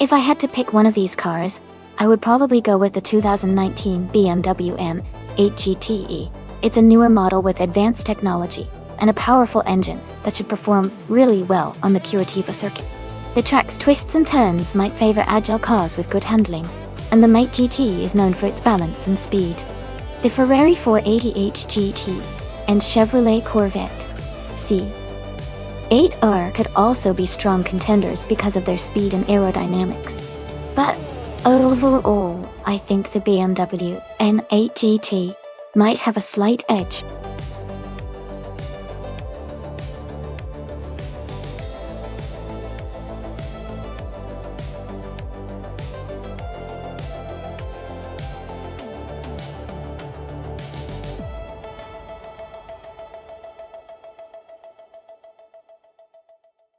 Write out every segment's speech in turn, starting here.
If I had to pick one of these cars, I would probably go with the 2019 BMW M8 GTE. It's a newer model with advanced technology and a powerful engine that should perform really well on the Curitiba circuit. The track's twists and turns might favor agile cars with good handling, and the M8 GT is known for its balance and speed. The Ferrari 488 GT and Chevrolet Corvette C8R could also be strong contenders because of their speed and aerodynamics. But overall, I think the BMW M8 GT might have a slight edge.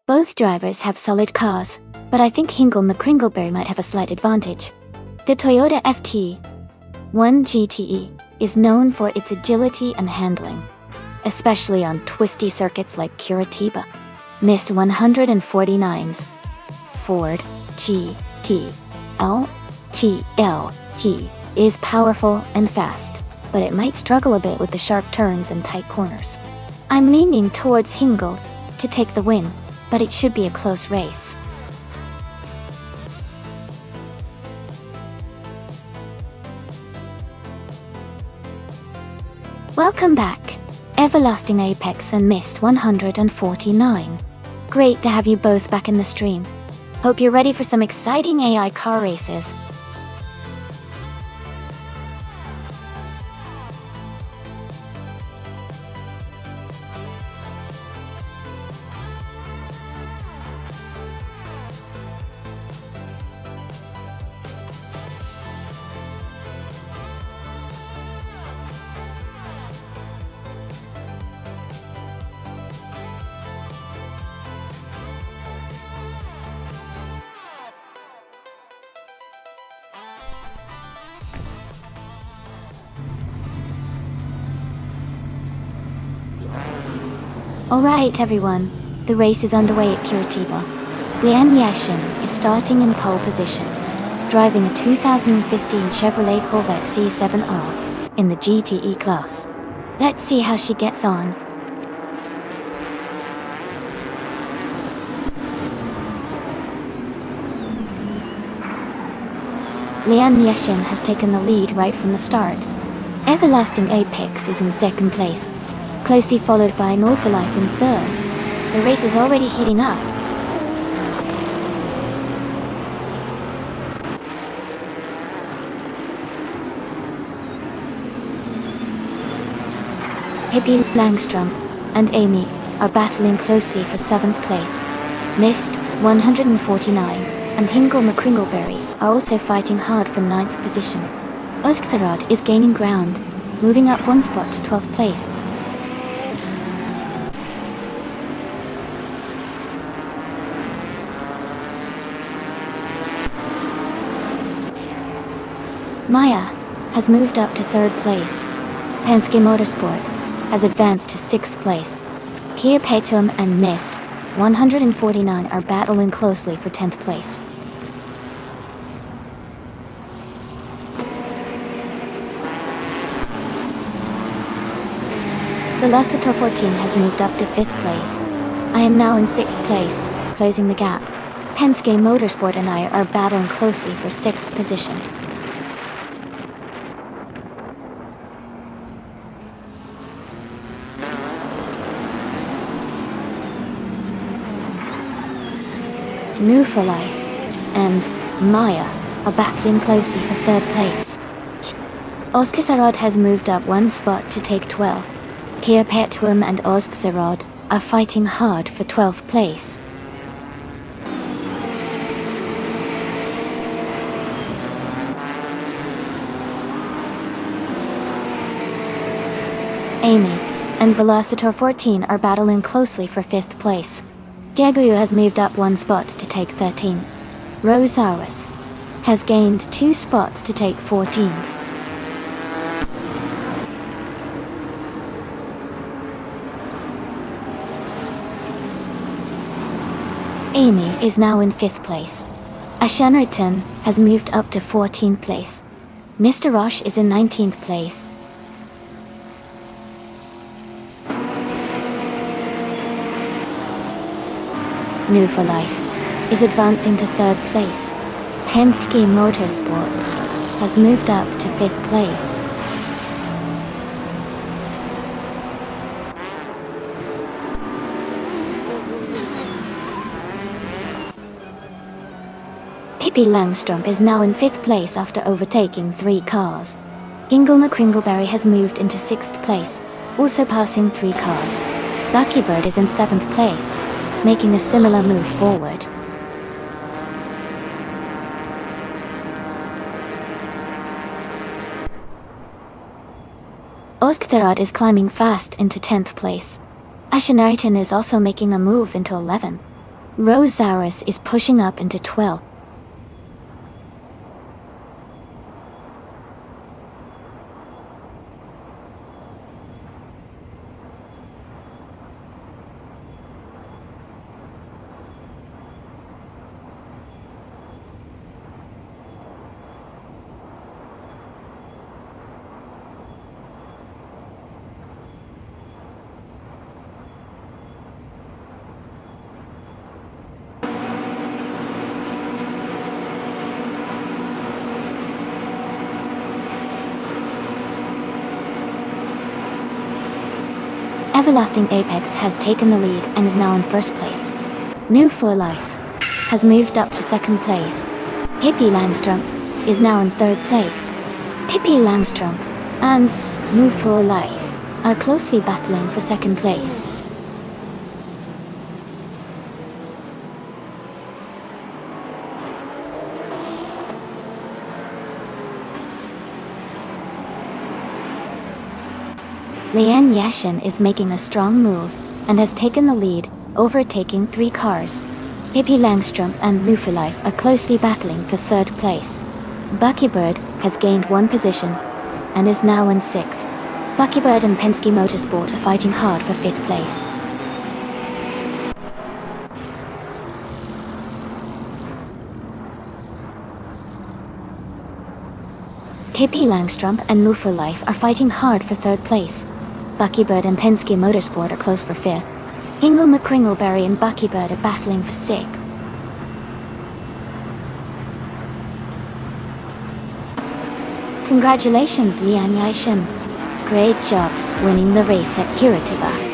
Both drivers have solid cars, but I think Hingle McCringleberry might have a slight advantage. The Toyota FT1 GTE is known for its agility and handling, especially on twisty circuits like Curitiba. Missed 149's Ford GT is powerful and fast, but it might struggle a bit with the sharp turns and tight corners. I'm leaning towards Hingle to take the win, but it should be a close race. Welcome back, Everlasting Apex and Mist 149. Great to have you both back in the stream. Hope you're ready for some exciting AI car races. Alright everyone, the race is underway at Curitiba. Lian Yashin is starting in pole position, driving a 2015 Chevrolet Corvette C7R in the GTE class. Let's see how she gets on. Lian Yashin has taken the lead right from the start. Everlasting Apex is in second place, closely followed by Northlife in third. The race is already heating up. Pippi Langstrom and Amy are battling closely for 7th place. Mist 149 and Hingle McCringleberry are also fighting hard for 9th position. Oskserod is gaining ground, moving up 1 spot to 12th place. Maya has moved up to 3rd place. Penske Motorsport has advanced to 6th place. Kia Petum and Mist 149 are battling closely for 10th place. Velocitor 14 has moved up to 5th place. I am now in 6th place, closing the gap. Penske Motorsport and I are battling closely for 6th position. New for Life and Maya are battling closely for 3rd place. Oskserod has moved up 1 spot to take 12. Kia Petuum and Oskserod are fighting hard for 12th place. Amy and Velocitor 14 are battling closely for 5th place. Diaguyu has moved up 1 spot to take 13. Rosales has gained 2 spots to take 14th. Amy is now in 5th place. Ashanriton has moved up to 14th place. Mr. Roche is in 19th place. New for Life is advancing to 3rd place. Penske Motorsport has moved up to 5th place. Pippi Langstrup is now in 5th place after overtaking 3 cars. Ingelna Kringleberry has moved into 6th place, also passing 3 cars. Buckybird is in 7th place, making a similar move forward. Oskterad is climbing fast into 10th place. Ashanariton is also making a move into 11th. Rosaurus is pushing up into 12th. Everlasting Apex has taken the lead and is now in 1st place. New for Life has moved up to 2nd place. Pippi Langstrup is now in 3rd place. Pippi Langstrup and New for Life are closely battling for 2nd place. Lian Yashin is making a strong move and has taken the lead, overtaking 3 cars. Pippi Langstrup and Life are closely battling for 3rd place. Buckybird has gained 1 position and is now in 6th. Buckybird and Penske Motorsport are fighting hard for 5th place. Pippi Langstrup and Life are fighting hard for 3rd place. Buckybird and Penske Motorsport are close for 5th. Ingle McCringleberry and Buckybird are battling for 6th. Congratulations, Lian Yashin. Great job winning the race at Curitiba.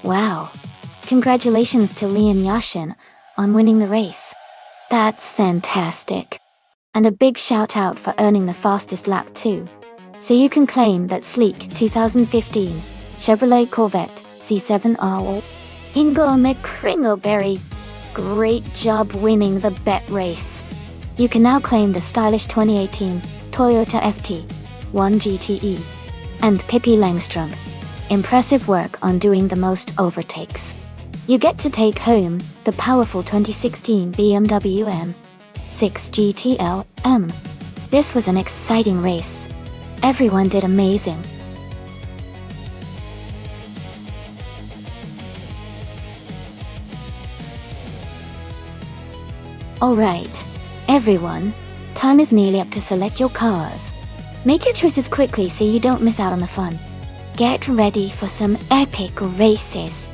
Wow. Congratulations to Lian Yashin on winning the race. That's fantastic. And a big shout out for earning the fastest lap too. So you can claim that sleek 2015 Chevrolet Corvette C7R. Ingo McCringleberry. Great job winning the bet race. You can now claim the stylish 2018 Toyota FT1 GTE. And Pippi Langstrup. Impressive work on doing the most overtakes. You get to take home the powerful 2016 BMW M6 GTL M. This was an exciting race. Everyone did amazing. Alright, everyone, time is nearly up to select your cars. Make your choices quickly so you don't miss out on the fun. Get ready for some epic races.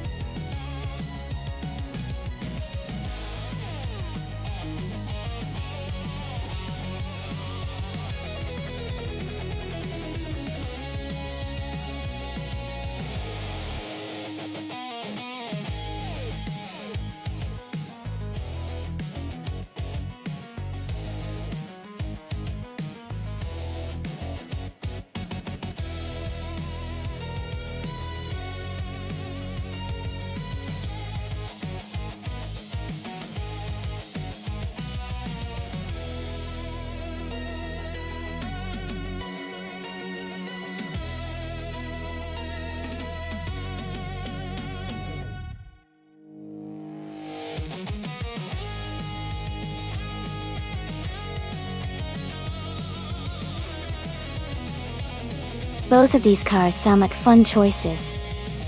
Both of these cars sound like fun choices.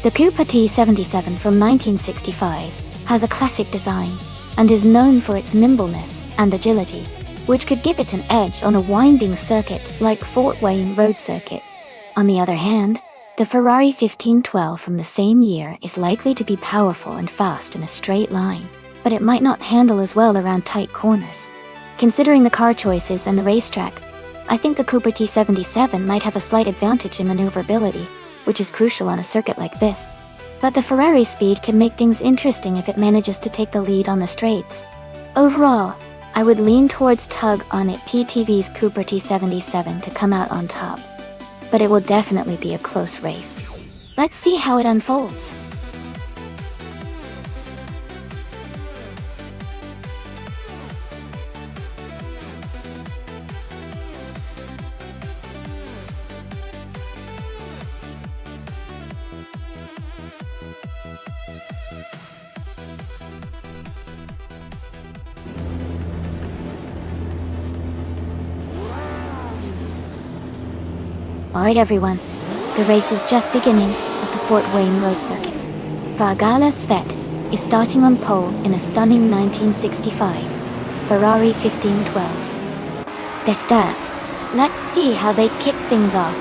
The Cooper T77 from 1965 has a classic design and is known for its nimbleness and agility, which could give it an edge on a winding circuit like Fort Wayne Road Circuit. On the other hand, the Ferrari 1512 from the same year is likely to be powerful and fast in a straight line, but it might not handle as well around tight corners. Considering the car choices and the racetrack, I think the Cooper T77 might have a slight advantage in maneuverability, which is crucial on a circuit like this. But the Ferrari speed can make things interesting if it manages to take the lead on the straights. Overall, I would lean towards Tug on it TTV's Cooper T77 to come out on top. But it will definitely be a close race. Let's see how it unfolds. Alright everyone, the race is just beginning at the Fort Wayne Road Circuit. Vargala Svet is starting on pole in a stunning 1965 Ferrari 1512. That's that. Let's see how they kick things off.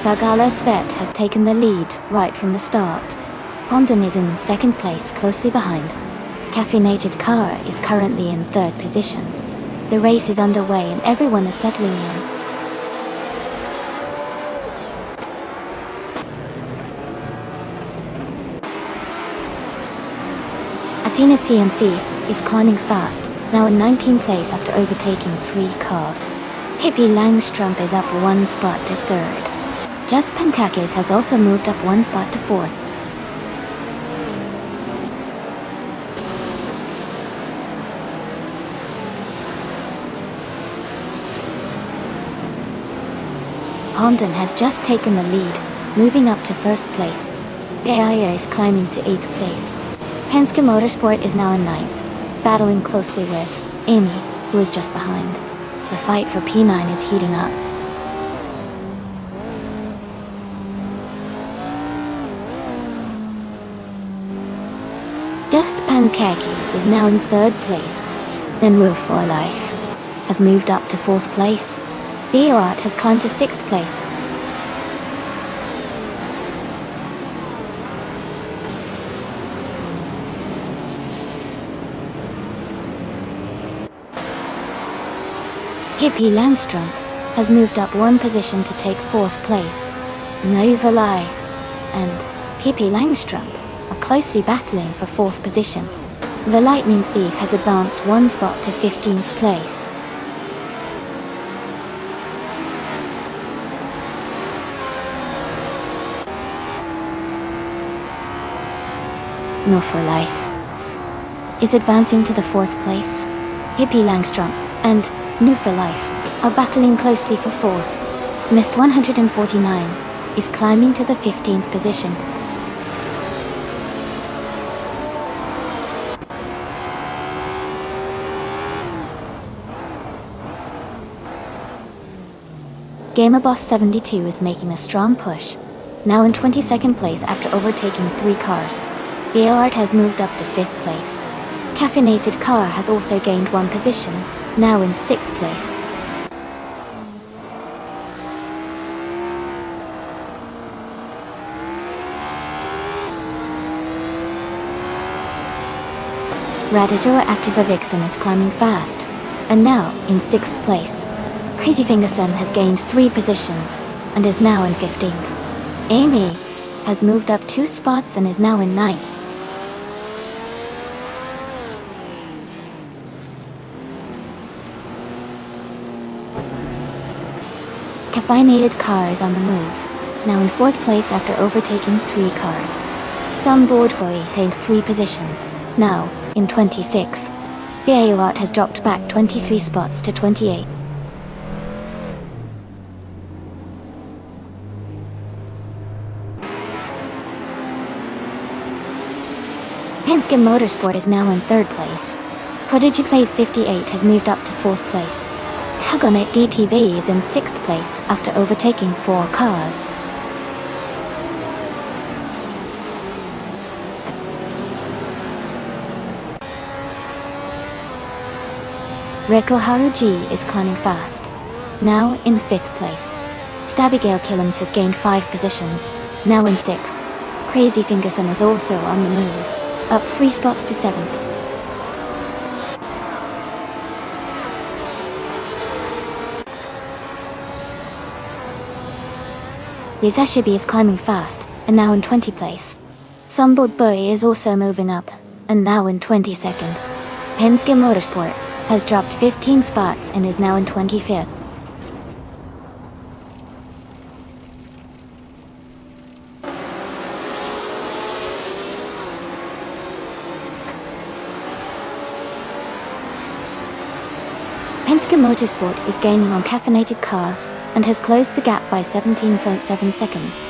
Vargala Svet has taken the lead right from the start. Honda is in second place, closely behind. Caffeinated Car is currently in third position. The race is underway and everyone is settling in. Athena CNC is climbing fast, now in 19th place after overtaking 3 cars. Pippi Langstrumpf is up 1 spot to third. Just Pankakis has also moved up 1 spot to fourth. Honda has just taken the lead, moving up to first place. AIA is climbing to 8th place. Penske Motorsport is now in 9th, battling closely with Amy, who is just behind. The fight for P9 is heating up. Des Pankakis is now in 3rd place. Then Wolf for Life has moved up to 4th place. Beoart has climbed to 6th place. Pippi Langstrumpf has moved up 1 position to take 4th place. Nova Life and Pippi Langstrumpf are closely battling for 4th position. The Lightning Thief has advanced 1 spot to 15th place. No for Life is advancing to the 4th place. Pippi Langstrumpf and No for Life are battling closely for 4th. Mist 149 is climbing to the 15th position. Gamerboss 72 is making a strong push, now in 22nd place after overtaking 3 cars. Beoart has moved up to 5th place. Caffeinated Car has also gained 1 position, now in 6th place. Radizor Activa Vixen is climbing fast, and now in 6th place. Crazy Fingerson has gained 3 positions, and is now in 15th. Amy has moved up 2 spots and is now in 9th. Caffeinated Car is on the move, now in 4th place after overtaking 3 cars. Some Board Boy gained 3 positions, now in 26th. Beoart has dropped back 23 spots to 28. Penske Motorsport is now in 3rd place. Prodigy Place 58 has moved up to 4th place. Tagonet DTV is in 6th place after overtaking 4 cars. Rekoharu G is climbing fast, now in 5th place. Stabigale Killams has gained 5 positions, now in 6th. Crazy Fingerson is also on the move, up 3 spots to 7th. Yuzashibi is climbing fast, and now in 20th place. Sunboard Boy is also moving up, and now in 22nd. Penske Motorsport has dropped 15 spots and is now in 25th. Penske Motorsport is gaining on Caffeinated Car and has closed the gap by 17.7 seconds.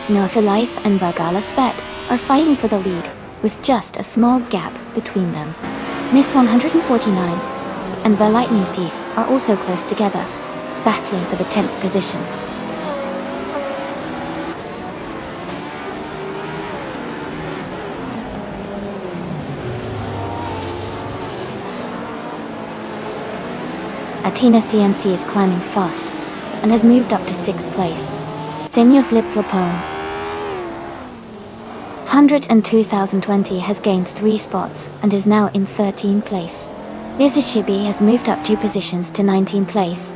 No for Life and Vargala Svet are fighting for the lead, with just a small gap between them. Miss 149 and the Lightning Thief are also close together, battling for the 10th position. Athena CNC is climbing fast and has moved up to 6th place. Senior Flip Flopone 102,020 has gained 3 spots and is now in 13th place. Yuzashibi has moved up 2 positions to 19th place.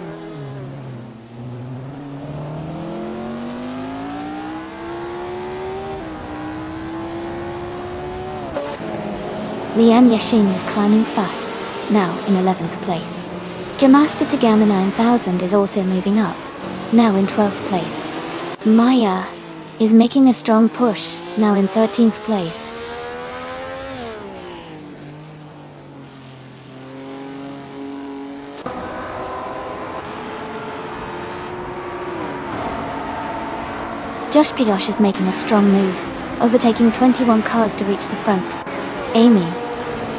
Lian Yashin is climbing fast, now in 11th place. Jamasta Tagama 9000 is also moving up, now in 12th place. Maya is making a strong push, now in 13th place. Josh Pidosh is making a strong move, overtaking 21 cars to reach the front. Amy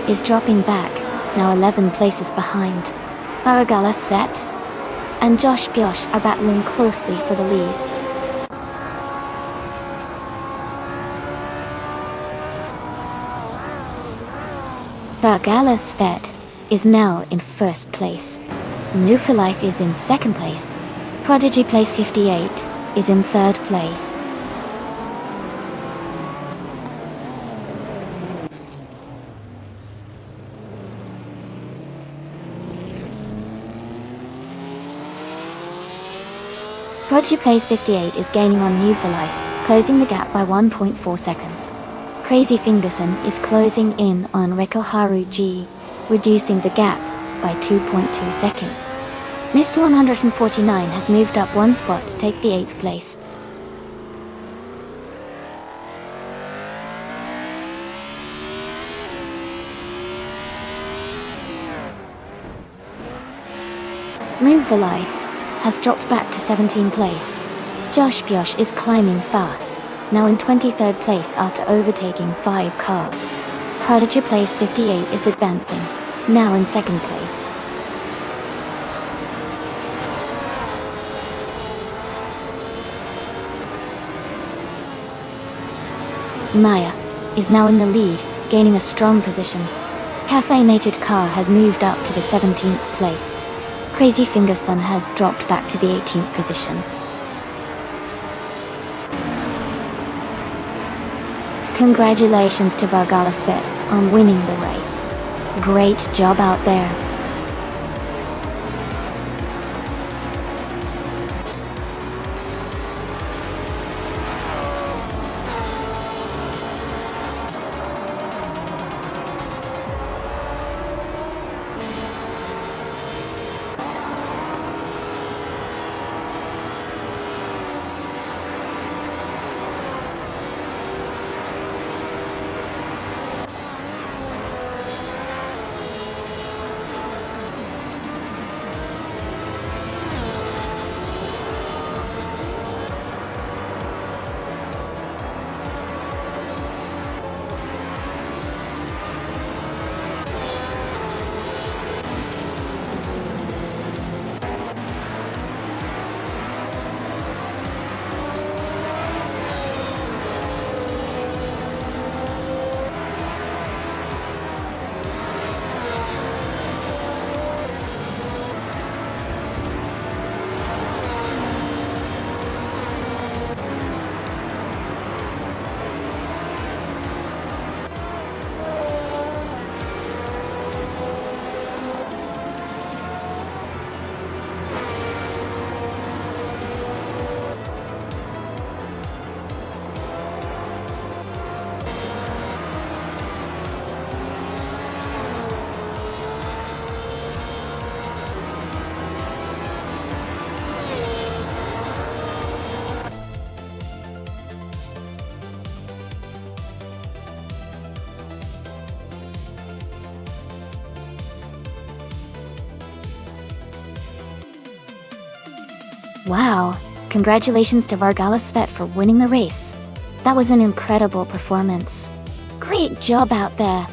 is dropping back, now 11 places behind. Vargala Svet and Josh Pidosh are battling closely for the lead. Vargala Svet is now in 1st place. New for Life is in 2nd place. Prodigy Place 58 is in 3rd place. Prodigy Place 58 is gaining on New for Life, closing the gap by 1.4 seconds. Crazy Fingerson is closing in on Rekoharu G, reducing the gap by 2.2 seconds. Mist 149 has moved up 1 spot to take the 8th place. Move for Life has dropped back to 17th place. Josh Piosh is climbing fast, now in 23rd place after overtaking 5 cars. Prodigy Place 58 is advancing, now in 2nd place. Maya is now in the lead, gaining a strong position. Caffeinated Car has moved up to the 17th place. Crazy Fingerson has dropped back to the 18th position. Congratulations to Vargala Svet on winning the race. Great job out there. Wow, congratulations to Vargalas Svet for winning the race. That was an incredible performance. Great job out there.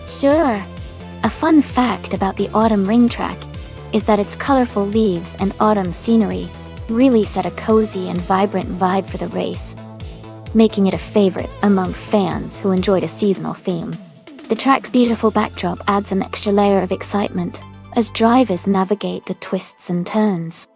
Sure. A fun fact about the autumn ring track is that its colorful leaves and autumn scenery really set a cozy and vibrant vibe for the race, making it a favorite among fans who enjoyed a seasonal theme. The track's beautiful backdrop adds an extra layer of excitement as drivers navigate the twists and turns.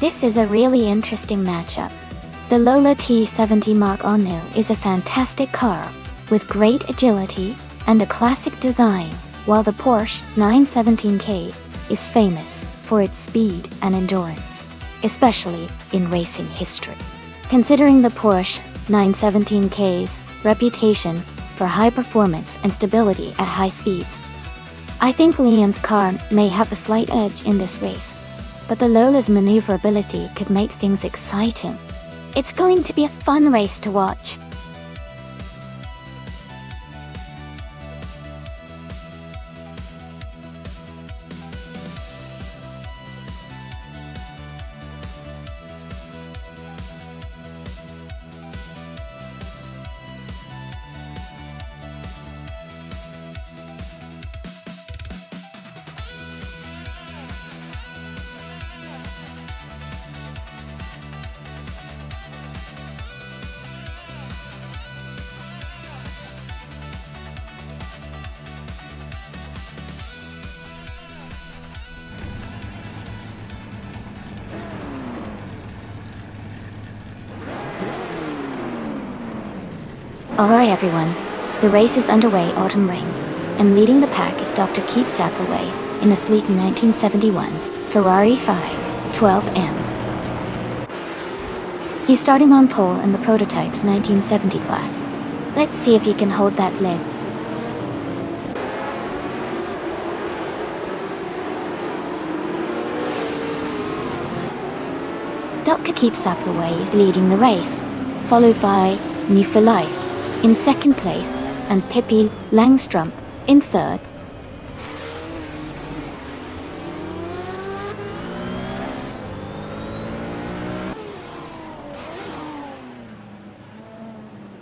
This is a really interesting matchup. The Lola T70 Mark Onu is a fantastic car, with great agility and a classic design, while the Porsche 917K is famous for its speed and endurance, especially in racing history. Considering the Porsche 917K's reputation for high performance and stability at high speeds, I think Leon's car may have a slight edge in this race, but the Lola's maneuverability could make things exciting. It's going to be a fun race to watch. Alright everyone, the race is underway Autumn Ring, and leading the pack is Dr. Keep Saplaway in a sleek 1971 Ferrari 512M. He's starting on pole in the prototype's 1970 class. Let's see if he can hold that lead. Dr. Keep Saplaway is leading the race, followed by New for Life in second place and Pippi Langstrup in third.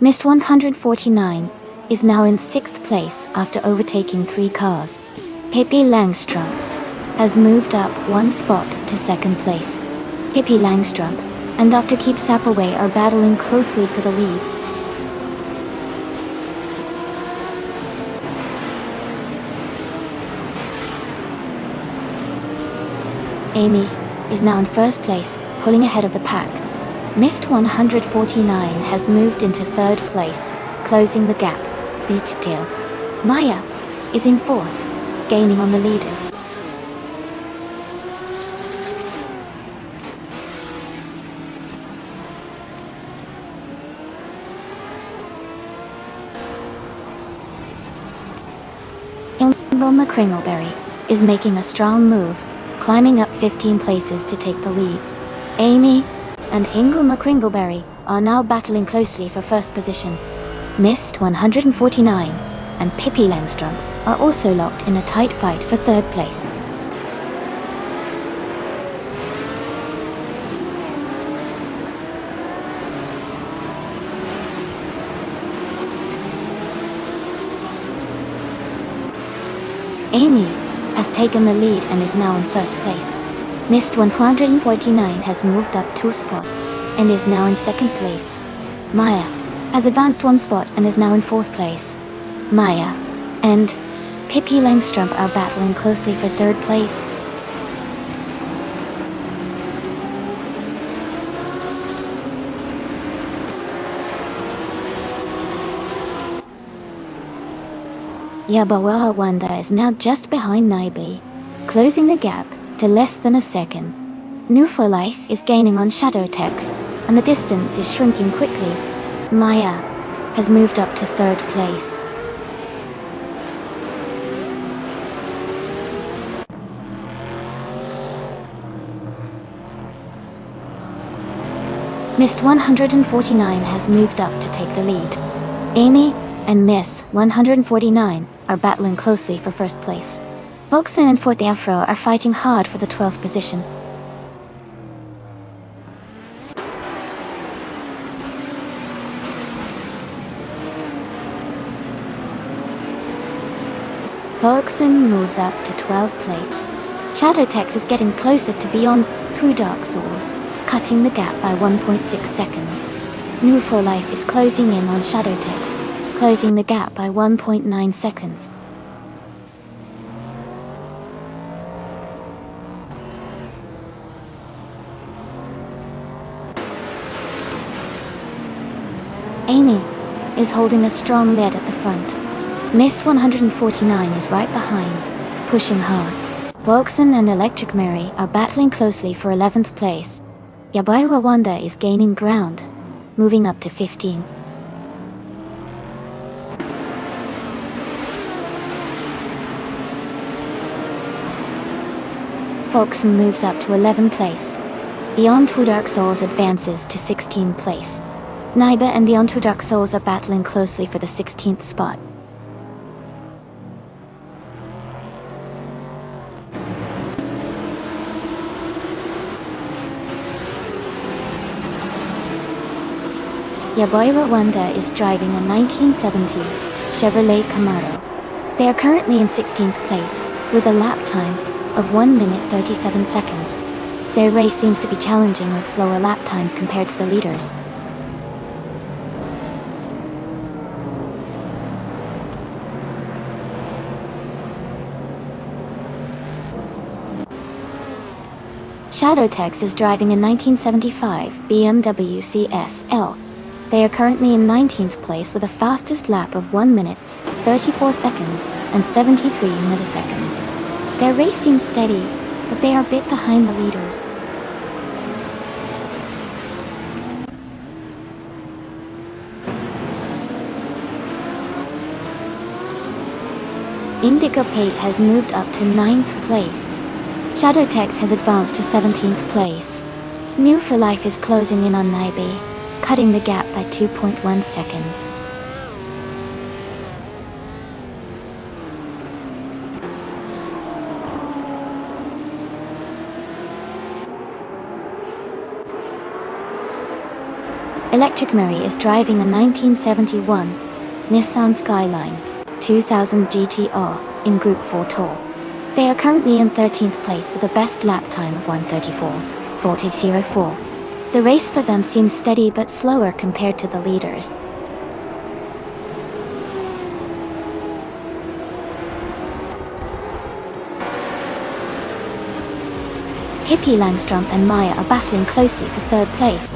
Mist 149 is now in sixth place after overtaking 3 cars. Pippi Langstrup has moved up 1 spot to second place. Pippi Langstrup and Dr. Keep Saplaway are battling closely for the lead. Amy is now in first place, pulling ahead of the pack. Mist 149 has moved into third place, closing the gap. Beat deal. Maya is in fourth, gaining on the leaders. Hingle McCringleberry is making a strong move, climbing up 15 places to take the lead. Amy and Hingle McCringleberry are now battling closely for first position. Missed 149, and Pippi Langstrump are also locked in a tight fight for third place. Amy has taken the lead and is now in first place. Missed 149 has moved up 2 spots and is now in second place. Maya has advanced 1 spot and is now in fourth place. Maya and Pippi Langstrump are battling closely for third place. Yabawaha Wanda is now just behind Naibi, closing the gap to less than a second. New for Life is gaining on Shadow Tex, and the distance is shrinking quickly. Maya has moved up to third place. Missed 149 has moved up to take the lead. Amy and Miss 149 are battling closely for first place. Volkson and Fort Afro are fighting hard for the 12th position. Volkson moves up to 12th place. Shadowtex is getting closer to Beyond True Dark Souls, cutting the gap by 1.6 seconds. New for Life is closing in on Shadowtex, closing the gap by 1.9 seconds. Amy is holding a strong lead at the front. Miss 149 is right behind, pushing hard. Volkson and Electric Mary are battling closely for 11th place. Yabaira Wanda is gaining ground, moving up to 15. Volkson moves up to 11th place. Beyond Two Dark Souls advances to 16th place. Naiba and Beyond Two Dark Souls are battling closely for the 16th spot. Yabaira Wanda is driving a 1970 Chevrolet Camaro. They are currently in 16th place, with a lap time of 1 minute 37 seconds. Their race seems to be challenging with slower lap times compared to the leaders. Shadowtex is driving a 1975 BMW CSL. They are currently in 19th place with a fastest lap of 1 minute, 34 seconds, and 73 milliseconds. Their race seems steady, but they are a bit behind the leaders. Indigo Pate has moved up to 9th place. Shadowtex has advanced to 17th place. New for Life is closing in on Naibi, cutting the gap by 2.1 seconds. Electric Mary is driving a 1971 Nissan Skyline 2000 GTR in Group 4 Tour. They are currently in 13th place with a best lap time of 1:34.04. The race for them seems steady but slower compared to the leaders. Pippi Langstrump and Maya are battling closely for third place.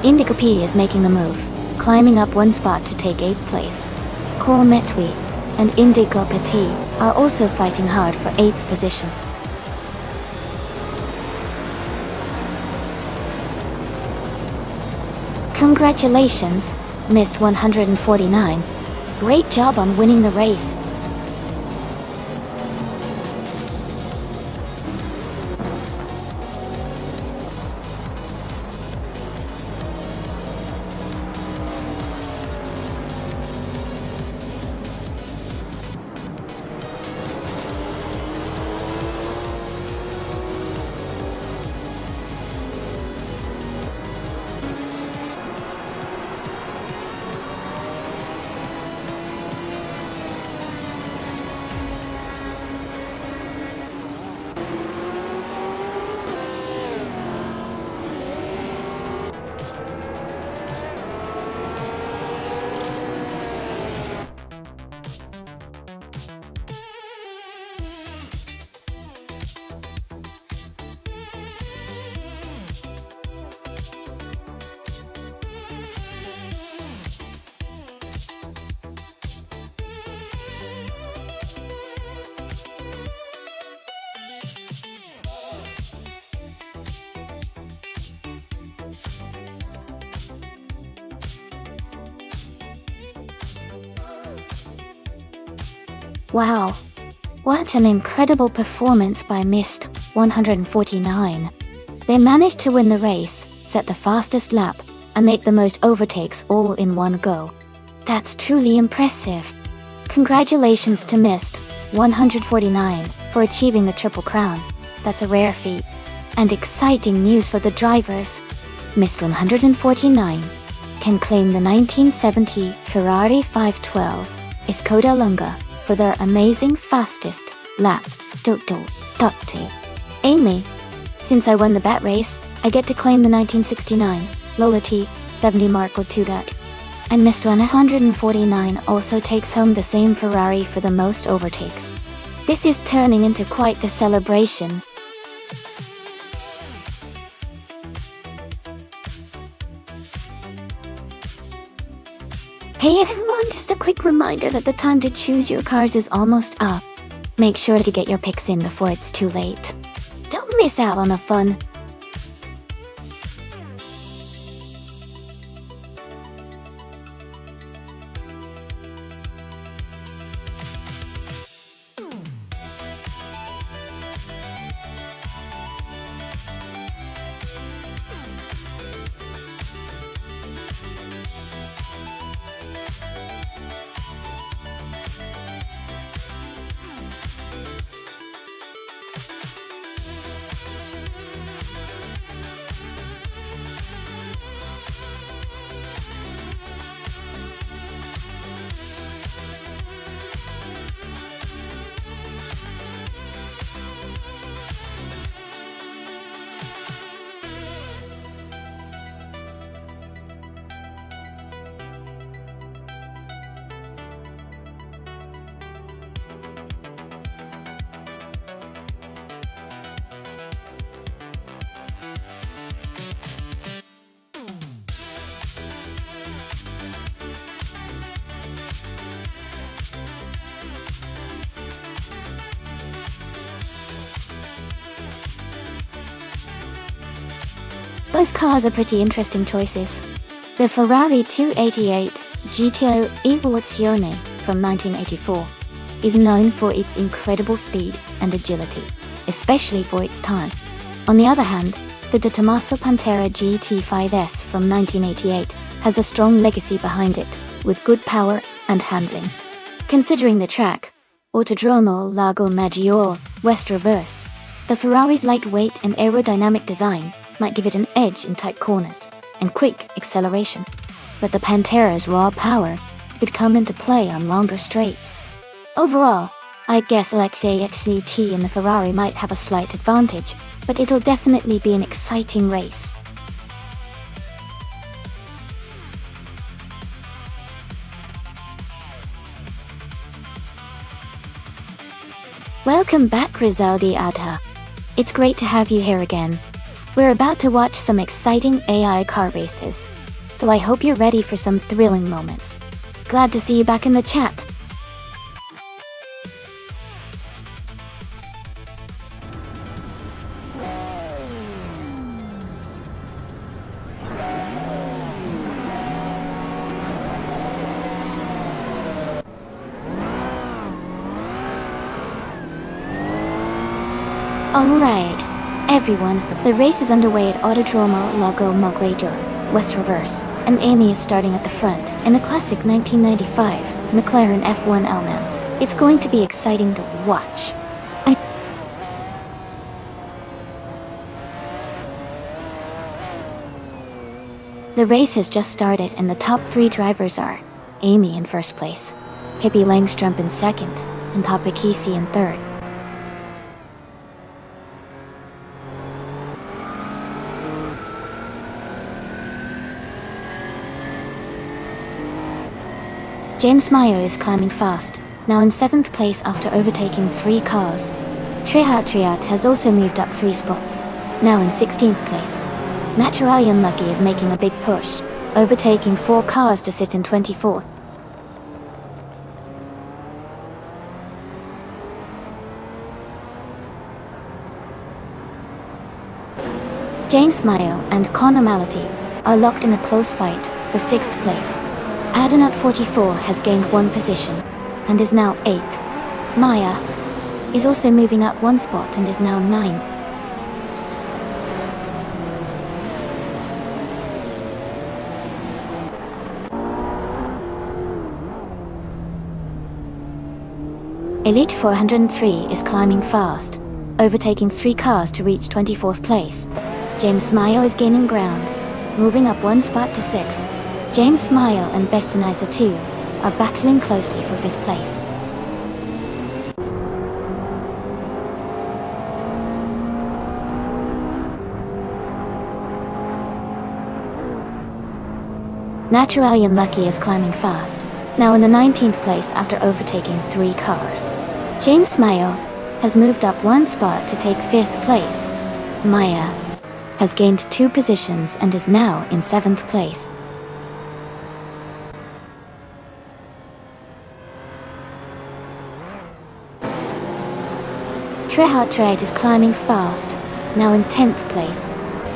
Indigo P is making the move, climbing up 1 spot to take 8th place. Cor Metwi and Indigo Petit are also fighting hard for 8th position. Congratulations, Miss 149. Great job on winning the race. Wow, what an incredible performance by Mist 149. They managed to win the race, set the fastest lap, and make the most overtakes all in one go. That's truly impressive. Congratulations to Mist 149 for achieving the Triple Crown. That's a rare feat. And exciting news for the drivers. Mist 149 can claim the 1970 Ferrari 512 Skoda Lunga for their amazing fastest lap. Amy, since I won the bet race, I get to claim the 1969 Lola T 70 Marco II. And Mist 149 also takes home the same Ferrari for the most overtakes. This is turning into quite the celebration. Hey everyone, just a quick reminder that the time to choose your cars is almost up. Make sure to get your picks in before it's too late. Don't miss out on the fun. Both cars are pretty interesting choices. The Ferrari 288 GTO Evoluzione from 1984 is known for its incredible speed and agility, especially for its time. On the other hand, the De Tomaso Pantera GT5S from 1988 has a strong legacy behind it, with good power and handling. Considering the track, Autodromo Lago Maggiore, West Reverse, the Ferrari's lightweight and aerodynamic design might give it an edge in tight corners and quick acceleration, but the Pantera's raw power could come into play on longer straights. Overall, I guess Alexei XCT and the Ferrari might have a slight advantage, but it'll definitely be an exciting race. Welcome back, Rizaldi Adha. It's great to have you here again. We're about to watch some exciting AI car races, so I hope you're ready for some thrilling moments. Glad to see you back in the chat. Alright, everyone, the race is underway at Autodromo Lago Maggiore, West Reverse, and Amy is starting at the front in a classic 1995 McLaren F1 L-Man. It's going to be exciting to watch. The race has just started and the top three drivers are Amy in first place, Pippi Langstrup in second, and Papa Kesey in third. James Mayo is climbing fast, now in 7th place after overtaking 3 cars. Trihat has also moved up 3 spots, now in 16th place. Naturally Unlucky is making a big push, overtaking 4 cars to sit in 24th. James Mayo and Connor Malati are locked in a close fight for 6th place. Adenat 44 has gained 1 position, and is now 8th. Maya is also moving up one spot and is now 9. Elite 403 is climbing fast, overtaking 3 cars to reach 24th place. James Mayo is gaining ground, moving up one spot to 6. James Mayo and Bestanizer 2 are battling closely for 5th place. Naturally Unlucky is climbing fast, now in the 19th place after overtaking 3 cars. James Mayo has moved up one spot to take 5th place. Maya has gained 2 positions and is now in 7th place. Trehot Trade is climbing fast, now in 10th place.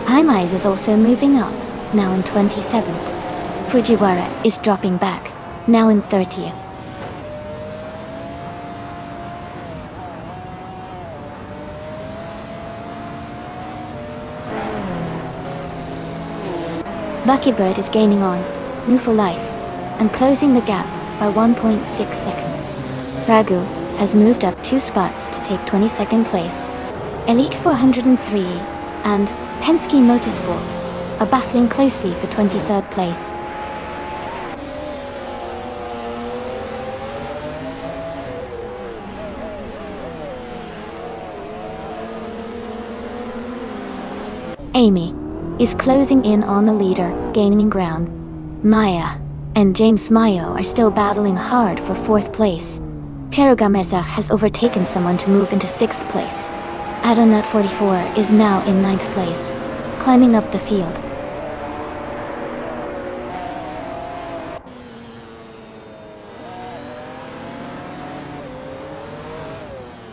Haimais is also moving up, now in 27th. Fujiwara is dropping back, now in 30th. Buckybird is gaining on, New for Life, and closing the gap by 1.6 seconds. Ragu has moved up 2 spots to take 22nd place. Elite 403 and Penske Motorsport are battling closely for 23rd place. Amy is closing in on the leader, gaining ground. Maya and James Mayo are still battling hard for 4th place. Cherugameza has overtaken someone to move into 6th place. Adonut 44 is now in 9th place, climbing up the field.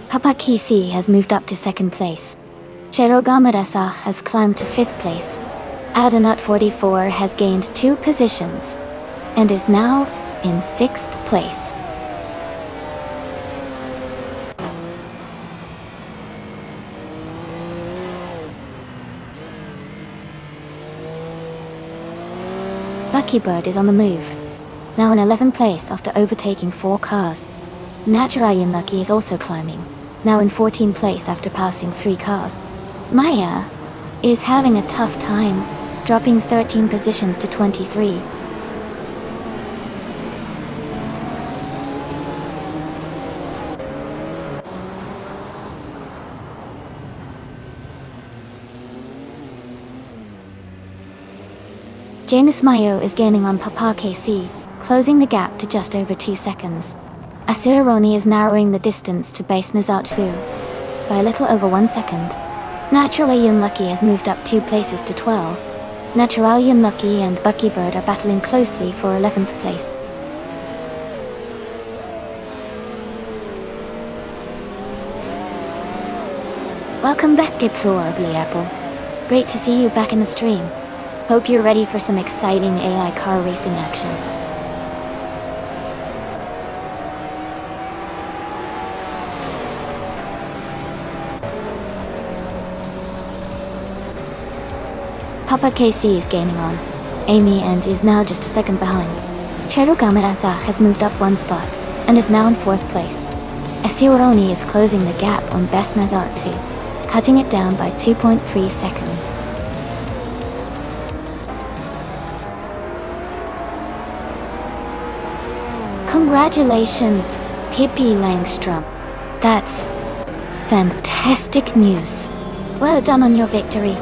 Papakisi has moved up to 2nd place. Cherugamarasa has climbed to 5th place. Adonut 44 has gained 2 positions and is now in 6th place. Buckybird is on the move, now in 11th place after overtaking 4 cars. Naturai Unlucky is also climbing, now in 14th place after passing 3 cars. Maya is having a tough time, dropping 13 positions to 23. James Mayo is gaining on Papa KC, closing the gap to just over 2 seconds. Asuroni is narrowing the distance to base Nazatsu by a little over 1 second. Naturally Unlucky has moved up 2 places to 12. Naturally Unlucky and Buckybird are battling closely for 11th place. Welcome back, Deplorably Apple. Great to see you back in the stream. Hope you're ready for some exciting AI car racing action. Papa KC is gaining on Amy and is now just a second behind. Cherugamarasa has moved up 1 spot and is now in 4th place. Esioroni is closing the gap on Best Nazar 2, cutting it down by 2.3 seconds. Congratulations, Pippi Langstrom. That's fantastic news. Well done on your victory.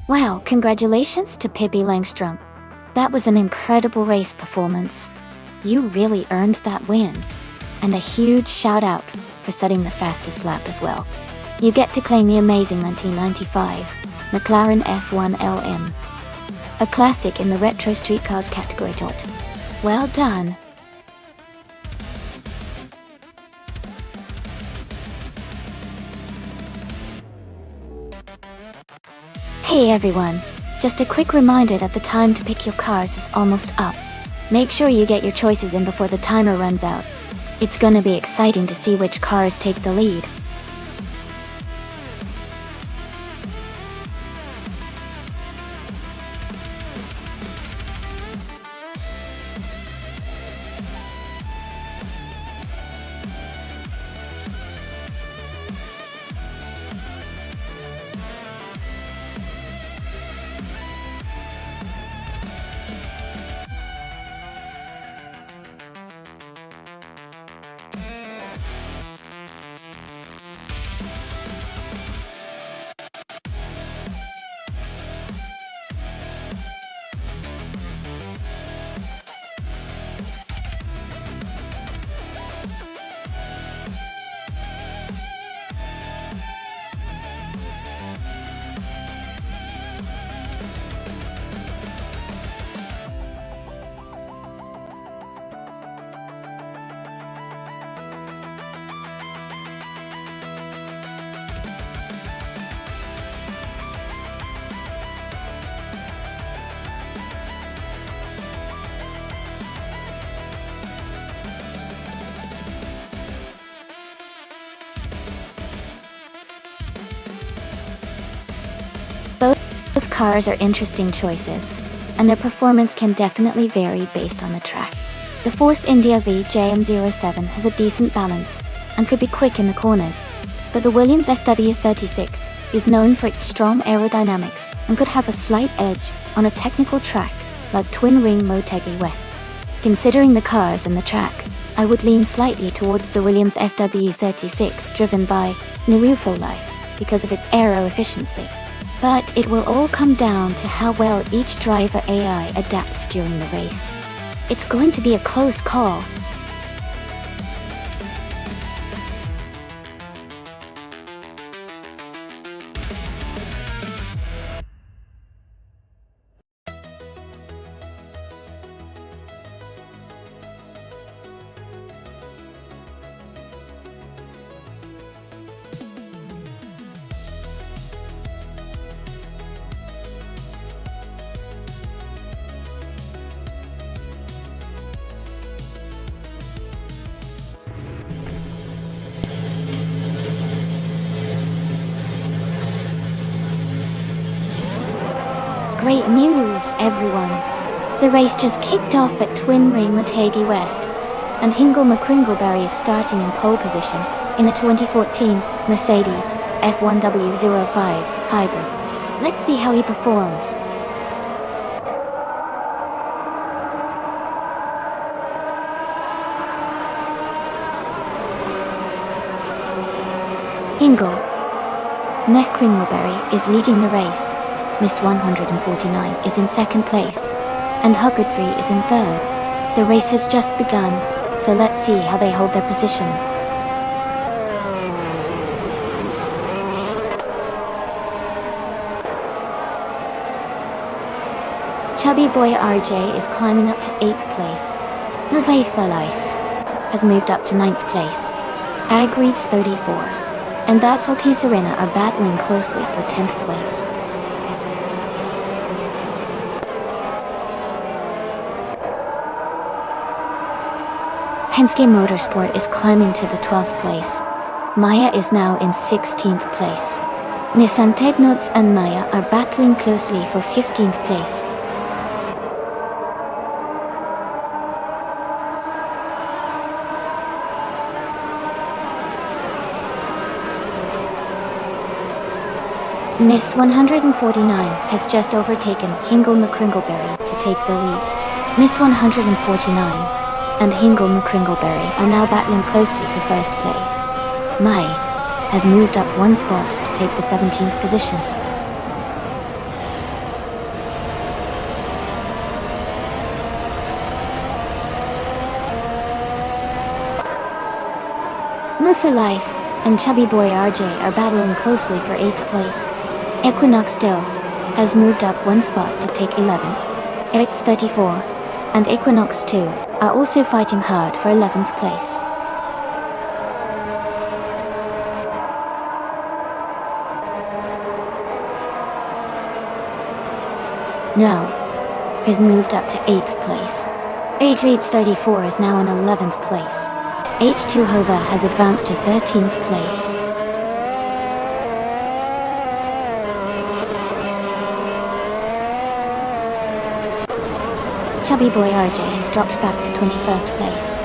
Wow, congratulations to Pippi Langstrom. That was an incredible race performance. You really earned that win. And a huge shout out for setting the fastest lap as well. You get to claim the amazing 1995 McLaren F1 LM. A classic in the retro street cars category. Well done. Hey everyone, just a quick reminder that the time to pick your cars is almost up. Make sure you get your choices in before the timer runs out. It's gonna be exciting to see which cars take the lead. Both cars are interesting choices, and their performance can definitely vary based on the track. The Force India VJM07 has a decent balance, and could be quick in the corners, but the Williams FW36 is known for its strong aerodynamics, and could have a slight edge on a technical track, like Twin Ring Motegi West. Considering the cars and the track, I would lean slightly towards the Williams FW36 driven by Nerufo Life, because of its aero efficiency. But it will all come down to how well each driver AI adapts during the race. It's going to be a close call. Great news, everyone! The race just kicked off at Twin Ring Motegi West, and Hingle McCringleberry is starting in pole position in the 2014 Mercedes F1W05 Hybrid. Let's see how he performs. Hingle McCringleberry is leading the race. Mist 149 is in second place, and Huggard 3 is in third. The race has just begun, so let's see how they hold their positions. Chubby boy RJ is climbing up to 8th place. Revive for Life has moved up to 9th place. Ag reads 34, and That's Altice Arena are battling closely for 10th place. Penske Motorsport is climbing to the 12th place. Maya is now in 16th place. Nissan Technots and Maya are battling closely for 15th place. Mist 149 has just overtaken Hingle McCringleberry to take the lead. Mist 149 and Hingle McCringleberry are now battling closely for first place. Mai has moved up one spot to take the 17th position. Move for Life and Chubby Boy RJ are battling closely for 8th place. Equinox Doe has moved up one spot to take 11. X34 and Equinox 2 are also fighting hard for 11th place. No has moved up to 8th place. H834 is now in 11th place. H2 Hova has advanced to 13th place. Chubby Boy RJ has dropped back to 21st place.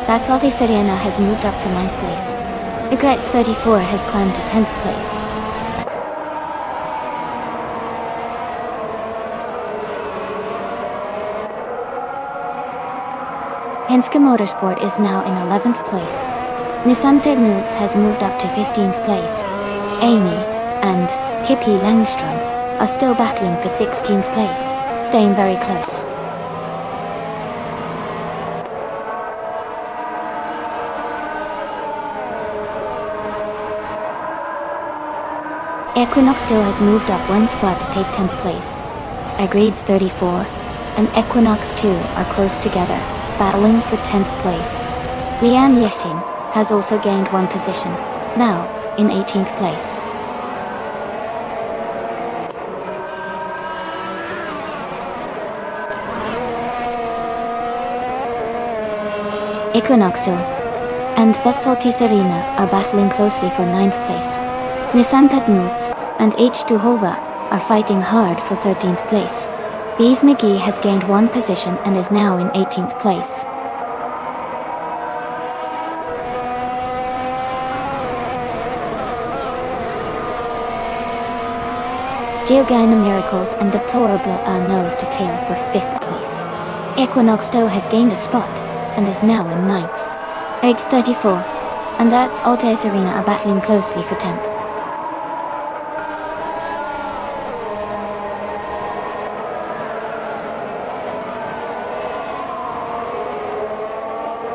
That's Alti Serena has moved up to 9th place. Regrets 34 has climbed to 10th place. Penske Motorsport is now in 11th place. Nissan Technuts has moved up to 15th place. Amy and Hippie Langstrom are still battling for 16th place, staying very close. Equinox still has moved up one spot to take 10th place. Agreeds 34 and Equinox 2 are close together, battling for 10th place. Lian Yexin has also gained one position, now in 18th place. Equinox 2 and Vexalti Serena are battling closely for 9th place. Nissan Technuts and H2 Hova are fighting hard for 13th place. Bees McGee has gained one position and is now in 18th place. Geogina Miracles and Deplorable are nose to tail for 5th place. Equinox Doe has gained a spot and is now in 9th. Eggs 34 and that's Altair Serena are battling closely for 10th.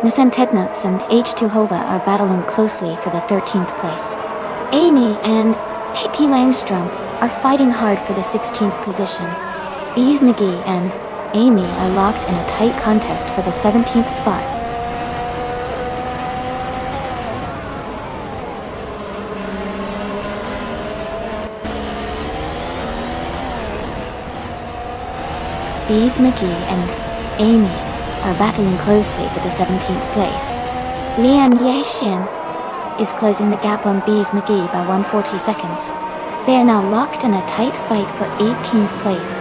Nissan Technuts and H2 Hova are battling closely for the 13th place. Amy and Pippi Langstrom are fighting hard for the 16th position. Bees McGee and Amy are locked in a tight contest for the 17th spot. Bees McGee and Amy are battling closely for the 17th place. Lian Yexin is closing the gap on Bees McGee by 140 seconds. They are now locked in a tight fight for 18th place.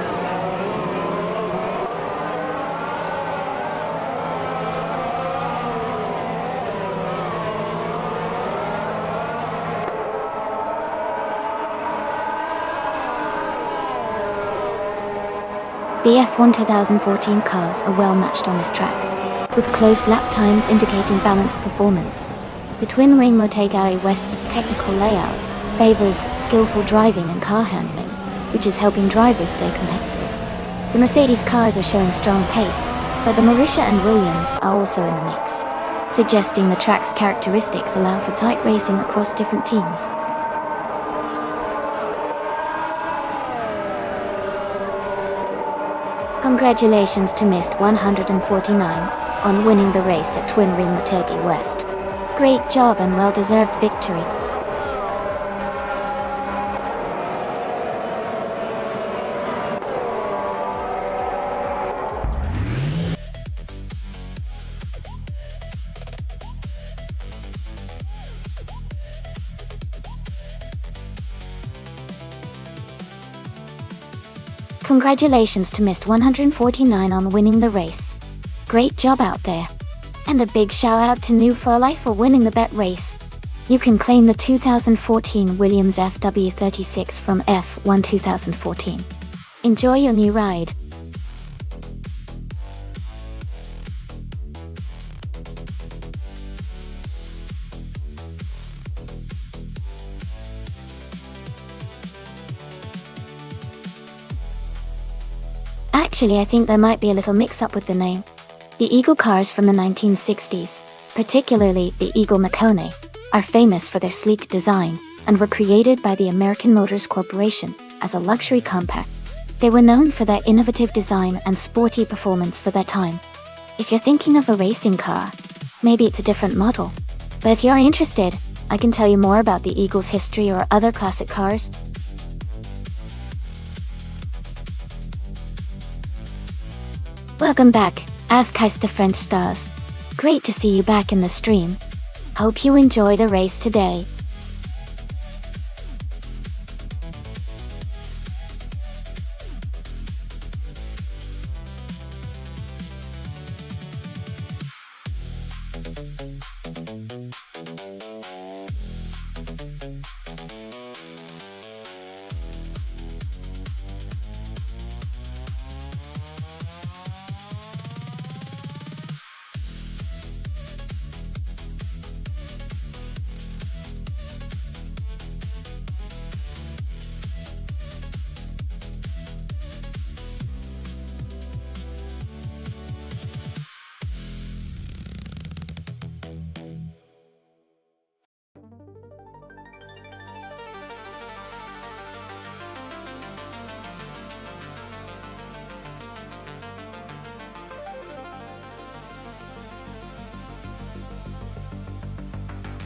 The F1 2014 cars are well matched on this track, with close lap times indicating balanced performance. The twin-wing Motegai West's technical layout favors skillful driving and car handling, which is helping drivers stay competitive. The Mercedes cars are showing strong pace, but the Mauritia and Williams are also in the mix, suggesting the track's characteristics allow for tight racing across different teams. Congratulations to Mist 149 on winning the race at Twin Ring Motegi West. Great job and well-deserved victory. Congratulations to Mist 149 on winning the race. Great job out there. And a big shout out to New for Life for winning the bet race. You can claim the 2014 Williams FW36 from F1 2014. Enjoy your new ride. Actually, I think there might be a little mix-up with the name. The Eagle cars from the 1960s, particularly the Eagle Makone, are famous for their sleek design and were created by the American Motors Corporation as a luxury compact. They were known for their innovative design and sporty performance for their time. If you're thinking of a racing car, maybe it's a different model. But if you're interested, I can tell you more about the Eagle's history or other classic cars. Welcome back, Askais the French Stars. Great to see you back in the stream. Hope you enjoy the race today.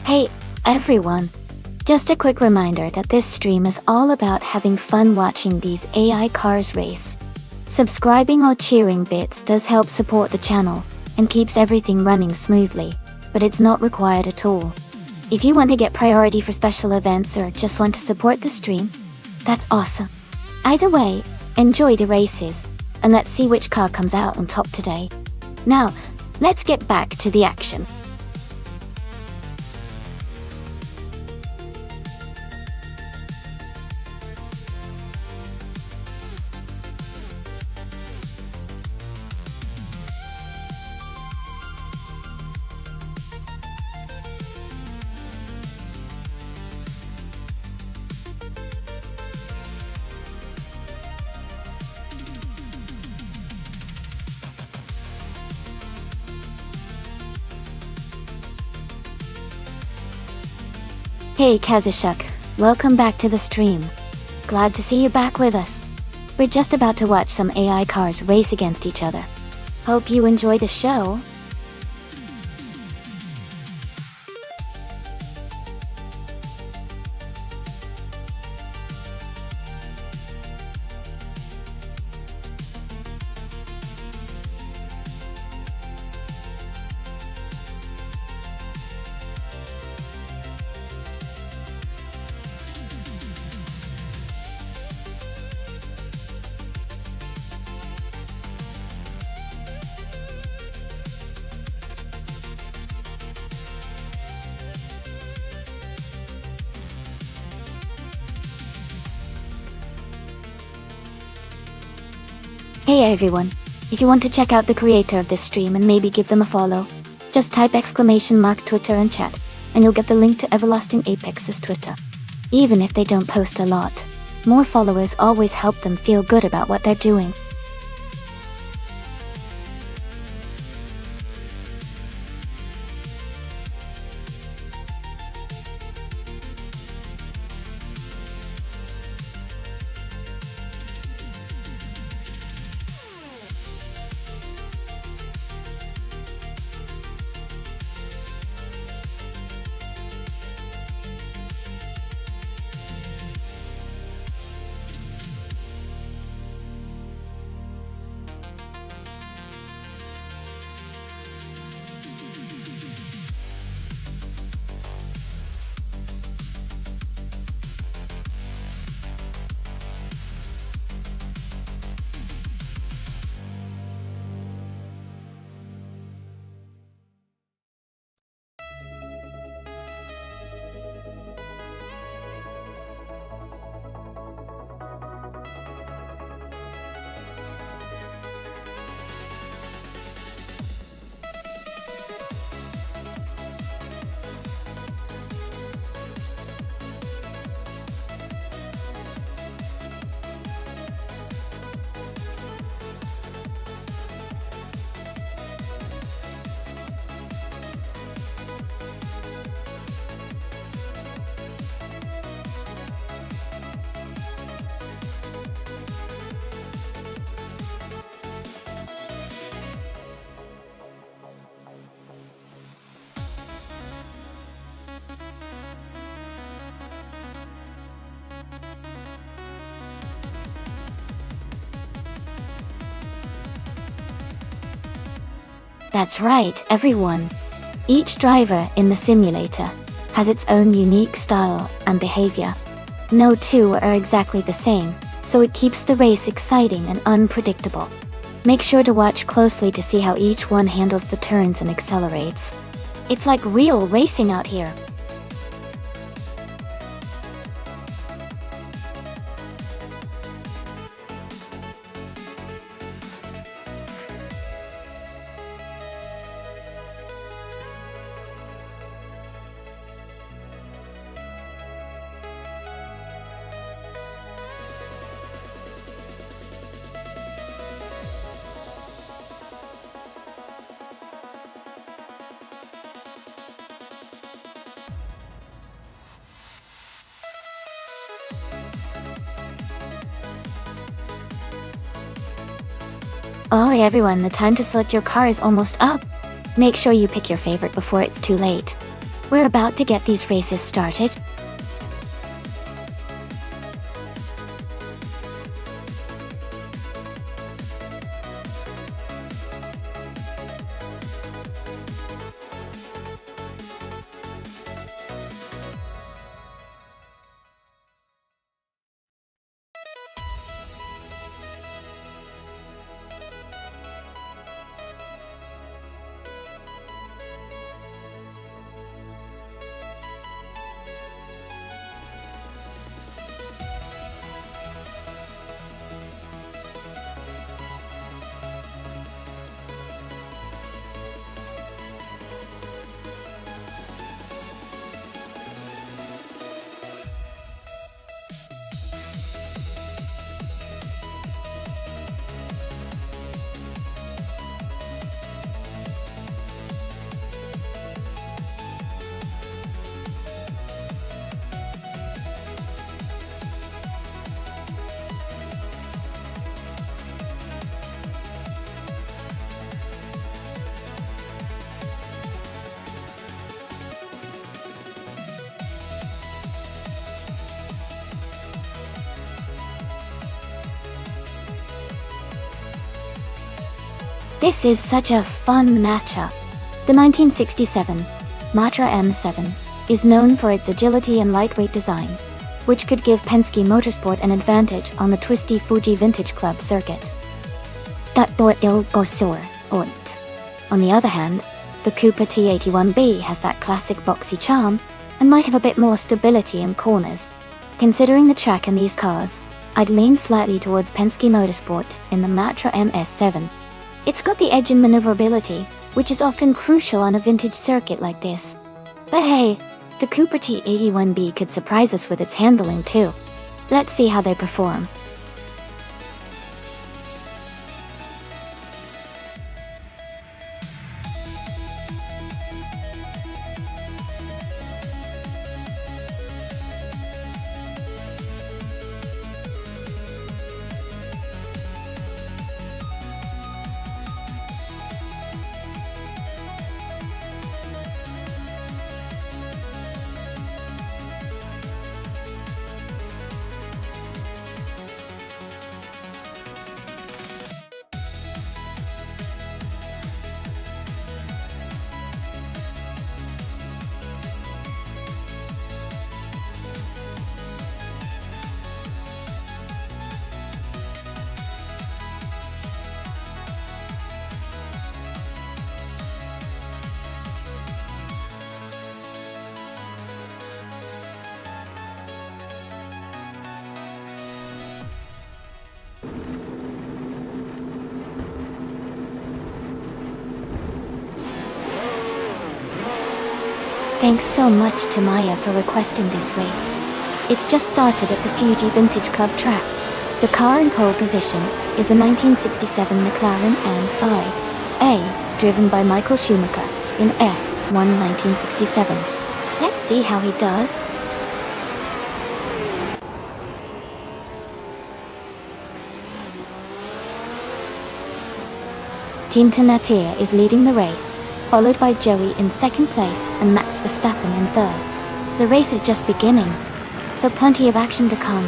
Hey, everyone! Just a quick reminder that this stream is all about having fun watching these AI cars race. Subscribing or cheering bits does help support the channel and keeps everything running smoothly, but it's not required at all. If you want to get priority for special events or just want to support the stream, that's awesome. Either way, enjoy the races, and let's see which car comes out on top today. Now, let's get back to the action. Hey Kazushuk, welcome back to the stream. Glad to see you back with us. We're just about to watch some AI cars race against each other. Hope you enjoy the show. Hey everyone, if you want to check out the creator of this stream and maybe give them a follow, just type !Twitter in chat, and you'll get the link to Everlasting Apex's Twitter. Even if they don't post a lot, more followers always help them feel good about what they're doing. That's right, everyone. Each driver in the simulator has its own unique style and behavior. No two are exactly the same, so it keeps the race exciting and unpredictable. Make sure to watch closely to see how each one handles the turns and accelerates. It's like real racing out here. Oh everyone, the time to select your car is almost up. Make sure you pick your favorite before it's too late. We're about to get these races started. This is such a fun matchup. The 1967 Matra M7 is known for its agility and lightweight design, which could give Penske Motorsport an advantage on the twisty Fuji Vintage Club circuit. On the other hand, the Cooper T81B has that classic boxy charm and might have a bit more stability in corners. Considering the track in these cars, I'd lean slightly towards Penske Motorsport in the Matra MS7. It's got the edge in maneuverability, which is often crucial on a vintage circuit like this. But hey, the Cooper T81B could surprise us with its handling too. Let's see how they perform. Thanks so much to Maya for requesting this race. It's just started at the Fuji Vintage Club track. The car in pole position is a 1967 McLaren M5A, driven by Michael Schumacher in F1 1967. Let's see how he does. Team Tenatia is leading the race, followed by Joey in second place and Max Verstappen in third. The race is just beginning, so plenty of action to come.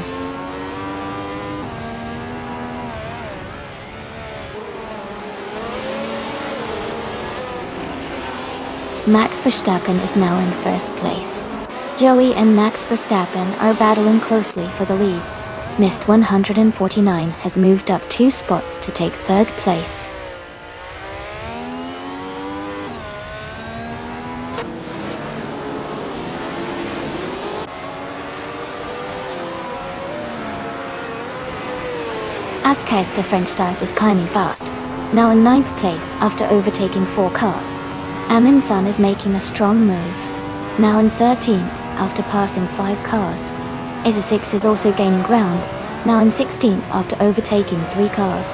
Max Verstappen is now in first place. Joey and Max Verstappen are battling closely for the lead. Missed 149 has moved up 2 spots to take third place. Ascais the French Stars is climbing fast, now in 9th place after overtaking 4 cars. Amin San is making a strong move, now in 13th after passing 5 cars. Isa 6 is also gaining ground, now in 16th after overtaking 3 cars.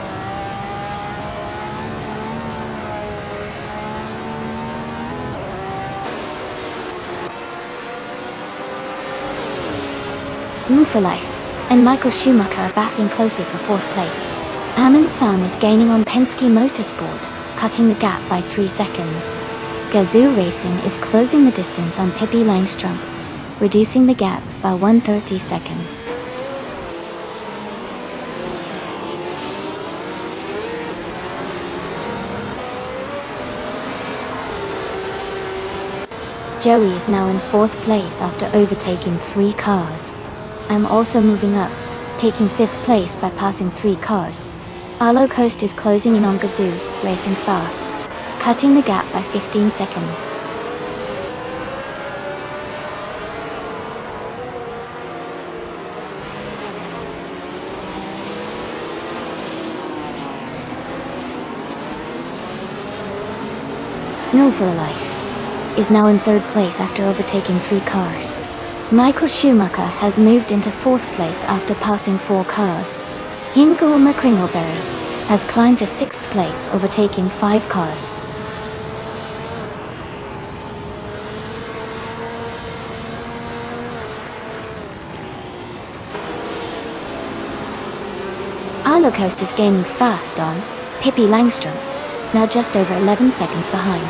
Move for Life and Michael Schumacher are battling closely for 4th place. Amin San is gaining on Penske Motorsport, cutting the gap by 3 seconds. Gazoo Racing is closing the distance on Pippi Langstrom, reducing the gap by 130 seconds. Joey is now in 4th place after overtaking 3 cars. I'm also moving up, taking 5th place by passing 3 cars. Arlo Coast is closing in on Gazoo, racing fast, cutting the gap by 15 seconds. No for Life is now in 3rd place after overtaking 3 cars. Michael Schumacher has moved into 4th place after passing 4 cars. Hinkel McCringleberry has climbed to 6th place, overtaking 5 cars. Arlo Coast is gaining fast on Pippi Langstrom, now just over 11 seconds behind.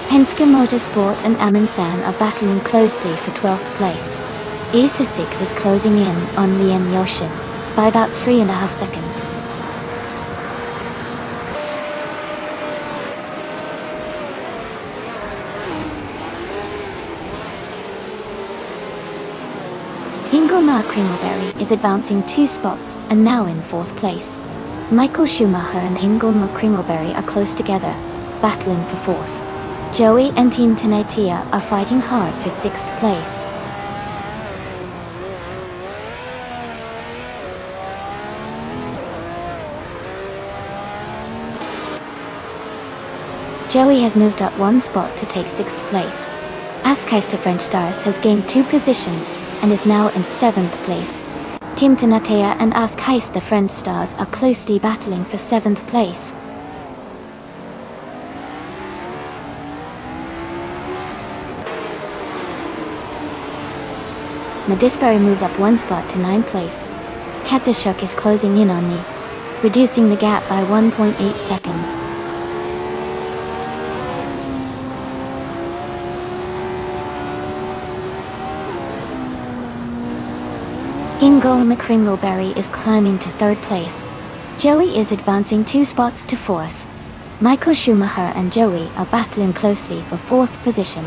Penske Motorsport and Amin San are battling closely for 12th place. Isa 6 is closing in on Liam Yoshin by about 3.5 seconds. Hinkel McCringleberry is advancing 2 spots and now in 4th place. Michael Schumacher and Hinkel McCringleberry are close together, battling for 4th. Joey and Team Tenatia are fighting hard for 6th place. Joey has moved up 1 spot to take 6th place. Ascais the French Stars has gained 2 positions and is now in 7th place. Team Tenatia and Ascais the French Stars are closely battling for 7th place. Madisbury moves up 1 spot to 9th place. Katashuk is closing in on me, reducing the gap by 1.8 seconds. Hinkel McCringleberry is climbing to 3rd place. Joey is advancing 2 spots to 4th. Michael Schumacher and Joey are battling closely for 4th position.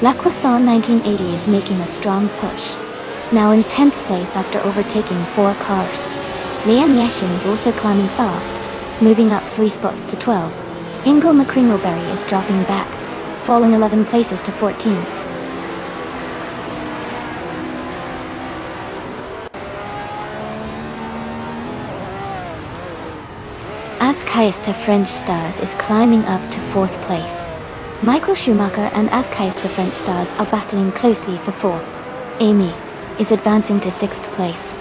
La Croissant 1980 is making a strong push, now in 10th place after overtaking 4 cars. Liam Yeshin is also climbing fast, moving up 3 spots to 12. Hinkel McCringleberry is dropping back, falling 11 places to 14. Ascais the French Stars is climbing up to 4th place. Michael Schumacher and Ascais the French Stars are battling closely for 4. Amy is advancing to 6th place.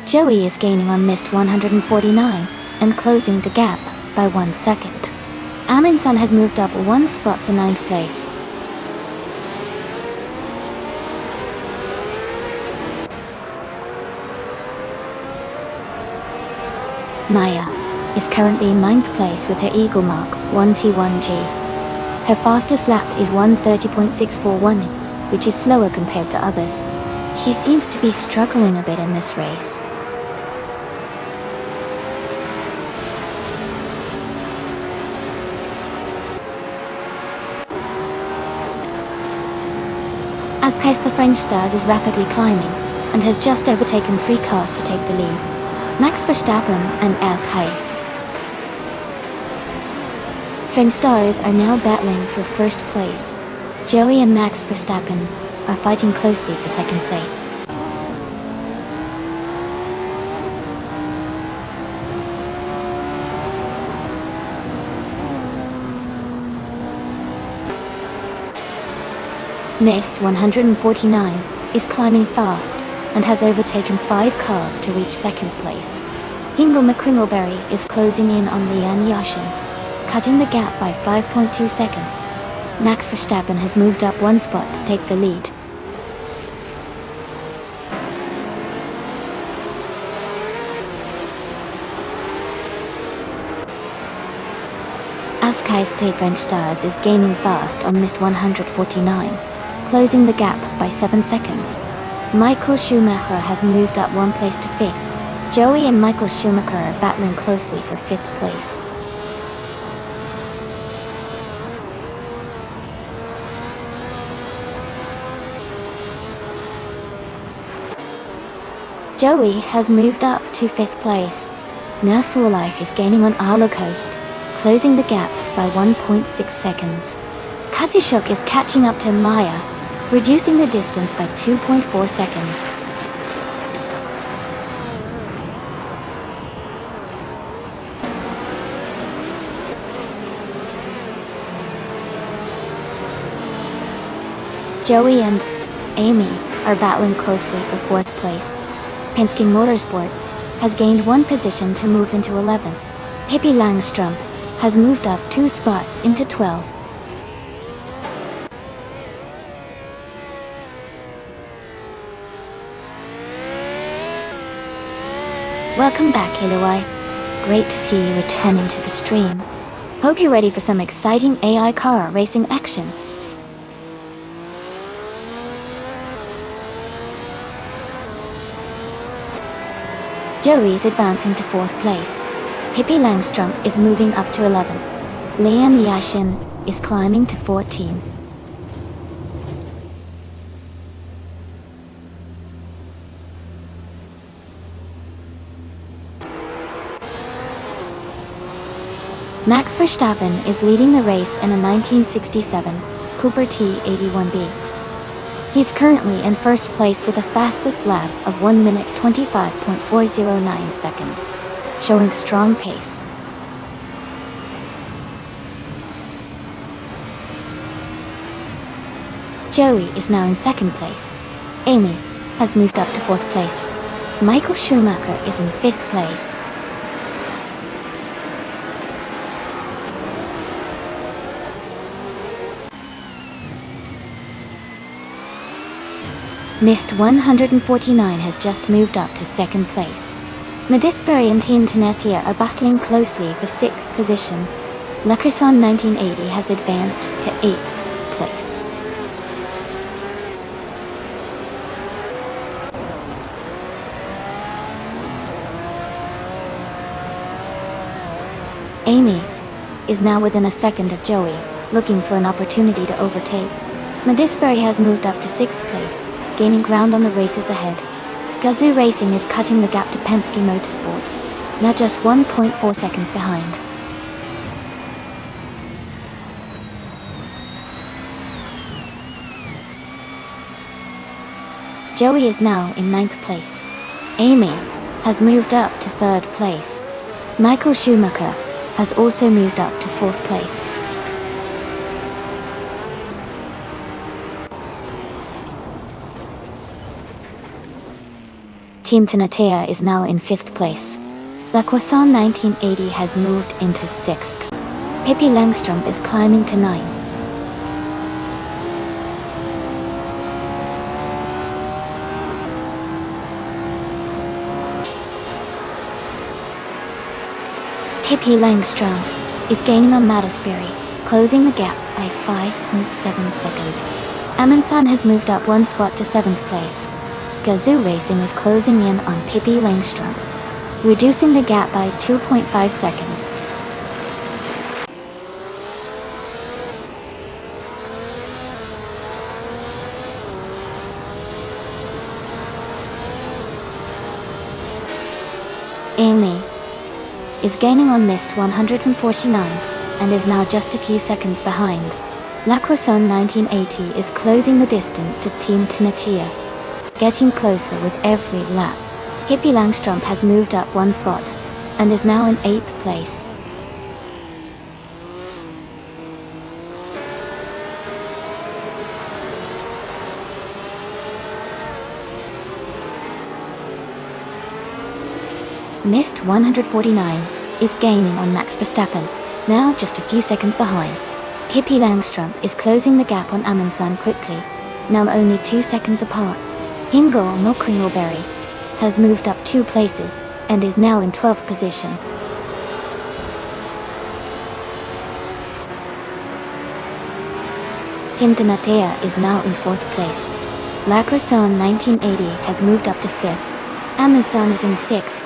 Joey is gaining on missed 149 and closing the gap by 1 second. Amin San has moved up 1 spot to 9th place. Maya is currently in 9th place with her Eagle Mark 1T1G. Her fastest lap is 1:30.641, which is slower compared to others. She seems to be struggling a bit in this race. As the French Stars is rapidly climbing and has just overtaken 3 cars to take the lead. Max Verstappen and S. Hayes. French Stars are now battling for first place. Joey and Max Verstappen are fighting closely for second place. Miss 149 is climbing fast and has overtaken 5 cars to reach second place. Ingle McCringleberry is closing in on Lian Yashin, cutting the gap by 5.2 seconds. Max Verstappen has moved up 1 spot to take the lead. Askai's French Stars is gaining fast on Miss 149, closing the gap by 7 seconds. Michael Schumacher has moved up 1 place to 5th. Joey and Michael Schumacher are battling closely for 5th place. Joey has moved up to 5th place. Nerf for Life is gaining on Arlo Coast, closing the gap by 1.6 seconds. Katsishuk is catching up to Maya, reducing the distance by 2.4 seconds. Joey and Amy are battling closely for 4th place. Penske Motorsport has gained 1 position to move into 11th. Pippi Langstrom has moved up 2 spots into 12th. Welcome back, Hiloi. Great to see you returning to the stream. Hope you're ready for some exciting AI car racing action. Joey is advancing to 4th place. Pippi Langstrom is moving up to 11. Lian Yashin is climbing to 14. Max Verstappen is leading the race in a 1967 Cooper T81B. He's currently in first place with a fastest lap of 1 minute 25.409 seconds, showing strong pace. Joey is now in second place. Amy has moved up to 4th place. Michael Schumacher is in 5th place. Mist 149 has just moved up to 2nd place. Nadisbury and Team Tenetia are battling closely for 6th position. Luckerson 1980 has advanced to 8th place. Amy is now within a second of Joey, looking for an opportunity to overtake. Nadisbury has moved up to 6th place, gaining ground on the races ahead. Gazoo Racing is cutting the gap to Penske Motorsport, now just 1.4 seconds behind. Joey is now in 9th place. Amy has moved up to 3rd place. Michael Schumacher has also moved up to 4th place. Team Tenatea is now in 5th place. La Croissant 1980 has moved into 6th. Pippi Langstrom is climbing to 9. Hippie Langstrom is gaining on Mattisberry, closing the gap by 5.7 seconds. Amundsen has moved up one spot to 7th place. Gazoo Racing is closing in on Pippi Langstrom, reducing the gap by 2.5 seconds. Amy is gaining on Mist 149 and is now just a few seconds behind. La Croissant 1980 is closing the distance to Team Tinatia, getting closer with every lap. Hippie Langstrom has moved up one spot and is now in 8th place. Mist 149 is gaining on Max Verstappen, now just a few seconds behind. Hippie Langstrom is closing the gap on Amundsen quickly, now only 2 seconds apart. Hingle no Kringleberry has moved up 2 places and is now in 12th position. Tim Donatea is now in 4th place. La Croissant 1980 has moved up to 5th. Amundsen is in 6th.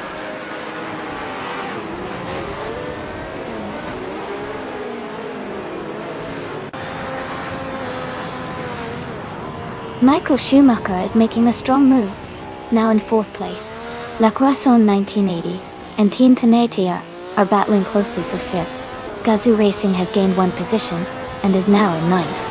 Michael Schumacher is making a strong move, now in 4th place. La Croissant 1980 and Team Tenatia are battling closely for 5th. Gazoo Racing has gained 1 position and is now in 9th.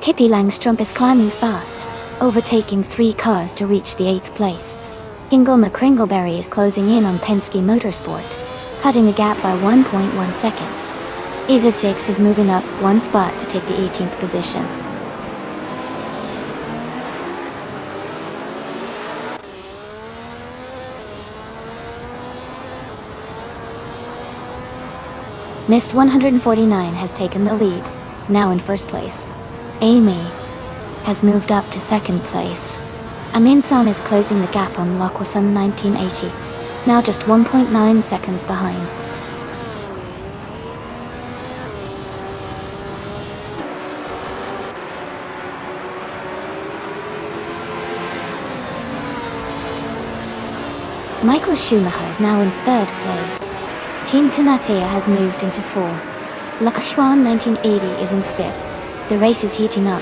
Hippie Langstrom is climbing fast, overtaking 3 cars to reach the 8th place. Hingle McCringleberry is closing in on Penske Motorsport, cutting the gap by 1.1 seconds. Isotix is moving up 1 spot to take the 18th position. Mist 149 has taken the lead, now in 1st place. Amy has moved up to 2nd place. Amundsen is closing the gap on La Croissant 1980, now just 1.9 seconds behind. Michael Schumacher is now in 3rd place. Team Tenatia has moved into 4th. La Croissant 1980 is in 5th. The race is heating up.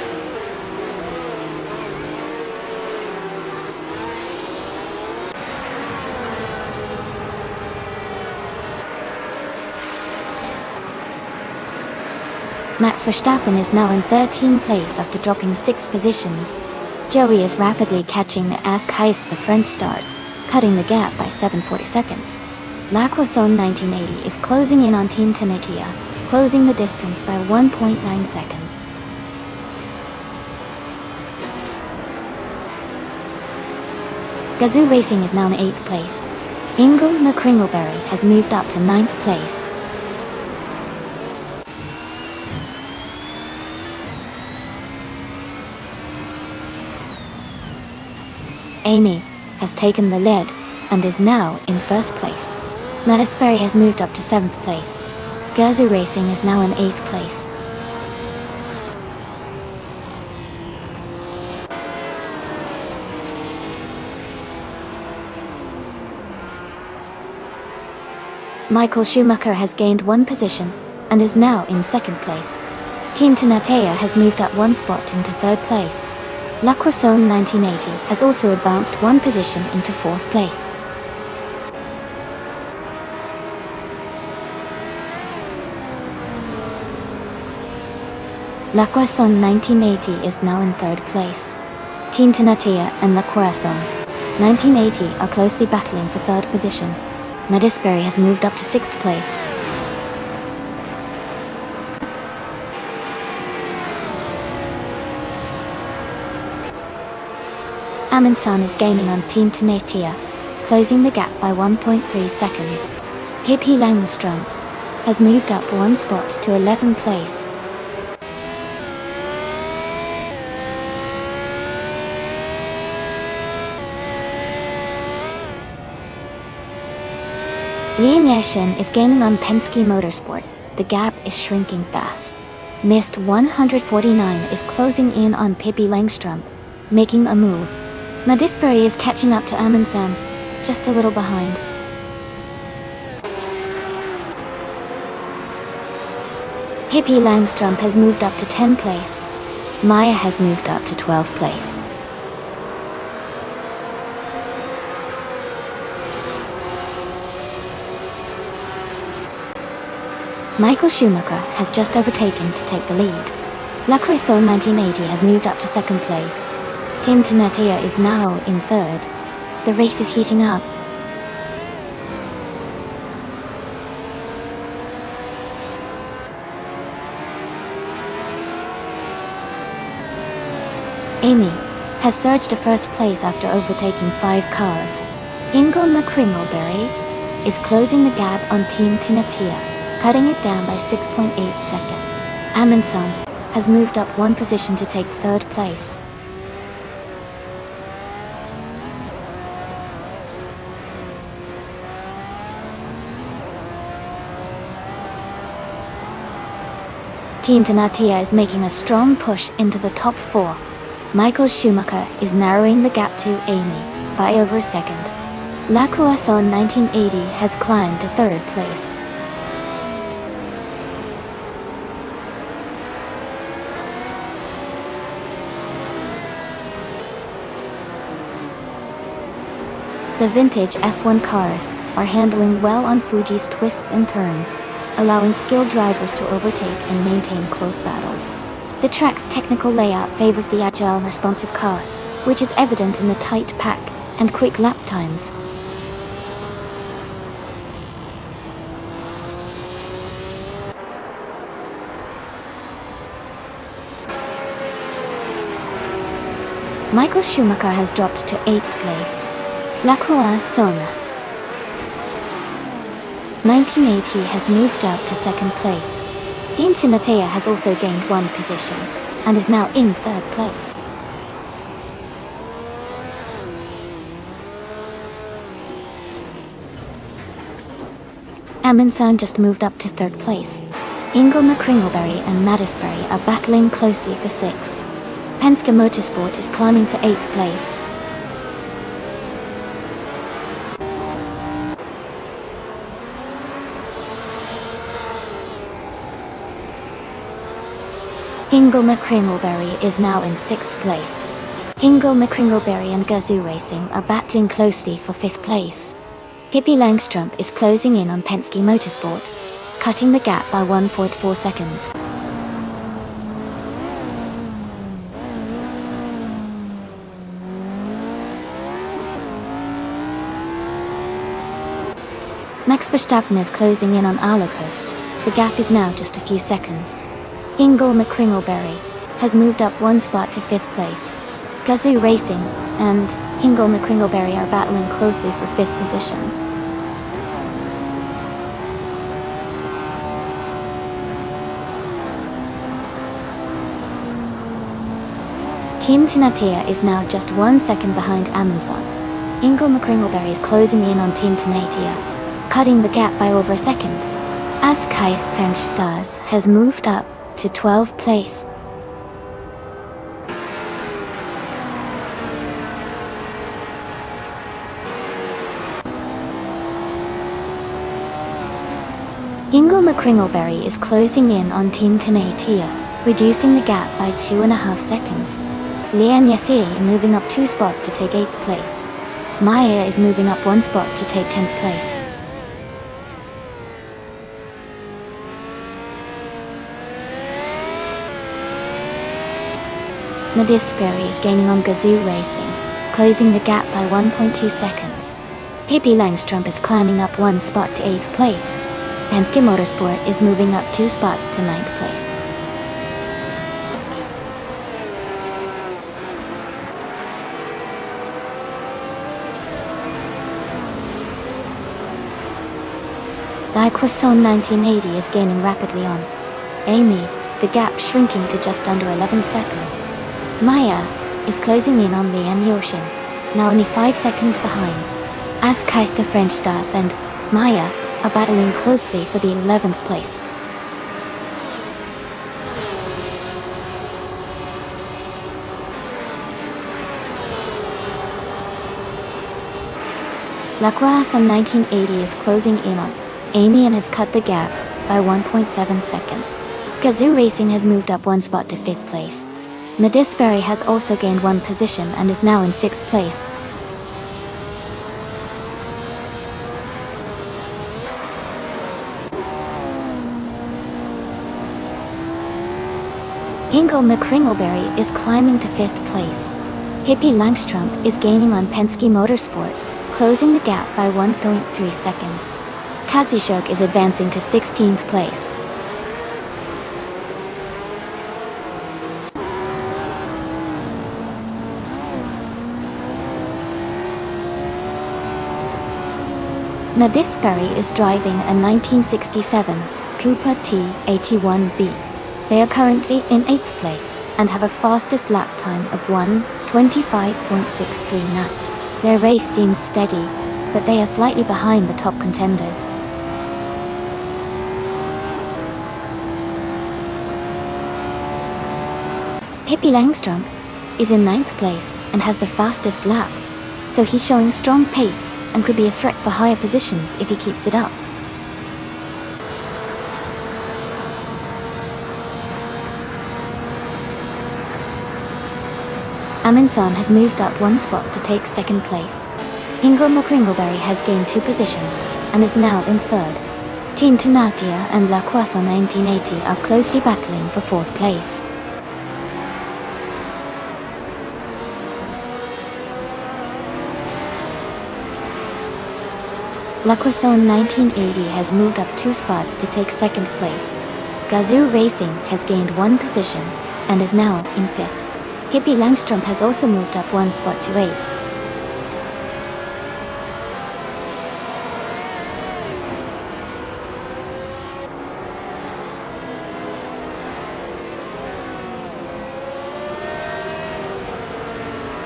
Max Verstappen is now in 13th place after dropping 6 positions. Joey is rapidly catching the Ask Heist the French stars, cutting the gap by 7.40 seconds. La Croissant 1980 is closing in on Team Tenatia, closing the distance by 1.9 seconds. Gazoo Racing is now in 8th place. Ingle McCringleberry has moved up to 9th place. Amy has taken the lead and is now in 1st place. Mattisberry has moved up to 7th place. Gazoo Racing is now in 8th place. Michael Schumacher has gained 1 position and is now in 2nd place. Team Tenatia has moved up 1 spot into 3rd place. La Croissant 1980 has also advanced 1 position into 4th place. La Croissant 1980 is now in 3rd place. Team Tenatia and La Croissant 1980 are closely battling for 3rd position. Mattisberry has moved up to 6th place. Amundsen is gaining on Team Tenatia, closing the gap by 1.3 seconds. Hippie Langstrom has moved up 1 spot to 11th place. Lian Yashin is gaining on Penske Motorsport. The gap is shrinking fast. Missed 149 is closing in on Pippi Langström, making a move. Madisbury is catching up to Amundsen, just a little behind. Pippi Langström has moved up to 10th place. Maya has moved up to 12th place. Michael Schumacher has just overtaken to take the lead. La Croissant 1980 has moved up to 2nd place. Tim Tenatia is now in 3rd. The race is heating up. Amy has surged to 1st place after overtaking 5 cars. Ingo McCringleberry is closing the gap on Team Tenatia, cutting it down by 6.8 seconds. Amundsen has moved up 1 position to take 3rd place. Team Tenatia is making a strong push into the top 4. Michael Schumacher is narrowing the gap to Amy by over a second. La Croissant 1980 has climbed to 3rd place. The vintage F1 cars are handling well on Fuji's twists and turns, allowing skilled drivers to overtake and maintain close battles. The track's technical layout favors the agile and responsive cars, which is evident in the tight pack and quick lap times. Michael Schumacher has dropped to 8th place. La Croissant 1980 has moved up to 2nd place. Team Tenatia has also gained 1 position, and is now in 3rd place. Amundsen just moved up to 3rd place. Ingo McCringleberry and Madisbury are battling closely for 6th. Penske Motorsport is climbing to 8th place. Ingo McCringleberry is now in 6th place. Ingo McCringleberry and Gazoo Racing are battling closely for 5th place. Pippi Langström is closing in on Penske Motorsport, cutting the gap by 1.4 seconds. Max Verstappen is closing in on Alacost. The gap is now just a few seconds. Ingo McCringleberry has moved up 1 spot to 5th place. Gazoo Racing and Ingo McCringleberry are battling closely for 5th position. Team Tenatia is now just 1 second behind Amundsen. Ingo McCringleberry is closing in on Team Tenatia, cutting the gap by over a second. Askai Stars has moved up to 12th place. Ingo McCringleberry is closing in on Team Tenatia, reducing the gap by 2.5 seconds. Lian Yassi moving up 2 spots to take 8th place. Maya is moving up 1 spot to take 10th place. Madisbury is gaining on Gazoo Racing, closing the gap by 1.2 seconds. Pippi Langström is climbing up 1 spot to 8th place. Penske Motorsport is moving up 2 spots to 9th place. La Croissant 1980 is gaining rapidly on Amy, the gap shrinking to just under 11 seconds. Maya is closing in on Lian Yashin, now only 5 seconds behind. As Keister French Stars and Maya are battling closely for the 11th place. Lacroix on 1980 is closing in on Amy and has cut the gap by 1.7 seconds. Gazoo Racing has moved up one spot to 5th place. Nadisberry has also gained one position and is now in 6th place. Ingo McCringleberry is climbing to 5th place. Hippie Langstrom is gaining on Penske Motorsport, closing the gap by 1.3 seconds. Kazishok is advancing to 16th place. Nadisberry is driving a 1967 Cooper T81B. They are currently in 8th place and have a fastest lap time of 1:25.639. Their race seems steady, but they are slightly behind the top contenders. Pippi Langstrom is in 9th place and has the fastest lap, so he's showing strong pace and could be a threat for higher positions if he keeps it up. Amundsen has moved up one spot to take 2nd place. Ingo McCringleberry has gained 2 positions and is now in 3rd. Team Tenatia and Lacroix on 1980 are closely battling for 4th place. Lacroix on 1980 has moved up 2 spots to take 2nd place. Gazoo Racing has gained 1 position and is now in 5th. Hippie Langstrom has also moved up 1 spot to 8th.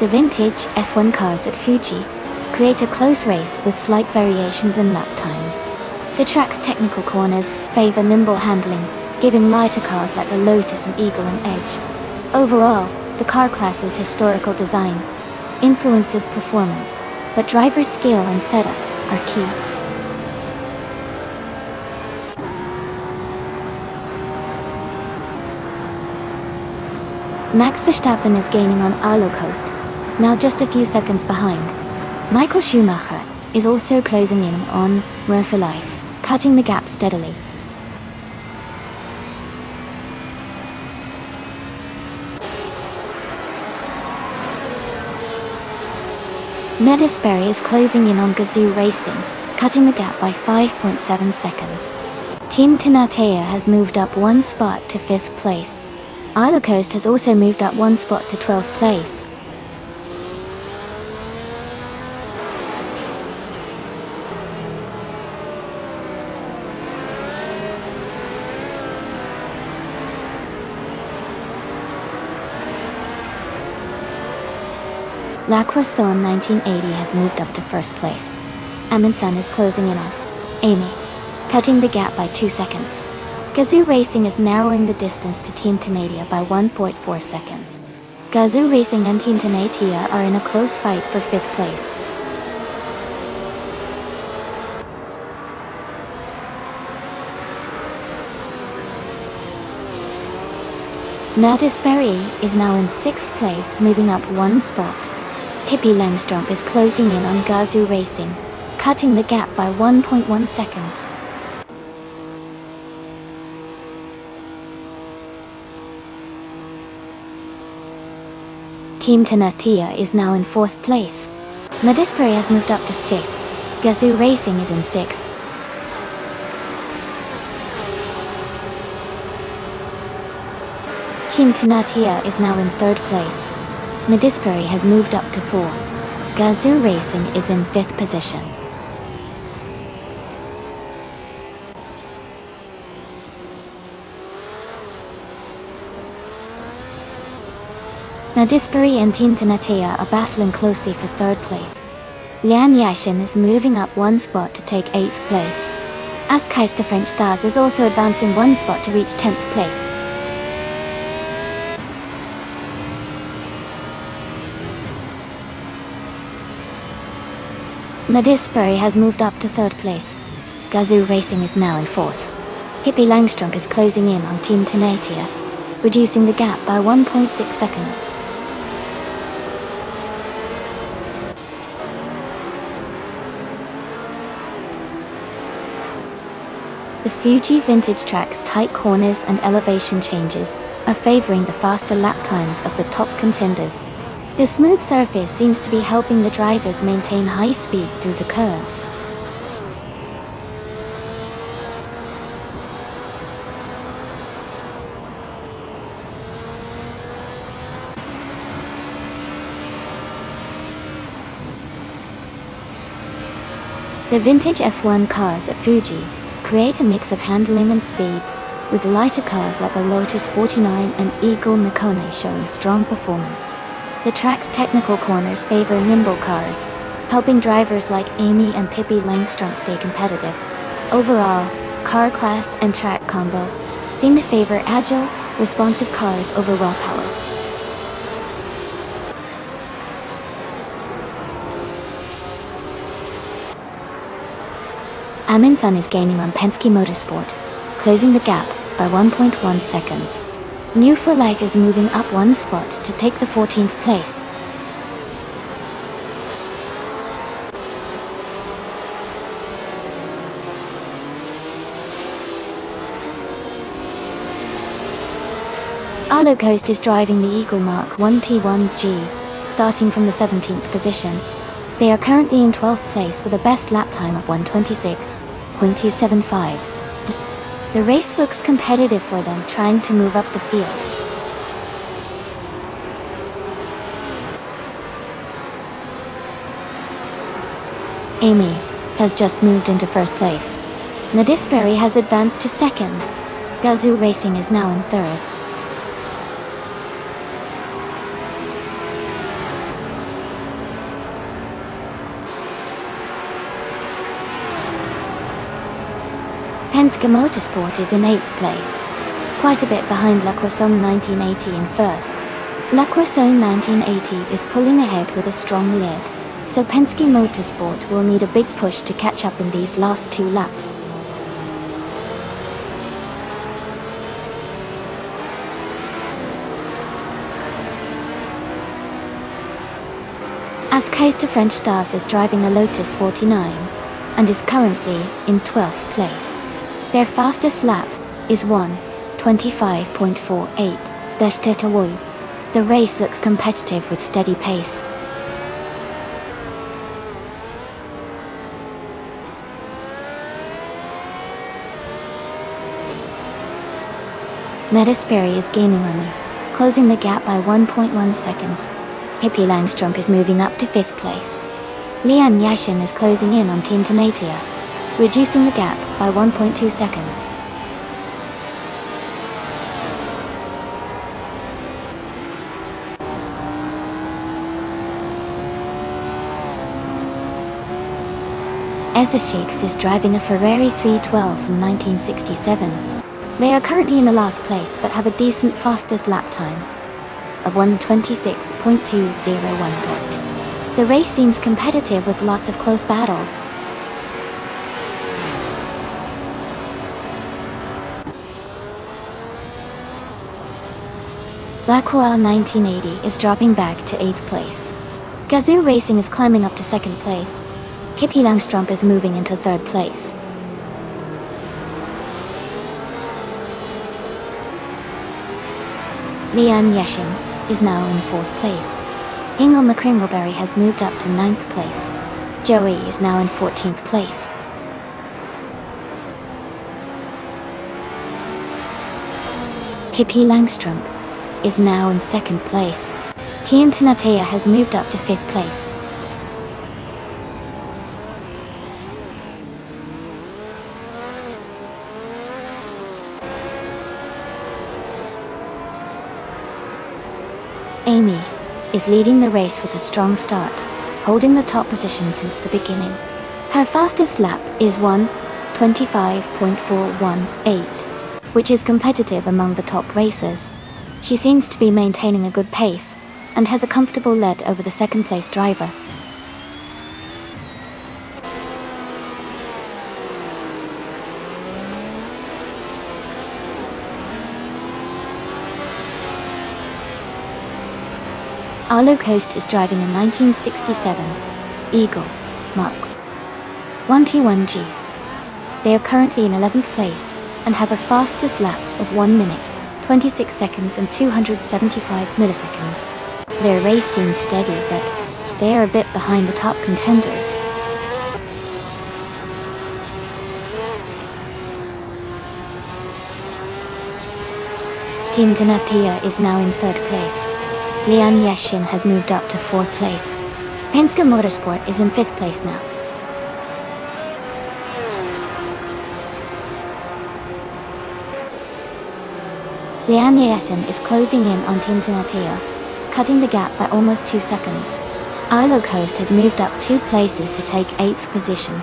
The vintage F1 cars at Fuji create a close race with slight variations in lap times. The track's technical corners favor nimble handling, giving lighter cars like the Lotus and Eagle an edge. Overall, the car class's historical design influences performance, but driver skill and setup are key. Max Verstappen is gaining on Arlo Coast, now just a few seconds behind. Michael Schumacher is also closing in on We're for Life, cutting the gap steadily. Nadisberry is closing in on Gazoo Racing, cutting the gap by 5.7 seconds. Team Tenatea has moved up 1 spot to 5th place. Arlo Coast has also moved up 1 spot to 12th place. Lacroix on 1980 has moved up to 1st place. Amundsen is closing in on Amy, cutting the gap by 2 seconds. Gazoo Racing is narrowing the distance to Team Tenatia by 1.4 seconds. Gazoo Racing and Team Tenatia are in a close fight for 5th place. Nadisberry is now in 6th place, moving up 1 spot. Pippi Langstrom is closing in on Gazoo Racing, cutting the gap by 1.1 seconds. Team Tenatia is now in 4th place. Nadisberry has moved up to 5th. Gazoo Racing is in 6th. Team Tenatia is now in 3rd place. Nadisberry has moved up to 4. Gazoo Racing is in 5th position. Nadisberry and Team Tenatia are battling closely for 3rd place. Lian Yashin is moving up 1 spot to take 8th place. Ascais the French Stars is also advancing one spot to reach 10th place. Nadisbury has moved up to 3rd place. Gazoo Racing is now in 4th. Hippie Langstrup is closing in on Team Tenatia, reducing the gap by 1.6 seconds. The Fuji vintage track's tight corners and elevation changes are favoring the faster lap times of the top contenders. The smooth surface seems to be helping the drivers maintain high speeds through the curves. The vintage F1 cars at Fuji create a mix of handling and speed, with lighter cars like the Lotus 49 and Eagle Mikone showing strong performance. The track's technical corners favor nimble cars, helping drivers like Amy and Pippi Langstrup stay competitive. Overall, car class and track combo seem to favor agile, responsive cars over raw power. Amundsen is gaining on Penske Motorsport, closing the gap by 1.1 seconds. New for Life is moving up one spot to take the 14th place. Arlo Coast is driving the Eagle Mark 1T1G, starting from the 17th position. They are currently in 12th place with a best lap time of 1:26.275. The race looks competitive for them, trying to move up the field. Amy has just moved into 1st place. Nadisbury has advanced to 2nd. Gazoo Racing is now in 3rd. Penske Motorsport is in 8th place, quite a bit behind La Croissant 1980 in 1st. La Croissant 1980 is pulling ahead with a strong lead, so Penske Motorsport will need a big push to catch up in these last 2 laps. Ascais the French Stars is driving a Lotus 49 and is currently in 12th place. Their fastest lap is 1:25.48. The race looks competitive with steady pace. Nadisbury is gaining on me, closing the gap by 1.1 seconds. Pippi Langstrup is moving up to 5th place. Lian Yashin is closing in on Team Tenatia, reducing the gap by 1.2 seconds. Ezesheiks is driving a Ferrari 312 from 1967. They are currently in the last place but have a decent fastest lap time of 1:26.201. The race seems competitive with lots of close battles. La Croix 1980 is dropping back to 8th place. Gazoo Racing is climbing up to 2nd place. Pippi Langstrup is moving into 3rd place. Lian Yashin is now in 4th place. Ingo McCringleberry has moved up to 9th place. Joey is now in 14th place. Pippi Langstrup is now in 2nd place. Team Tenatia has moved up to 5th place. Amy is leading the race with a strong start, holding the top position since the beginning. Her fastest lap is 25.418, which is competitive among the top racers. She seems to be maintaining a good pace, and has a comfortable lead over the second-place driver. Arlo Coast is driving a 1967 Eagle Mark 1T1G. They are currently in 11th place and have a fastest lap of 1 minute, 26 seconds and 275 milliseconds. Their race seems steady, but they are a bit behind the top contenders. Team Donatia is now in 3rd place. Lian Yashin has moved up to 4th place. Penske Motorsport is in 5th place now. Lian Yashin is closing in on Team Donatia, cutting the gap by almost 2 seconds. Arlo Coast has moved up 2 places to take 8th position.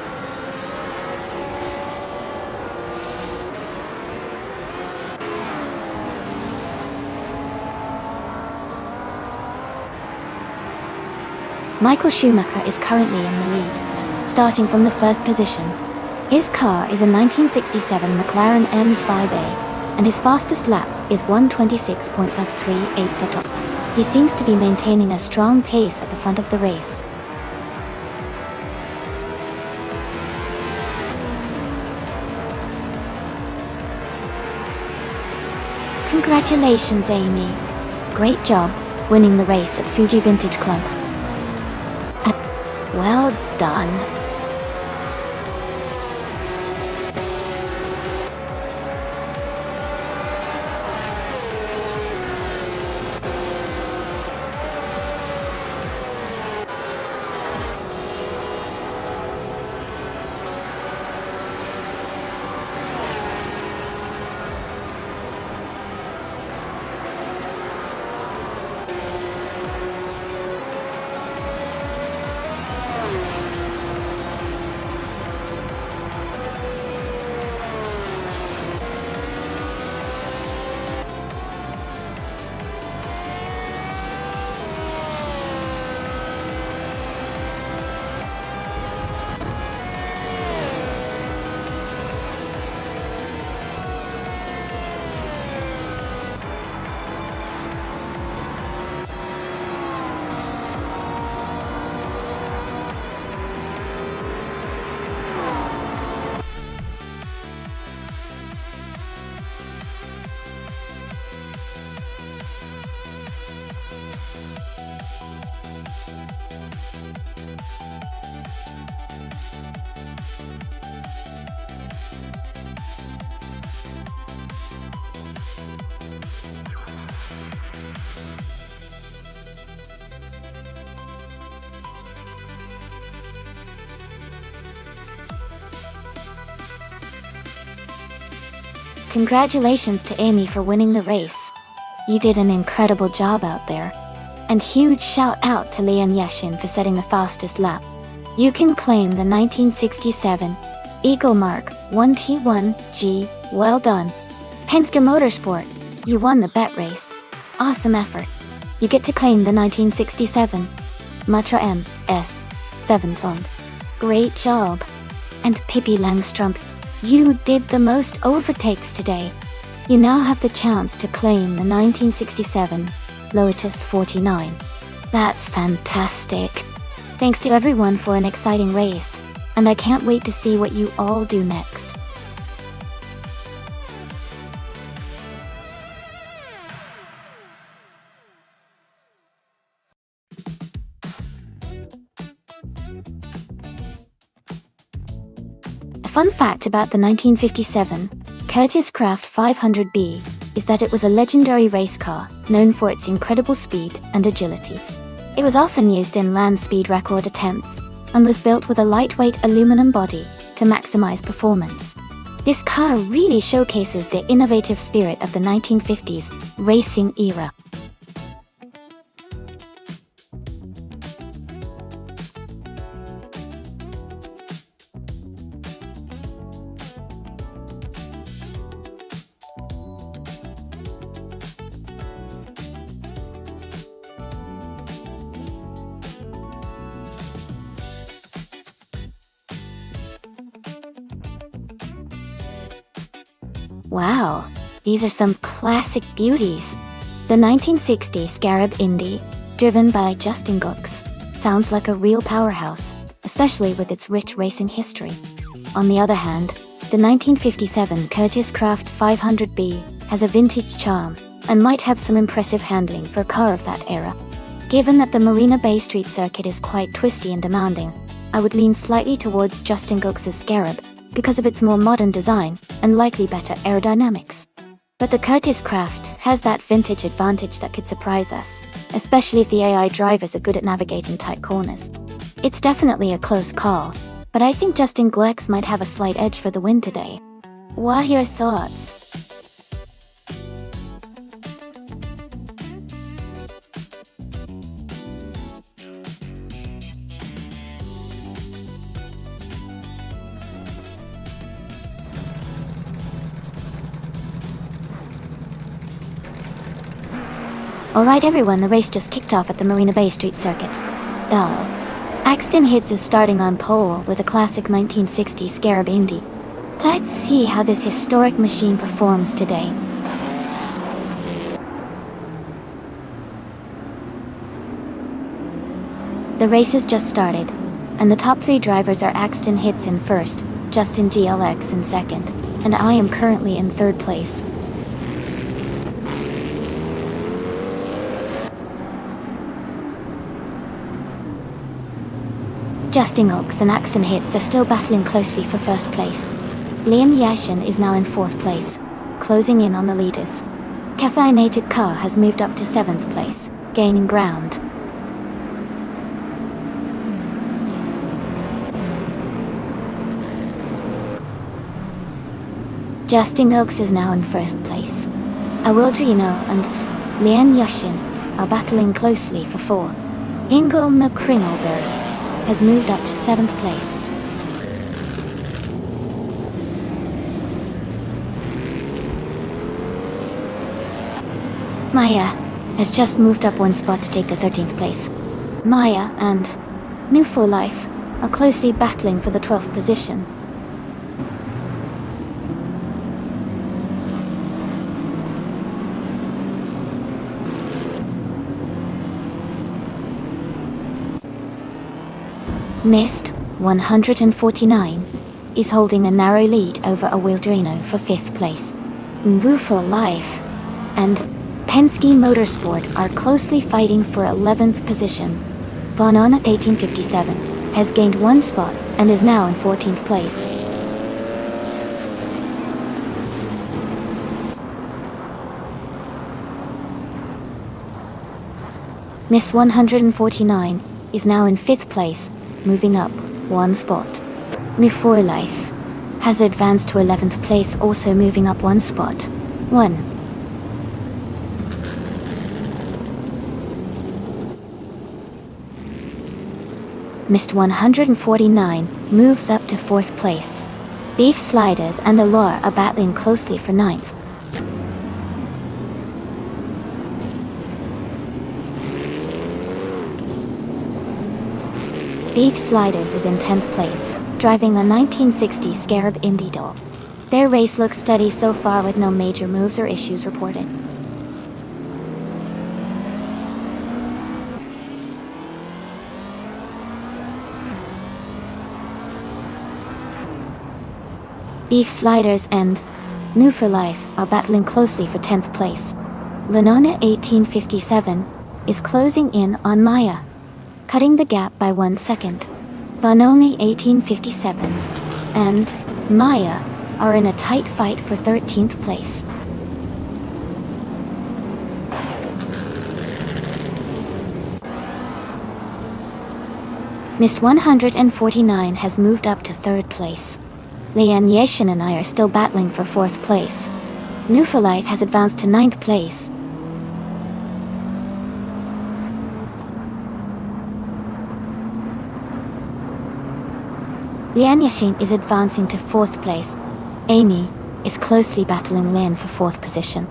Michael Schumacher is currently in the lead, starting from the 1st position. His car is a 1967 McLaren M5A, and his fastest lap is 1:26.38. He seems to be maintaining a strong pace at the front of the race. Congratulations, Amy. Great job winning the race at Fuji Vintage Club. Well done. Congratulations to Amy for winning the race. You did an incredible job out there. And huge shout out to Lian Yashin for setting the fastest lap. You can claim the 1967 Eagle Mark 1T1G. Well done. Penske Motorsport, you won the bet race. Awesome effort. You get to claim the 1967 Matra MS 7 toned. Great job. And Pippi Langstrup, you did the most overtakes today. You now have the chance to claim the 1967 Lotus 49. That's fantastic. Thanks to everyone for an exciting race, and I can't wait to see what you all do next. A fun fact about the 1957 Curtiss Craft 500B is that it was a legendary race car known for its incredible speed and agility. It was often used in land speed record attempts and was built with a lightweight aluminum body to maximize performance. This car really showcases the innovative spirit of the 1950s racing era. Wow, these are some classic beauties. The 1960 Scarab Indy, driven by Justin Gux, sounds like a real powerhouse, especially with its rich racing history. On the other hand, the 1957 Curtiss Craft 500B has a vintage charm and might have some impressive handling for a car of that era. Given that the Marina Bay Street circuit is quite twisty and demanding, I would lean slightly towards Justin Gux's Scarab because of its more modern design and likely better aerodynamics. But the Curtiss Craft has that vintage advantage that could surprise us, especially if the AI drivers are good at navigating tight corners. It's definitely a close call, but I think Justin Gux might have a slight edge for the win today. What are your thoughts? Alright everyone, the race just kicked off at the Marina Bay Street circuit. Axton Hitz is starting on pole with a classic 1960 Scarab Indy. Let's see how this historic machine performs today. The race has just started, and the top three drivers are Axton Hitz in first, Justin GLX in second, and I am currently in third place. Justin Gux and Axton Hitz are still battling closely for first place. Liam Yashin is now in fourth place, closing in on the leaders. Caffeinated Car has moved up to seventh place, gaining ground. Justin Gux is now in first place. Awildrino and Liam Yashin are battling closely for fourth. Ingo McCringelberg has moved up to seventh place. Maya has just moved up one spot to take the 13th place. Maya and New For Life are closely battling for the 12th position. Mist 149 is holding a narrow lead over Awildrino for 5th place. New For Life and Penske Motorsport are closely fighting for 11th position. Vanona 1857 has gained one spot and is now in 14th place. Miss 149 is now in 5th place, moving up one spot. New For Life has advanced to 11th place, also moving up one spot. 1. Mist 149 moves up to 4th place. Beef Sliders and the Law are battling closely for 9th. Beef Sliders is in 10th place, driving the 1960 Scarab Indy doll. Their race looks steady so far with no major moves or issues reported. Beef Sliders and New For Life are battling closely for 10th place. Venona 1857 is closing in on Maya, cutting the gap by 1 second. Vanoni 1857 and Maya are in a tight fight for 13th place. Mist 149 has moved up to 3rd place. Lian Yeshin and I are still battling for 4th place. New For Life has advanced to 9th place. Lian Yashin is advancing to 4th place. Amy is closely battling Lian for 4th position.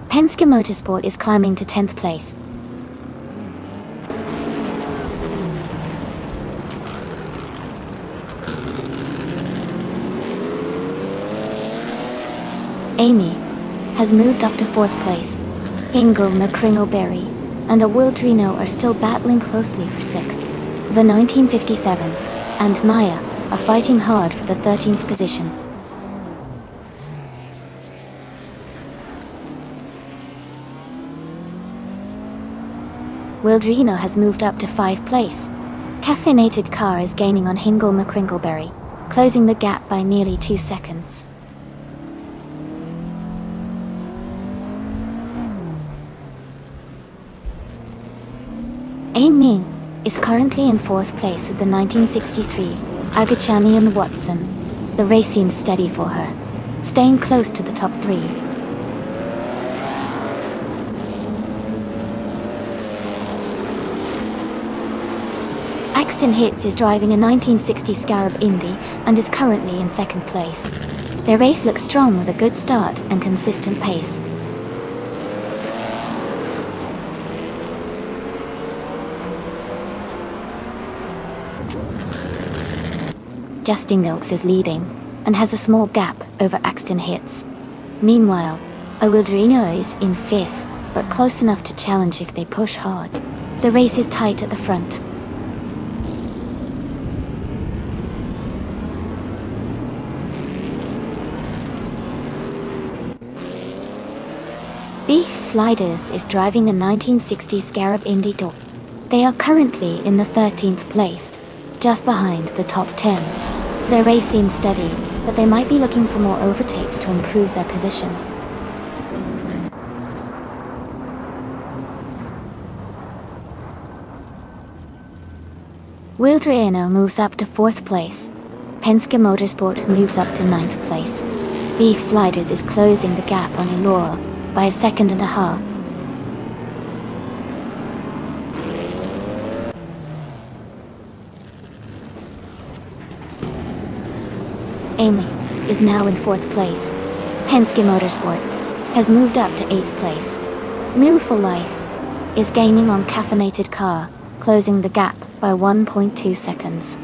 Penske Motorsport is climbing to 10th place. Amy has moved up to 4th place. Ingle McCringleberry and the Wildrino are still battling closely for 6th. The 1957 and Maya are fighting hard for the 13th position. Wildrino has moved up to 5th place. Caffeinated Car is gaining on Hingle McCringleberry, closing the gap by nearly 2 seconds. Amy is currently in 4th place with the 1963 Agachanian Watson. The race seems steady for her, staying close to the top 3. Axton Hitz is driving a 1960 Scarab Indy and is currently in 2nd place. Their race looks strong with a good start and consistent pace. Justin Wilkes is leading and has a small gap over Axton Hitz. Meanwhile, Wildrino is in 5th, but close enough to challenge if they push hard. The race is tight at the front. Beef Sliders is driving a 1960 Scarab Indy Dog. They are currently in the 13th place, just behind the top 10. Their race seems steady, but they might be looking for more overtakes to improve their position. Wildrino moves up to 4th place. Penske Motorsport moves up to 9th place. Beef Sliders is closing the gap on Elora by a 1.5 seconds. Amy is now in 4th place. Penske Motorsport has moved up to 8th place. Move for Life is gaining on Caffeinated Car, closing the gap by 1.2 seconds.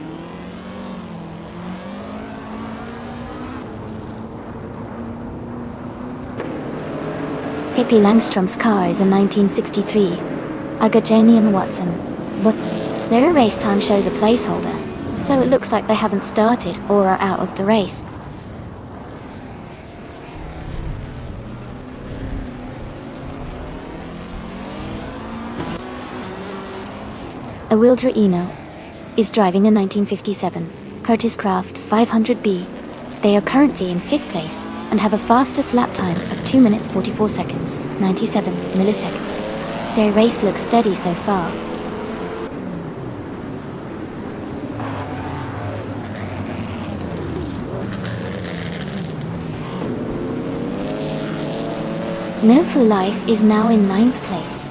Pippi Langstrom's car is a 1963 Agajanian Watson, but their race time shows a placeholder, so it looks like they haven't started or are out of the race. Wildrino is driving a 1957 Curtis Craft 500B. They are currently in 5th place and have a fastest lap time of 2 minutes 44 seconds, 97 milliseconds. Their race looks steady so far. Move for Life is now in 9th place.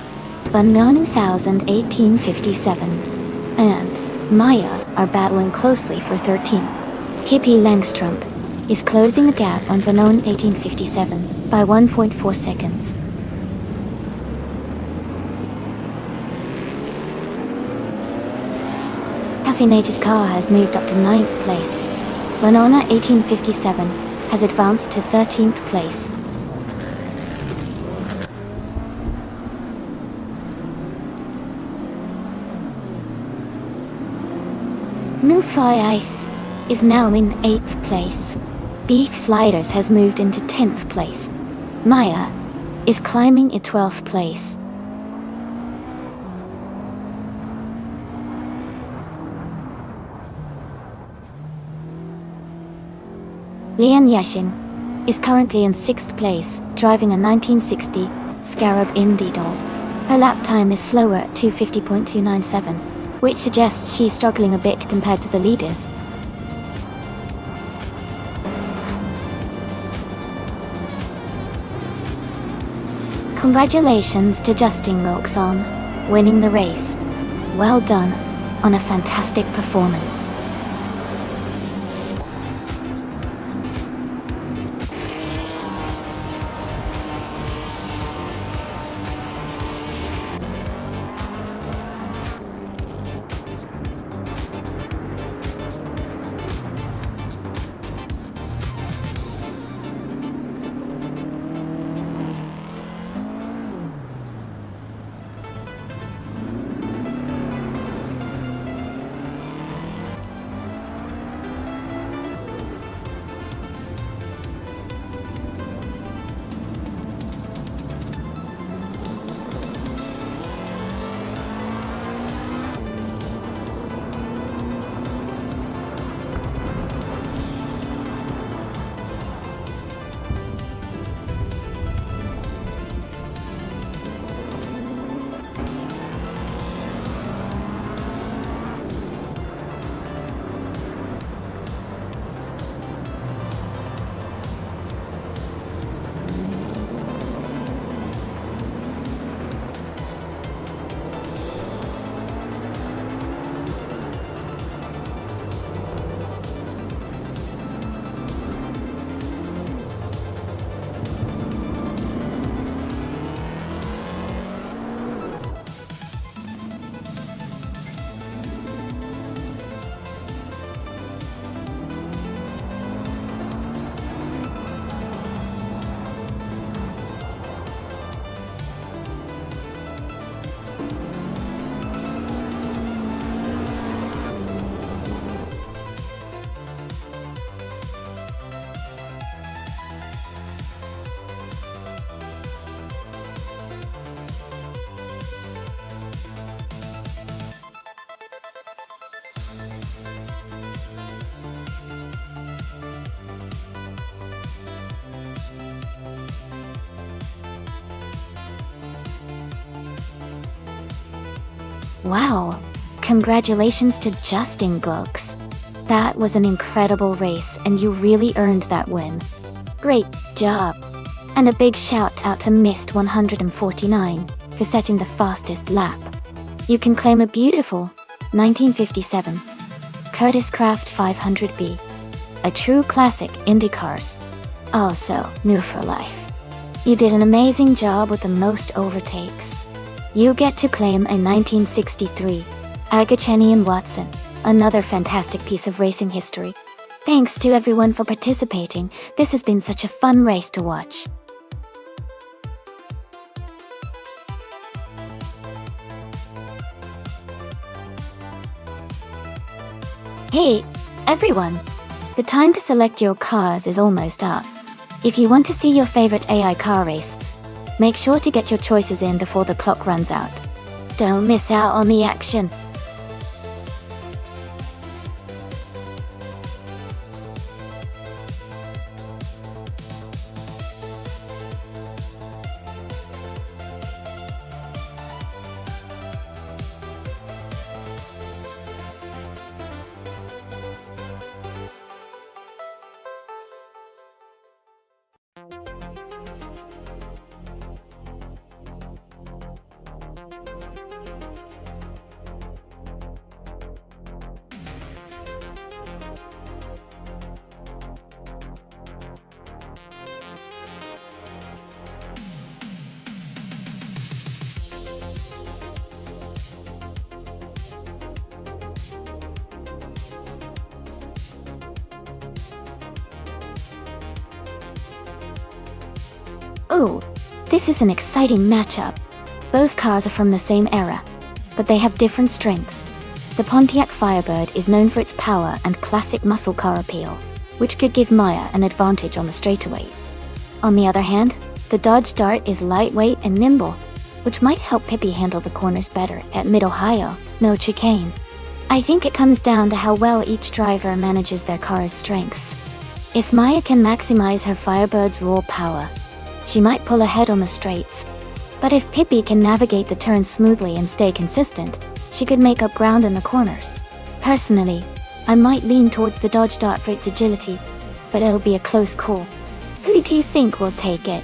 Banana 1857 and Maya are battling closely for 13. Pippi Langstrom is closing the gap on Vanone 1857 by 1.4 seconds. Caffeinated Car has moved up to 9th place. Banana 1857 has advanced to 13th place. New Fly Life is now in 8th place. Beef Sliders has moved into 10th place. Maya is climbing in 12th place. Lian Yashin is currently in 6th place, driving a 1960 Scarab Indy Doll. Her lap time is slower at 250.297. which suggests she's struggling a bit compared to the leaders. Congratulations to Justin Wilkes on winning the race. Well done on a fantastic performance. Wow! Congratulations to Justin Gooks. That was an incredible race and you really earned that win. Great job! And a big shout out to Mist 149 for setting the fastest lap. You can claim a beautiful 1957 Curtis Craft 500B. A true classic IndyCars. Also, new for life. You did an amazing job with the most overtakes. You get to claim a 1963 Agacheni and Watson, another fantastic piece of racing history. Thanks to everyone for participating. This has been such a fun race to watch. Hey, everyone! The time to select your cars is almost up. If you want to see your favorite AI car race, make sure to get your choices in before the clock runs out. Don't miss out on the action. Oh, this is an exciting matchup. Both cars are from the same era, but they have different strengths. The Pontiac Firebird is known for its power and classic muscle car appeal, which could give Maya an advantage on the straightaways. On the other hand, the Dodge Dart is lightweight and nimble, which might help Pippi handle the corners better at Mid-Ohio, no chicane. I think it comes down to how well each driver manages their car's strengths. If Maya can maximize her Firebird's raw power, she might pull ahead on the straights. But if Pippi can navigate the turns smoothly and stay consistent, she could make up ground in the corners. Personally, I might lean towards the Dodge Dart for its agility, but it'll be a close call. Who do you think will take it?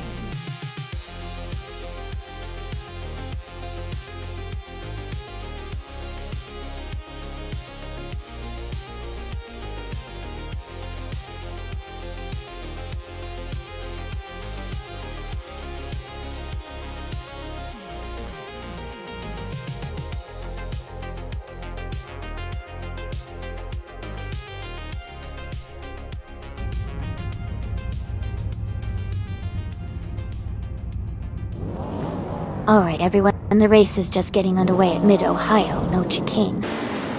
Alright everyone, the race is just getting underway at Mid-Ohio, no chicane.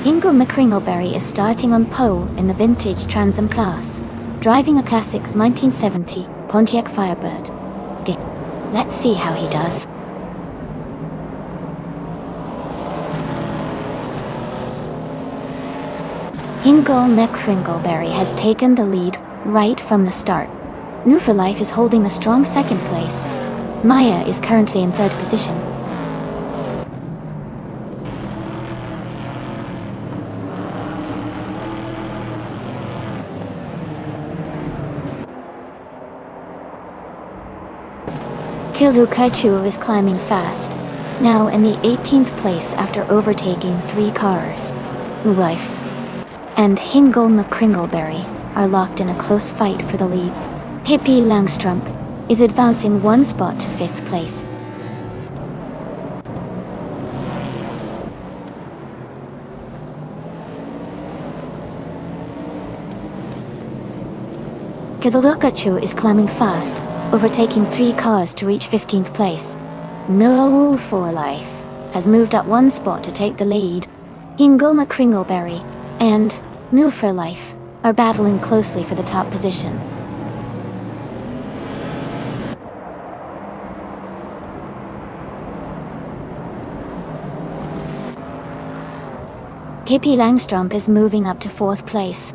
Ingo McCringleberry is starting on pole in the vintage Trans Am class, driving a classic 1970 Pontiac Firebird. Let's see how he does. Ingo McCringleberry has taken the lead right from the start. New for Life is holding a strong second place. Maya is currently in third position. Kilukachu is climbing fast, now in the 18th place after overtaking 3 cars. Life and Hingle McCringleberry are locked in a close fight for the lead. Pippi Langstrup is advancing 1 spot to 5th place. Kilukachu is climbing fast, overtaking 3 cars to reach 15th place. No for Life has moved up 1 spot to take the lead. Hingle McCringleberry and New for Life are battling closely for the top position. KP Langstrup is moving up to 4th place.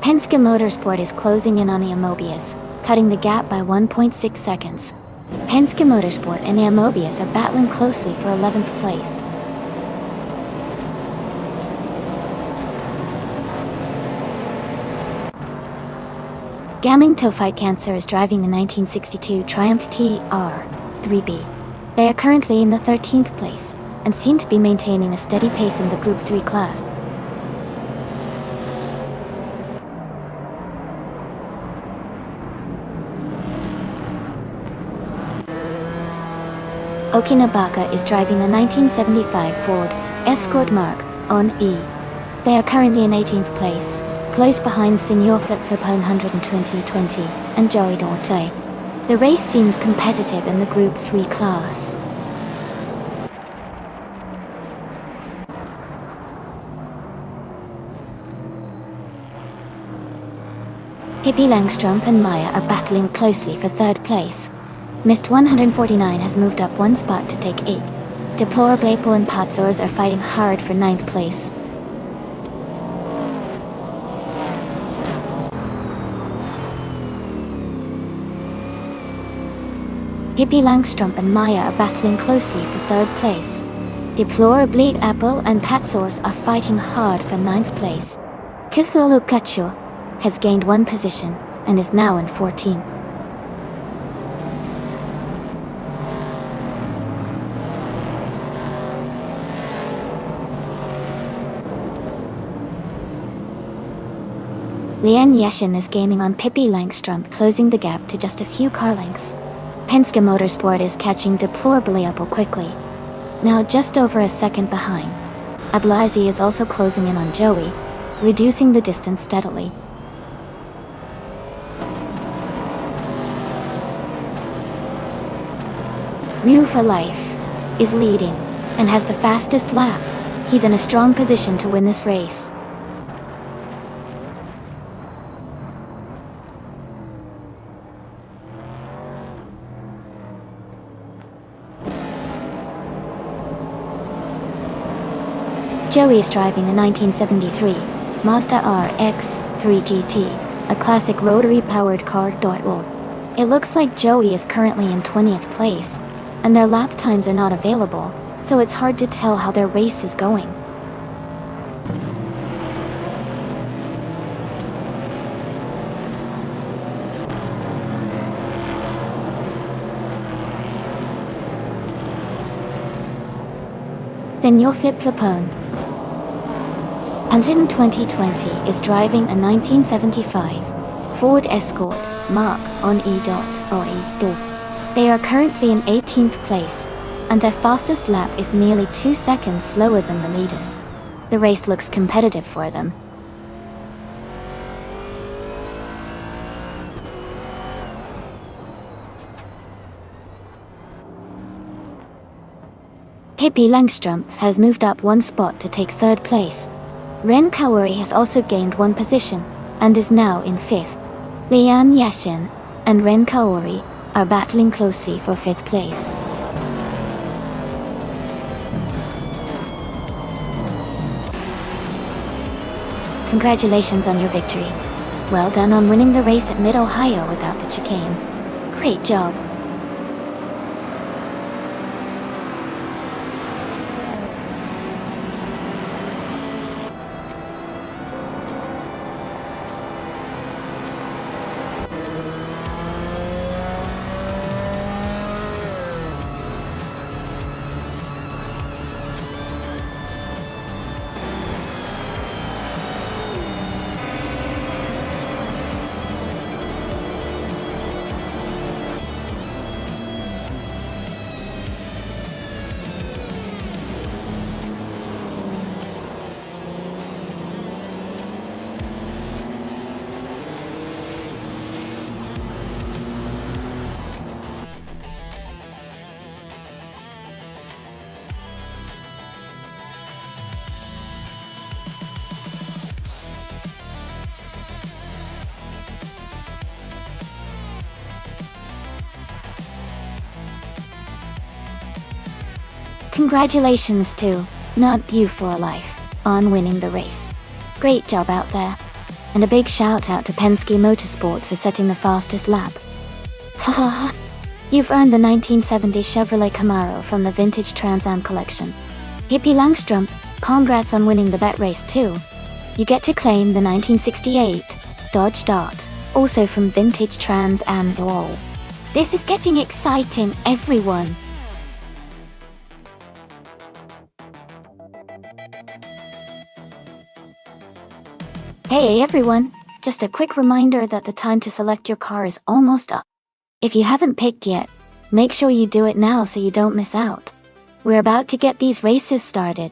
Penske Motorsport is closing in on Mobius, cutting the gap by 1.6 seconds. Penske Motorsport and Mobius are battling closely for 11th place. Gaming Tofite Cancer is driving the 1962 Triumph TR3B. They are currently in the 13th place, and seem to be maintaining a steady pace in the Group 3 class. Okinabaka is driving a 1975 Ford Escort Mark on E. They are currently in 18th place, close behind Senior Flip Flipone 120 and Joey Dorte. The race seems competitive in the Group 3 class. KP Langstrup and Maya are battling closely for 3rd place. Mist 149 has moved up 1 spot to take 8. Deplorable and Patsors are fighting hard for 9th place. KP Langstrup and Maya are battling closely for 3rd place. Deplorable Apple and Patsors are fighting hard for 9th place. Cthulhu Kacho has gained 1 position and is now in 14. Lian Yashin is gaining on Pippi Langstrup, closing the gap to just a few car lengths. Penske Motorsport is catching deplorably Apple quickly, now just over a second behind. Ablazi is also closing in on Joey, reducing the distance steadily. Ryu for Life is leading and has the fastest lap. He's in a strong position to win this race. Joey is driving a 1973 Mazda RX-3 GT, a classic rotary-powered car. It looks like Joey is currently in 20th place, and their lap times are not available, so it's hard to tell how their race is going. Senor Flip Flipone in 2020 is driving a 1975 Ford Escort Mark on E.OE. They are currently in 18th place, and their fastest lap is nearly 2 seconds slower than the leaders. The race looks competitive for them. KP Langstrup has moved up 1 spot to take 3rd place. Ren Kaori has also gained 1 position, and is now in 5th. Lian Yashin and Ren Kaori are battling closely for 5th place. Congratulations on your victory. Well done on winning the race at Mid-Ohio without the chicane. Great job. Congratulations to Not You for Life. on winning the race. Great job out there. And a big shout out to Penske Motorsport for setting the fastest lap. Haha. You've earned the 1970 Chevrolet Camaro from the Vintage Trans Am collection. Hippie Langstrom, congrats on winning the bet race too. You get to claim the 1968 Dodge Dart, also from Vintage Trans Am. Whoa. This is getting exciting, everyone. Hey everyone, just a quick reminder that the time to select your car is almost up. If you haven't picked yet, make sure you do it now so you don't miss out. We're about to get these races started.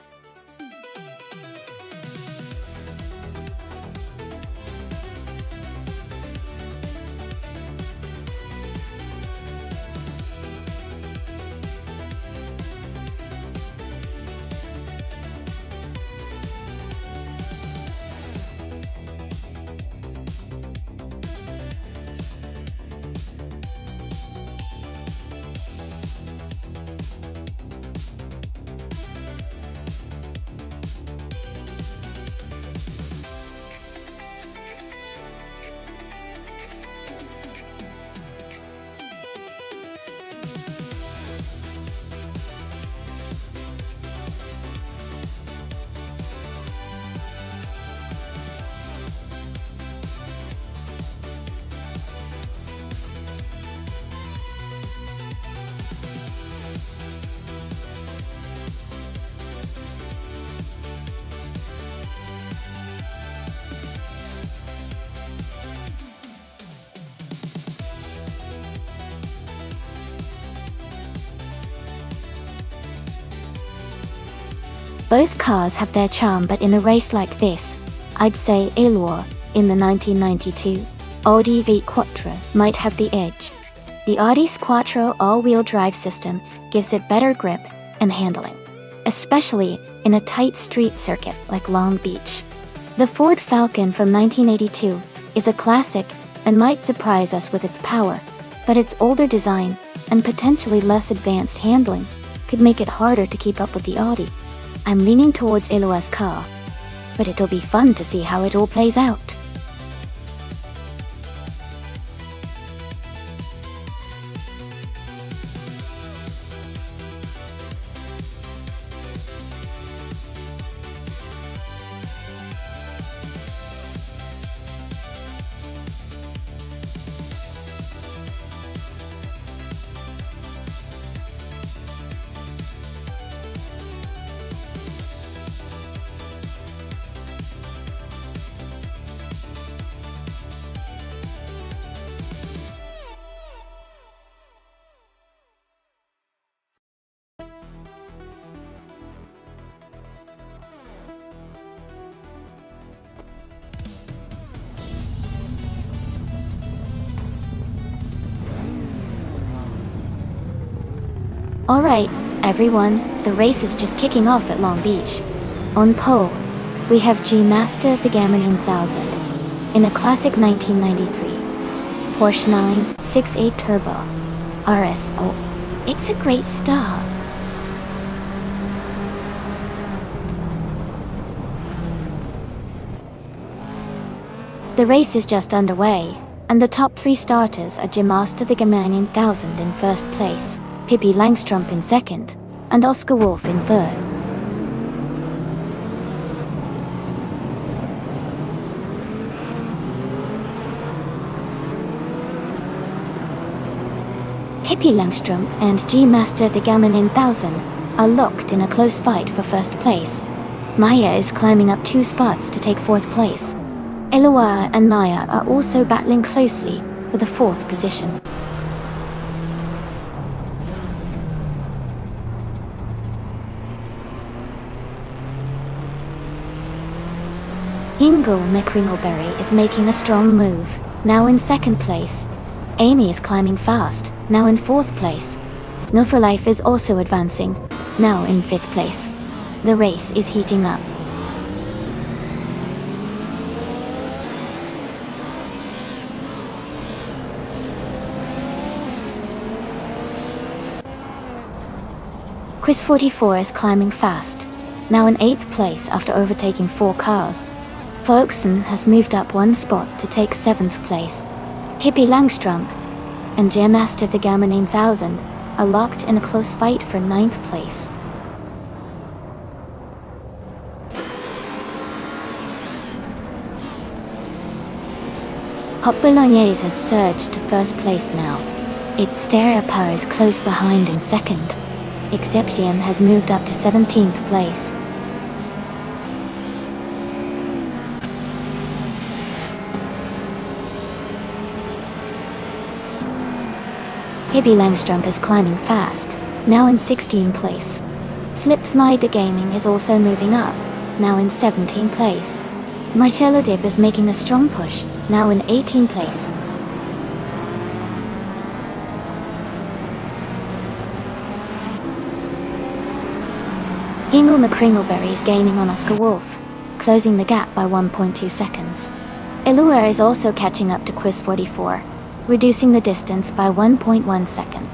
Both cars have their charm, but in a race like this, I'd say Allure, in the 1992 Audi V Quattro, might have the edge. The Audi's Quattro all-wheel drive system gives it better grip and handling, especially in a tight street circuit like Long Beach. The Ford Falcon from 1982 is a classic and might surprise us with its power, but its older design and potentially less advanced handling could make it harder to keep up with the Audi. I'm leaning towards Allure's car, but it'll be fun to see how it all plays out. Alright, everyone, the race is just kicking off at Long Beach. On pole, we have G-Master the Gammon 1000 in a classic 1993 Porsche 968 Turbo RSO. It's a great start. The race is just underway, and the top three starters are G-Master the Gammon 1000 in first place, Pippi Langstrom in second, and Oscar Wolf in third. Pippi Langstrom and G-Master the Gammon 1000 are locked in a close fight for first place. Maya is climbing up 2 spots to take fourth place. Allure and Maya are also battling closely for the fourth position. Ingo McCringleberry is making a strong move, now in second place. Amy is climbing fast, now in fourth place. No for Life is also advancing, now in fifth place. The race is heating up. Chris 44 is climbing fast, now in 8th place after overtaking 4 cars. Volksen has moved up 1 spot to take 7th place. Hippie Langstrump and Gearmaster the Gamma 9000 are locked in a close fight for 9th place. Hot Bolognese has surged to 1st place now. Its Stereo is close behind in 2nd. Exception has moved up to 17th place. Hippie Langstrump is climbing fast, now in 16th place. Slip Snyder Gaming is also moving up, now in 17th place. Marcello Dip is making a strong push, now in 18th place. Ingle McCringleberry is gaining on Oscar Wolf, closing the gap by 1.2 seconds. Elua is also catching up to Quiz 44, reducing the distance by 1.1 second.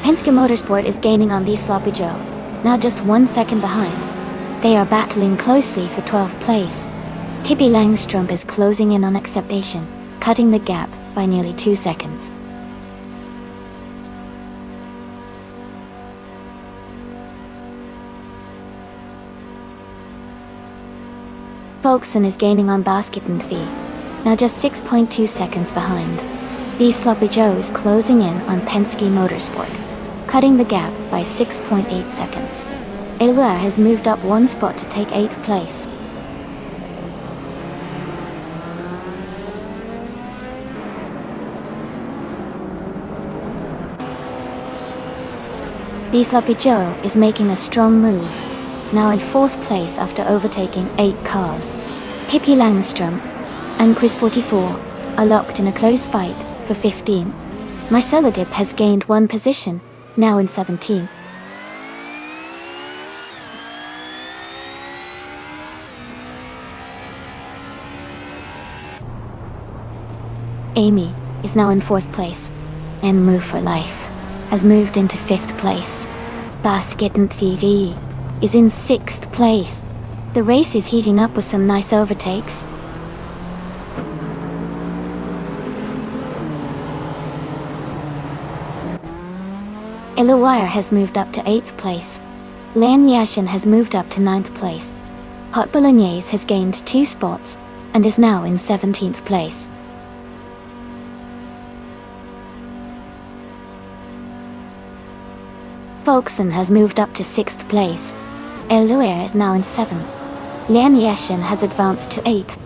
Penske Motorsport is gaining on the Sloppy Joe, now just 1 second behind. They are battling closely for 12th place. Hippie Langstrump is closing in on Acceptation, cutting the gap by nearly 2 seconds. Volksen is gaining on Basket and V, now just 6.2 seconds behind. The Sloppy Joe is closing in on Penske Motorsport, cutting the gap by 6.8 seconds. Elua has moved up 1 spot to take 8th place. The Sloppy Joe is making a strong move, now in 4th place after overtaking 8 cars. Hippie Langstrump and Quiz 44 are locked in a close fight for 15. Marcello Dip has gained 1 position, now in 17. Amy is now in 4th place, and Move for Life has moved into 5th place. Basket and TV is in 6th place. The race is heating up with some nice overtakes. Elawire has moved up to 8th place. Lan Yashin has moved up to 9th place. Hot Bolognese has gained 2 spots and is now in 17th place. Volksen has moved up to 6th place. Eluer is now in 7th. Lan Yashin has advanced to 8th.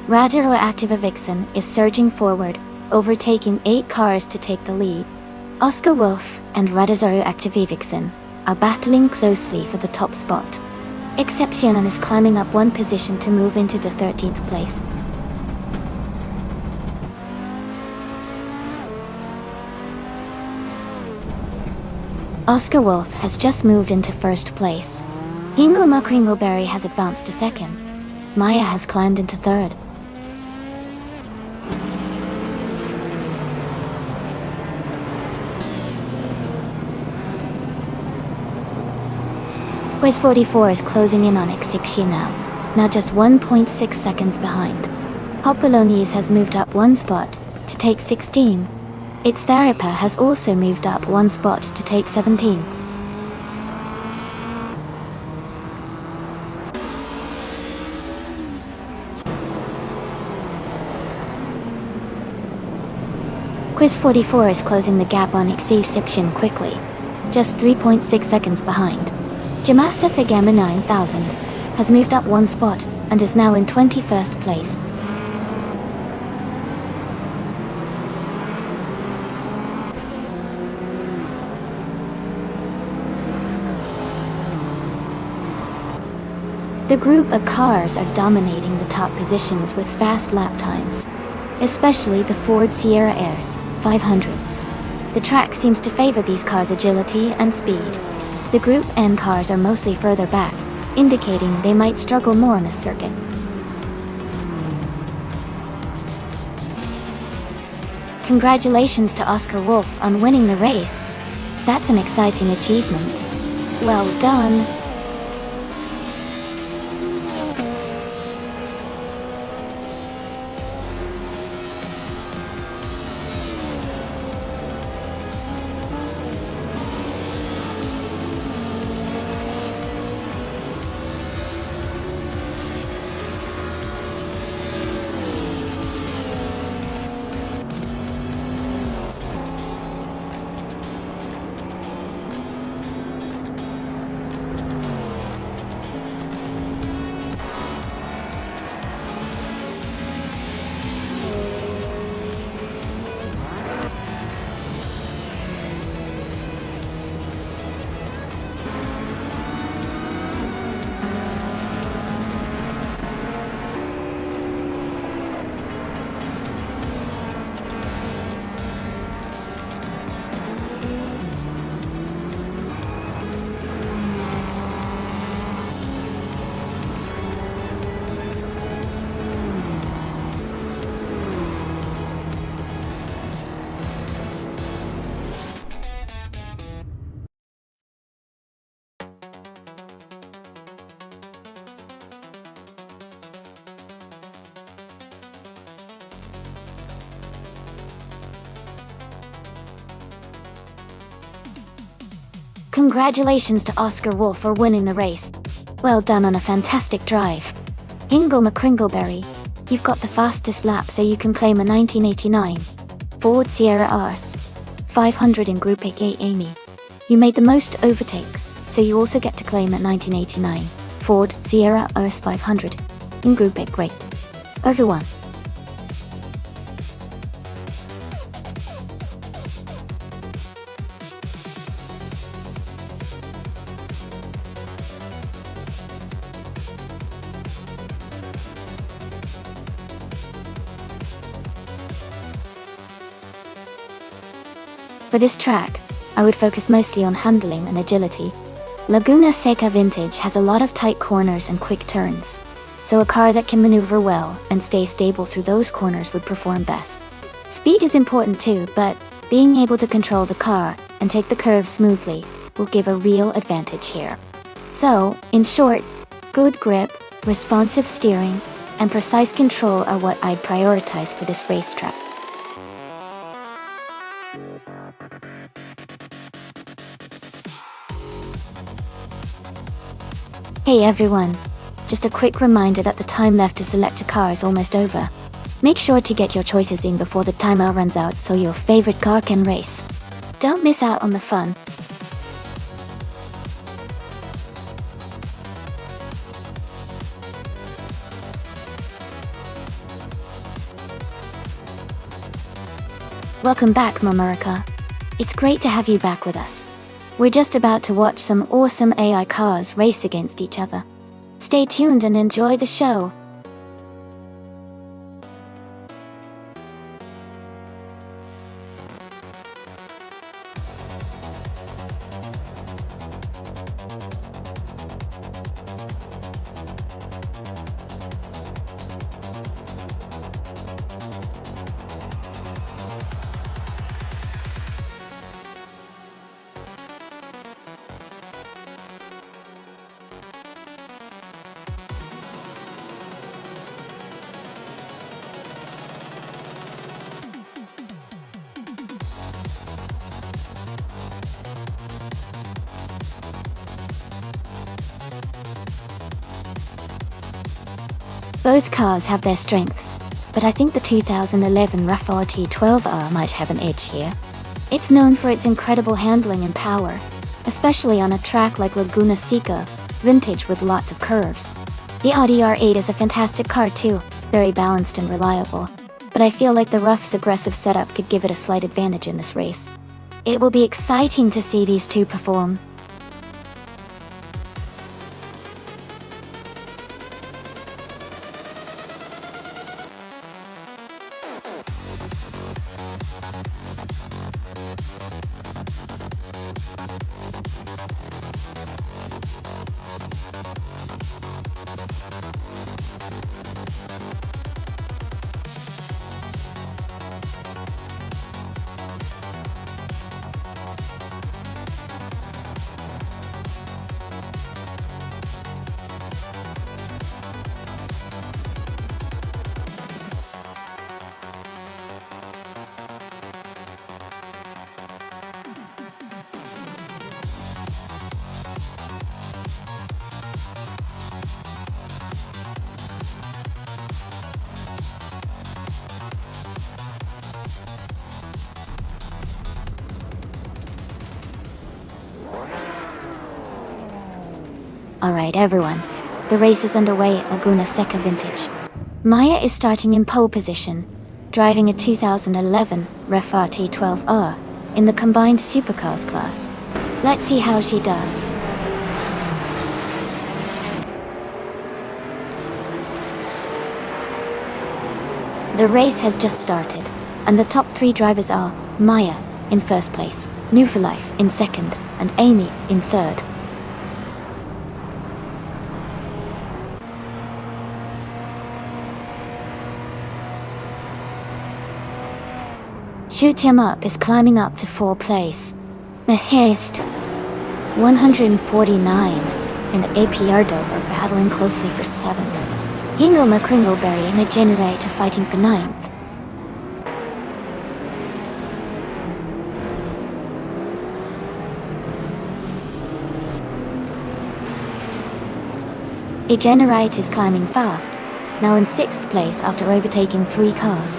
Rajaro Activa Vixen is surging forward, overtaking 8 cars to take the lead. Oscar Wolf and Radazaru Activa Vixen are battling closely for the top spot. Exception is climbing up 1 position to move into the 13th place. Oscar Wolf has just moved into 1st place. Ingoma Kringleberry has advanced to 2nd. Maya has climbed into 3rd. Quiz 44 is closing in on Exception now just 1.6 seconds behind. Popolones has moved up 1 spot to take 16. Its Therapa has also moved up 1 spot to take 17. Quiz 44 is closing the gap on Exception quickly, just 3.6 seconds behind. Jamasta Thagama 9000 has moved up 1 spot and is now in 21st place. The group of cars are dominating the top positions with fast lap times, especially the Ford Sierra Airs 500s. The track seems to favor these cars' agility and speed. The Group N cars are mostly further back, indicating they might struggle more on this circuit. Congratulations to Oscar Wolf on winning the race. That's an exciting achievement. Well done. Congratulations to Oscar Wolf for winning the race. Well done on a fantastic drive. Hingle McCringleberry, you've got the fastest lap, so you can claim a 1989 Ford Sierra RS 500 in Group A. Amy. You made the most overtakes, so you also get to claim a 1989 Ford Sierra RS 500 in Group A. Great. Everyone. For this track, I would focus mostly on handling and agility. Laguna Seca Vintage has a lot of tight corners and quick turns, so a car that can maneuver well and stay stable through those corners would perform best. Speed is important too, but being able to control the car and take the curves smoothly will give a real advantage here. So, in short, good grip, responsive steering, and precise control are what I'd prioritize for this racetrack. Hey everyone, just a quick reminder that the time left to select a car is almost over. Make sure to get your choices in before the timer runs out so your favorite car can race. Don't miss out on the fun. Welcome back, Mamurica. It's great to have you back with us. We're just about to watch some awesome AI cars race against each other. Stay tuned and enjoy the show. Both cars have their strengths, but I think the 2011 Rafale T12R might have an edge here. It's known for its incredible handling and power, especially on a track like Laguna Seca Vintage with lots of curves. The Audi R8 is a fantastic car too, very balanced and reliable, but I feel like the rough's aggressive setup could give it a slight advantage in this race. It will be exciting to see these two perform. Alright everyone, the race is underway at Laguna Seca Vintage. Maya is starting in pole position, driving a 2011 Ref RT12R in the combined supercars class. Let's see how she does. The race has just started, and the top 3 drivers are Maya in first place, New for Life in second, and Amy in third. Shoot Him Up is climbing up to 4th place. Methist 149 and APR are battling closely for 7th. Hingle McCringleberry and a Generator fighting for 9th. A Generate is climbing fast, now in 6th place after overtaking 3 cars.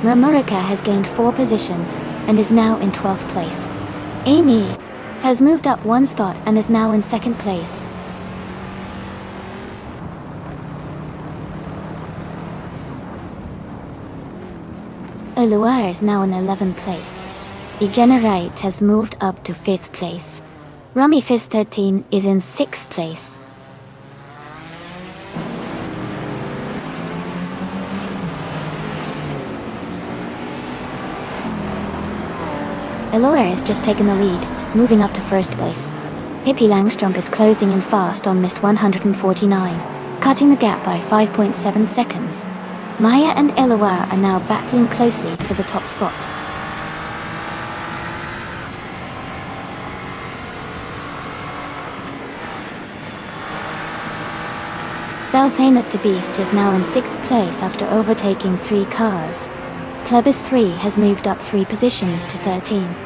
Ramurica has gained 4 positions and is now in 12th place. Amy has moved up 1 spot and is now in 2nd place. Oluwa is now in 11th place. Egenerate has moved up to 5th place. Rummy Fist 13 is in 6th place. Eloy has just taken the lead, moving up to 1st place. Pippi Langstrup is closing in fast on Mist 149, cutting the gap by 5.7 seconds. Maya and Eloy are now battling closely for the top spot. Belthaneth the Beast is now in 6th place after overtaking 3 cars. Plebis 3 has moved up 3 positions to 13.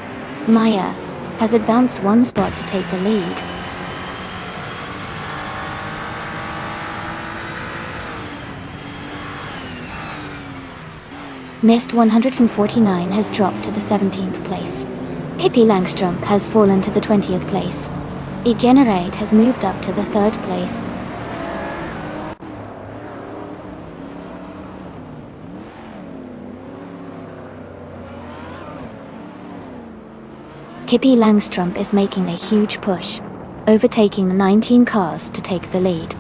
Maya has advanced 1 spot to take the lead. Mist 149 has dropped to the 17th place. Pippi Langstrup has fallen to the 20th place. Egenerate has moved up to the 3rd place. Pippi Langstrup is making a huge push, overtaking 19 cars to take the lead.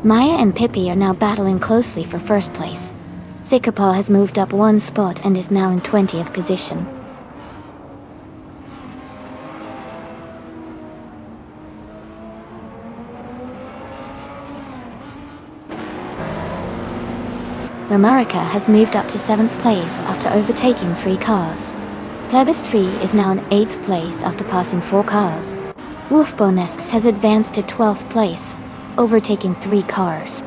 Maya and Pippi are now battling closely for 1st place. Zikapa has moved up 1 spot and is now in 20th position. Ramarica has moved up to 7th place after overtaking 3 cars. Plebis 3 is now in 8th place after passing 4 cars. Wolfbonesks has advanced to 12th place, overtaking 3 cars.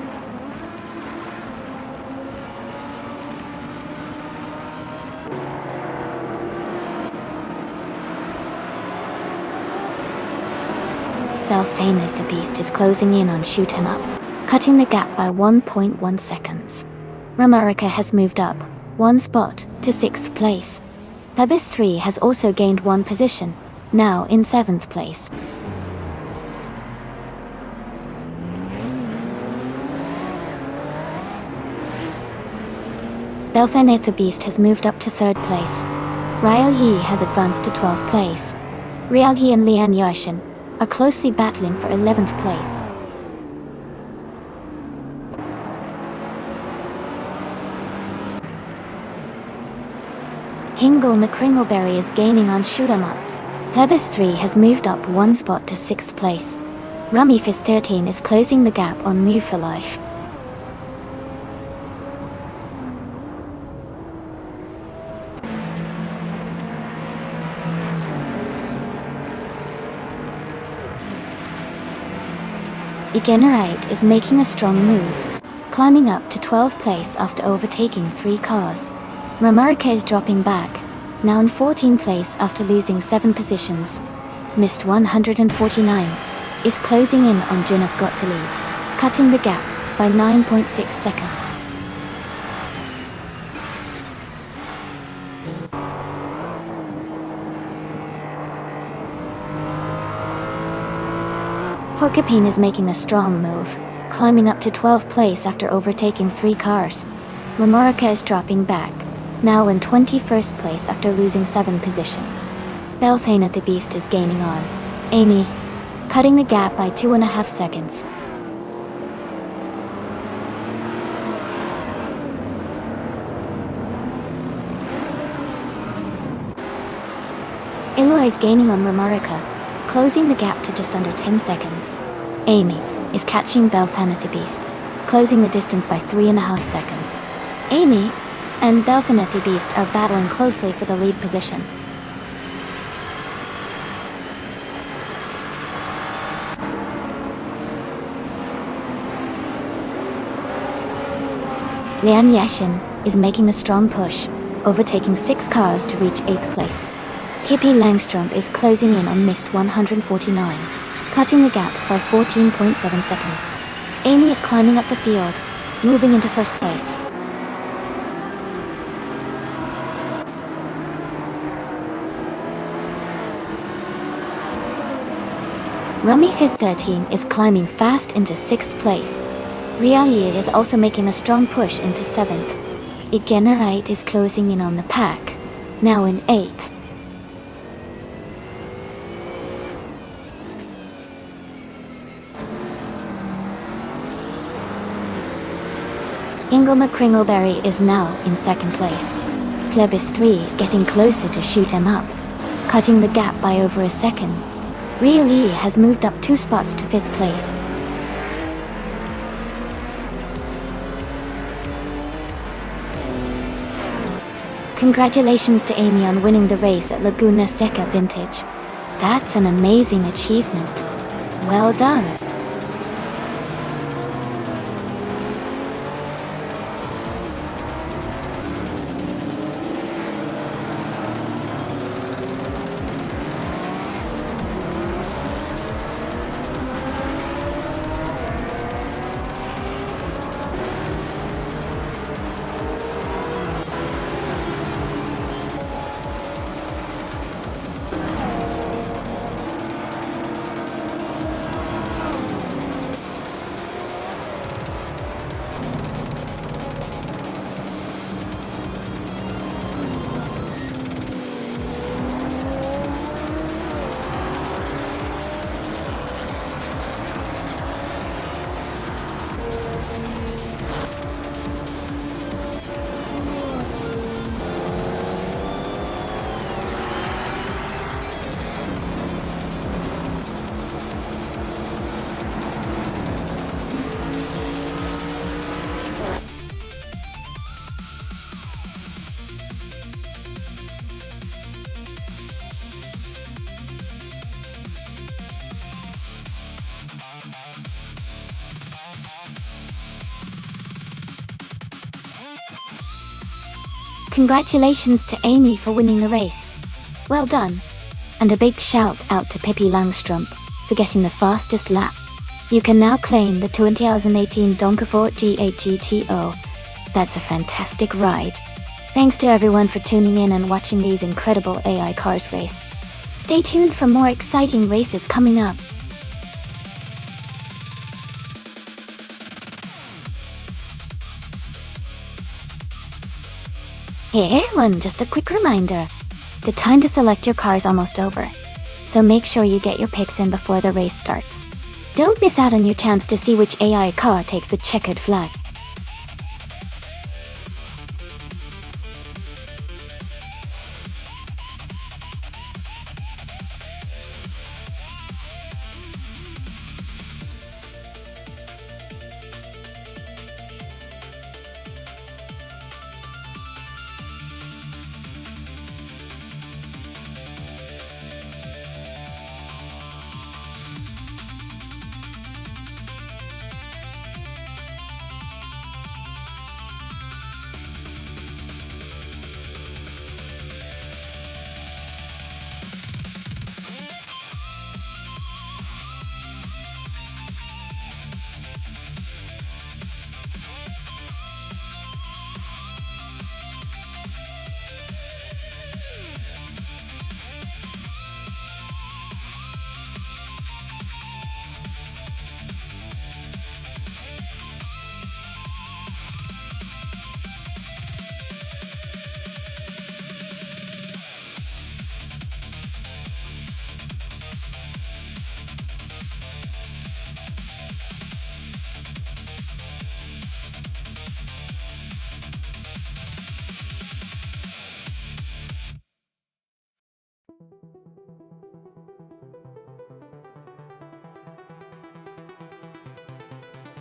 Belthaneth the Beast is closing in on Shoot Him Up, cutting the gap by 1.1 seconds. Ramarica has moved up 1 spot to 6th place. Plebis 3 has also gained 1 position, now in 7th place. Belthaneth the Beast has moved up to 3rd place. Ryal Yi has advanced to 12th place. Ryal Yi and Lian Yashin are closely battling for 11th place. Hingle McCringleberry is gaining on Shoot 'em Up. Plebis 3 has moved up 1 spot to 6th place. Rummy Fist 13 is closing the gap on Move for Life. Egenerate is making a strong move, climbing up to 12th place after overtaking 3 cars. Ramarica is dropping back, now in 14th place after losing 7 positions. Mist 149 is closing in on Jonas Gottliebs, cutting the gap by 9.6 seconds. Porcupine is making a strong move, climbing up to 12th place after overtaking 3 cars. Romarica is dropping back, now in 21st place after losing 7 positions. Belthane the Beast is gaining on Amy, cutting the gap by 2.5 seconds. Eloy is gaining on Romarica, closing the gap to just under 10 seconds. Amy is catching Belthane the Beast, closing the distance by 3.5 seconds. Amy and Belthane the Beast are battling closely for the lead position. Lian Yashin is making a strong push, overtaking 6 cars to reach 8th place. Pippi Langstrumpf is closing in on missed 149, cutting the gap by 14.7 seconds. Amy is climbing up the field, moving into 1st place. Rumifizz 13 is climbing fast into 6th place. Riaye is also making a strong push into 7th. Igenerite is closing in on the pack, now in 8th. Ingelma Kringleberry is now in 2nd place. Plebis 3 is getting closer to shoot him up, cutting the gap by over a second. Riaye has moved up 2 spots to 5th place. Congratulations to Amy on winning the race at Laguna Seca Vintage. That's an amazing achievement. Well done. Congratulations to Amy for winning the race. Well done. And a big shout out to Pippi Langstrumpf for getting the fastest lap. You can now claim the 2018 Donkeyfort GAGTO. That's a fantastic ride. Thanks to everyone for tuning in and watching these incredible AI cars race. Stay tuned for more exciting races coming up. Hey everyone, just a quick reminder. The time to select your car is almost over, so make sure you get your picks in before the race starts. Don't miss out on your chance to see which AI car takes the checkered flag.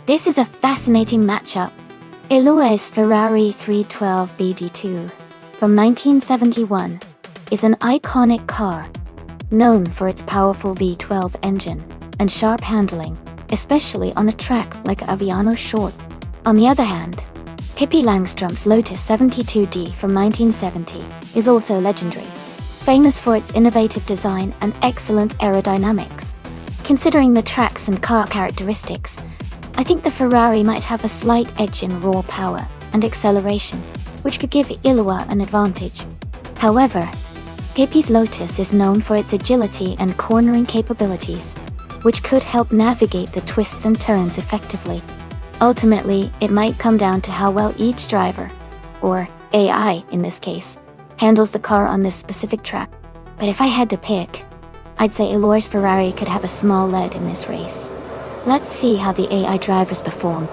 This is a fascinating matchup. Eloi's Ferrari 312 BD2 from 1971 is an iconic car, known for its powerful V12 engine and sharp handling, especially on a track like Aviano Short. On the other hand, Pippi Langström's Lotus 72D from 1970 is also legendary, famous for its innovative design and excellent aerodynamics. Considering the tracks and car characteristics, I think the Ferrari might have a slight edge in raw power and acceleration, which could give Eloi an advantage. However, Pippi's Lotus is known for its agility and cornering capabilities, which could help navigate the twists and turns effectively. Ultimately, it might come down to how well each driver, or AI in this case, handles the car on this specific track. But if I had to pick, I'd say Eloi's Ferrari could have a small lead in this race. Let's see how the AI drivers perform.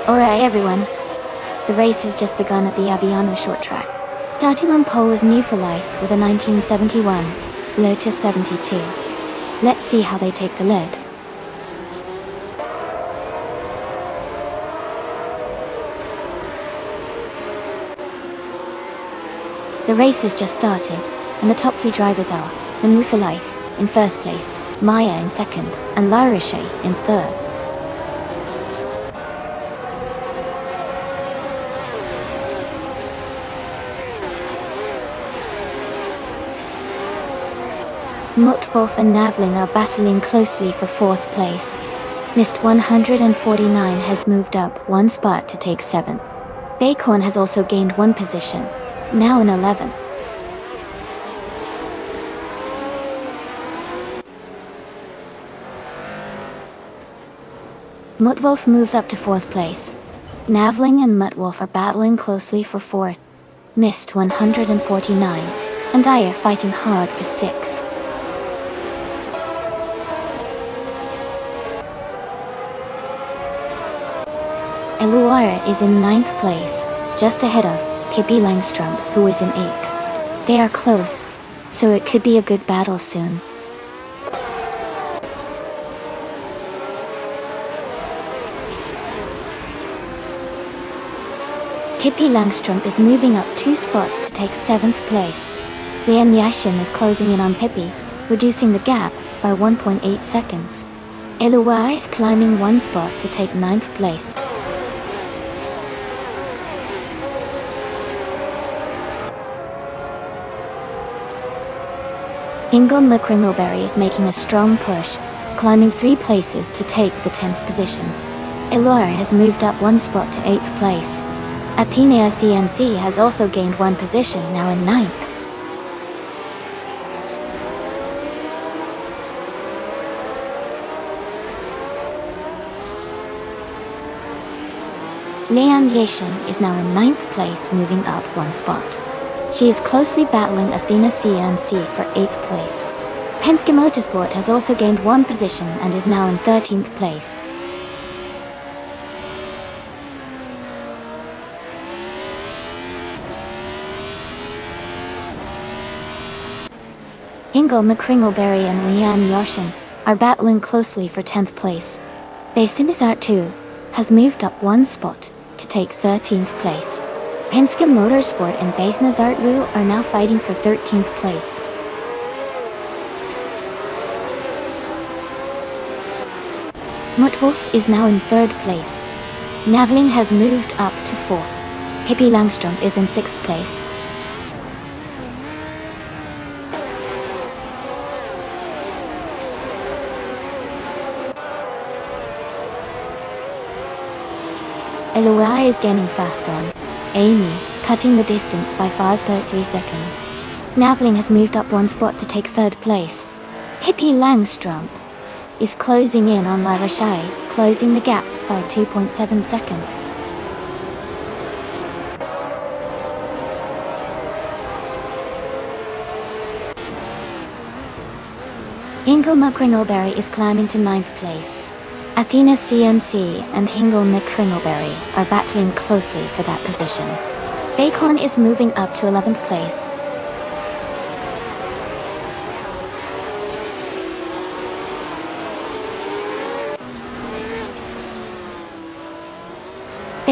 Alright everyone, the race has just begun at the Aviano short track. Starting on pole is New for Life with a 1971 Lotus 72. Let's see how they take the lead. The race has just started, and the top three drivers are the New for Life in first place, Maya in second, and La Roche in third. Mutwolf and Navling are battling closely for fourth place. Mist 149 has moved up one spot to take 7th. Bacon has also gained one position, now in 11th. Mutwolf moves up to 4th place. Navling and Mutwolf are battling closely for 4th. Mist 149 and I are fighting hard for 6th. Eloire is in 9th place, just ahead of Pippi Langström, who is in 8th. They are close, so it could be a good battle soon. Pippi Langström is moving up 2 spots to take 7th place. Lian Yashin is closing in on Pippi, reducing the gap by 1.8 seconds. Eloire is climbing 1 spot to take 9th place. Ingo McCringleberry is making a strong push, climbing 3 places to take the 10th position. Eloire has moved up 1 spot to 8th place. Athena CNC has also gained 1 position, now in 9th. Lian Yashin is now in 9th place, moving up 1 spot. She is closely battling Athena CNC for 8th place. Penske Motorsport has also gained 1 position and is now in 13th place. Ingo McCringleberry and Lian Yashin are battling closely for 10th place. Basinizart 2 has moved up 1 spot to take 13th place. Penske Motorsport and Basinizart Wu are now fighting for 13th place. Mutwolf is now in 3rd place. Navling has moved up to 4th. Pippi Langström is in 6th place. Eloi is gaining fast on Amy, cutting the distance by 5.3 seconds. Navling has moved up 1 spot to take 3rd place. Pippi Langström is closing in on La Roche, closing the gap by 2.7 seconds. Ingo McCringleberry is climbing to 9th place. Athena CNC and Ingo McCringleberry are battling closely for that position. Bacon is moving up to 11th place,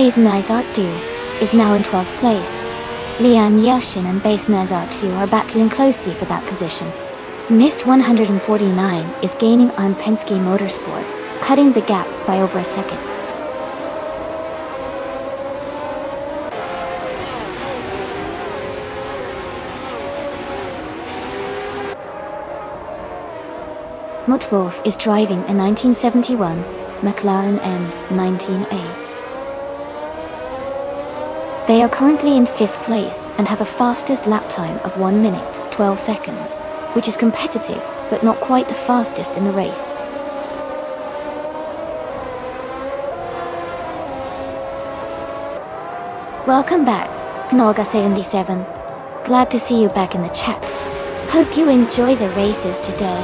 Base Nizar 2 is now in 12th place. Lian Yashin and Base Nizar 2 are battling closely for that position. Mist 149 is gaining on Penske Motorsport, cutting the gap by over a second. Mutwolf is driving a 1971 McLaren M19A. They are currently in 5th place and have a fastest lap time of 1 minute, 12 seconds, which is competitive, but not quite the fastest in the race. Welcome back, Knorga77. Glad to see you back in the chat. Hope you enjoy the races today.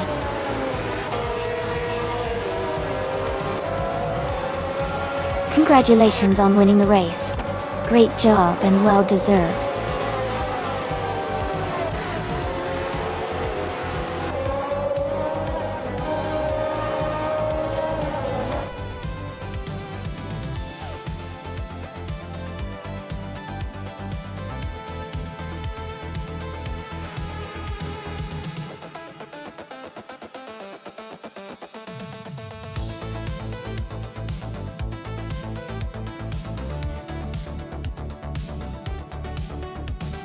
Congratulations on winning the race. Great job and well deserved.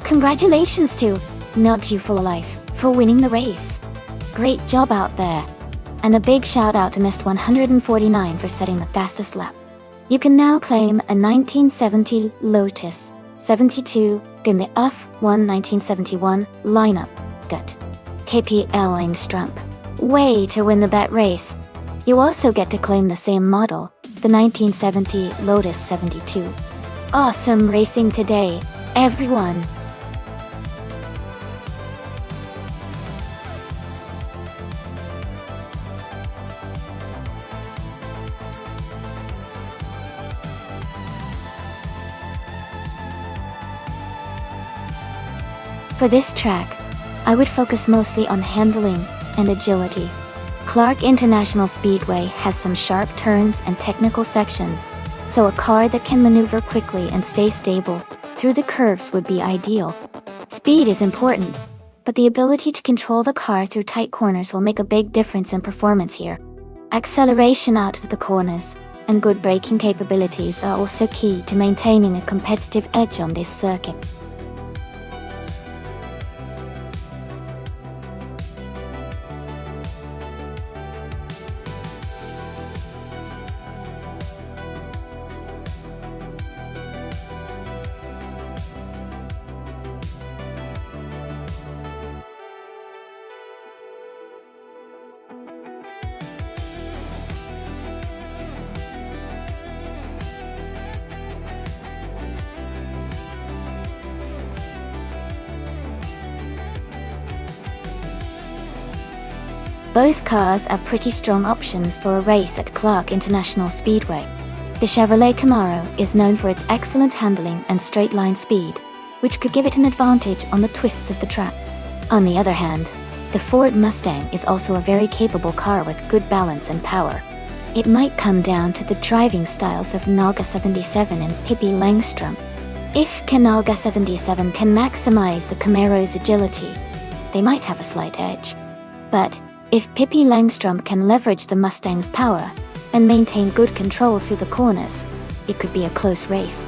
Congratulations to Not You for Life for winning the race. Great job out there. And a big shout out to Mist 149 for setting the fastest lap. You can now claim a 1970 Lotus 72 in the F1 1971 lineup. Gut. KPL Engstrump. Way to win the bet race. You also get to claim the same model, the 1970 Lotus 72. Awesome racing today, everyone. For this track, I would focus mostly on handling and agility. Clark International Speedway has some sharp turns and technical sections, so a car that can maneuver quickly and stay stable through the curves would be ideal. Speed is important, but the ability to control the car through tight corners will make a big difference in performance here. Acceleration out of the corners and good braking capabilities are also key to maintaining a competitive edge on this circuit. Both cars are pretty strong options for a race at Clark International Speedway. The Chevrolet Camaro is known for its excellent handling and straight-line speed, which could give it an advantage on the twists of the track. On the other hand, the Ford Mustang is also a very capable car with good balance and power. It might come down to the driving styles of Knorga77 and Pippi Langstrom. If Knorga77 can maximize the Camaro's agility, they might have a slight edge. But if Pippi Langstrom can leverage the Mustang's power and maintain good control through the corners, it could be a close race.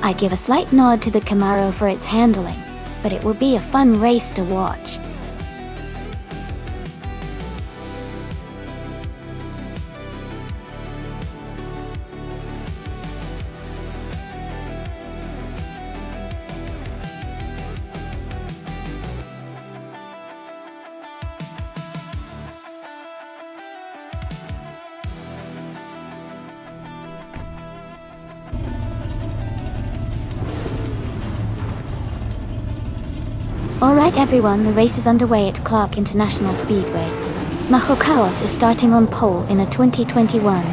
I give a slight nod to the Camaro for its handling, but it will be a fun race to watch. Alright everyone, the race is underway at Clark International Speedway. Majo Chaos is starting on pole in a 2021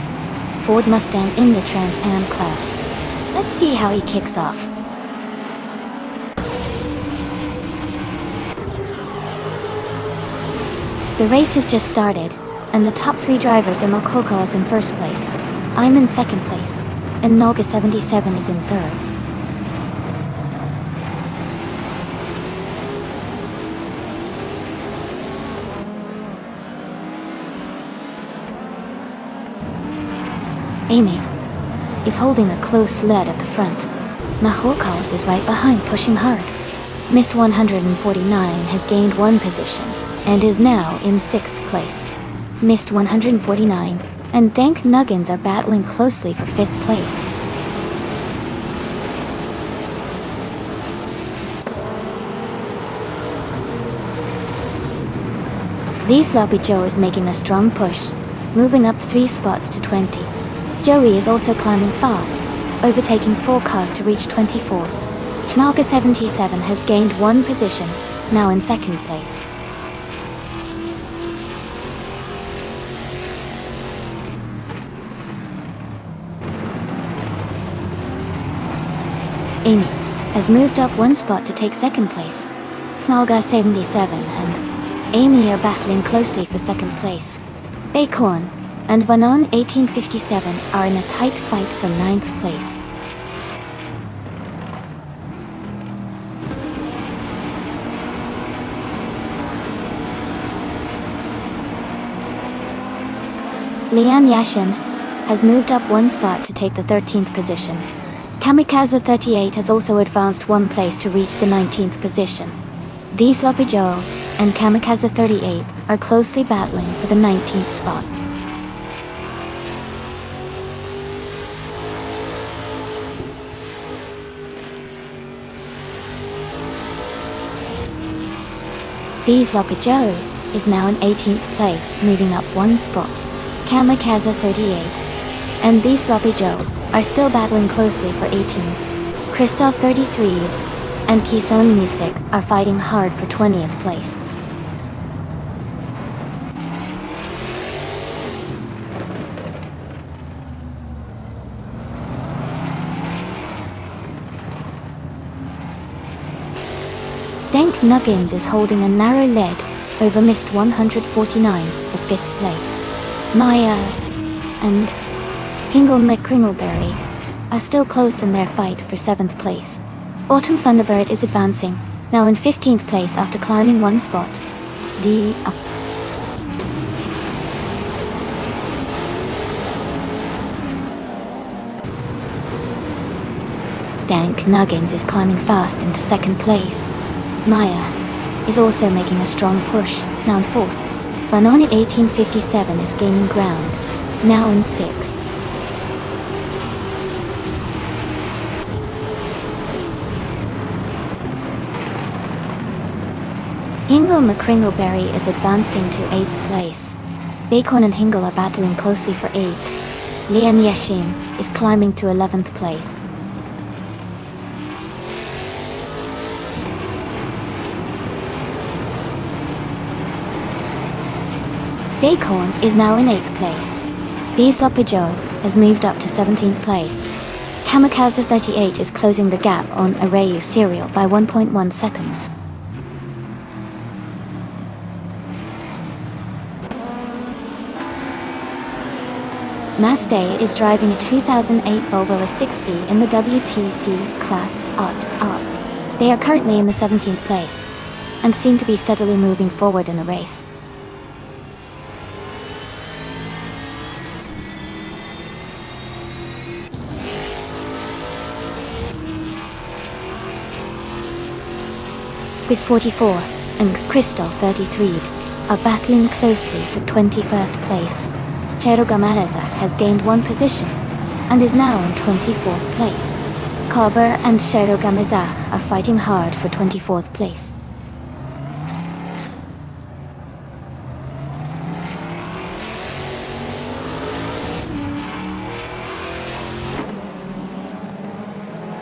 Ford Mustang in the Trans Am class. Let's see how he kicks off. The race has just started, and the top 3 drivers are Majo Chaos in first place. I'm in second place. and Naga 77 is in third. Amy is holding a close lead at the front. Mahorkaus is right behind, pushing hard. Mist 149 has gained one position and is now in 6th place. Mist 149 and Dank Nuggins are battling closely for 5th place. Lee Sloppy Joe is making a strong push, moving up 3 spots to 20. Joey is also climbing fast, overtaking 4 cars to reach 24. Knaga 77 has gained one position, now in 2nd place. Amy has moved up 1 spot to take 2nd place. Knaga 77 and Amy are battling closely for 2nd place. Acorn and Vanon 1857 are in a tight fight for 9th place. Lian Yashin has moved up 1 spot to take the 13th position. Kamikaze 38 has also advanced 1 place to reach the 19th position. The Sloppy Joe and Kamikaze 38 are closely battling for the 19th spot. The Sloppy Joe is now in 18th place, moving up 1 spot. Kamikaze 38 and The Sloppy Joe are still battling closely for 18. Christoph 33 and Kison Music are fighting hard for 20th place. Dank Nuggins is holding a narrow lead over Mist 149 for 5th place. Maya and Hingle McCringleberry are still close in their fight for 7th place. Autumn Thunderbird is advancing, now in 15th place after climbing 1 spot. D up. Dank Nuggins is climbing fast into 2nd place. Maya is also making a strong push, now in 4th. Banana 1857 is gaining ground, now in 6th. Hingle McCringleberry is advancing to 8th place. Bacon and Hingle are battling closely for 8th. Lian Yashin is climbing to 11th place. Bacon is now in 8th place. The Sloppy Joe has moved up to 17th place. Kamikaze 38 is closing the gap on Arayu Serial by 1.1 seconds. Masday is driving a 2008 Volvo S60 in the WTC Class Art. They are currently in the 17th place and seem to be steadily moving forward in the race. Quiz 44 and Crystal 33 are battling closely for 21st place. Cherugamarezak has gained 1 position and is now in 24th place. Carver and Cherugamarezak are fighting hard for 24th place.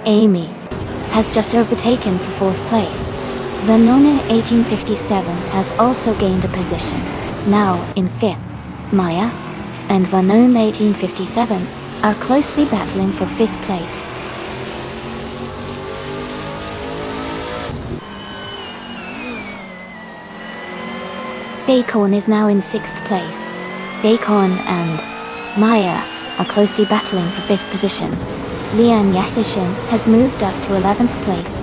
Amy has just overtaken for 4th place. Vanona 1857 has also gained a position, now in 5th. Maya and Vanona 1857 are closely battling for 5th place. Bacon is now in 6th place. Bacon and Maya are closely battling for 5th position. Lian Yashishin has moved up to 11th place.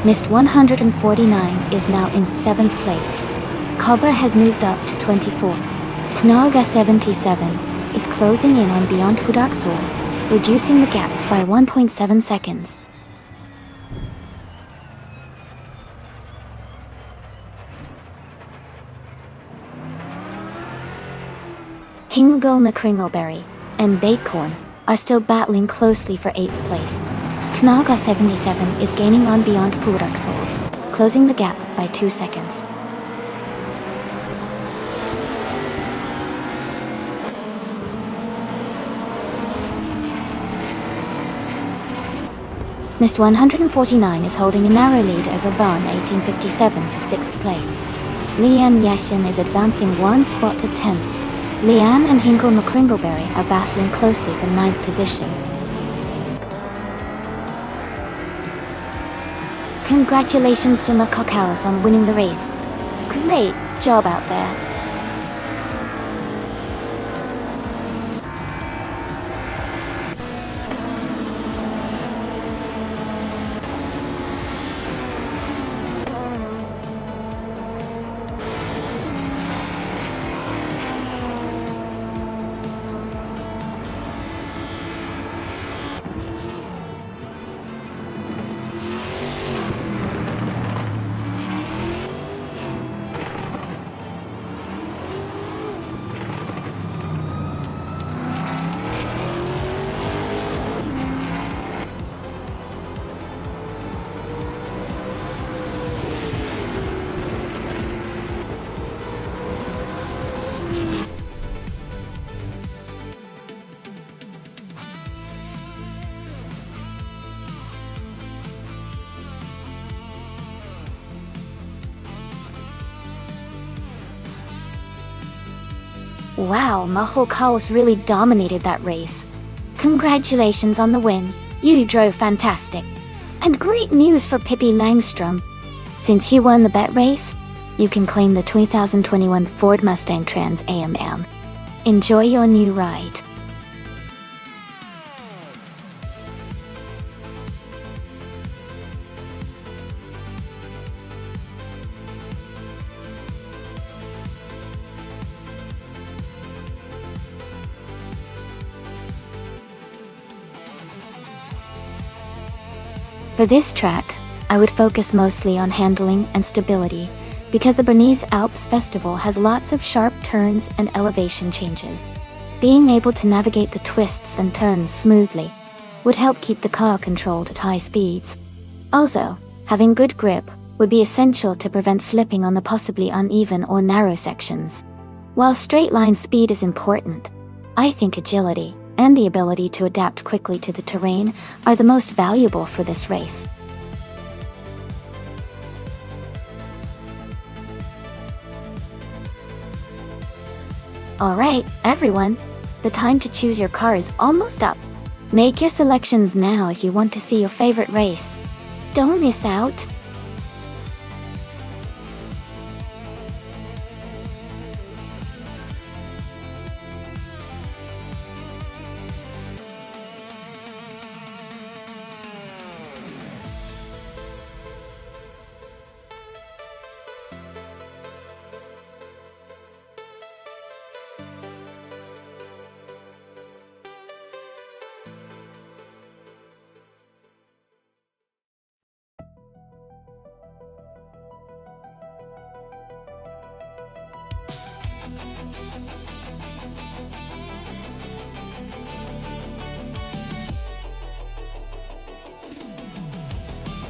Mist 149 is now in 7th place. Cobra has moved up to 24. Knaga 77 is closing in on Beyond Two Dark Souls, reducing the gap by 1.7 seconds. Hingle McCringleberry and Baitcorn are still battling closely for 8th place. Knaga 77 is gaining on Beyond Two Dark Souls, closing the gap by 2 seconds. Mist 149 is holding a narrow lead over Van 1857 for 6th place. Lian Yashin is advancing 1 spot to 10th. Lian and Hinkle McCringleberry are battling closely for 9th position. Congratulations to Macacaos on winning the race. Great job out there. Wow, Mahou Chaos really dominated that race. Congratulations on the win. You drove fantastic. And great news for Pippi Langstrom. Since you won the bet race, you can claim the 2021 Ford Mustang Trans Am. Enjoy your new ride. For this track, I would focus mostly on handling and stability, because the Bernese Alps Festival has lots of sharp turns and elevation changes. Being able to navigate the twists and turns smoothly would help keep the car controlled at high speeds. Also, having good grip would be essential to prevent slipping on the possibly uneven or narrow sections. While straight line speed is important, I think agility and the ability to adapt quickly to the terrain are the most valuable for this race. Alright, everyone, the time to choose your car is almost up. Make your selections now if you want to see your favorite race. Don't miss out.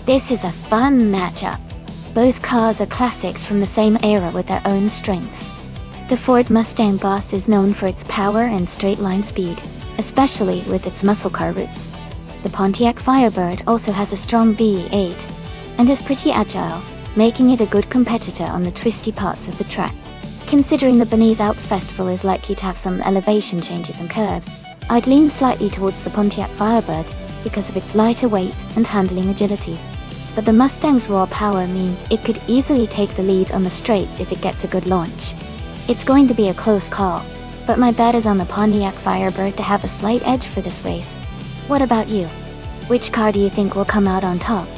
This is a fun matchup. Both cars are classics from the same era with their own strengths. The Ford Mustang Boss is known for its power and straight-line speed, especially with its muscle car roots. The Pontiac Firebird also has a strong V8 and is pretty agile, making it a good competitor on the twisty parts of the track. Considering the Bernese Alps Festival is likely to have some elevation changes and curves, I'd lean slightly towards the Pontiac Firebird because of its lighter weight and handling agility. but the Mustang's raw power means it could easily take the lead on the straights if it gets a good launch. It's going to be a close call, but my bet is on the Pontiac Firebird to have a slight edge for this race. What about you? Which car do you think will come out on top?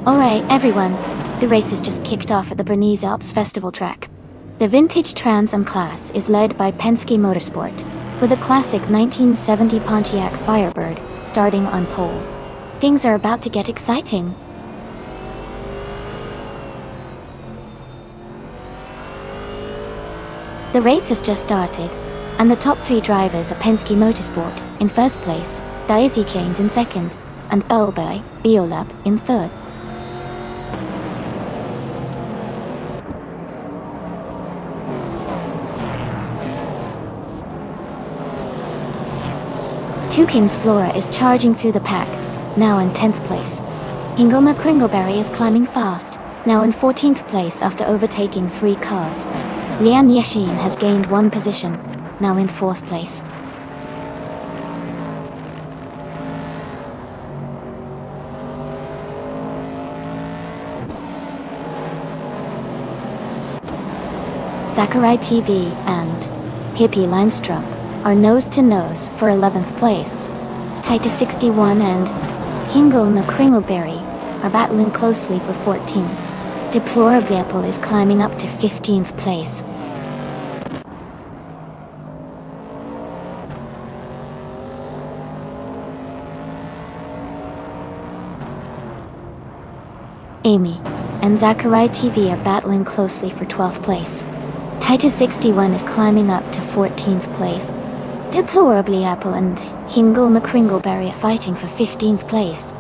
Alright, everyone. The race has just kicked off at the Bernese Alps Festival track. The vintage Trans Am class is led by Penske Motorsport, with a classic 1970 Pontiac Firebird starting on pole. Things are about to get exciting. The race has just started, and the top three drivers are Penske Motorsport in first place, Daisy Keynes in second, and Elbai Biolab in third. Tukins Flora is charging through the pack, now in 10th place. Hingoma Kringleberry is climbing fast, now in 14th place after overtaking 3 cars. Lian Yeshin has gained 1 position, now in 4th place. Zachary TV and Pippi Limestrom are nose-to-nose for 11th place. Taita 61 and Hingoma Kringleberry are battling closely for 14th. Deplorable is climbing up to 15th place. Amy and Zachary TV are battling closely for 12th place. Taita 61 is climbing up to 14th place. Deplorably Apple and Hingoma Kringleberry are fighting for 15th place.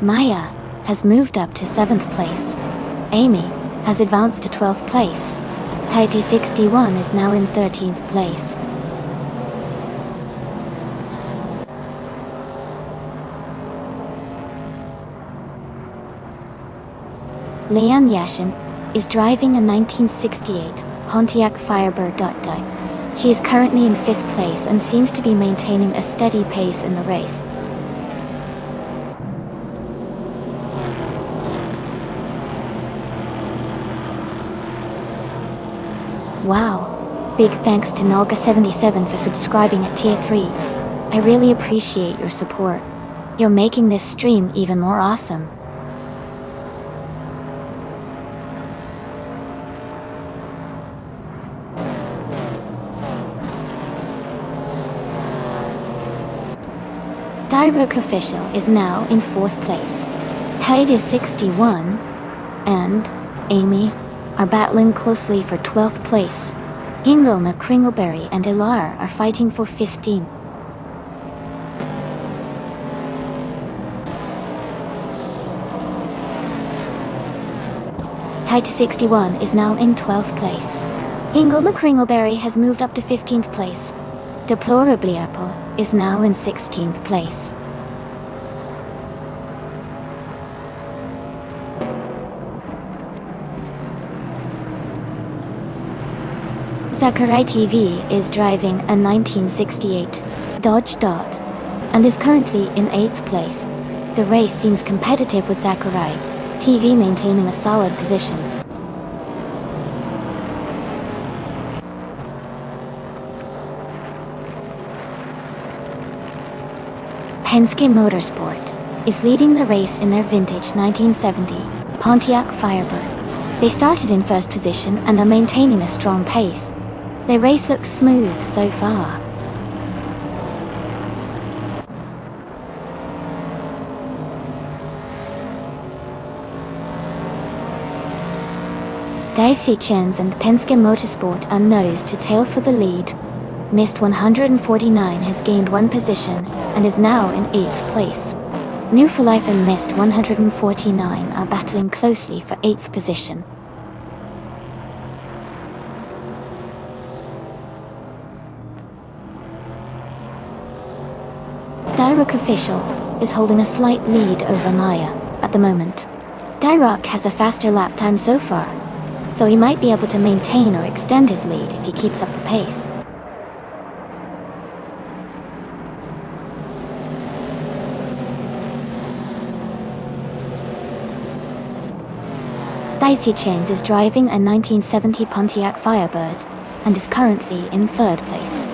Maya has moved up to 7th place. Amy has advanced to 12th place. Taita 61 is now in 13th place. Lian Yashin is driving a 1968 Pontiac Firebird. She is currently in 5th place and seems to be maintaining a steady pace in the race. Wow! Big thanks to Nalga77 for subscribing at tier 3. I really appreciate your support. You're making this stream even more awesome. Direbook Official is now in 4th place. Taita 61 and Amy are battling closely for 12th place. Hingoma Kringleberry and Ilar are fighting for 15th. Taita 61 is now in 12th place. Hingoma Kringleberry has moved up to 15th place. Deplorably Apple is now in 16th place. Zachary TV is driving a 1968 Dodge Dart and is currently in 8th place. The race seems competitive with Zachary TV maintaining a solid position. Penske Motorsport is leading the race in their vintage 1970 Pontiac Firebird. They started in first position and are maintaining a strong pace. Their race looks smooth so far. Daisy Chens and Penske Motorsport are nose to tail for the lead. Mist 149 has gained one position and is now in 8th place. New for Life and Mist 149 are battling closely for 8th position. Dirac Official is holding a slight lead over Maya at the moment. Dirac has a faster lap time so far, so he might be able to maintain or extend his lead if he keeps up the pace. Daisy Chains is driving a 1970 Pontiac Firebird and is currently in 3rd place.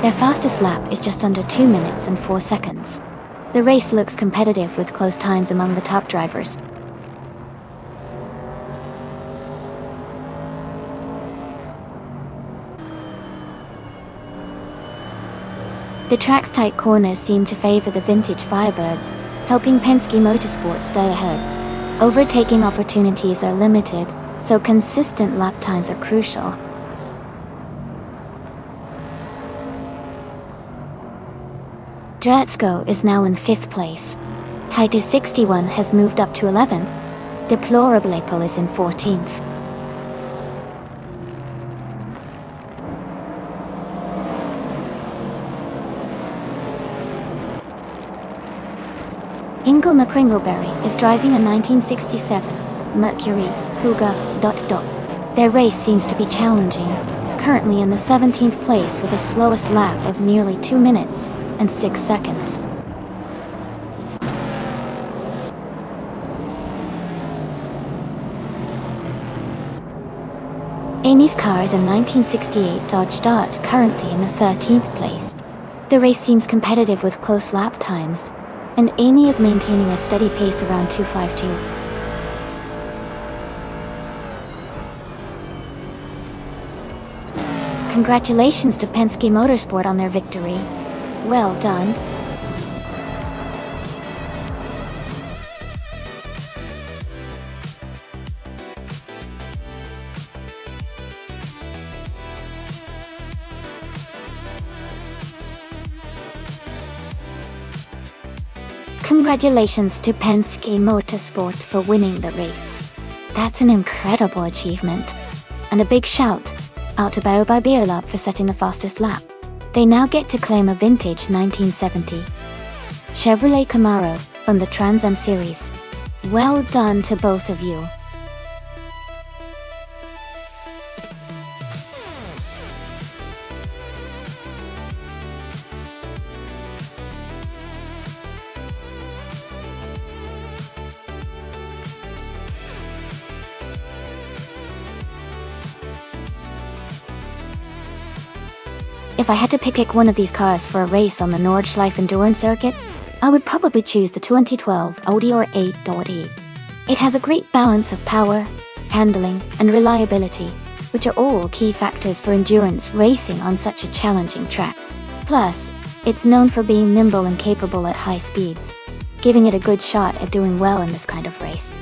Their fastest lap is just under 2 minutes and 4 seconds. The race looks competitive with close times among the top drivers. The track's tight corners seem to favor the vintage Firebirds, helping Penske Motorsport stay ahead. Overtaking opportunities are limited, so consistent lap times are crucial. Dratsko is now in 5th place. Titus 61 has moved up to 11th. Deplorable is in 14th. Ingle McCringleberry is driving a 1967 Mercury Cougar ... Their race seems to be challenging, currently in the 17th place with the slowest lap of nearly 2 minutes and 6 seconds. Amy's car is a 1968 Dodge Dart, currently in the 13th place. The race seems competitive with close lap times, and Amy is maintaining a steady pace around 252. Congratulations to Penske Motorsport on their victory. Well done. Congratulations to Penske Motorsport for winning the race. That's an incredible achievement. And a big shout out to Baoba Biolab for setting the fastest lap. They now get to claim a vintage 1970 Chevrolet Camaro from the Trans Am series. Well done to both of you. If I had to pick one of these cars for a race on the Nordschleife Endurance Circuit, I would probably choose the 2012 Audi R8. It has a great balance of power, handling, and reliability, which are all key factors for endurance racing on such a challenging track. Plus, it's known for being nimble and capable at high speeds, giving it a good shot at doing well in this kind of race.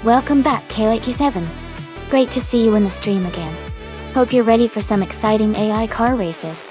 Welcome back, K87. Great to see you in the stream again. Hope you're ready for some exciting AI car races.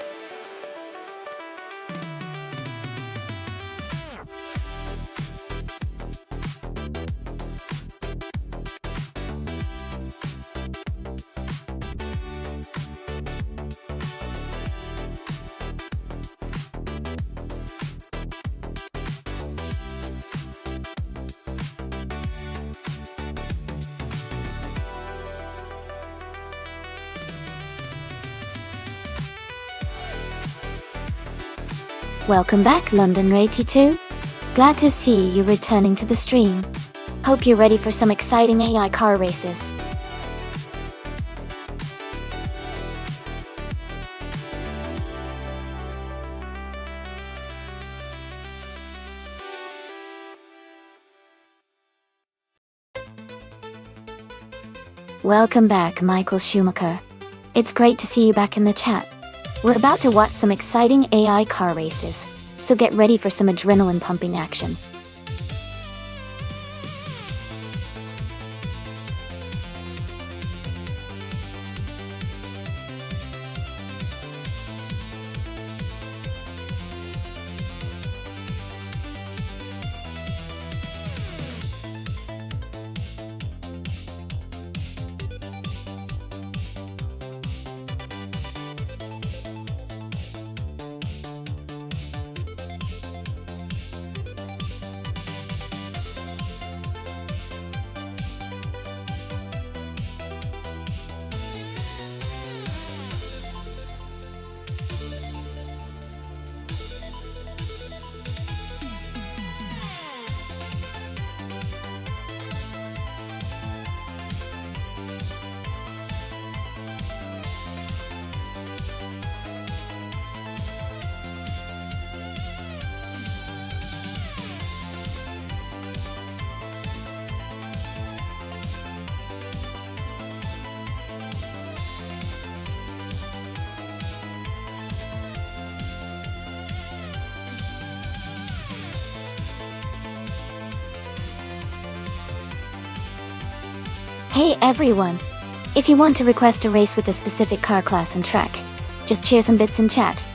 Welcome back, London Rady 2. Glad to see you returning to the stream. Hope you're ready for some exciting AI car races. Welcome back, Michael Schumacher. It's great to see you back in the chat. We're about to watch some exciting AI car races, so get ready for some adrenaline-pumping action. Hey everyone! If you want to request a race with a specific car class and track, just share some bits in chat.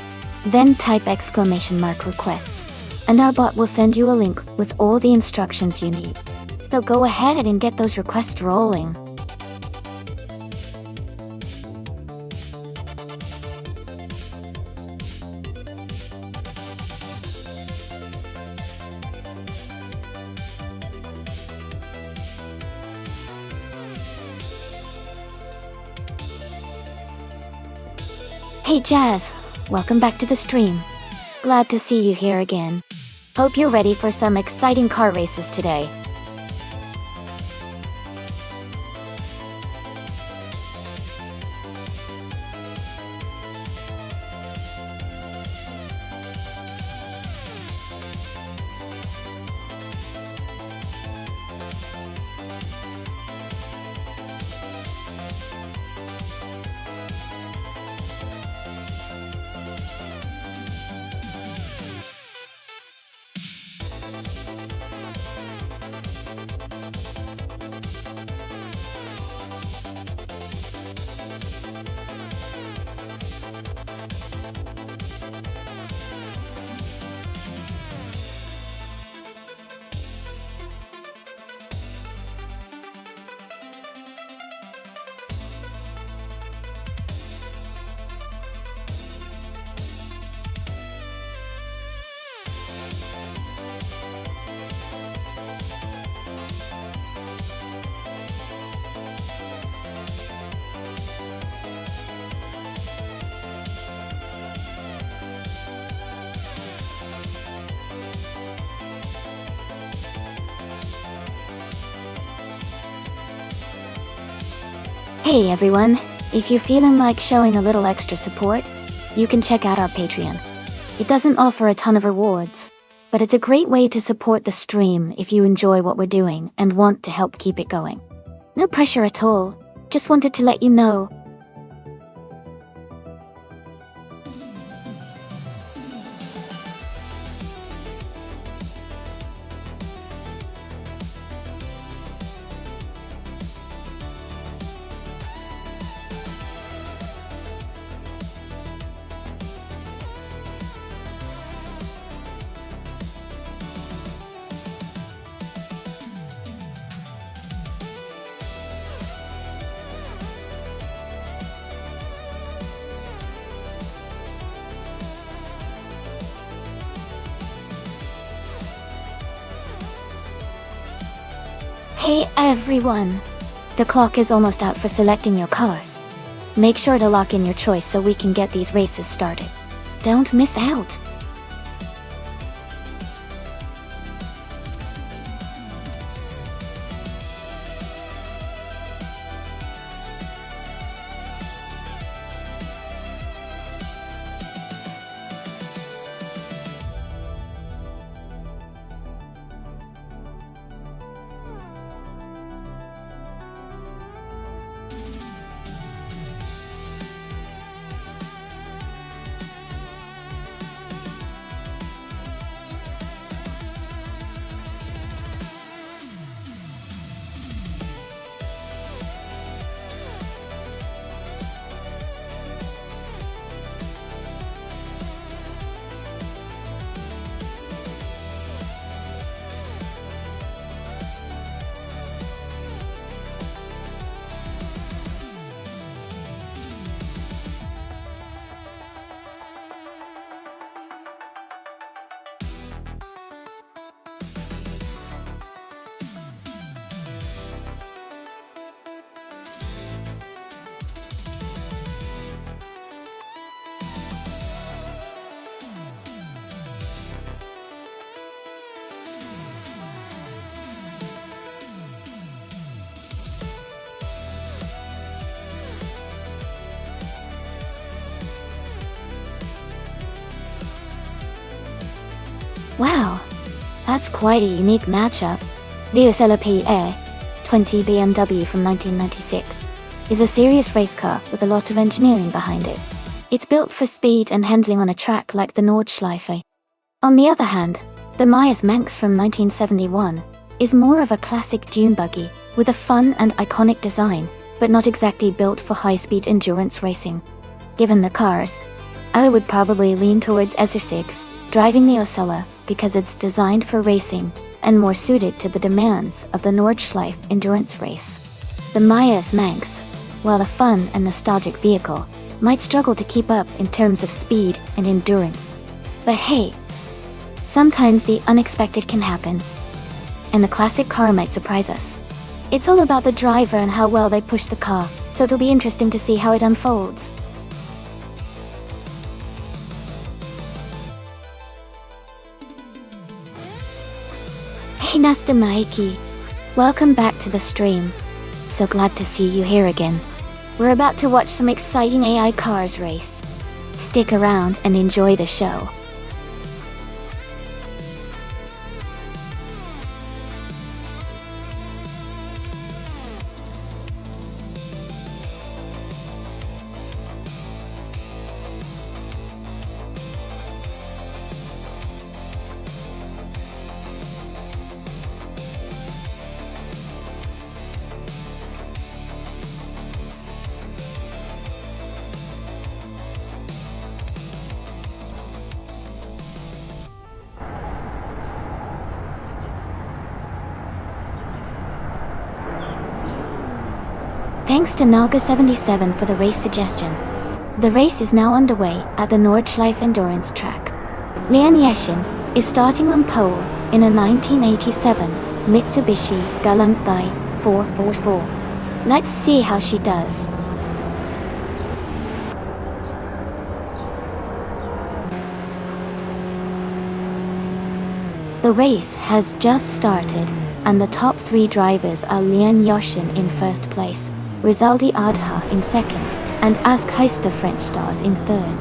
Then type !requests. And our bot will send you a link with all the instructions you need. So go ahead and get those requests rolling. Hey Jazz, welcome back to the stream. Glad to see you here again. Hope you're ready for some exciting car races today. Hey everyone, if you're feeling like showing a little extra support, you can check out our Patreon. It doesn't offer a ton of rewards, but it's a great way to support the stream if you enjoy what we're doing and want to help keep it going. No pressure at all, just wanted to let you know. Hey everyone! The clock is almost out for selecting your cars. Make sure to lock in your choice so we can get these races started. Don't miss out! Wow, that's quite a unique matchup. The Osella PA-20 BMW from 1996 is a serious race car with a lot of engineering behind it. It's built for speed and handling on a track like the Nordschleife. On the other hand, the Myers Manx from 1971 is more of a classic dune buggy with a fun and iconic design, but not exactly built for high-speed endurance racing. Given the cars, I would probably lean towards SR6 driving the Osella because it's designed for racing and more suited to the demands of the Nordschleife endurance race. The Myers Manx, while a fun and nostalgic vehicle, might struggle to keep up in terms of speed and endurance. But hey, sometimes the unexpected can happen, and the classic car might surprise us. It's all about the driver and how well they push the car, so it'll be interesting to see how it unfolds. Hey Nasta Maiki, welcome back to the stream. So glad to see you here again. We're about to watch some exciting AI cars race. Stick around and enjoy the show. Thanks to Naga77 for the race suggestion. The race is now underway at the Nordschleife Endurance Track. Lian Yeshin is starting on pole in a 1987 Mitsubishi Galantai 444. Let's see how she does. The race has just started, and the top three drivers are Lian Yoshin in first place, Rizaldi Adha in second, and Ask Heist the French stars in third.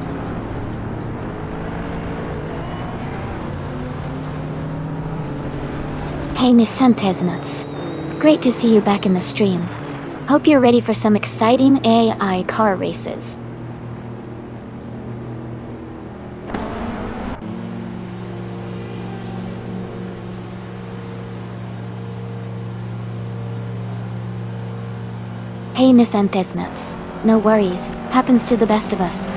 Hey Nisantesnuts, great to see you back in the stream. Hope you're ready for some exciting AI car races. Hey Nisantesnuts, no worries, happens to the best of us.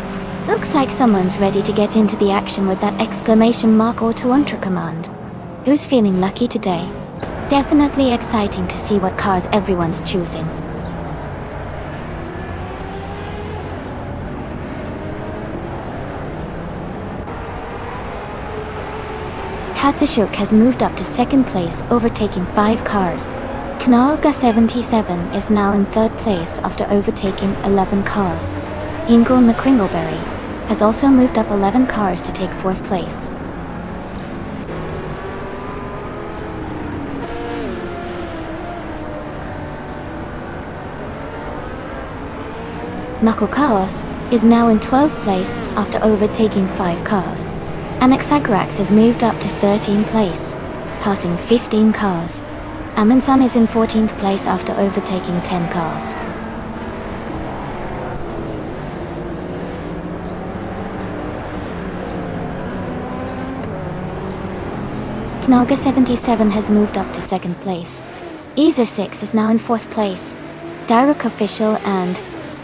Looks like someone's ready to get into the action with that exclamation mark auto Ultra command. Who's feeling lucky today? Definitely exciting to see what cars everyone's choosing. Katsushuk has moved up to second place, overtaking 5 cars. Knalga77 is now in third place after overtaking 11 cars. Ingol McCringleberry has also moved up 11 cars to take fourth place. Mako Chaos is now in 12th place after overtaking 5 cars. Anaxagorax has moved up to 13th place, passing 15 cars. Amundsen is in 14th place after overtaking 10 cars. Knaga77 has moved up to 2nd place. Easer6 is now in 4th place. Direk Official and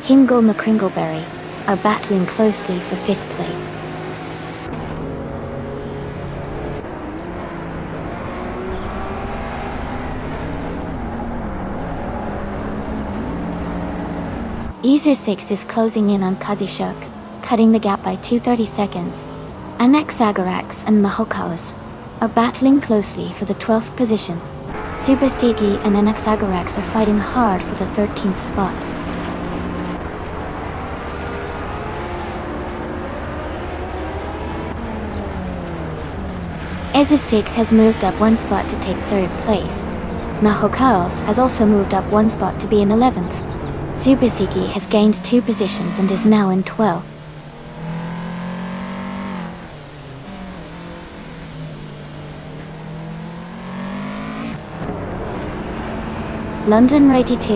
Hingel McCringleberry are battling closely for 5th place. Easer6 is closing in on Kazishuk, cutting the gap by 230 seconds. Anaxagorax and Mahokaos are battling closely for the 12th position. Super Sigi and Anaxagorax are fighting hard for the 13th spot. Ezer6 has moved up 1 spot to take 3rd place. Mahokaos has also moved up 1 spot to be in 11th. Zubisiki has gained 2 positions and is now in 12th. London 82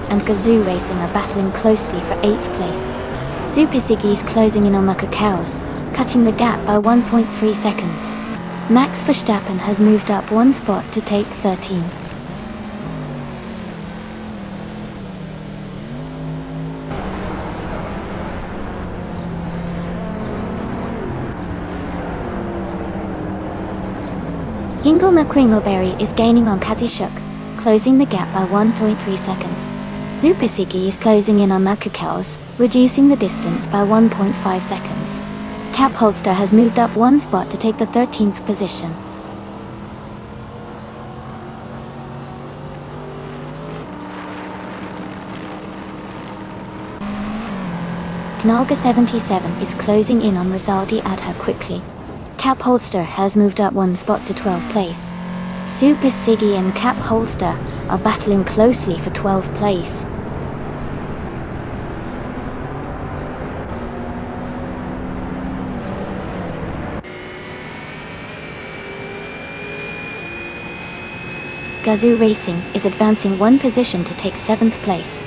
and Gazoo Racing are battling closely for 8th place. Super Ziggy is closing in on Macacos, cutting the gap by 1.3 seconds. Max Verstappen has moved up one spot to take 13. Hingle McCringleberry is gaining on Kazishuk, closing the gap by 1.3 seconds. Super Ziggy is closing in on Macacos, reducing the distance by 1.5 seconds. Cap Holster has moved up one spot to take the 13th position. Knalga 77 is closing in on Rizaldi Adha quickly. Cap Holster has moved up one spot to 12th place. Super Ziggy and Cap Holster are battling closely for 12th place. Gazoo Racing is advancing one position to take 7th place.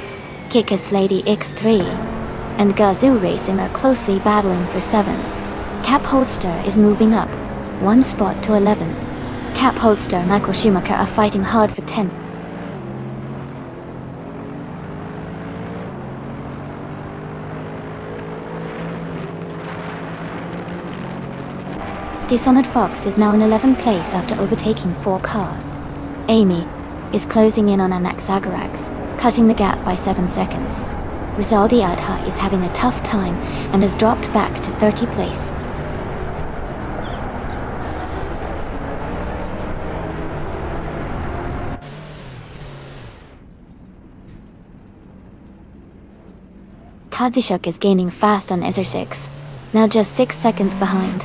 Kickass Lady X3 and Gazoo Racing are closely battling for 7. Cap Holster is moving up one spot to 11. Cap Holster and Michael Schumacher are fighting hard for 10. Dishonored Fox is now in 11th place after overtaking 4 cars. Amy is closing in on Anaxagarax, cutting the gap by 7 seconds. Rizaldi Adha is having a tough time and has dropped back to 30th place. Kazishuk is gaining fast on Ezer 6, now just 6 seconds behind.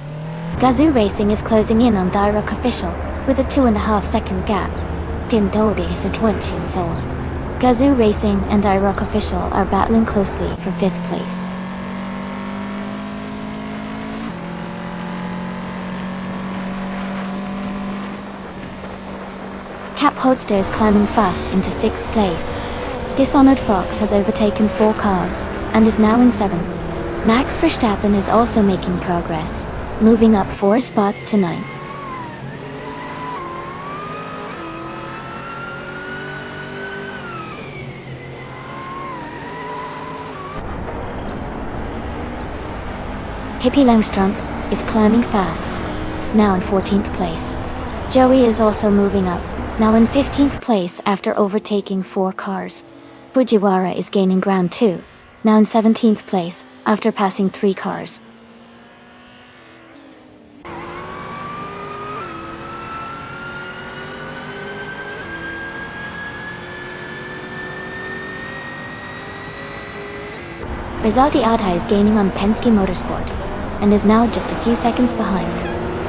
Gazoo Racing is closing in on Direct Official with a 2.5 second gap. Gindodi is at 20 and so on. Gazoo Racing and Direct Official are battling closely for 5th place. Cap Holster is climbing fast into 6th place. Dishonored Fox has overtaken 4 cars and is now in 7. Max Verstappen is also making progress, moving up 4 spots to 9. Pippi Langstrump is climbing fast, now in 14th place. Joey is also moving up, now in 15th place after overtaking 4 cars. Fujiwara is gaining ground too, now in 17th place after passing 3 cars. Rizaldi Adha is gaining on Penske Motorsport, and is now just a few seconds behind.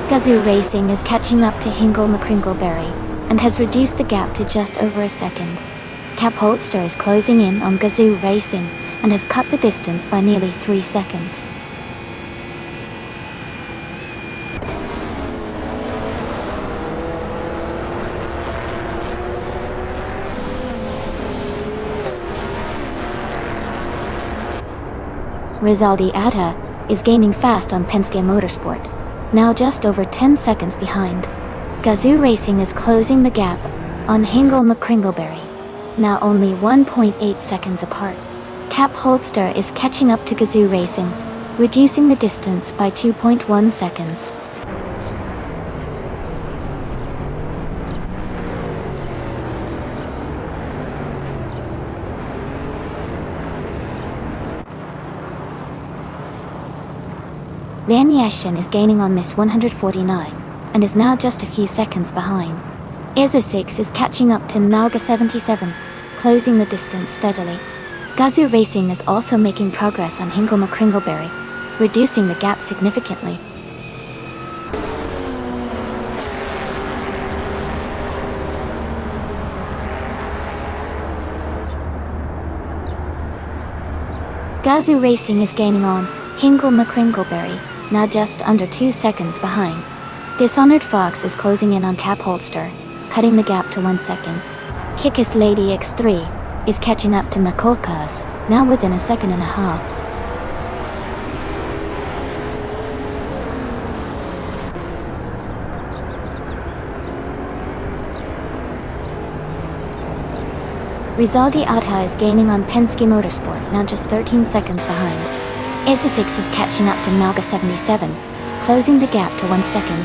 Gazoo Racing is catching up to Hingle McCringleberry, and has reduced the gap to just over a second. Cap Holster is closing in on Gazoo Racing, and has cut the distance by nearly 3 seconds. Rizaldi Adha is gaining fast on Penske Motorsport, now just over 10 seconds behind. Gazoo Racing is closing the gap on Hingle McCringleberry, now only 1.8 seconds apart. Cap Holster is catching up to Gazoo Racing, reducing the distance by 2.1 seconds. Lian Yashin is gaining on Mist 149, and is now just a few seconds behind. Ezer 6 is catching up to Nalga 77, closing the distance steadily. Gazoo Racing is also making progress on Hingle McCringleberry, reducing the gap significantly. Gazoo Racing is gaining on Hingle McCringleberry, now just under 2 seconds behind. Dishonored Fox is closing in on Cap Holster, cutting the gap to 1 second. Kickiss Lady X3 is catching up to Makokas, now within a second and a half. Rizaldi Adha is gaining on Penske Motorsport, now just 13 seconds behind. Esa6 is catching up to Naga 77, closing the gap to 1 second.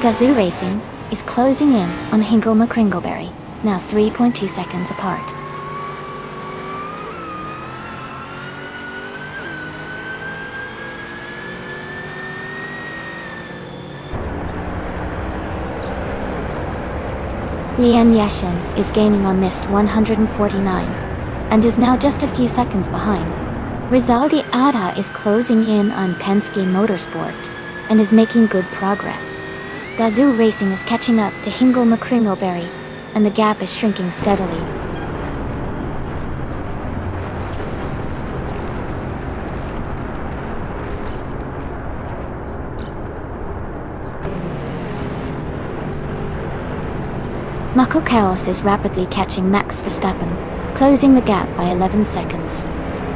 Gazoo Racing is closing in on Hingle McCringleberry, now 3.2 seconds apart. Lian Yashin is gaining on Mist 149, and is now just a few seconds behind. Rizaldi Adha is closing in on Penske Motorsport, and is making good progress. Gazoo Racing is catching up to Hingle McCringleberry, and the gap is shrinking steadily. Mako Chaos is rapidly catching Max Verstappen, closing the gap by 11 seconds.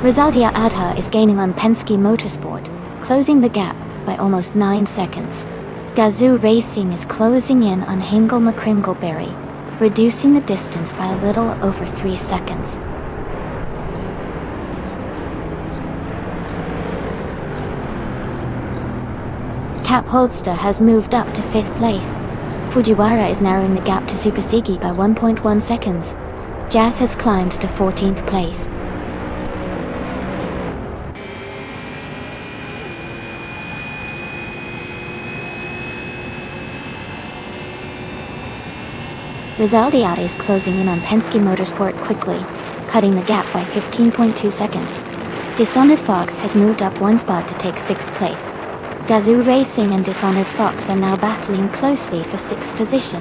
Rizaldi Adha is gaining on Penske Motorsport, closing the gap by almost 9 seconds. Gazoo Racing is closing in on Hingle McCringleberry, reducing the distance by a little over 3 seconds. Cap Holster has moved up to 5th place. Fujiwara is narrowing the gap to Super Sigi by 1.1 seconds. Jazz has climbed to 14th place. Rizaldi Adha is closing in on Penske Motorsport quickly, cutting the gap by 15.2 seconds. Dishonored Fox has moved up 1 spot to take 6th place. Gazoo Racing and Dishonored Fox are now battling closely for 6th position.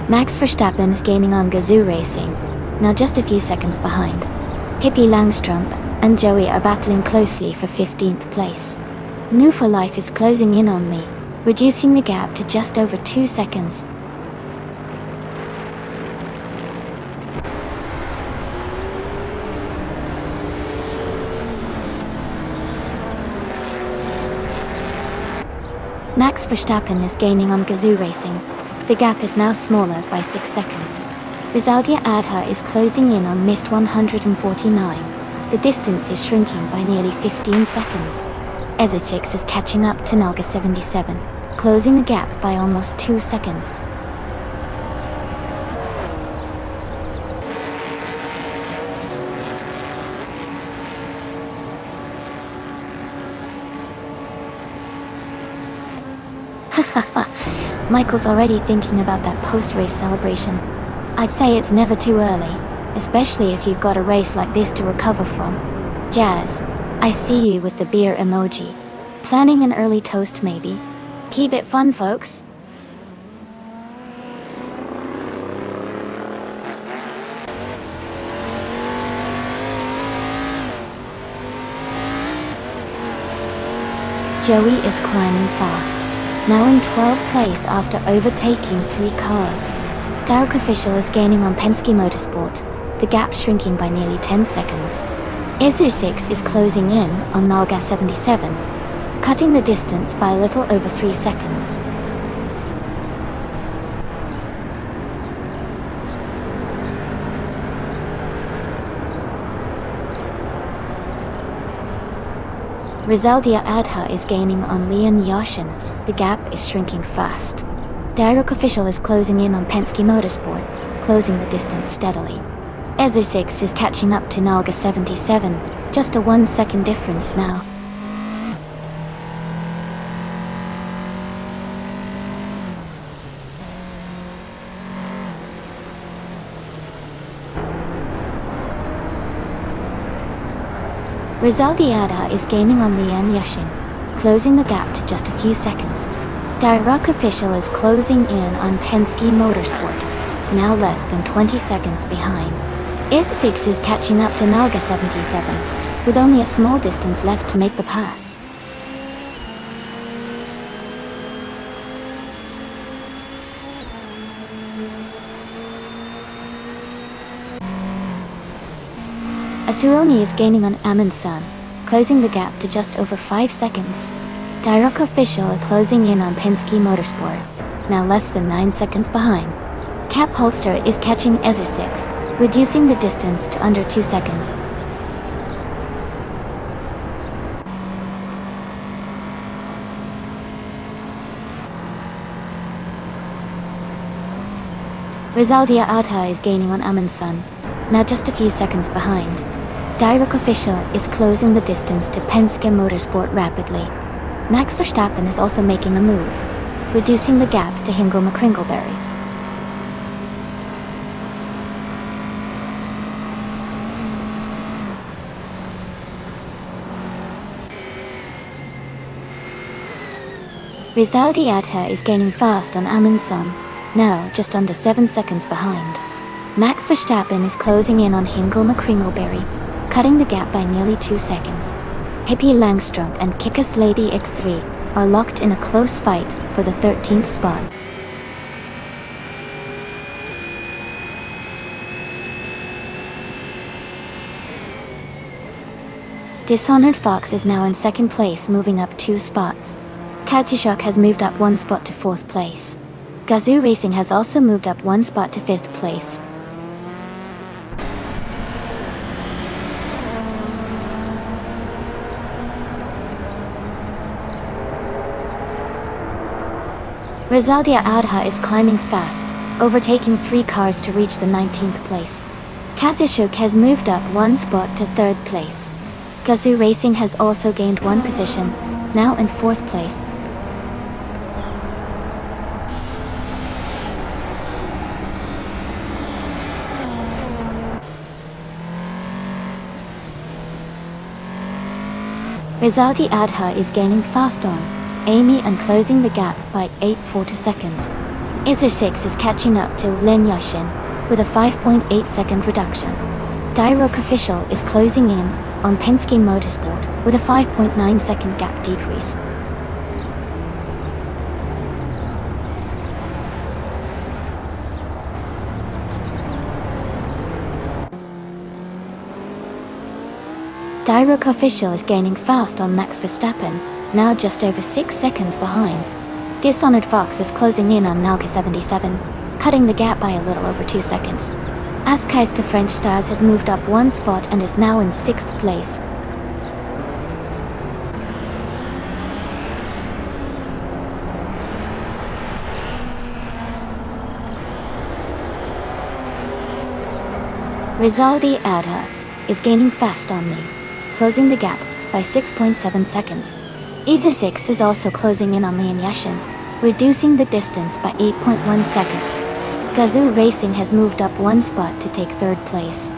Max Verstappen is gaining on Gazoo Racing, now just a few seconds behind. Pippi Langstrup and Joey are battling closely for 15th place. New for Life is closing in on me, reducing the gap to just over 2 seconds. Max Verstappen is gaining on Gazoo Racing. The gap is now smaller by 6 seconds. Rizaldi Adha is closing in on Mist 149. The distance is shrinking by nearly 15 seconds. Ezotix is catching up to Naga 77, closing the gap by almost 2 seconds. Michael's already thinking about that post-race celebration. I'd say it's never too early, especially if you've got a race like this to recover from. Jazz, I see you with the beer emoji. Planning an early toast maybe? Keep it fun, folks. Joey is climbing fast, now in 12th place after overtaking 3 cars. Dark Official is gaining on Penske Motorsport, the gap shrinking by nearly 10 seconds. Isu6 is closing in on Naga 77, cutting the distance by a little over 3 seconds. Rizaldi Adha is gaining on Lian Yashin. The gap is shrinking fast. Dark Official is closing in on Penske Motorsport, closing the distance steadily. Ezu6 is catching up to Naga 77, just a 1 second difference now. Rizaldi Adha is gaining on Lian Yashin, closing the gap to just a few seconds. Dark Official is closing in on Penske Motorsport, now less than 20 seconds behind. Is6 is catching up to Naga 77. with only a small distance left to make the pass. Asuroni is gaining on Amundsen, closing the gap to just over 5 seconds. Direct Official is closing in on Penske Motorsport, now less than 9 seconds behind. Cap Holster is catching Ezer6, reducing the distance to under 2 seconds. Rizaldia Alta is gaining on Amundsen, now just a few seconds behind. Direct Official is closing the distance to Penske Motorsport rapidly. Max Verstappen is also making a move, reducing the gap to Hingo McCringleberry. Rizaldi Adha is gaining fast on Amundsen, now just under 7 seconds behind. Max Verstappen is closing in on Hingo McCringleberry, cutting the gap by nearly 2 seconds. Pippi Langstrup and Kickass Lady X3 are locked in a close fight for the 13th spot. Dishonored Fox is now in second place, moving up 2 spots. Katsishok has moved up 1 spot to 4th place. Gazoo Racing has also moved up 1 spot to 5th place. Rizaldia Adha is climbing fast, overtaking 3 cars to reach the 19th place. Katsishok has moved up 1 spot to 3rd place. Gazoo Racing has also gained 1 position, now in 4th place. Rizaldi Adha is gaining fast on Amy and closing the gap by 8.40 seconds. Ezer6 is catching up to Len Yashin with a 5.8 second reduction. Direct Official is closing in on Penske Motorsport with a 5.9 second gap decrease. Direct Official is gaining fast on Max Verstappen, now just over 6 seconds behind. Dishonored Fox is closing in on Nauka 77, cutting the gap by a little over 2 seconds. Askais the French Stars has moved up 1 spot and is now in 6th place. Rizaldi Adha is gaining fast on me, closing the gap by 6.7 seconds. Ezer6 is also closing in on Lian Yashin, reducing the distance by 8.1 seconds. Gazoo Racing has moved up 1 spot to take 3rd place.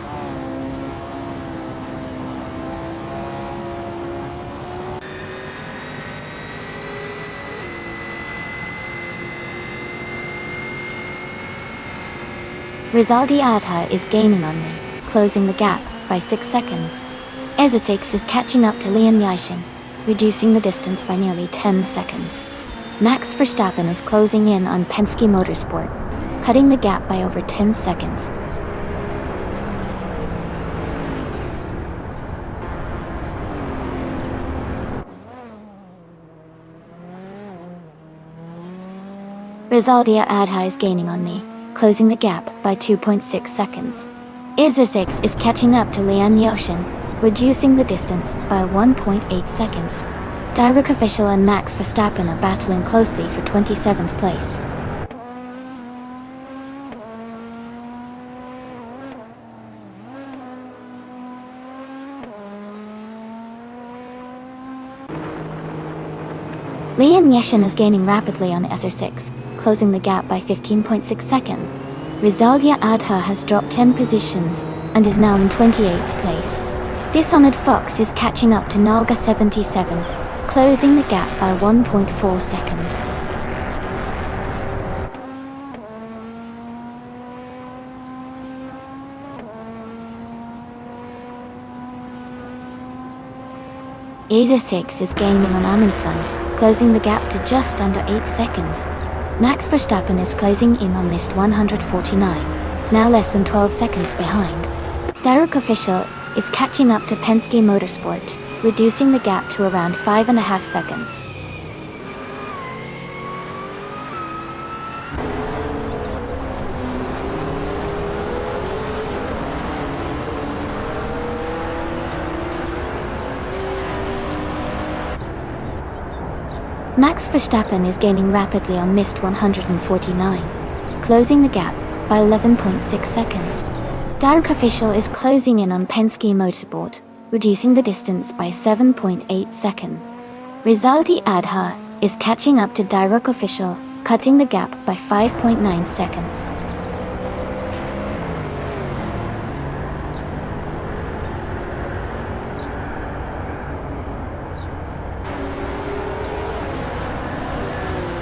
Rizaldi Adha is gaining on me, closing the gap by 6 seconds. Ezer6 is catching up to Lian Yashin, reducing the distance by nearly 10 seconds. Max Verstappen is closing in on Penske Motorsport, cutting the gap by over 10 seconds. Rizaldia Adha is gaining on me, closing the gap by 2.6 seconds. Ezer6 is catching up to Lian Yashin, reducing the distance by 1.8 seconds. Direct Official and Max Verstappen are battling closely for 27th place. Lian Yashin is gaining rapidly on Ezer6, closing the gap by 15.6 seconds. Rizaldia Adha has dropped 10 positions and is now in 28th place. Dishonored Fox is catching up to Nalga 77, closing the gap by 1.4 seconds. Asia 6 is gaining on Amundsen, closing the gap to just under 8 seconds. Max Verstappen is closing in on missed 149, now less than 12 seconds behind. Direct Official is catching up to Penske Motorsport, reducing the gap to around 5.5 seconds. Max Verstappen is gaining rapidly on missed 149, closing the gap by 11.6 seconds. Direct Official is closing in on Penske Motorsport, reducing the distance by 7.8 seconds. Rizaldi Adha is catching up to Direct Official, cutting the gap by 5.9 seconds.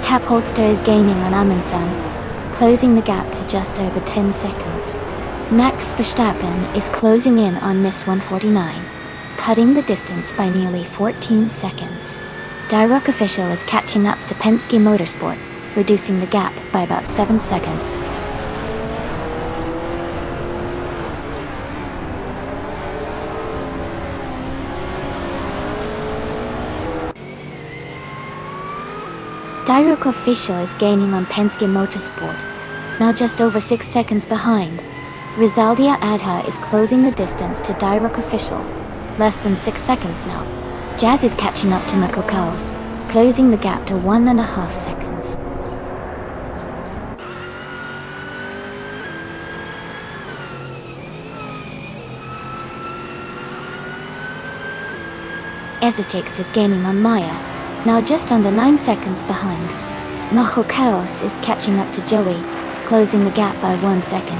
Cap Holster is gaining on Amundsen, closing the gap to just over 10 seconds. Max Verstappen is closing in on missed 149, cutting the distance by nearly 14 seconds. Direct Official is catching up to Penske Motorsport, reducing the gap by about 7 seconds. Direct Official is gaining on Penske Motorsport, now just over 6 seconds behind. Rizaldi Adha is closing the distance to Direct Official, less than 6 seconds now. Jazz is catching up to Mako Chaos, closing the gap to 1.5 seconds. Esotix is gaining on Maya, now just under 9 seconds behind. Mako Chaos is catching up to Joey, closing the gap by 1 second.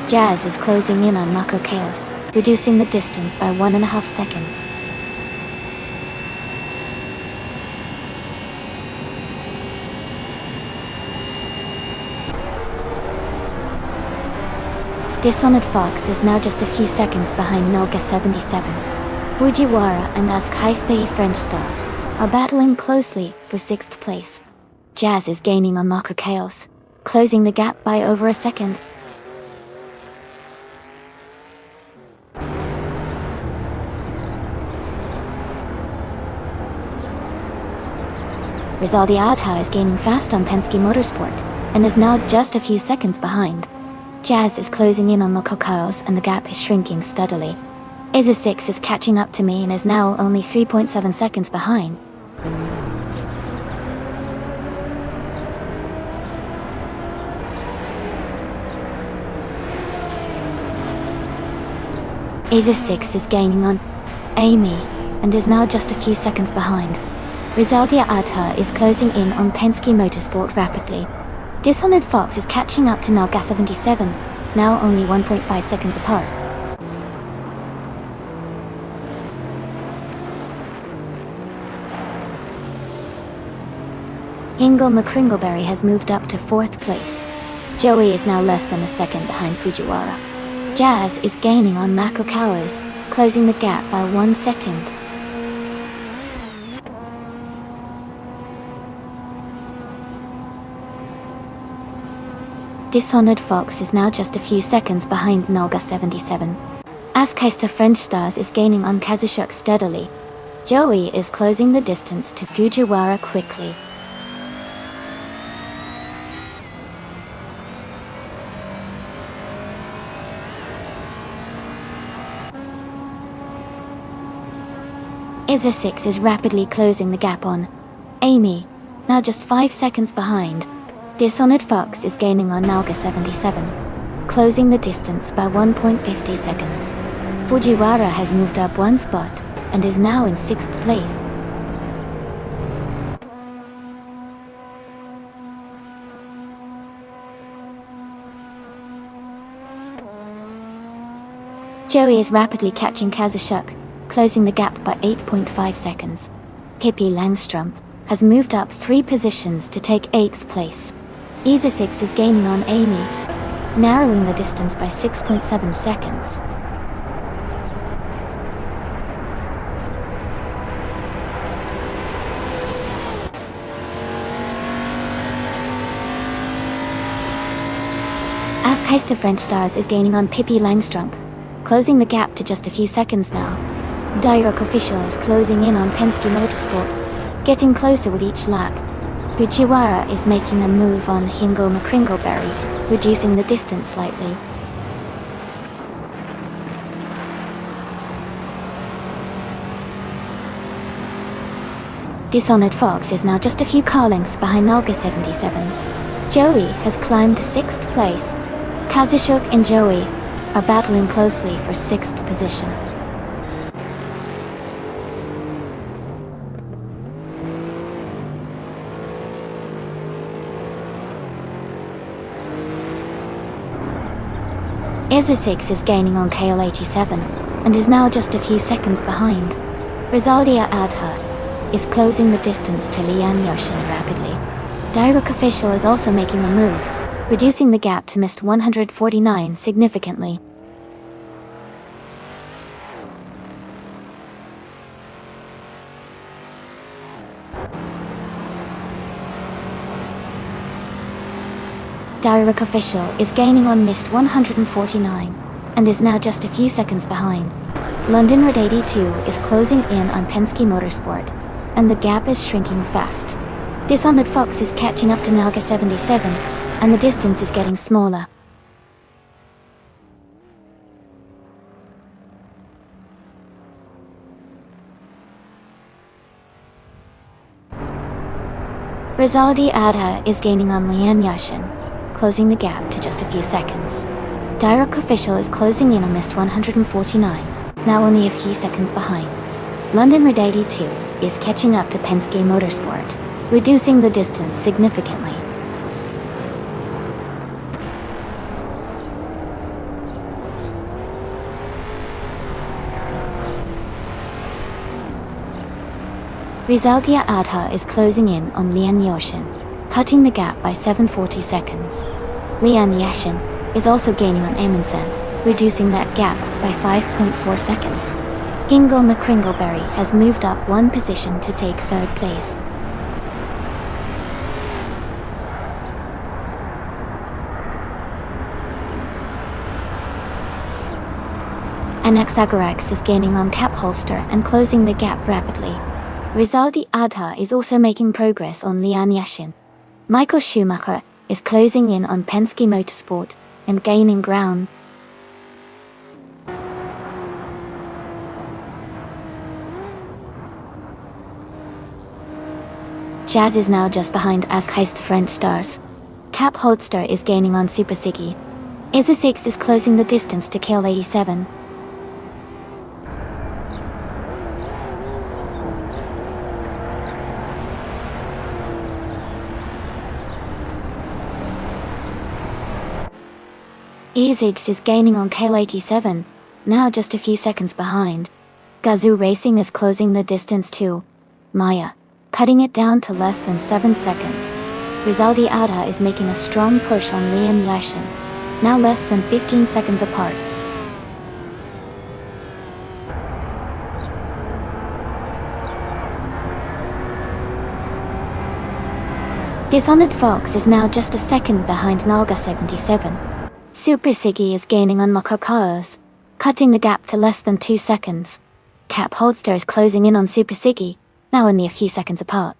Jazz is closing in on Mako Chaos, reducing the distance by 1.5 seconds. Dishonored Fox is now just a few seconds behind Noga 77. Fujiwara and Askaiste French Stars are battling closely for 6th place. Jazz is gaining on Mako Chaos, closing the gap by over a second. Rizaldi Adha is gaining fast on Penske Motorsport, and is now just a few seconds behind. Jazz is closing in on Mako Chaos and the gap is shrinking steadily. Asia 6 is catching up to me and is now only 3.7 seconds behind. Asia 6 is gaining on Amy and is now just a few seconds behind. Rizaldi Adha is closing in on Penske Motorsport rapidly. Dishonored Fox is catching up to Naga 77, now only 1.5 seconds apart. Hingle McCringleberry has moved up to 4th place. Joey is now less than a second behind Fujiwara. Jazz is gaining on Mako Chaos, closing the gap by 1 second. Dishonored Fox is now just a few seconds behind Naga 77. Askaista French Stars is gaining on Kazushuk steadily. Joey is closing the distance to Fujiwara quickly. Izzer 6 is rapidly closing the gap on Amy, now just 5 seconds behind. Dishonored Fox is gaining on Naga 77, closing the distance by 1.50 seconds. Fujiwara has moved up 1 spot, and is now in 6th place. Joey is rapidly catching Kazushuk, closing the gap by 8.5 seconds. Pippi Langstrom has moved up 3 positions to take 8th place. Isa 6 is gaining on Amy, narrowing the distance by 6.7 seconds. Askeister French Stars is gaining on Pippi Langstrup, closing the gap to just a few seconds now. Direct Official is closing in on Penske Motorsport, getting closer with each lap. Fujiwara is making a move on Hingo McCringleberry, reducing the distance slightly. Dishonored Fox is now just a few car lengths behind Naga 77. Joey has climbed to 6th place. Kazushuk and Joey are battling closely for 6th position. Izu6 is gaining on KL87 and is now just a few seconds behind. Rizaldia Adha is closing the distance to Lian Yoshin rapidly. Direct Official is also making a move, reducing the gap to Mist 149 significantly. Direct Official is gaining on Mist 149 and is now just a few seconds behind. London Red 82 is closing in on Penske Motorsport, and the gap is shrinking fast. Dishonored Fox is catching up to Naga 77, and the distance is getting smaller. Rizaldi Adha is gaining on Lian Yashin, closing the gap to just a few seconds. Direct Official is closing in on Mist 149, now only a few seconds behind. London Red 82 is catching up to Penske Motorsport, reducing the distance significantly. Rizalgia Adha is closing in on Lian Yoshin, cutting the gap by 740 seconds. Lian Yashin is also gaining on Amundsen, reducing that gap by 5.4 seconds. Hingo McCringleberry has moved up one position to take 3rd place. Anaxagorax is gaining on Cap Holster and closing the gap rapidly. Rizaldi Adha is also making progress on Lian Yashin. Michael Schumacher is closing in on Penske Motorsport and gaining ground. Jazz is now just behind Askheist French Stars. Cap Holster is gaining on Super Siggy. Izu6 is closing the distance to Kill 87. Izu6 is gaining on Kill 87, now just a few seconds behind. Gazoo Racing is closing the distance to Maya, cutting it down to less than 7 seconds. Rizaldi Adha is making a strong push on Liam Yashin, now less than 15 seconds apart. Dishonored Fox is now just a second behind Nalga 77. Super Siggy is gaining on Mokokaos, cutting the gap to less than 2 seconds. Cap Holster is closing in on Super Siggy, now only a few seconds apart.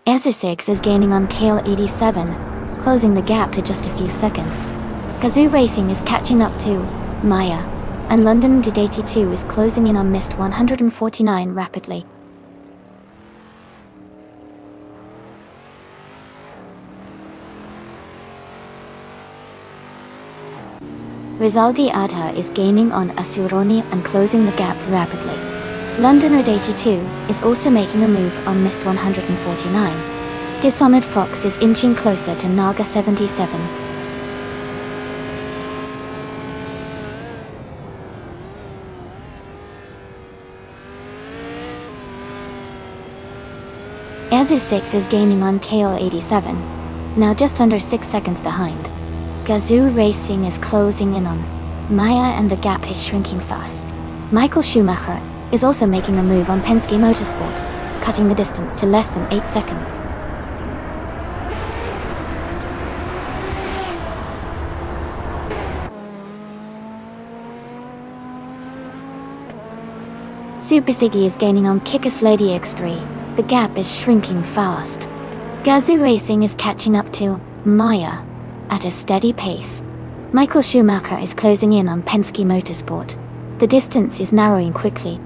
Ezer6 is gaining on Kale 87, closing the gap to just a few seconds. Gazoo Racing is catching up to Maya, and London Red 82 is closing in on Mist 149 rapidly. Rizaldi Adha is gaining on Asuroni and closing the gap rapidly. London Red 82 is also making a move on Mist 149. Dishonored Fox is inching closer to Naga 77. Ezer6 is gaining on Kale 87, now just under 6 seconds behind. Gazoo Racing is closing in on Maya and the gap is shrinking fast. Michael Schumacher is also making a move on Penske Motorsport, cutting the distance to less than 8 seconds. Super Siggy is gaining on Kickass Lady X3. The gap is shrinking fast. Gazoo Racing is catching up to Maya at a steady pace. Michael Schumacher is closing in on Penske Motorsport. The distance is narrowing quickly.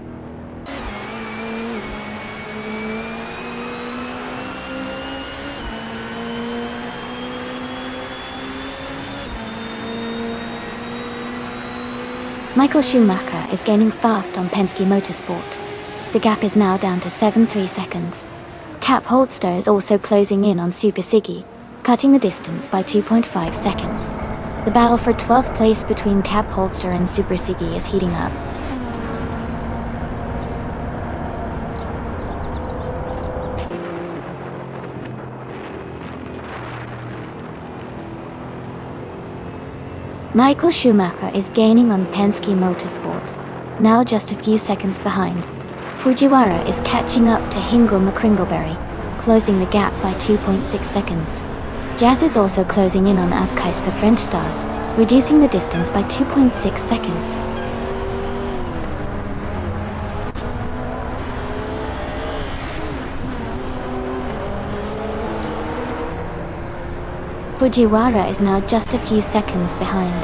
Michael Schumacher is gaining fast on Penske Motorsport. The gap is now down to 7.3 seconds. Cap Holster is also closing in on Super Siggy, cutting the distance by 2.5 seconds. The battle for 12th place between Cap Holster and Super Siggy is heating up. Michael Schumacher is gaining on Penske Motorsport, now just a few seconds behind. Fujiwara is catching up to Hingle McCringleberry, closing the gap by 2.6 seconds. Jazz is also closing in on Ascais the French Stars, reducing the distance by 2.6 seconds. Fujiwara is now just a few seconds behind.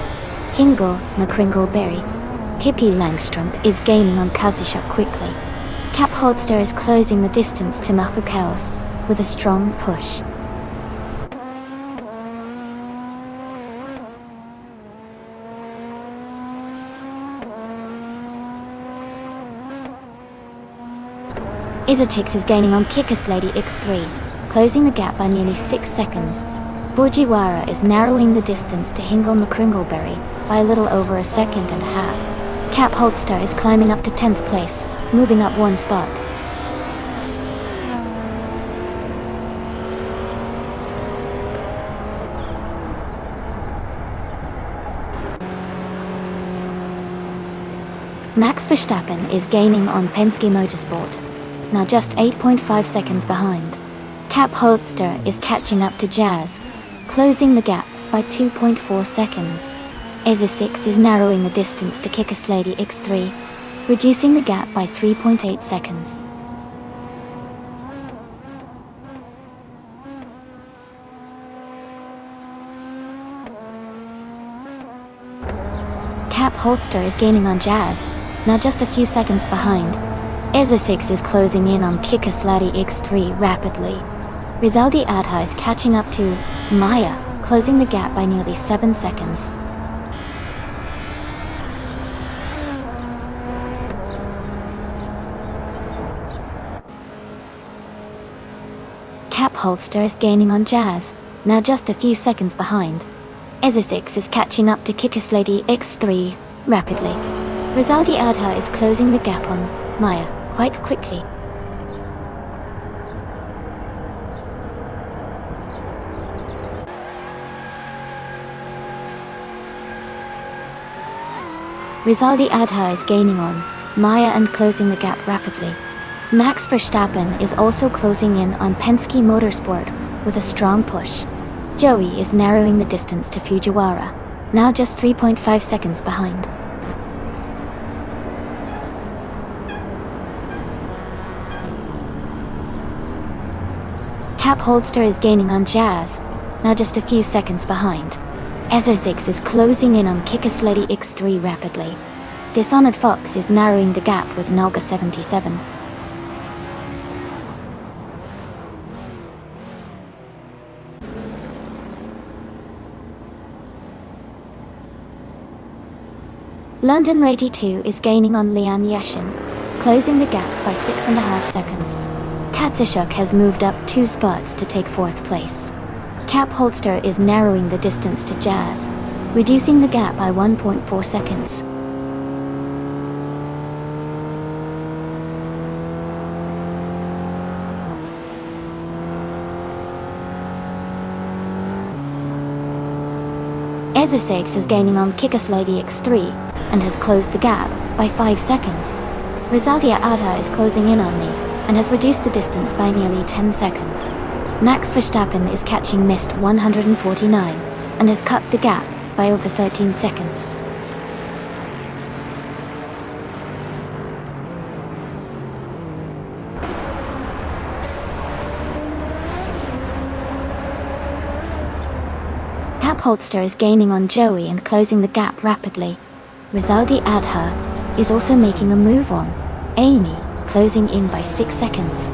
Hingle McCringleberry. Pippi Langstrup is gaining on Kazushuk quickly. Cap Holster is closing the distance to Marco Chaos with a strong push. Isotix is gaining on Kickass Lady X3, closing the gap by nearly 6 seconds. Fujiwara is narrowing the distance to Hingle McCringleberry by a little over a second and a half. Cap Holster is climbing up to 10th place, moving up one spot. Max Verstappen is gaining on Penske Motorsport, now just 8.5 seconds behind. Cap Holster is catching up to Jazz, closing the gap by 2.4 seconds. EZO6 is narrowing the distance to Kickass Lady X3, reducing the gap by 3.8 seconds. Cap Holster is gaining on Jazz, now just a few seconds behind. EZO6 is closing in on Kickass Lady X3 rapidly. Rizaldi Adha is catching up to Maya, closing the gap by nearly 7 seconds. Cap Holster is gaining on Jazz, now just a few seconds behind. EZO6 is catching up to Kickass Lady X3 rapidly. Rizaldi Adha is closing the gap on Maya quite quickly. Rizaldi Adha is gaining on Maya and closing the gap rapidly. Max Verstappen is also closing in on Penske Motorsport with a strong push. Joey is narrowing the distance to Fujiwara, now just 3.5 seconds behind. Cap Holster is gaining on Jazz, now just a few seconds behind. EZO6 is closing in on Kickass Lady X3 rapidly. Dishonored Fox is narrowing the gap with Nalga 77. London Rady 2 is gaining on Lian Yashin, closing the gap by 6.5 seconds. Kazushuk has moved up 2 spots to take 4th place. Cap Holster is narrowing the distance to Jazz, reducing the gap by 1.4 seconds. EZO6 is gaining on Kickass Lady X3 and has closed the gap by 5 seconds. Rizaldia Adha is closing in on me, and has reduced the distance by nearly 10 seconds. Max Verstappen is catching missed 149, and has cut the gap by over 13 seconds. Cap Holster is gaining on Joey and closing the gap rapidly. Rizaldi Adha is also making a move on Amy, closing in by 6 seconds.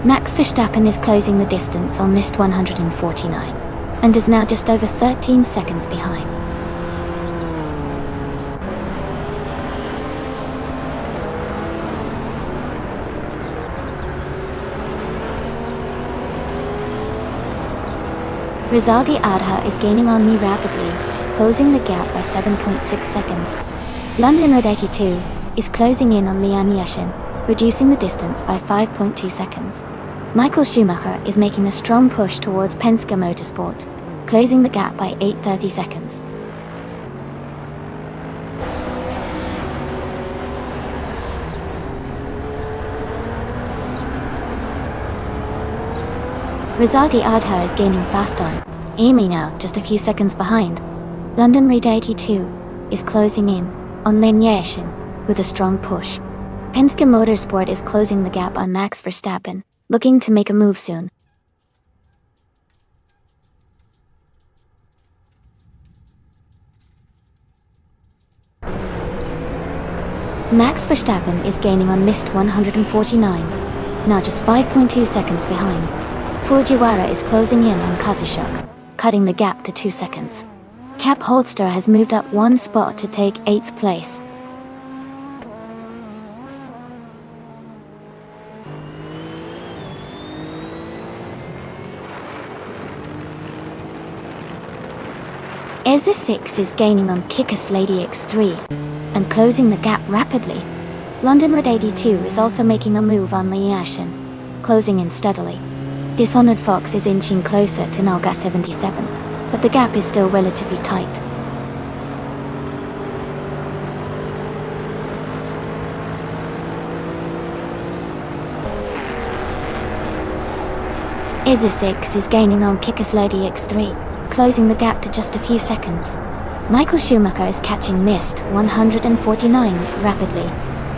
Max Verstappen is closing the distance on missed 149, and is now just over 13 seconds behind. Rizaldi Adha is gaining on me rapidly, closing the gap by 7.6 seconds. London Red 82 is closing in on Lian Yashin, reducing the distance by 5.2 seconds. Michael Schumacher is making a strong push towards Penske Motorsport, closing the gap by 8.30 seconds. Rizaldi Adha is gaining fast on Amy, now just a few seconds behind. London Red 82 is closing in on Lin Yashin with a strong push. Penske Motorsport is closing the gap on Max Verstappen, looking to make a move soon. Max Verstappen is gaining on missed 149, now just 5.2 seconds behind. Fujiwara is closing in on Kazushuk, cutting the gap to 2 seconds. Cap Holster has moved up 1 spot to take 8th place. Ezra 6 is gaining on Kickass Lady X3, and closing the gap rapidly. London Red 82 is also making a move on Li Yashin, closing in steadily. Dishonored Fox is inching closer to Naga 77, but the gap is still relatively tight. Izza 6 is gaining on Kickass Lady X3, closing the gap to just a few seconds. Michael Schumacher is catching missed 149 rapidly.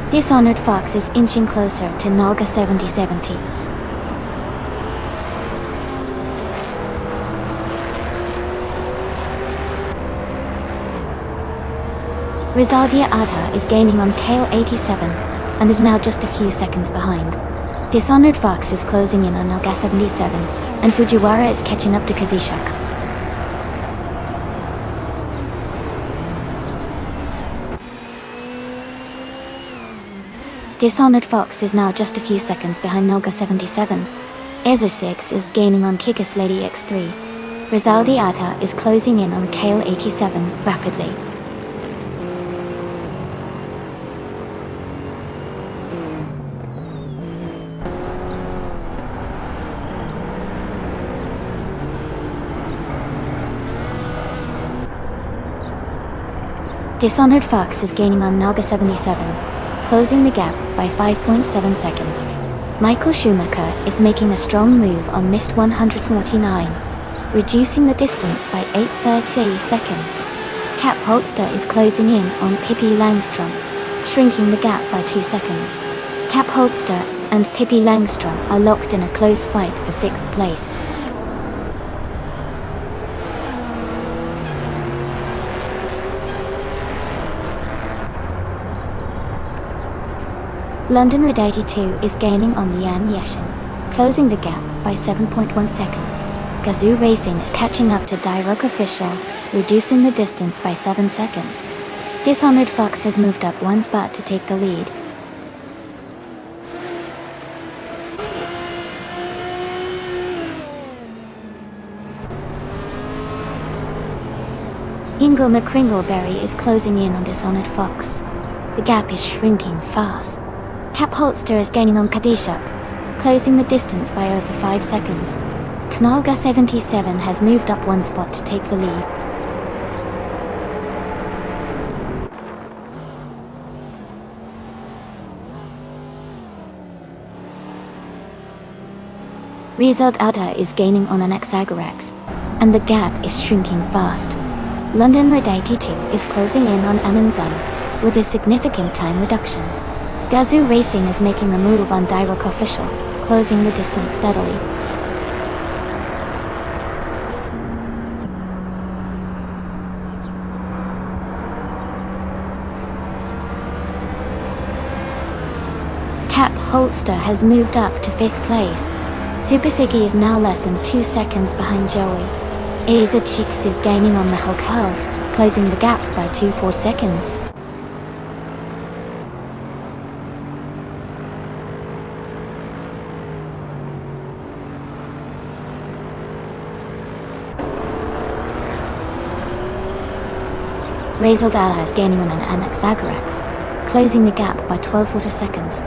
Dishonored Fox is inching closer to Naga 7070. Rizaldia Adha is gaining on Kale 87, and is now just a few seconds behind. Dishonored Fox is closing in on Naga 77, and Fujiwara is catching up to Kazushuk. Dishonored Fox is now just a few seconds behind Naga 77. Ezra 6 is gaining on Kickass Lady X3. Rizaldi Adha is closing in on Kale 87 rapidly. Dishonored Fox is gaining on Naga 77, closing the gap by 5.7 seconds. Michael Schumacher is making a strong move on missed 149, reducing the distance by 8.30 seconds. Cap Holster is closing in on Pippi Langstrom, shrinking the gap by 2 seconds. Cap Holster and Pippi Langstrom are locked in a close fight for 6th place. London Red 82 is gaining on Lian Yashin, closing the gap by 7.1 seconds. Gazoo Racing is catching up to Dairock Official, reducing the distance by 7 seconds. Dishonored Fox has moved up 1 spot to take the lead. Ingle McCringleberry is closing in on Dishonored Fox. The gap is shrinking fast. Cap Holster is gaining on Kazushuk, closing the distance by over 5 seconds. Knalga 77 has moved up 1 spot to take the lead. Result Alta is gaining on an Exagerax, and the gap is shrinking fast. London Red 82 is closing in on Amanzan with a significant time reduction. Gazoo Racing is making the move on Direct Official, closing the distance steadily. Cap Holster has moved up to 5th place. Super Siggy is now less than 2 seconds behind Joey. Aza Cheeks is gaining on the Hulk House, closing the gap by 2.4 seconds. Razor Dala is gaining on an Exagerax, closing the gap by 12.4 seconds.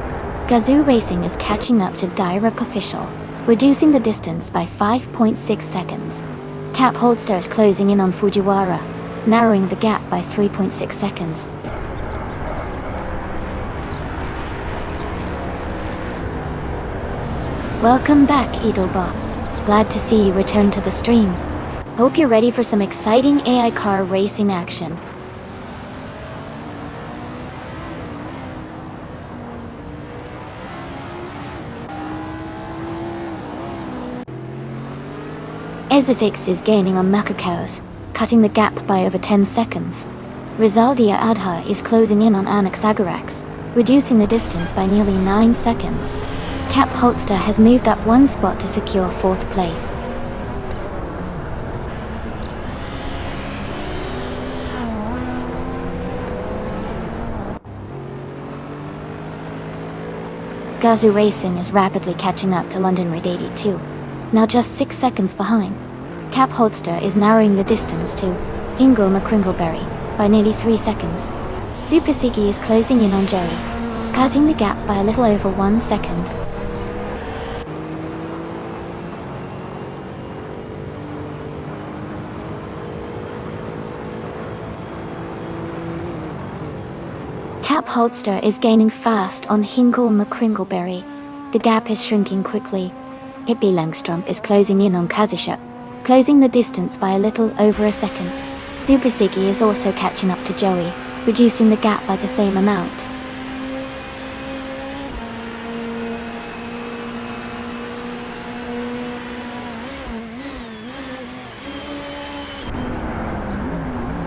Gazoo Racing is catching up to Direct Official, reducing the distance by 5.6 seconds. Cap Holster is closing in on Fujiwara, narrowing the gap by 3.6 seconds. Welcome back, Edelbot. Glad to see you return to the stream. Hope you're ready for some exciting AI car racing action. Ezotix is gaining on Macacaos, cutting the gap by over 10 seconds. Rizaldia Adha is closing in on Anaxagarax, reducing the distance by nearly 9 seconds. Cap Holster has moved up 1 spot to secure 4th place. Gazoo Racing is rapidly catching up to London Red 82, now just 6 seconds behind. Cap Holster is narrowing the distance to Ingle McCringleberry by nearly 3 seconds. Super Siggy is closing in on Joey, cutting the gap by a little over 1 second. Cap Holster is gaining fast on Hingle McCringleberry. The gap is shrinking quickly. Hippie Langstrom is closing in on Kazisha, closing the distance by a little over a second. Super Siggy is also catching up to Joey, reducing the gap by the same amount.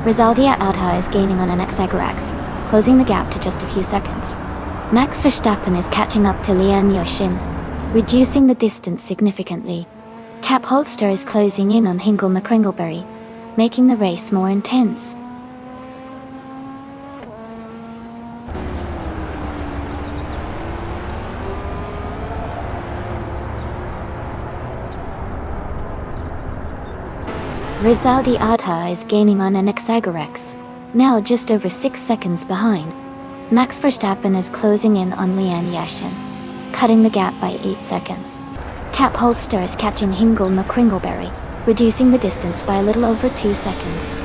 Rizaldia Adha is gaining on an Exagerax, closing the gap to just a few seconds. Max Verstappen is catching up to Lian Yoshin, reducing the distance significantly. Cap Holster is closing in on Hingle McCringleberry, making the race more intense. Rizaldi Adha is gaining on an Exagerax, now just over 6 seconds behind. Max Verstappen is closing in on Lian Yashin, cutting the gap by 8 seconds. Cap Holster is catching Hingle McCringleberry, reducing the distance by a little over 2 seconds.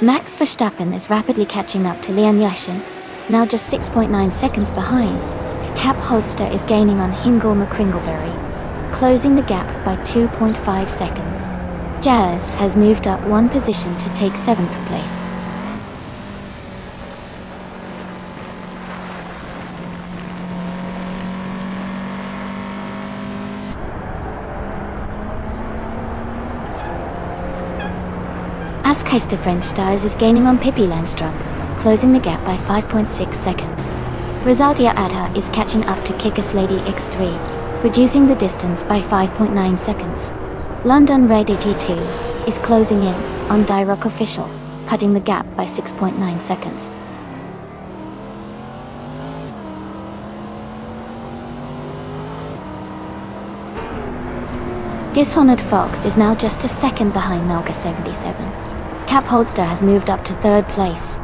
Max Verstappen is rapidly catching up to Lian Yashin, now just 6.9 seconds behind. Cap Holster is gaining on Hingle McCringleberry, closing the gap by 2.5 seconds. Jazz has moved up 1 position to take 7th place. Askeister French Stars is gaining on Pippi Langstrom, closing the gap by 5.6 seconds. Rizaldia Adha is catching up to Kickus Lady X3, reducing the distance by 5.9 seconds. London Red 82 is closing in on Direct Official, cutting the gap by 6.9 seconds. Dishonored Fox is now just a second behind Nalga 77. Cap Holster has moved up to 3rd place.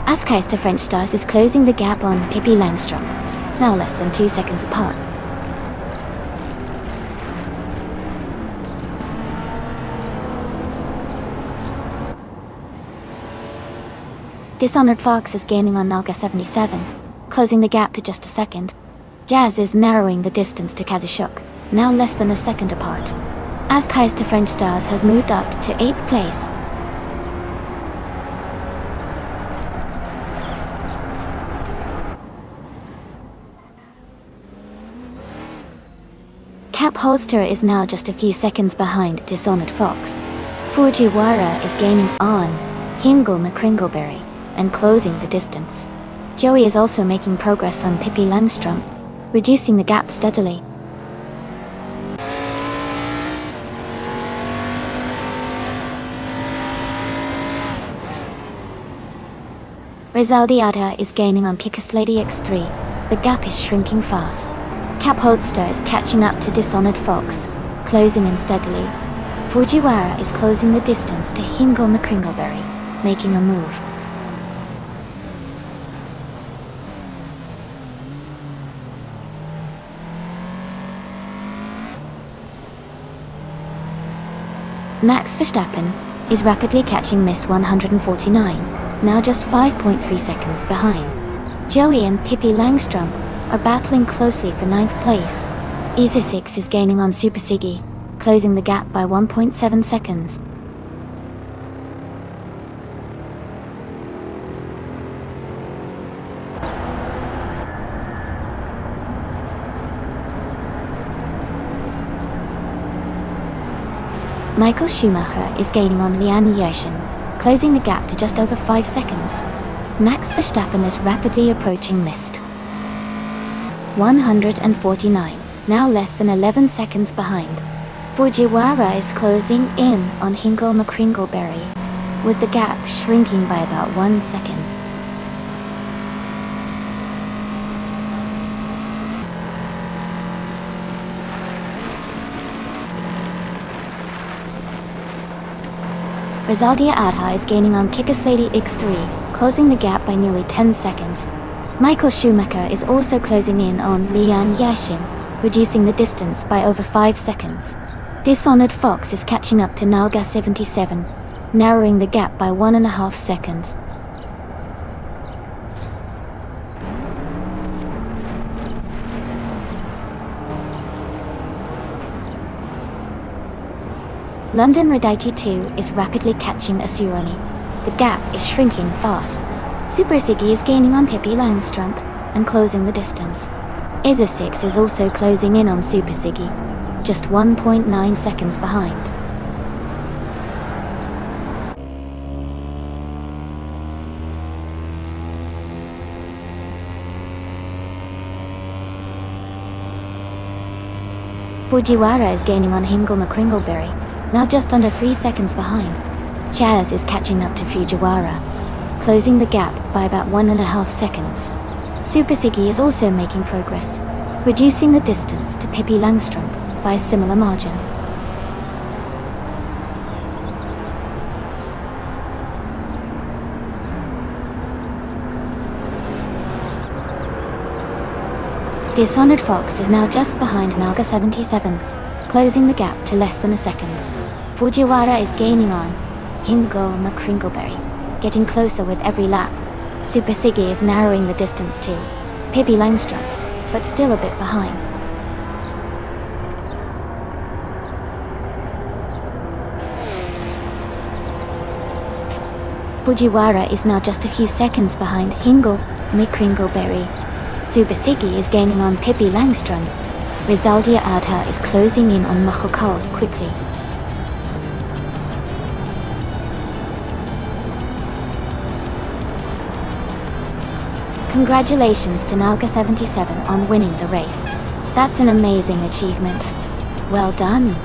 Askeister French Stars is closing the gap on Pippi Langstrom, now less than 2 seconds apart. Dishonored Fox is gaining on Nalga 77, closing the gap to just a second. Jazz is narrowing the distance to Kazushuk, now less than a second apart. Askai's to French Stars has moved up to 8th place. Cap Holster is now just a few seconds behind Dishonored Fox. Fujiwara is gaining on Hingle McCringleberry and closing the distance. Joey is also making progress on Pippi Langstrom, reducing the gap steadily. Rizaldi Ada is gaining on Kickus Lady X3. The gap is shrinking fast. Cap Holster is catching up to Dishonored Fox, closing in steadily. Fujiwara is closing the distance to Hingle McCringleberry, making a move. Max Verstappen is rapidly catching Mist 149, now just 5.3 seconds behind. Joey and Pippi Langstrom are battling closely for 9th place. Easy6 is gaining on Super Siggy, closing the gap by 1.7 seconds. Michael Schumacher is gaining on Lian Yashin, closing the gap to just over 5 seconds. Max Verstappen is rapidly approaching Mist 149, now less than 11 seconds behind. Fujiwara is closing in on Hingle McCringleberry, with the gap shrinking by about 1 second. Rizaldia Adha is gaining on Kickus Lady X3, closing the gap by nearly 10 seconds. Michael Schumacher is also closing in on Lian Yashin, reducing the distance by over 5 seconds. Dishonored Fox is catching up to Nalga 77, narrowing the gap by 1.5 seconds. London Redaiti 2 is rapidly catching Asuroni. The gap is shrinking fast. Super Siggy is gaining on Pippi Langstrom and closing the distance. Iso6 is also closing in on Super Siggy, just 1.9 seconds behind. Fujiwara is gaining on Hingle McCringleberry, now just under 3 seconds behind. Chaz is catching up to Fujiwara, closing the gap by about 1.5 seconds. Super Siggy is also making progress, reducing the distance to Pippi Langstrom by a similar margin. Dishonored Fox is now just behind Nalga 77, closing the gap to less than a second. Fujiwara is gaining on Hingle McCringleberry, getting closer with every lap. Super Siggy is narrowing the distance to Pippi Langstrom, but still a bit behind. Fujiwara is now just a few seconds behind Hingle McCringleberry. Super Siggy is gaining on Pippi Langstrom. Rizaldia Adha is closing in on Mahokals quickly. Congratulations to Nalga 77 on winning the race. That's an amazing achievement. Well done.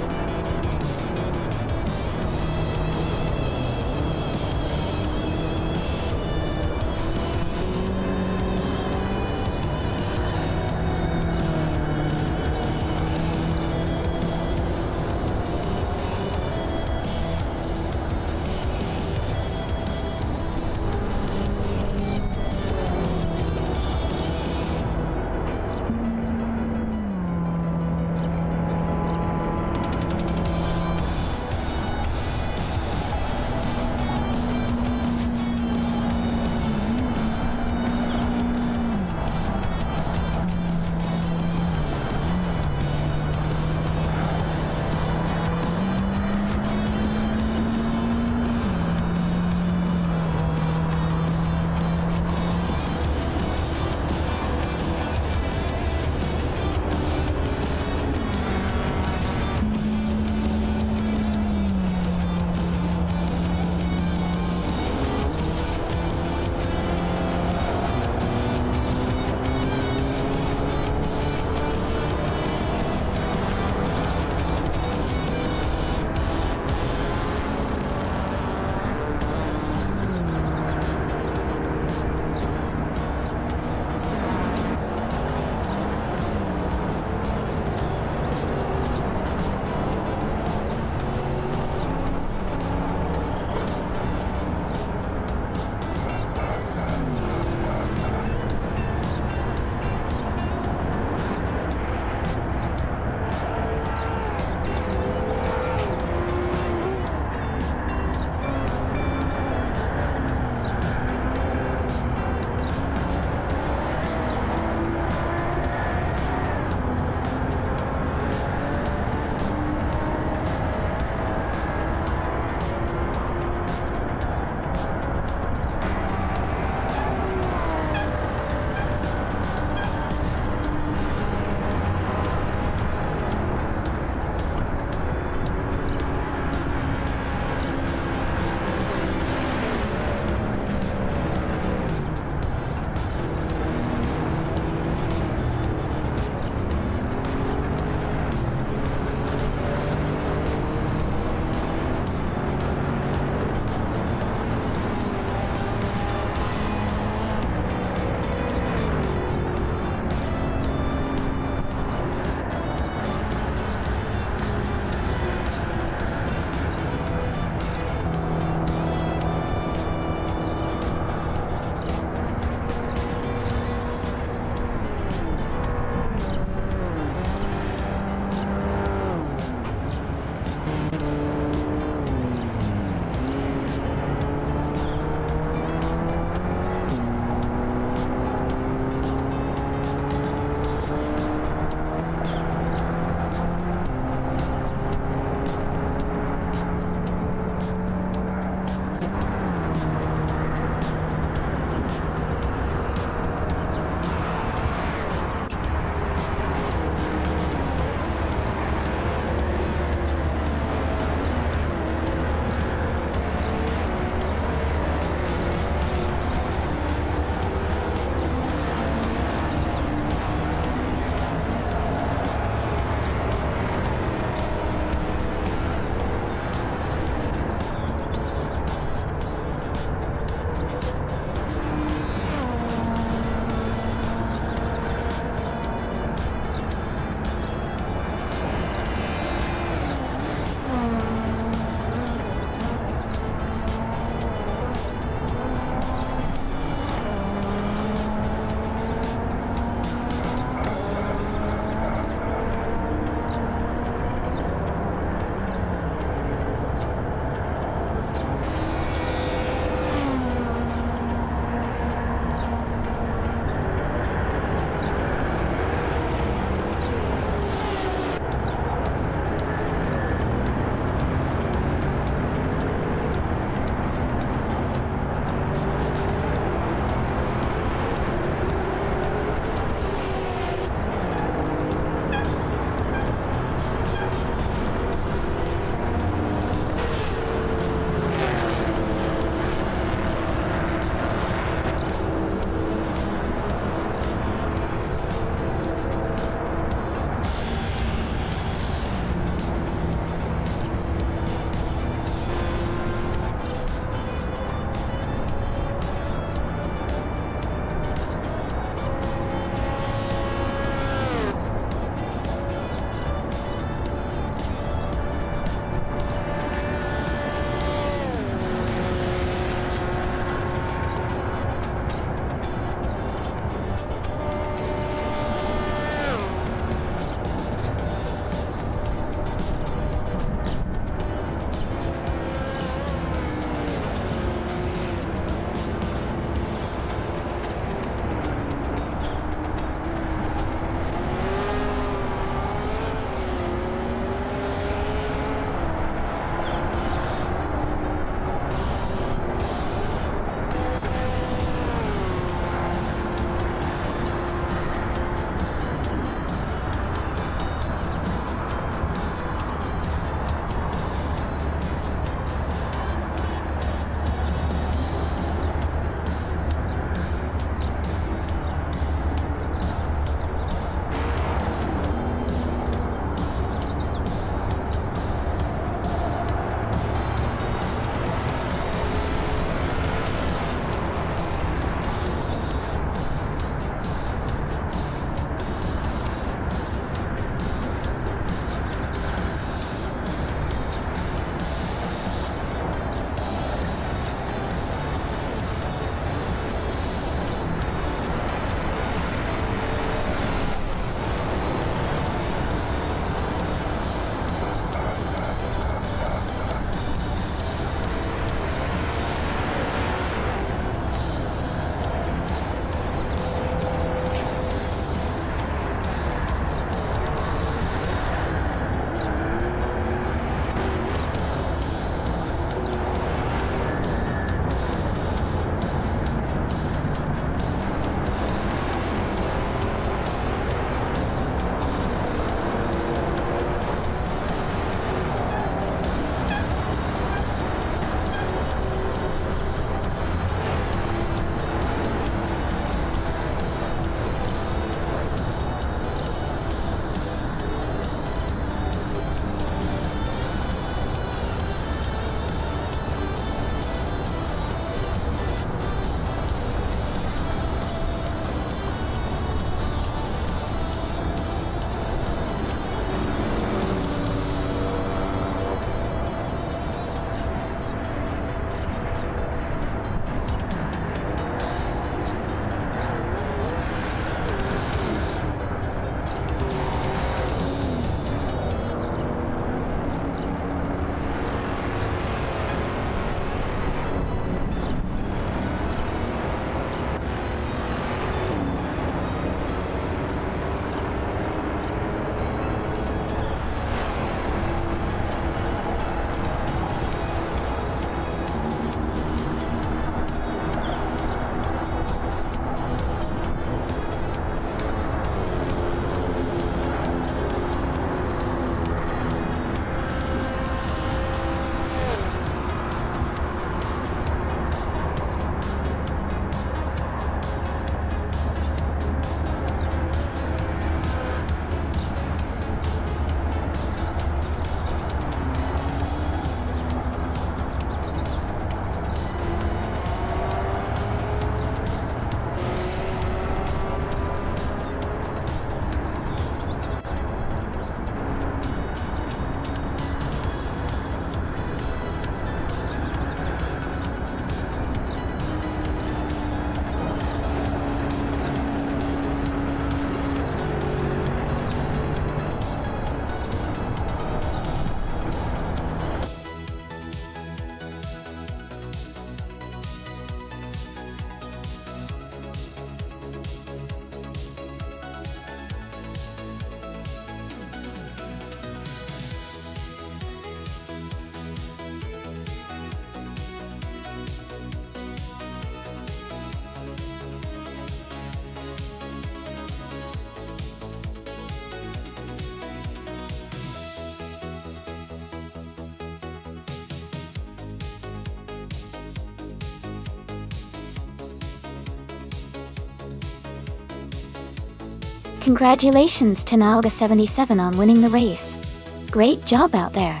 Congratulations to Nalga77 on winning the race. Great job out there.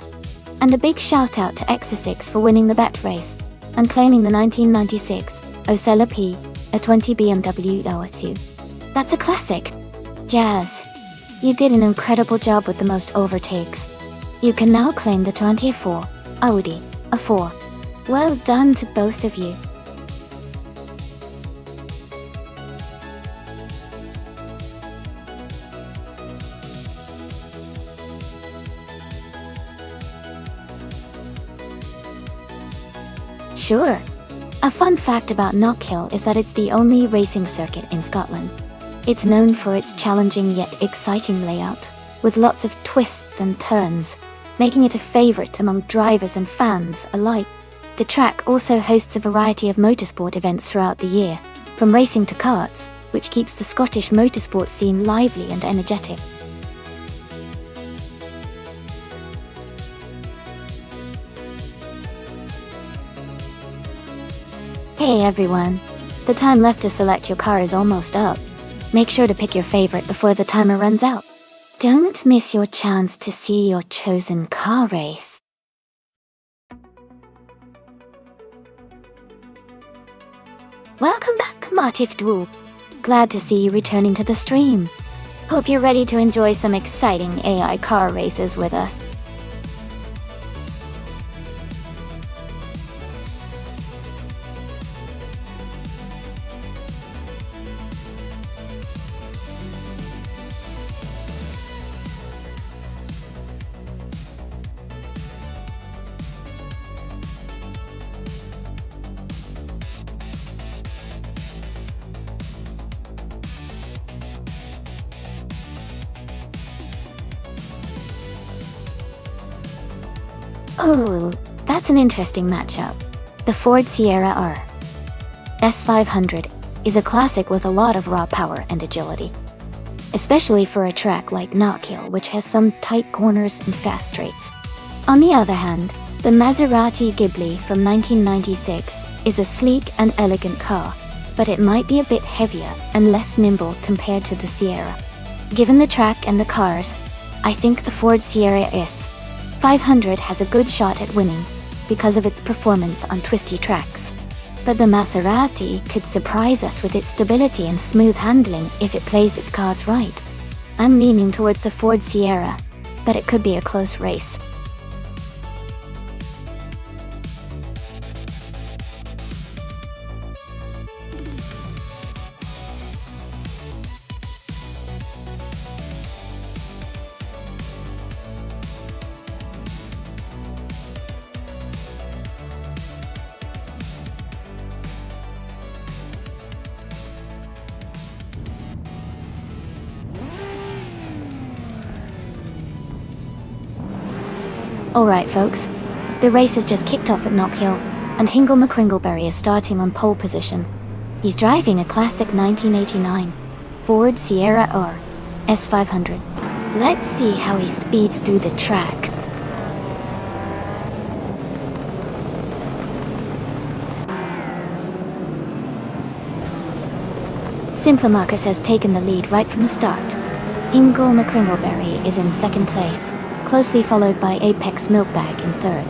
And a big shout out to Exasix for winning the bet race and claiming the 1996 Osella P, a 20 BMW OSU. That's a classic. Jazz, you did an incredible job with the most overtakes. You can now claim the 24 Audi A4. Well done to both of you. Sure. A fun fact about Knockhill is that it's the only racing circuit in Scotland. It's known for its challenging yet exciting layout, with lots of twists and turns, making it a favourite among drivers and fans alike. The track also hosts a variety of motorsport events throughout the year, from racing to karts, which keeps the Scottish motorsport scene lively and energetic. Hey everyone, the time left to select your car is almost up. Make sure to pick your favorite before the timer runs out. Don't miss your chance to see your chosen car race. Welcome back, Matif Dwu. Glad to see you returning to the stream. Hope you're ready to enjoy some exciting AI car races with us. Oh, that's an interesting matchup. The Ford Sierra R S500 is a classic with a lot of raw power and agility, especially for a track like Knockhill, which has some tight corners and fast straights. On the other hand, the Maserati Ghibli from 1996 is a sleek and elegant car, but it might be a bit heavier and less nimble compared to the Sierra. Given the track and the cars, I think the Ford Sierra S500 has a good shot at winning because of its performance on twisty tracks. But the Maserati could surprise us with its stability and smooth handling if it plays its cards right. I'm leaning towards the Ford Sierra, but it could be a close race. Alright folks, the race has just kicked off at Knockhill, and Hingle McCringleberry is starting on pole position. He's driving a classic 1989 Ford Sierra R S500. Let's see how he speeds through the track. Simplamarcus has taken the lead right from the start. Hingle McCringleberry is in second place, closely followed by Apex Milkbag in third.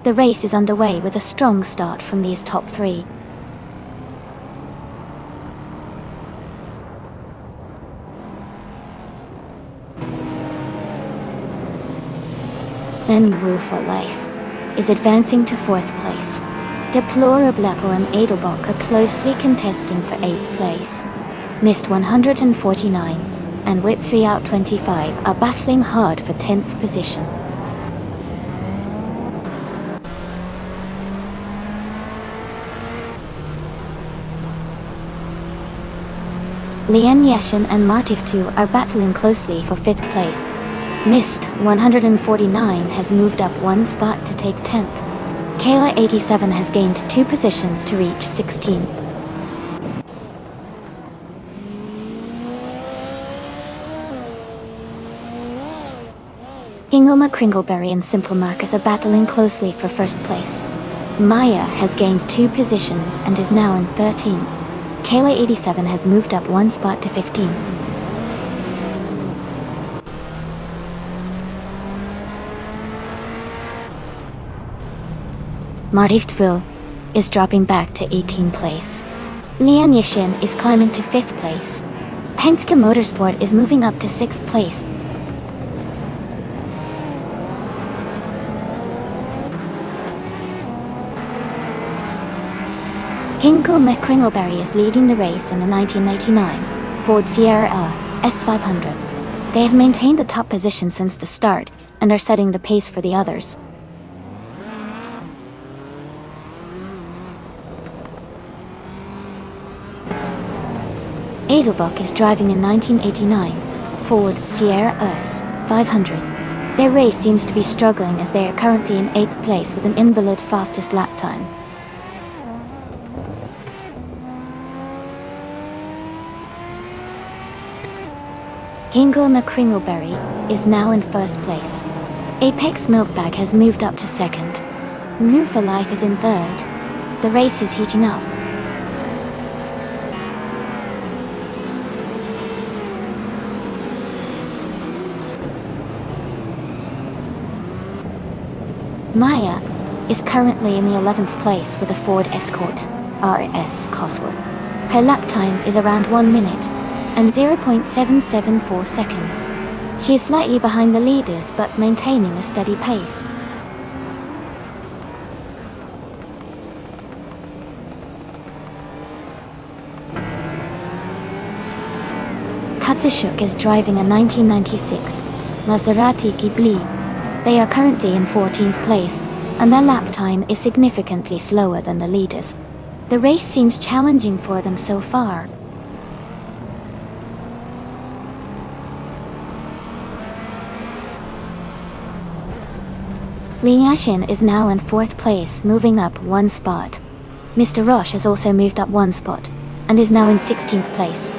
The race is underway with a strong start from these top three. Then Woo for Life is advancing to fourth place. Deplorable and Edelbach are closely contesting for 8th place. Missed 149 and Whip 3 out 25 are battling hard for 10th position. Lian Yeshin and Martif 2 are battling closely for 5th place. Missed 149 has moved up one spot to take 10th. Kayla 87 has gained 2 positions to reach 16. Hingle McCringleberry and Simplamarcus are battling closely for first place. Maya has gained 2 positions and is now in 13. Kayla 87 has moved up one spot to 15. Mariftville is dropping back to 18th place. Lian Yishin is climbing to 5th place. Penske Motorsport is moving up to 6th place. Hinkel McCringleberry is leading the race in the 1989 Ford Sierra S500. They have maintained the top position since the start and are setting the pace for the others. Edelbach is driving a 1989 Ford Sierra S500. Their race seems to be struggling as they are currently in 8th place with an invalid fastest lap time. Hinkel McCringleberry is now in 1st place. Apex Milkbag has moved up to 2nd. New for Life is in 3rd. The race is heating up. Maya is currently in the 11th place with a Ford Escort RS Cosworth. Her lap time is around 1 minute and 0.774 seconds. She is slightly behind the leaders but maintaining a steady pace. Katsushuk is driving a 1996 Maserati Ghibli. They are currently in 14th place, and their lap time is significantly slower than the leaders. The race seems challenging for them so far. Li Yashin is now in 4th place, moving up 1 spot. Mr. Roche has also moved up 1 spot, and is now in 16th place.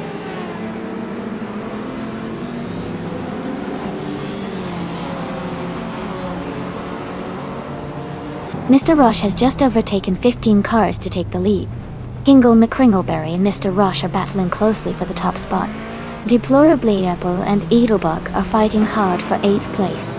Mr. Roche has just overtaken 15 cars to take the lead. Hinkel McCringleberry and Mr. Roche are battling closely for the top spot. Deplorably Apple and Edelbach are fighting hard for 8th place.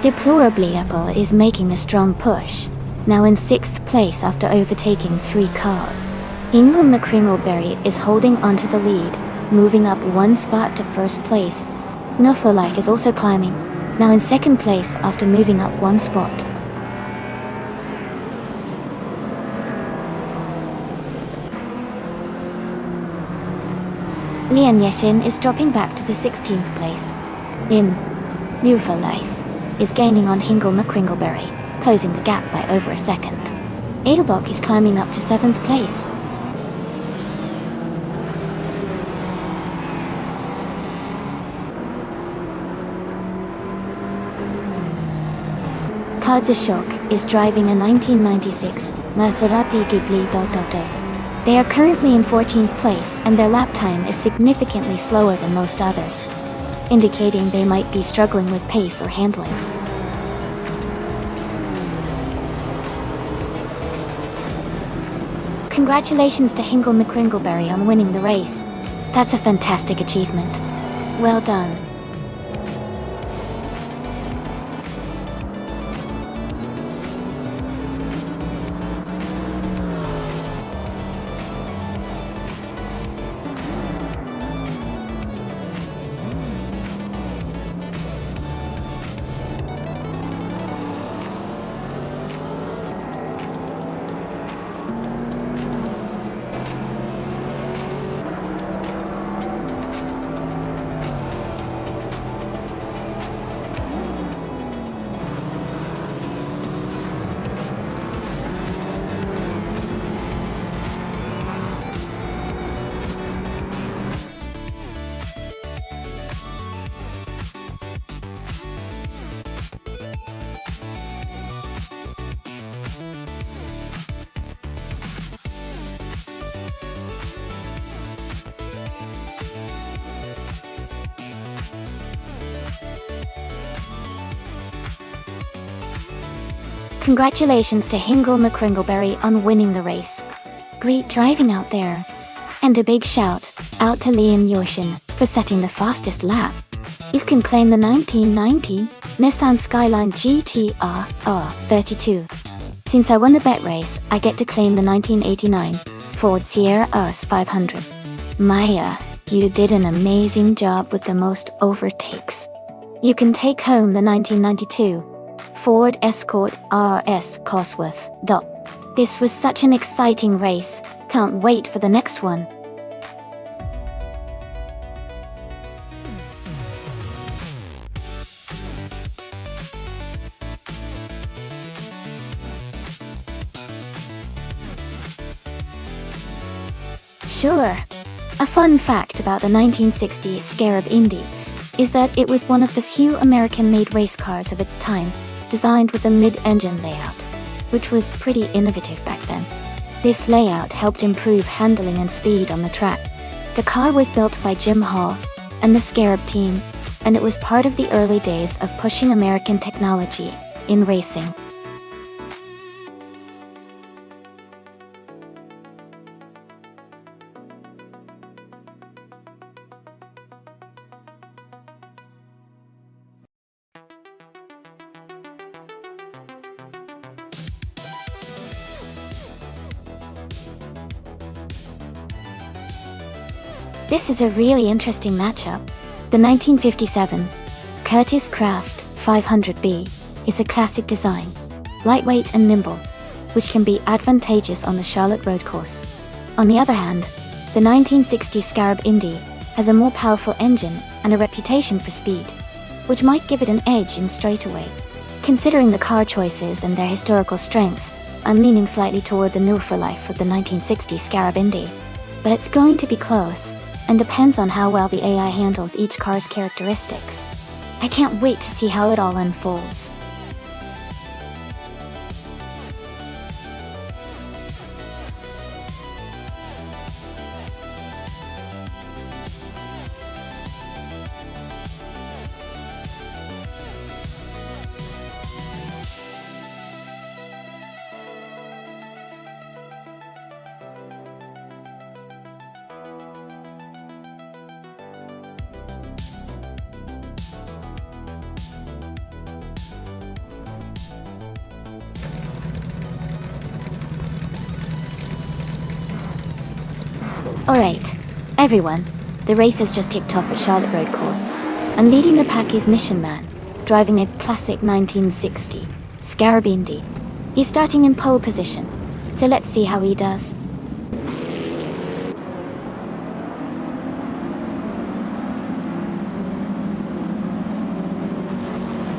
Deplorably Apple is making a strong push, now in 6th place after overtaking 3 cars. Hinkel McCringleberry is holding onto the lead, moving up 1 spot to 1st place. Nuffelike is also climbing, now in 2nd place after moving up 1 spot. Lian Yeshin is dropping back to the 16th place. New for Life is gaining on Hinkel McCringleberry, closing the gap by over a second. Edelbach is climbing up to 7th place. Katsushuk is driving a 1996 Maserati Ghibli Dododo. They are currently in 14th place and their lap time is significantly slower than most others, indicating they might be struggling with pace or handling. Congratulations to Hinkel McCringleberry on winning the race. That's a fantastic achievement. Well done. Congratulations to Hinkel McCringleberry on winning the race. Great driving out there. And a big shout out to Liam Yoshin for setting the fastest lap. You can claim the 1990 Nissan Skyline GT-R R32. Since I won the bet race, I get to claim the 1989 Ford Sierra RS 500. Maya, you did an amazing job with the most overtakes. You can take home the 1992 Ford Escort RS Cosworth. This was such an exciting race. Can't wait for the next one. Sure. A fun fact about the 1960s Scarab Indy is that it was one of the few American-made race cars of its time, designed with a mid-engine layout, which was pretty innovative back then. This layout helped improve handling and speed on the track. The car was built by Jim Hall and the Scarab team, and it was part of the early days of pushing American technology in racing. This is a really interesting matchup. The 1957 Curtiss Craft 500B is a classic design, lightweight and nimble, which can be advantageous on the Charlotte road course. On the other hand, the 1960 Scarab Indy has a more powerful engine and a reputation for speed, which might give it an edge in straightaway. Considering the car choices and their historical strengths, I'm leaning slightly toward the new for life of the 1960 Scarab Indy. But it's going to be close, and depends on how well the AI handles each car's characteristics. I can't wait to see how it all unfolds. Alright, everyone, the race has just kicked off at Charlotte Road Course, and leading the pack is Mission Man, driving a classic 1960 Scarab Indy. He's starting in pole position, so let's see how he does.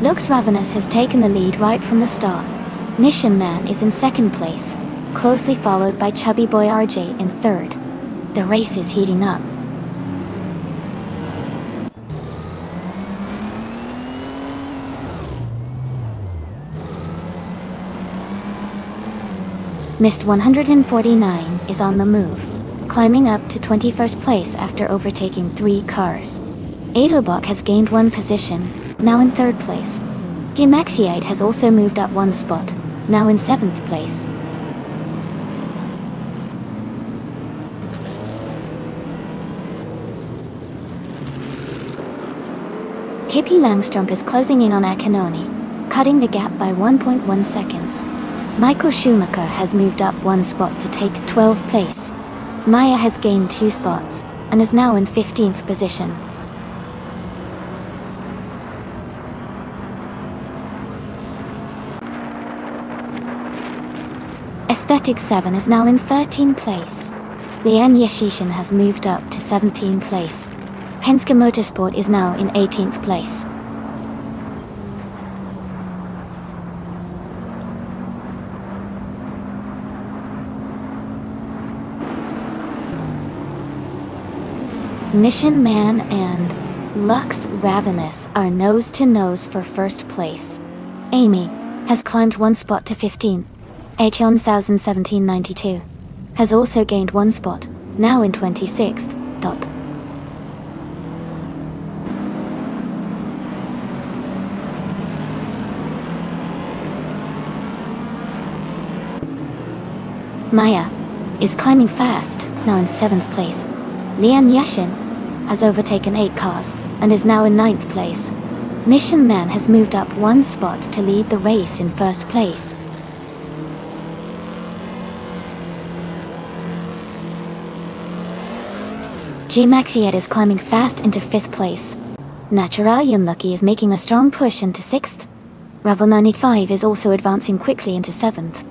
Looks Ravenous has taken the lead right from the start. Mission Man is in second place, closely followed by Chubby Boy RJ in third. The race is heating up. Mist 149 is on the move, climbing up to 21st place after overtaking 3 cars. Adobok has gained 1 position, now in 3rd place. Gemaxiate has also moved up 1 spot, now in 7th place. Hippie Langstrump is closing in on Akinoni, cutting the gap by 1.1 seconds. Michael Schumacher has moved up 1 spot to take 12th place. Maya has gained 2 spots, and is now in 15th position. Aesthetic 7 is now in 13th place. Lian Yeshishin has moved up to 17th place. Penske Motorsport is now in 18th place. Mission Man and Lux Ravenous are nose-to-nose for first place. Amy has climbed 1 spot to 15. Acheon 1792 has also gained 1 spot, now in 26th. Maya is climbing fast. Now in 7th place, Lian Yashin has overtaken 8 cars and is now in 9th place. Mission Man has moved up 1 spot to lead the race in 1st place. G-Maxiet is climbing fast into 5th place. Natural Unlucky is making a strong push into 6th. Ravel 95 is also advancing quickly into 7th.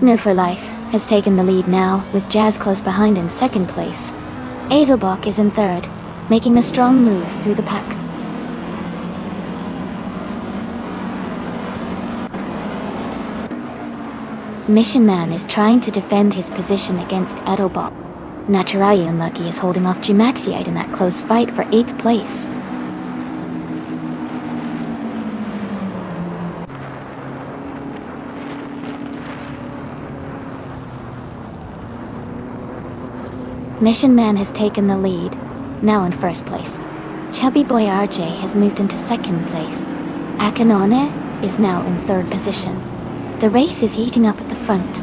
No for Life has taken the lead now, with Jazz close behind in 2nd place. Edelbach is in 3rd, making a strong move through the pack. Mission Man is trying to defend his position against Edelbach. Natural Unlucky is holding off G-Maxiate in that close fight for 8th place. Mission Man has taken the lead, now in 1st place. Chubby Boy RJ has moved into 2nd place. Akanone is now in 3rd position. The race is heating up at the front.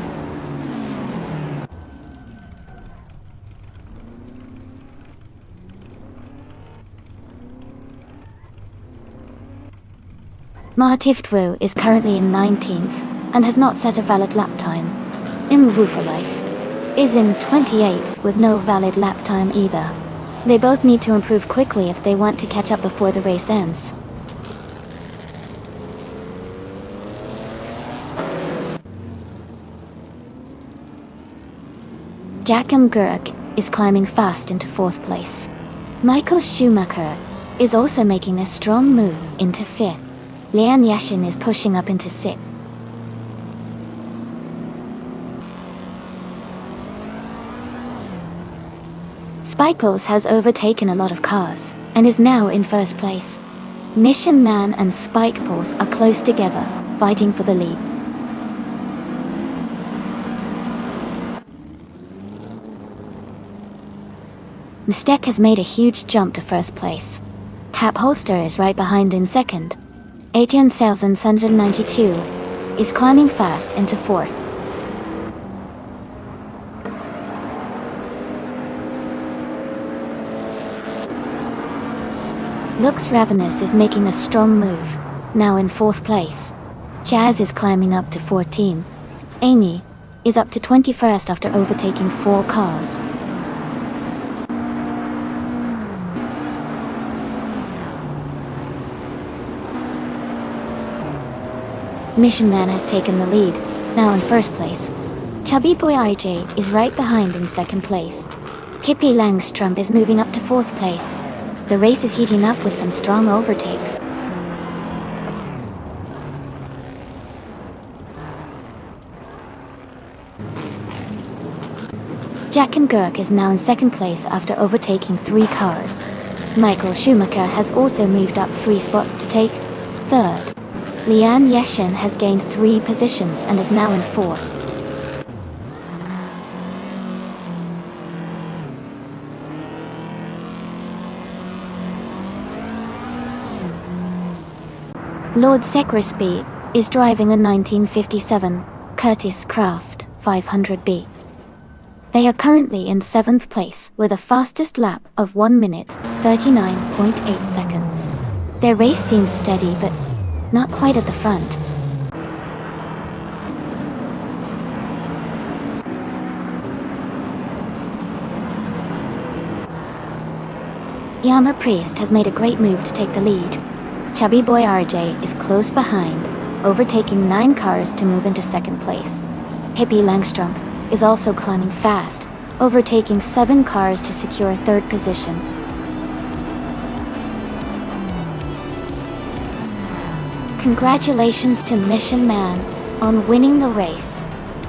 Mahativtwu is currently in 19th and has not set a valid lap time. Imwu for Life is in 28th with no valid lap time either. They both need to improve quickly if they want to catch up before the race ends. Jackham Gurk is climbing fast into 4th place. Michael Schumacher is also making a strong move into 5th. Lian Yashin is pushing up into 6th. Spikles has overtaken a lot of cars and is now in 1st place. Mission Man and Spikeballs are close together, fighting for the lead. Mystek has made a huge jump to 1st place. Cap Holster is right behind in 2nd. 18,192 is climbing fast into 4th. Lux Ravenous is making a strong move, now in 4th place. Jazz is climbing up to 14. Amy is up to 21st after overtaking 4 cars. Mission Man has taken the lead, now in 1st place. Chubby Boy IJ is right behind in 2nd place. Hippie Langstrom is moving up to 4th place. The race is heating up with some strong overtakes. Jack and Gurk is now in 2nd place after overtaking 3 cars. Michael Schumacher has also moved up 3 spots to take 3rd. Lian Yashin has gained 3 positions and is now in 4th. Lord Secrisby is driving a 1957 Curtiss Craft 500B. They are currently in 7th place with a fastest lap of 1 minute 39.8 seconds. Their race seems steady but not quite at the front. Yama Priest has made a great move to take the lead. Chubby Boy RJ is close behind, overtaking 9 cars to move into 2nd place. Hippie Langstrom is also climbing fast, overtaking 7 cars to secure 3rd position. Congratulations to Mission Man on winning the race.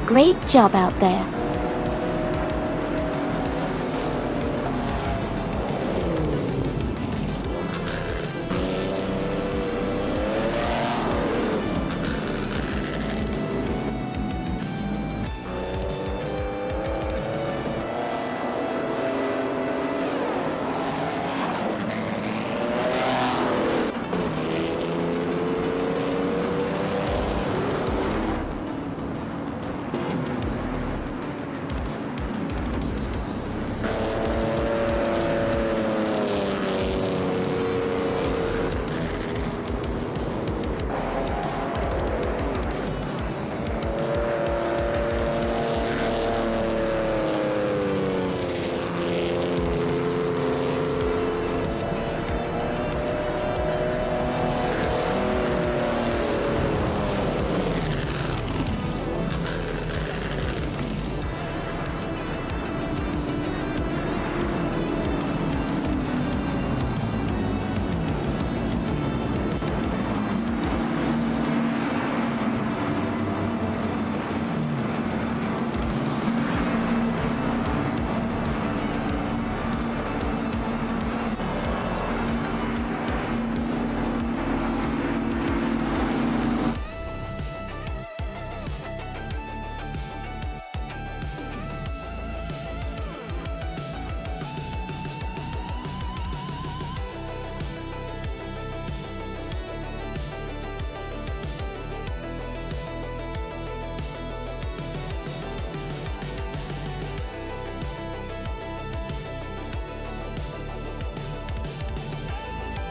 Great job out there.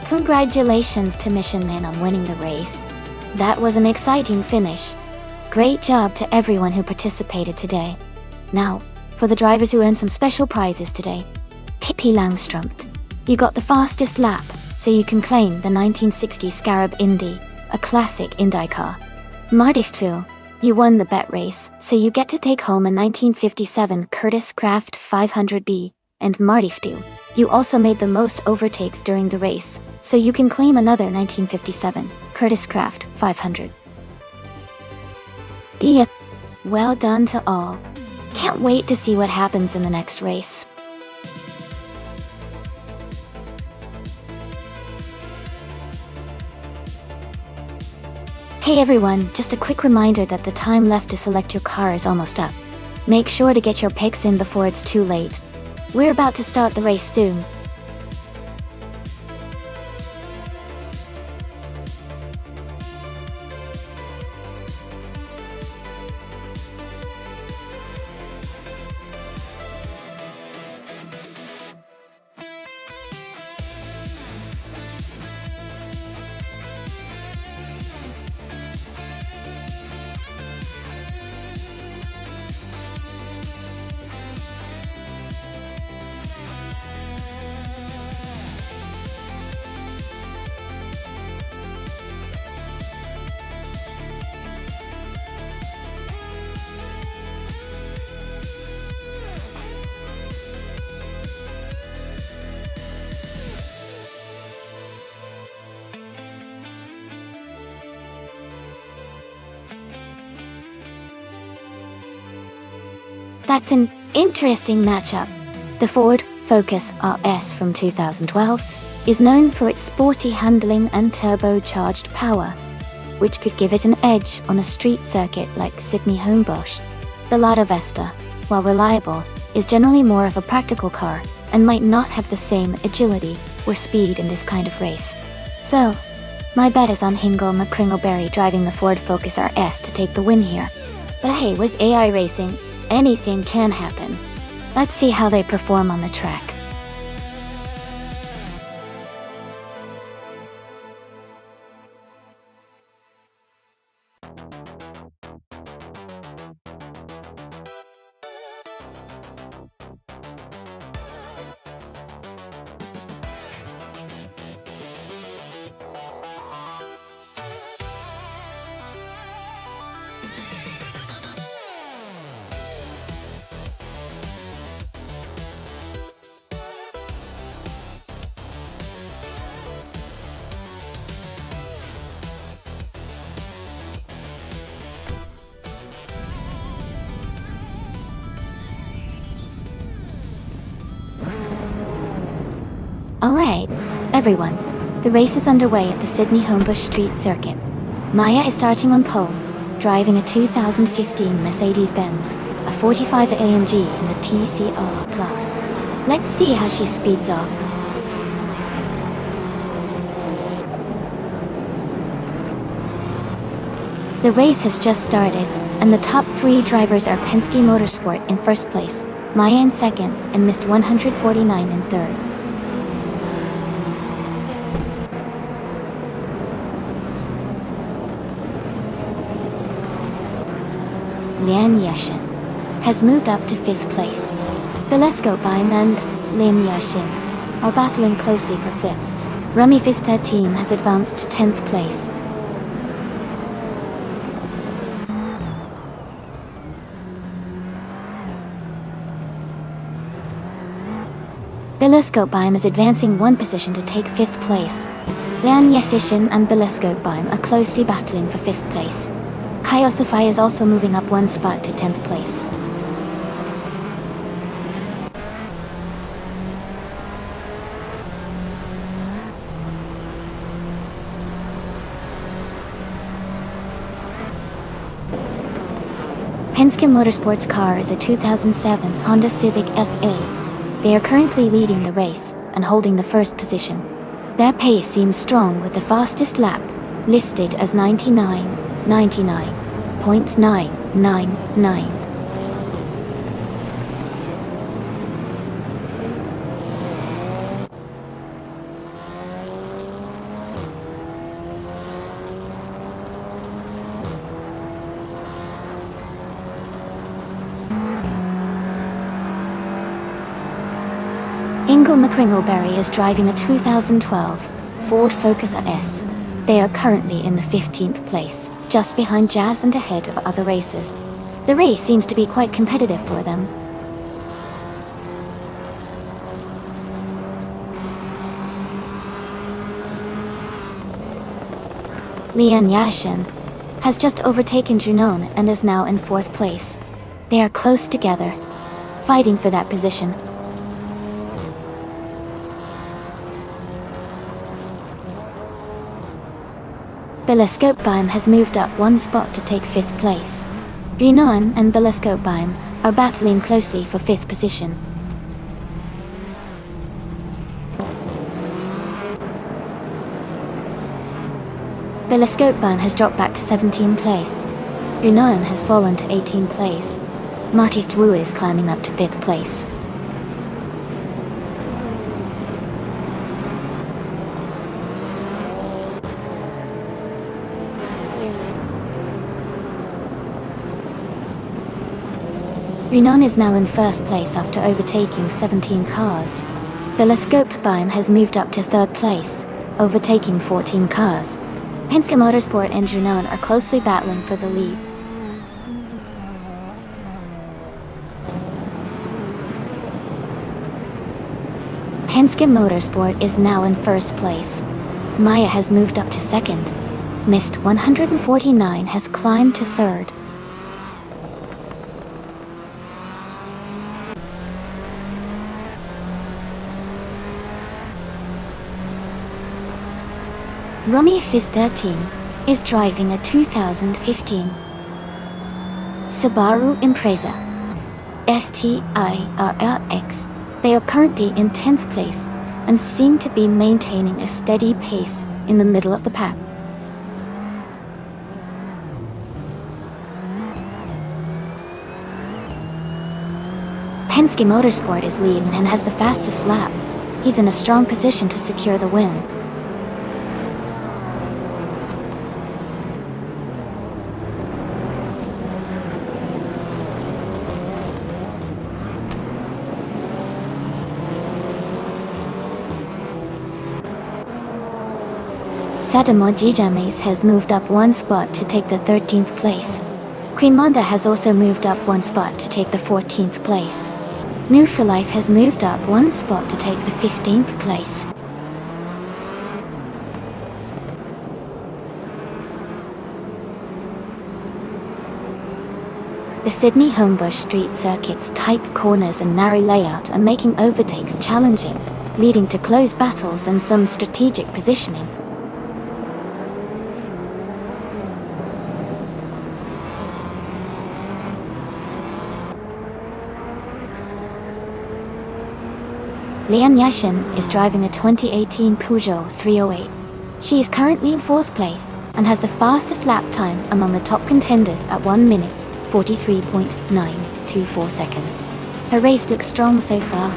Congratulations to Mission Man on winning the race. That was an exciting finish. Great job to everyone who participated today. Now, for the drivers who earned some special prizes today. Pippi Langstrumpf. You got the fastest lap, so you can claim the 1960 Scarab Indy, a classic Indy car. Martiftu. You won the bet race, so you get to take home a 1957 Curtiss Craft 500B. And Martiftu. You also made the most overtakes during the race, so you can claim another 1957 Curtiss Craft 500. Yeah. Well done to all. Can't wait to see what happens in the next race. Hey everyone, just a quick reminder that the time left to select your car is almost up. Make sure to get your picks in before it's too late. We're about to start the race soon. That's an interesting matchup. The Ford Focus RS from 2012 is known for its sporty handling and turbocharged power, which could give it an edge on a street circuit like Sydney Homebush. The Lada Vesta, while reliable, is generally more of a practical car and might not have the same agility or speed in this kind of race. So, my bet is on Hingle McCringleberry driving the Ford Focus RS to take the win here. But hey, with AI racing, anything can happen. Let's see how they perform on the track. Alright, everyone. The race is underway at the Sydney Homebush Street Circuit. Maya is starting on pole, driving a 2015 Mercedes-Benz, a 45 AMG in the TCR class. Let's see how she speeds up. The race has just started, and the top three drivers are Penske Motorsport in first place, Maya in second, and Mist 149 in third. Lian Yashin has moved up to 5th place. Belesco Baim and Lin Yashin are battling closely for 5th. Remy Vista team has advanced to 10th place. Belesco Baim is advancing one position to take 5th place. Lian Yashin and Belesco Baim are closely battling for 5th place. Kaiosify is also moving up one spot to 10th place. Penske Motorsports car is a 2007 Honda Civic FA. They are currently leading the race and holding the first position. Their pace seems strong with the fastest lap, listed as 99.999. Ingle McCringleberry is driving a 2012 Ford Focus S. They are currently in the 15th place, just behind Jazz and ahead of other racers. The race seems to be quite competitive for them. Lian Yashin has just overtaken Junon and is now in 4th place. They are close together, fighting for that position. Belescopebeim has moved up 1 spot to take 5th place. Junon and Belescopebeim are battling closely for 5th position. Belescopebeim has dropped back to 17th place. Junon has fallen to 18th place. Martif Wu is climbing up to 5th place. Junon is now in 1st place after overtaking 17 cars. Belescopebeim has moved up to 3rd place, overtaking 14 cars. Penske Motorsport and Junon are closely battling for the lead. Penske Motorsport is now in 1st place. Maya has moved up to 2nd. Mist 149 has climbed to 3rd. Romy Fis13 is driving a 2015 Subaru Impreza STIRRX. They are currently in 10th place and seem to be maintaining a steady pace in the middle of the pack. Penske Motorsport is leading and has the fastest lap. He's in a strong position to secure the win. Sadamo Gijames has moved up 1 spot to take the 13th place. Queen Monda has also moved up 1 spot to take the 14th place. New for Life has moved up 1 spot to take the 15th place. The Sydney Homebush Street Circuit's tight corners and narrow layout are making overtakes challenging, leading to close battles and some strategic positioning. Lian Yashin is driving a 2018 Peugeot 308. She is currently in 4th place and has the fastest lap time among the top contenders at 1 minute, 43.924 seconds. Her race looks strong so far.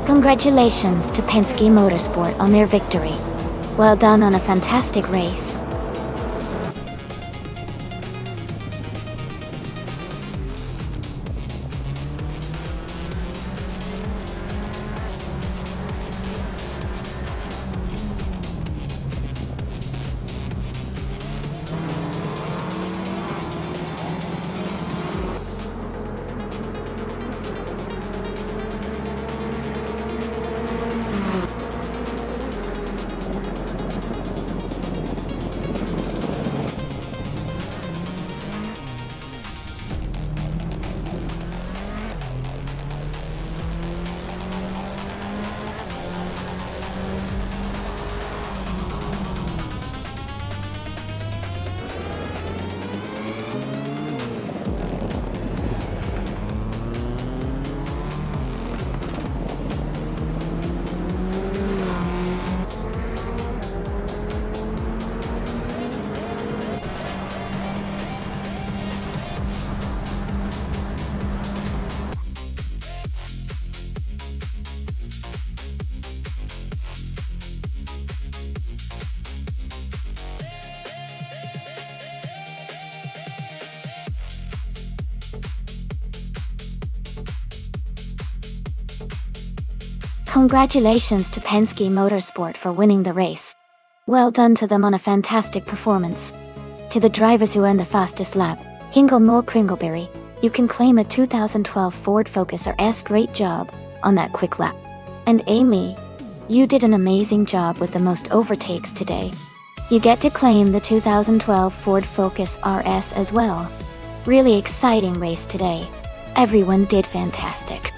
Congratulations to Penske Motorsport on their victory. Well done on a fantastic race. Congratulations to Penske Motorsport for winning the race. Well done to them on a fantastic performance. To the drivers who earned the fastest lap, Hingle Mo Kringleberry, you can claim a 2012 Ford Focus RS. Great job on that quick lap. And Amy, you did an amazing job with the most overtakes today. You get to claim the 2012 Ford Focus RS as well. Really exciting race today. Everyone did fantastic.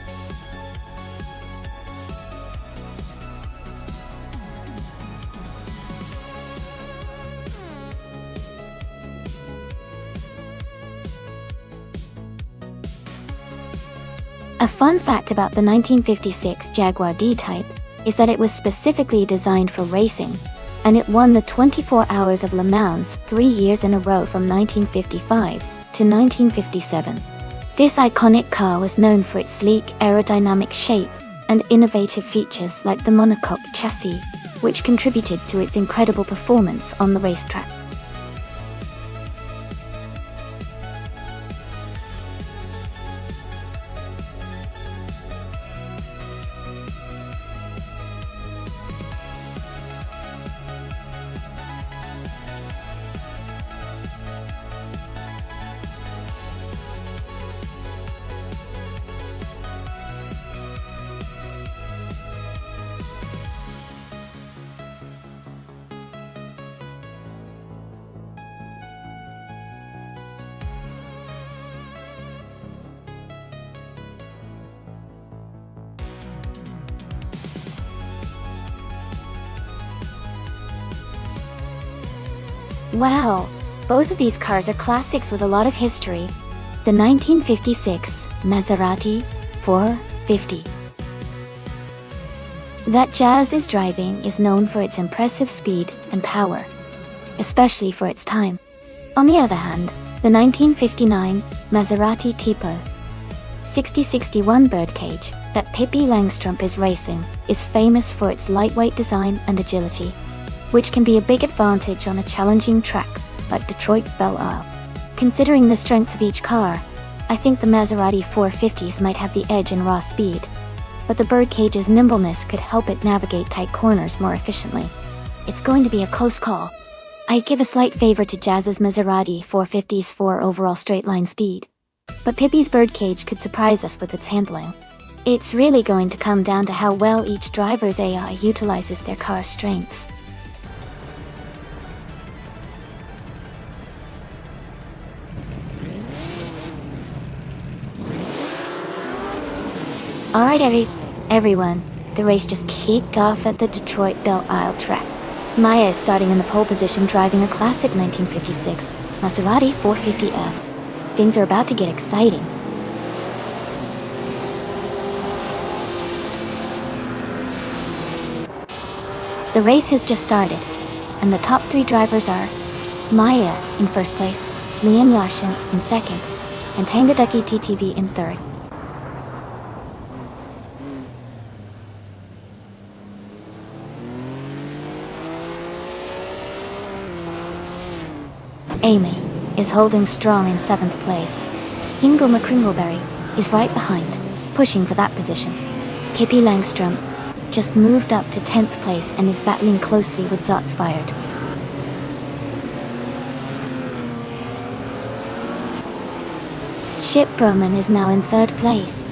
A fun fact about the 1956 Jaguar D-Type is that it was specifically designed for racing, and it won the 24 Hours of Le Mans 3 years in a row from 1955 to 1957. This iconic car was known for its sleek aerodynamic shape and innovative features like the monocoque chassis, which contributed to its incredible performance on the racetrack. Wow, both of these cars are classics with a lot of history. The 1956 Maserati 450. That Jazz is driving is known for its impressive speed and power, especially for its time. On the other hand, the 1959 Maserati Tipo 6061 birdcage that Pippi Langstrup is racing is famous for its lightweight design and agility, which can be a big advantage on a challenging track like Detroit Belle Isle. Considering the strengths of each car, I think the Maserati 450s might have the edge in raw speed, but the birdcage's nimbleness could help it navigate tight corners more efficiently. It's going to be a close call. I'd give a slight favor to Jazz's Maserati 450's 4 overall straight-line speed, but Pippi's birdcage could surprise us with its handling. It's really going to come down to how well each driver's AI utilizes their car's strengths. Alright everyone, the race just kicked off at the Detroit Belle Isle track. Maya is starting in the pole position driving a classic 1956 Maserati 450S. Things are about to get exciting. The race has just started, and the top 3 drivers are Maya in first place, Leon Yashin in second, and Tangadaki TTV in third. Amy is holding strong in 7th place. Ingo McCringleberry is right behind, pushing for that position. Pippi Langstrup just moved up to 10th place and is battling closely with Zotsfired. Chip Berman is now in 3rd place.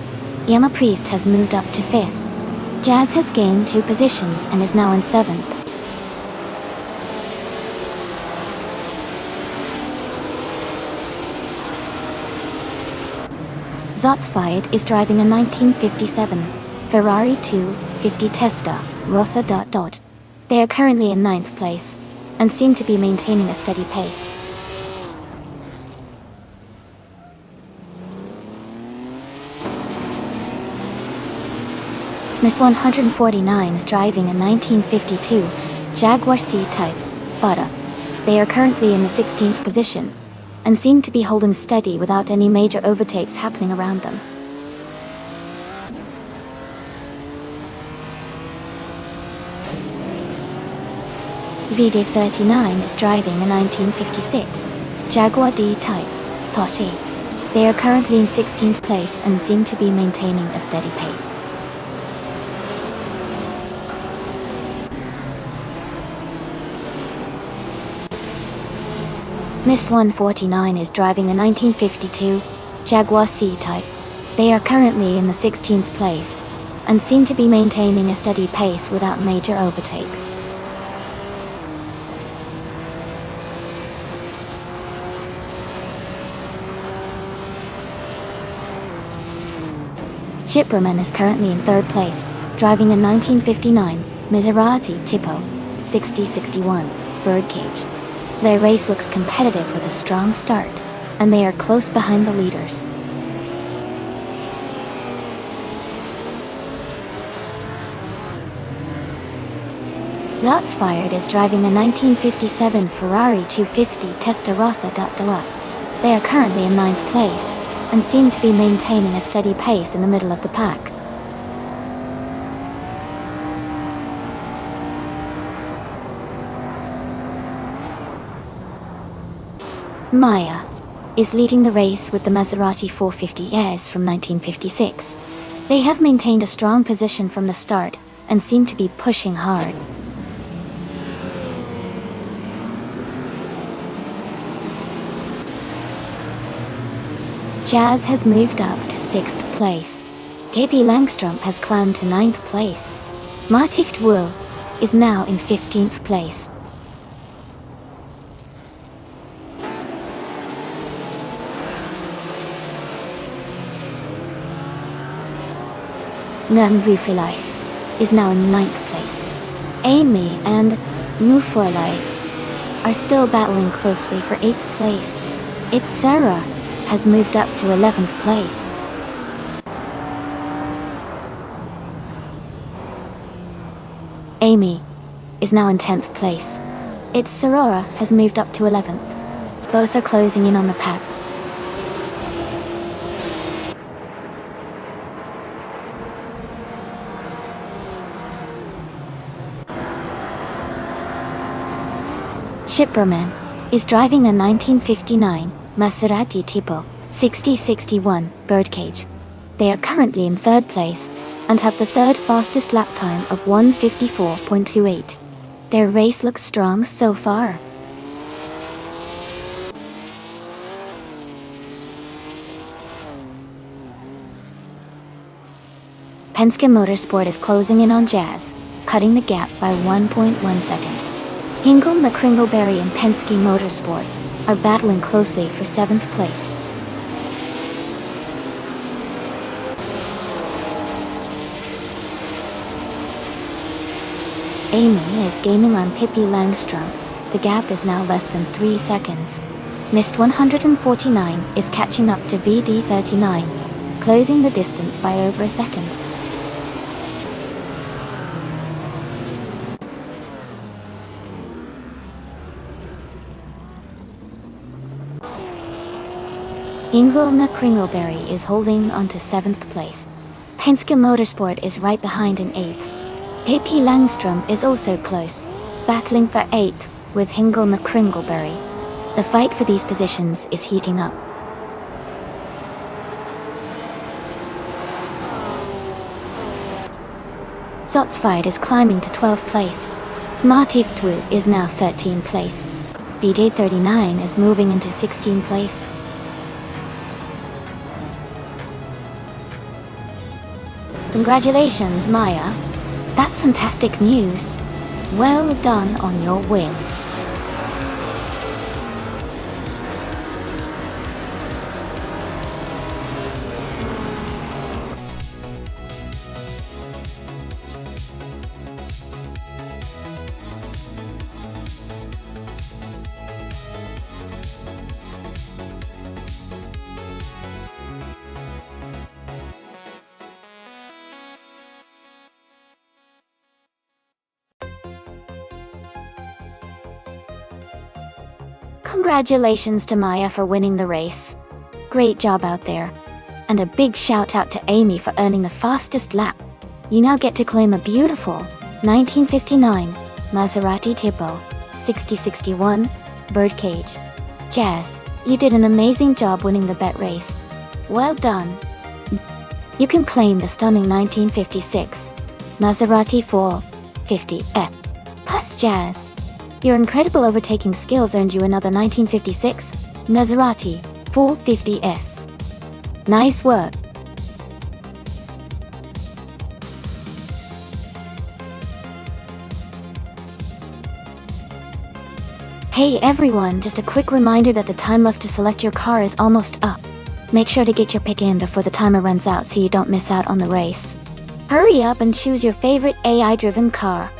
Yama Priest has moved up to 5th. Jazz has gained 2 positions and is now in 7th. Zotsfied is driving a 1957 Ferrari 250 Testa Rossa. They are currently in 9th place and seem to be maintaining a steady pace. Miss 149 is driving a 1952 Jaguar C-Type Butter. They are currently in the 16th position and seem to be holding steady without any major overtakes happening around them. VD39 is driving a 1956 Jaguar D-Type Porsche. They are currently in 16th place and seem to be maintaining a steady pace. Mist 149 is driving a 1952 Jaguar C-Type. They are currently in the 16th place, and seem to be maintaining a steady pace without major overtakes. Chipperman is currently in 3rd place, driving a 1959 Maserati Tipo 6061 Birdcage. Their race looks competitive with a strong start, and they are close behind the leaders. Zotsfired is driving a 1957 Ferrari 250 Testarossa Dot. They are currently in 9th place, and seem to be maintaining a steady pace in the middle of the pack. Maya is leading the race with the Maserati 450S from 1956. They have maintained a strong position from the start, and seem to be pushing hard. Jazz has moved up to 6th place. KP Langstrom has climbed to 9th place. Martift Wu is now in 15th place. Life is now in 9th place. Amy and Life are still battling closely for 8th place. It's Sarah has moved up to 11th place. Amy is now in 10th place. It's Sarora has moved up to 11th. Both are closing in on the pack. Chipperman is driving a 1959 Maserati Tipo 6061 Birdcage. They are currently in 3rd place, and have the 3rd fastest lap time of 1:54.28. Their race looks strong so far. Penske Motorsport is closing in on Jazz, cutting the gap by 1.1 seconds. Hingle McCringleberry and Penske Motorsport are battling closely for 7th place. Amy is gaining on Pippi Langstrom. The gap is now less than 3 seconds. Mist 149 is catching up to VD39, closing the distance by over a second. Ingvild McCringleberry is holding on to 7th place. Penske Motorsport is right behind in 8th. KP Langstrom is also close, battling for 8th with Hingle McCringleberry. The fight for these positions is heating up. Zotsfied is climbing to 12th place. Martif Twu is now 13th place. BD39 is moving into 16th place. Congratulations, Maya. That's fantastic news. Well done on your win. Congratulations to Maya for winning the race. Great job out there. And a big shout out to Amy for earning the fastest lap. You now get to claim a beautiful 1959 Maserati Tipo 6061 Birdcage. Jazz, you did an amazing job winning the bet race. Well done. You can claim the stunning 1956 Maserati 450F. Plus Jazz, Your incredible overtaking skills earned you another 1956 Maserati 450S. Nice work. Hey everyone, just a quick reminder that the time left to select your car is almost up. Make sure to get your pick in before the timer runs out so you don't miss out on the race. Hurry up and choose your favorite AI-driven car.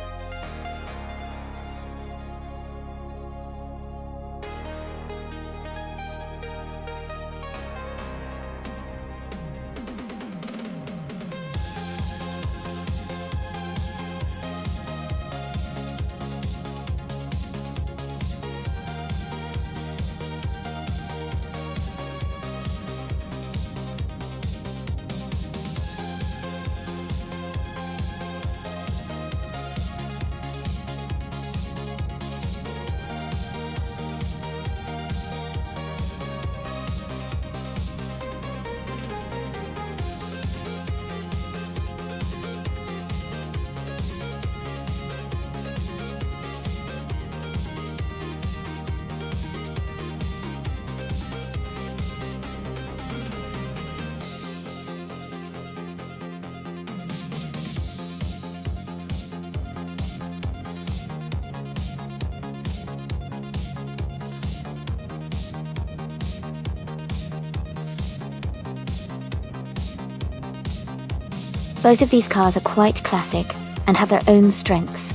Both of these cars are quite classic and have their own strengths.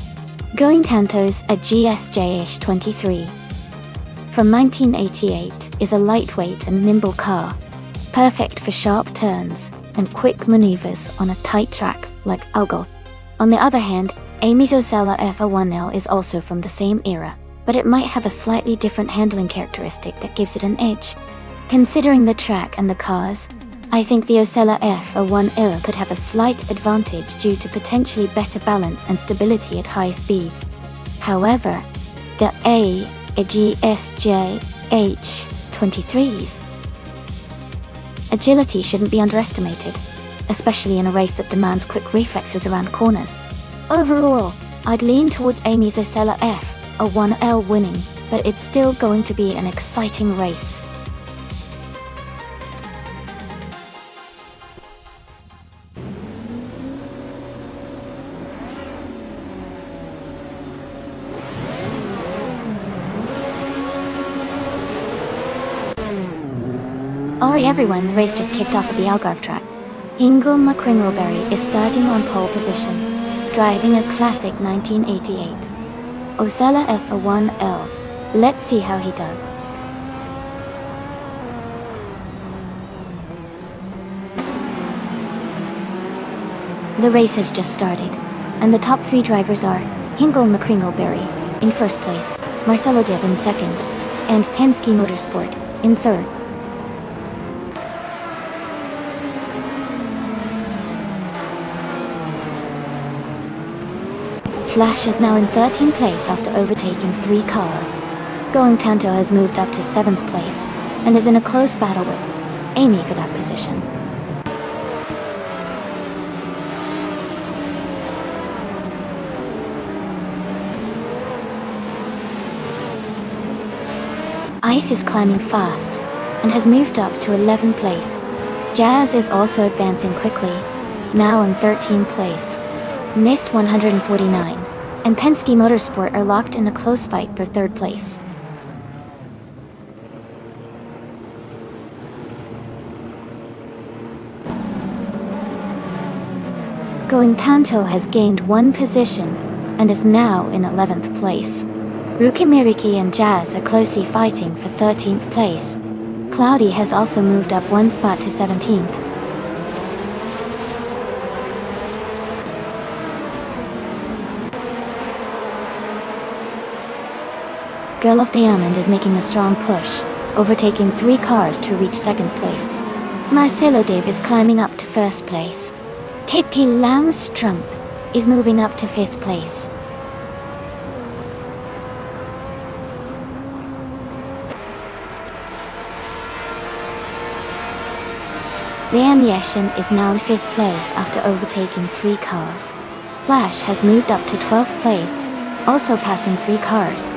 Going Tanto's a GSJ-23 from 1988 is a lightweight and nimble car, perfect for sharp turns and quick maneuvers on a tight track like Algo. On the other hand, Amy's Osella F01L is also from the same era, but it might have a slightly different handling characteristic that gives it an edge. Considering the track and the cars, I think the Osella F01L could have a slight advantage due to potentially better balance and stability at high speeds. However, the GSJ-H23's agility shouldn't be underestimated, especially in a race that demands quick reflexes around corners. Overall, I'd lean towards Amy's Osella F01L winning, but it's still going to be an exciting race. Alright everyone, the race just kicked off at the Algarve track. Ingo McCringleberry is starting on pole position, driving a classic 1988 Osella F01L. Let's see how he does. The race has just started, and the top three drivers are Ingo McCringleberry in first place, Marcelo Dib in second, and Penske Motorsport in third. Flash is now in 13th place after overtaking 3 cars. Going Tanto has moved up to 7th place and is in a close battle with Amy for that position. Ice is climbing fast and has moved up to 11th place. Jazz is also advancing quickly, now in 13th place. Mist 149 and Penske Motorsport are locked in a close fight for 3rd place. Going Tanto has gained 1 position and is now in 11th place. Rukimiriki and Jazz are closely fighting for 13th place. Cloudy has also moved up 1 spot to 17th. Girl of Diamond is making a strong push, overtaking 3 cars to reach 2nd place. Marcelo Dib is climbing up to 1st place. KP Langstrump is moving up to 5th place. Liam Yeshin is now in 5th place after overtaking 3 cars. Flash has moved up to 12th place, also passing 3 cars.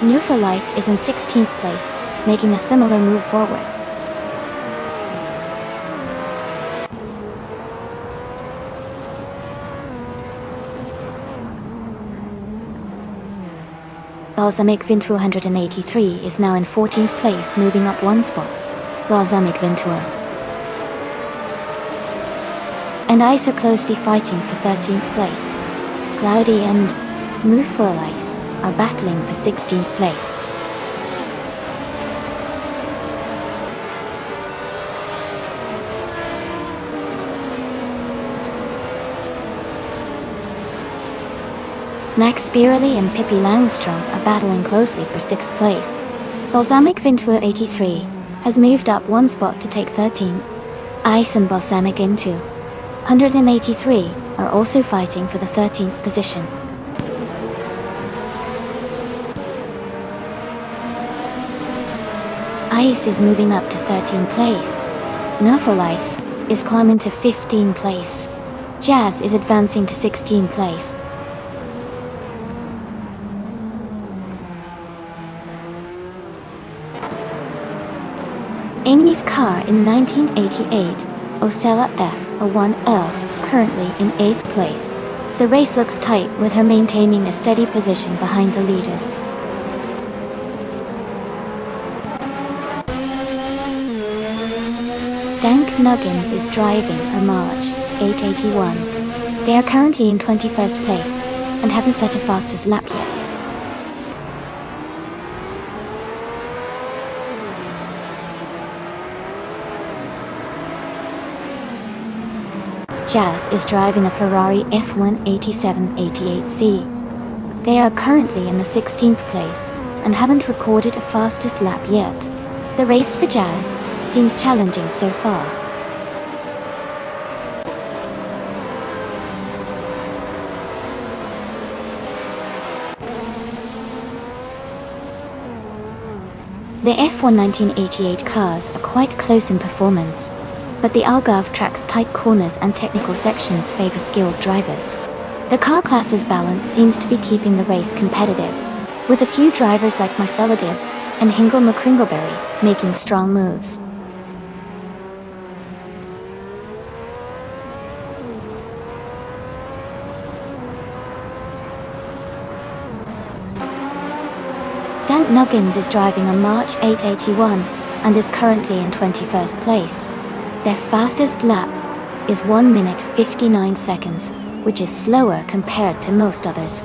New for Life is in 16th place, making a similar move forward. Balsamic Vin 283 is now in 14th place, moving up 1 spot. Balsamic Ventura and Ice are closely fighting for 13th place. Cloudy and Move for Life are battling for 16th place. Max Beerley and Pippi Langstrom are battling closely for 6th place. Balsamic Ventura 83 has moved up 1 spot to take 13. Ice and Balsamic into 183 are also fighting for the 13th position. Ice is moving up to 13th place. No for Life is climbing to 15th place. Jazz is advancing to 16th place. Amy's car in 1988, Ocella F01L, currently in 8th place. The race looks tight with her maintaining a steady position behind the leaders. Dank Nuggins is driving a March 881. They are currently in 21st place and haven't set a fastest lap yet. Jazz is driving a Ferrari F18788C. They are currently in the 16th place and haven't recorded a fastest lap yet. The race for Jazz seems challenging so far. The F1 1988 cars are quite close in performance, but the Algarve track's tight corners and technical sections favor skilled drivers. The car class's balance seems to be keeping the race competitive, with a few drivers like Marcelo Dib and Hingle McCringleberry making strong moves. Dank Nuggins is driving a March 881 and is currently in 21st place. Their fastest lap is 1 minute 59 seconds, which is slower compared to most others.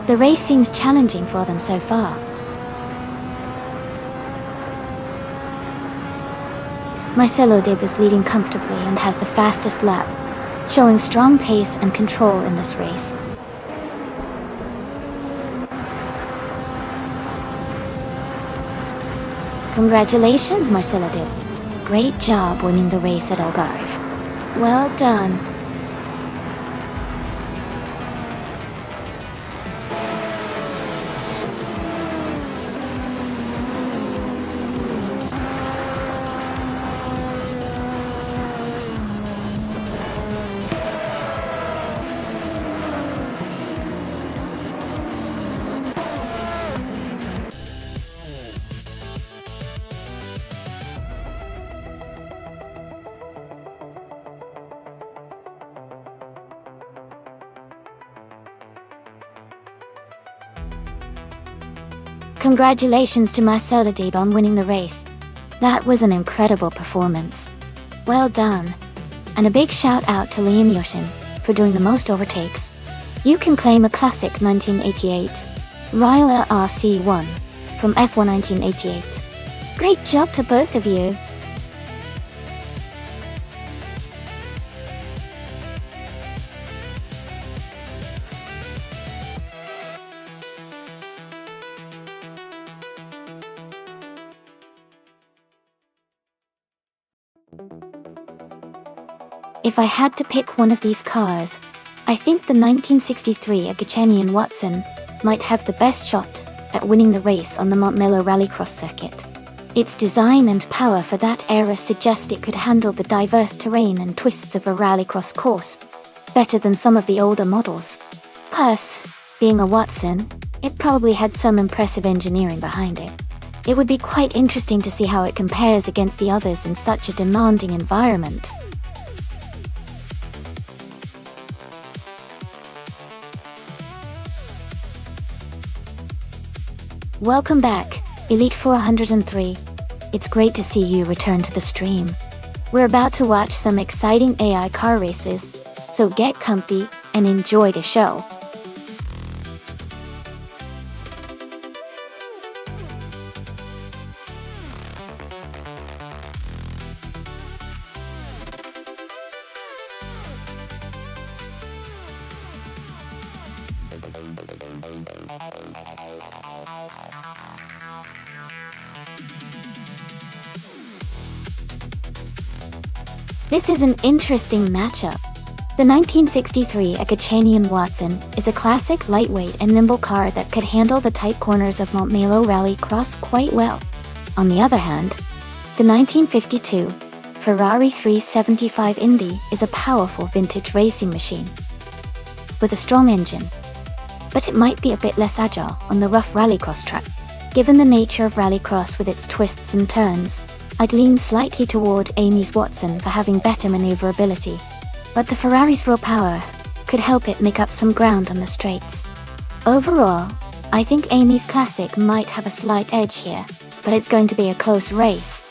The race seems challenging for them so far. Marcelo Dib is leading comfortably and has the fastest lap, showing strong pace and control in this race. Congratulations, Marcelo Dib. Great job winning the race at Algarve. Well done. Congratulations to Marcelo Dib on winning the race. That was an incredible performance. Well done. And a big shout out to Liam Yoshin for doing the most overtakes. You can claim a classic 1988 Ryla RC1 from F1 1988. Great job to both of you. If I had to pick one of these cars, I think the 1963 Agachenian Watson might have the best shot at winning the race on the Montmello Rallycross circuit. Its design and power for that era suggest it could handle the diverse terrain and twists of a rallycross course better than some of the older models. Plus, being a Watson, It probably had some impressive engineering behind it. It would be quite interesting to see how it compares against the others in such a demanding environment. Welcome back, Elite 403. It's great to see you return to the stream. We're about to watch some exciting AI car races, so get comfy and enjoy the show. This is an interesting matchup. The 1963 Ekachanian Watson is a classic lightweight and nimble car that could handle the tight corners of Montmelo Rallycross quite well. On the other hand, the 1952 Ferrari 375 Indy is a powerful vintage racing machine with a strong engine, but it might be a bit less agile on the rough rallycross track. Given the nature of rallycross with its twists and turns, I'd lean slightly toward Amy's Watson for having better maneuverability, but the Ferrari's raw power could help it make up some ground on the straights. Overall, I think Amy's Classic might have a slight edge here, but it's going to be a close race.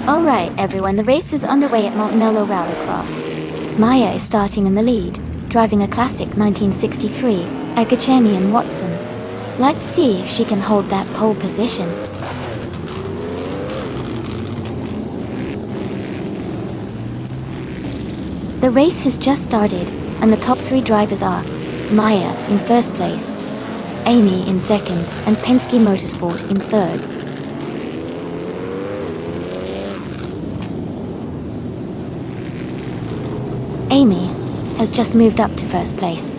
Alright everyone, the race is underway at Montmelo Rallycross. Maya is starting in the lead, driving a classic 1963 Ekachanian Watson. Let's see if she can hold that pole position. The race has just started, and the top three drivers are Maya in first place, Amy in second, and Penske Motorsport in third. Amy has just moved up to first place.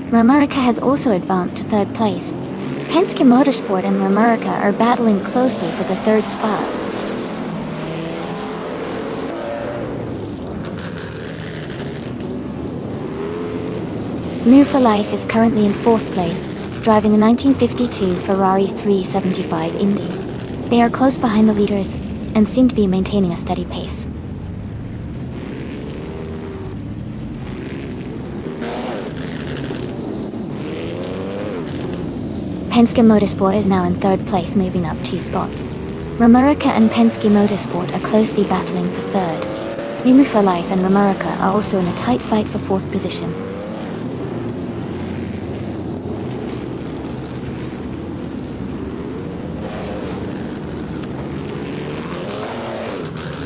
Ramarica has also advanced to third place. Penske Motorsport and Ramarica are battling closely for the third spot. New for Life is currently in fourth place, driving a 1952 Ferrari 375 Indy. They are close behind the leaders and seem to be maintaining a steady pace. Penske Motorsport is now in third place, moving up 2 spots. Ramarica and Penske Motorsport are closely battling for third. New for Life and Ramarica are also in a tight fight for fourth position.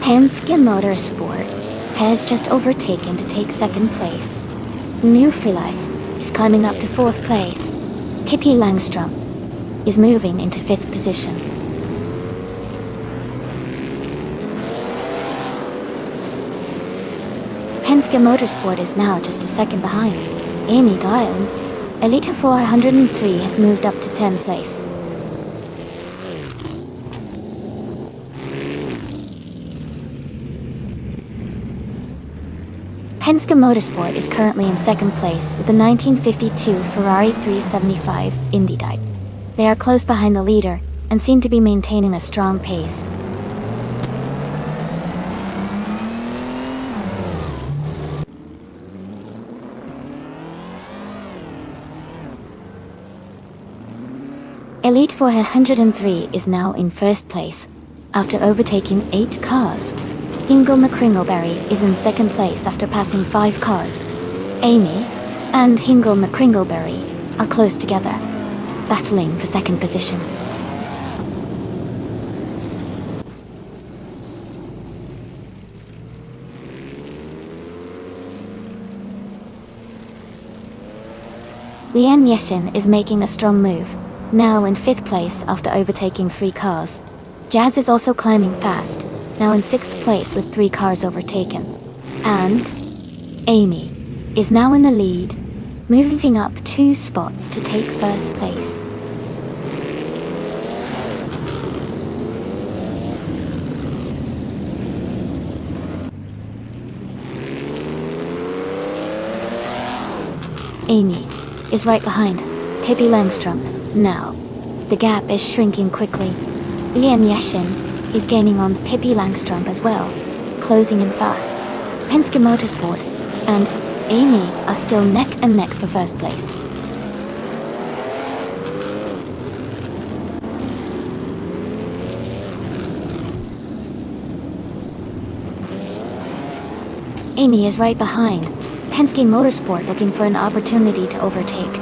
Penske Motorsport has just overtaken to take second place. New for Life is climbing up to fourth place. Pippi Langstrom is moving into fifth position. Penske Motorsport is now just a second behind. Amy Dial, Elite 403 has moved up to 10th place. Penske Motorsport is currently in second place with the 1952 Ferrari 375 Indy type. They are close behind the leader and seem to be maintaining a strong pace. Elite 403 is now in first place after overtaking 8 cars. Hingle McCringleberry is in second place after passing 5 cars. Amy and Hingle McCringleberry are close together, battling for second position. Lian Yeshin is making a strong move, now in 5th place after overtaking 3 cars. Jazz is also climbing fast, now in 6th place with 3 cars overtaken. And Amy is now in the lead, moving up 2 spots to take first place. Amy is right behind Pippi Langstrom now. The gap is shrinking quickly. Lian Yashin is gaining on Pippi Langstrom as well, closing in fast. Penske Motorsport and Amy are still neck and neck for first place. Amy is right behind Penske Motorsport, looking for an opportunity to overtake.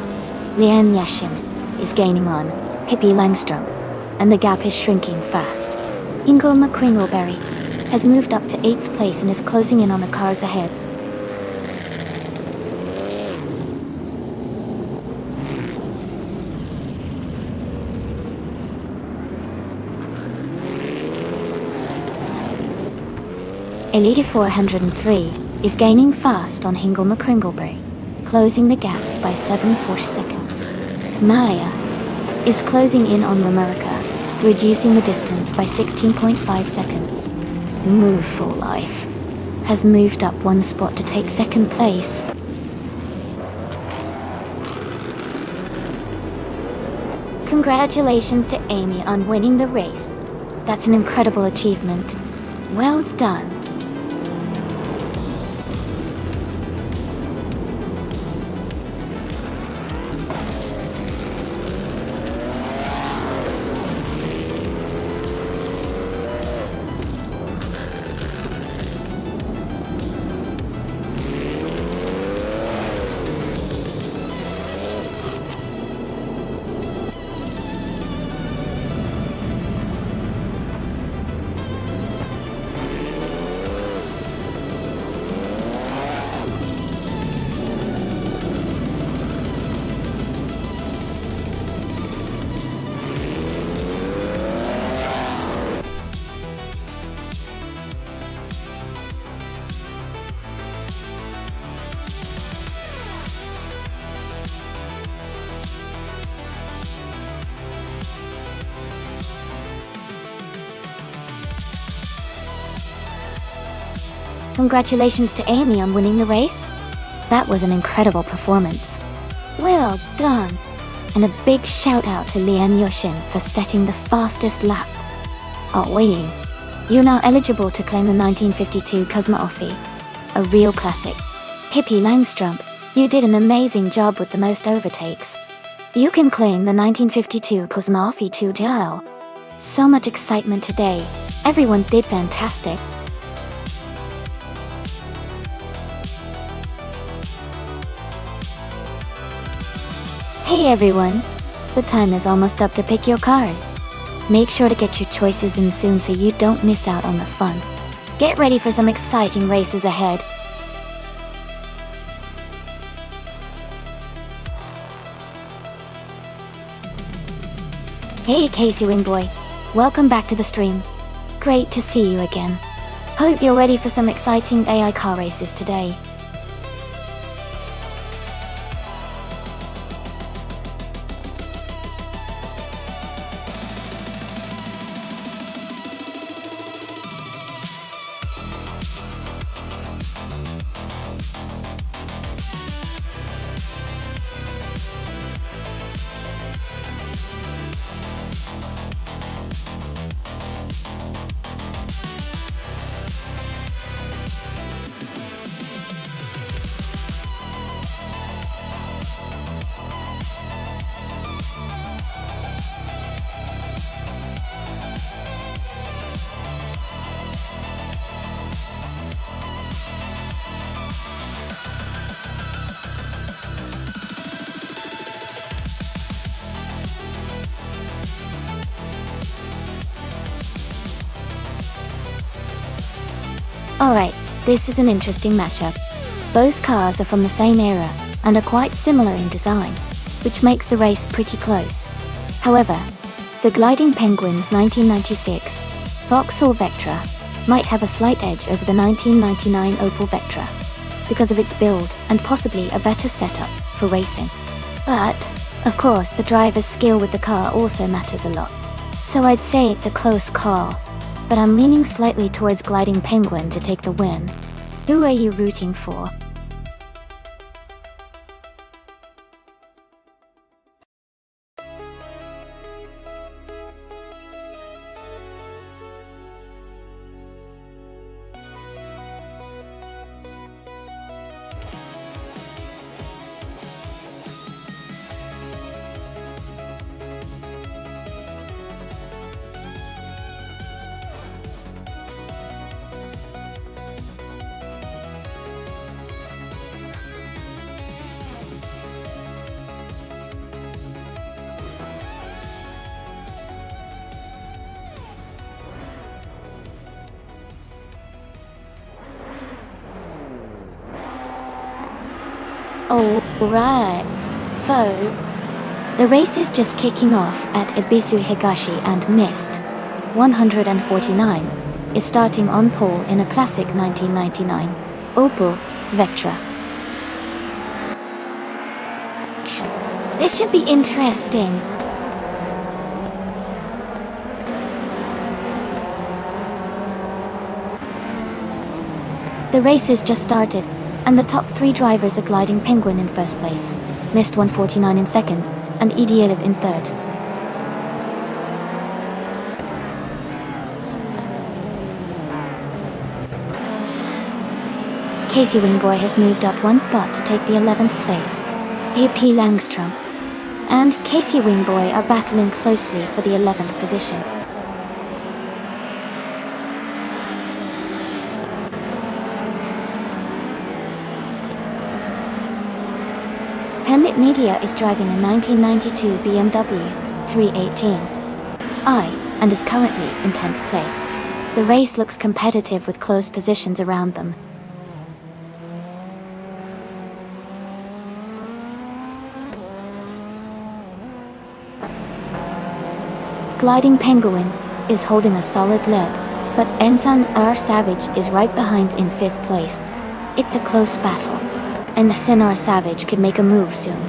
Lian Yashin is gaining on Pippi Langstrom, and the gap is shrinking fast. Ingo McCringleberry has moved up to 8th place and is closing in on the cars ahead. Elite 403 is gaining fast on Hingle McCringleberry, closing the gap by 7 seconds. Maya is closing in on Romerica, reducing the distance by 16.5 seconds. Move for Life has moved up 1 spot to take 2nd place. Congratulations to Amy on winning the race. That's an incredible achievement. Well done. Congratulations to Amy on winning the race. That was an incredible performance. Well done. And a big shout out to Lian Yoshin for setting the fastest lap. Oh, waiting. You're now eligible to claim the 1952 Cosmophy, a real classic. Pippi Langstrom, you did an amazing job with the most overtakes. You can claim the 1952 Cosmophy 2 too. So much excitement today. Everyone did fantastic. Hey everyone, the time is almost up to pick your cars. Make sure to get your choices in soon so you don't miss out on the fun. Get ready for some exciting races ahead. Hey Casey Wingboy, welcome back to the stream. Great to see you again. Hope you're ready for some exciting AI car races today. Alright, this is an interesting matchup. Both cars are from the same era and are quite similar in design, which makes the race pretty close. However, the Gliding Penguins 1996 Vauxhall Vectra might have a slight edge over the 1999 Opel Vectra because of its build and possibly a better setup for racing. But, of course, the driver's skill with the car also matters a lot. So I'd say it's a close call, but I'm leaning slightly towards Gliding Penguin to take the win. Who are you rooting for? Alright, folks. The race is just kicking off at Ibisu Higashi and Mist 149 is starting on pole in a classic 1999 Opel Vectra. This should be interesting. The race has just started, and the top 3 drivers are Gliding Penguin in first place, Mist 149 in second, and Idealev in third. Casey Wingboy has moved up 1 spot to take the 11th place. AP Langstrom and Casey Wingboy are battling closely for the 11th position. Pemit Media is driving a 1992 BMW 318i and is currently in 10th place. The race looks competitive with close positions around them. Gliding Penguin is holding a solid lead, but Ensign R. Savage is right behind in 5th place. It's a close battle, and Sinar Savage could make a move soon.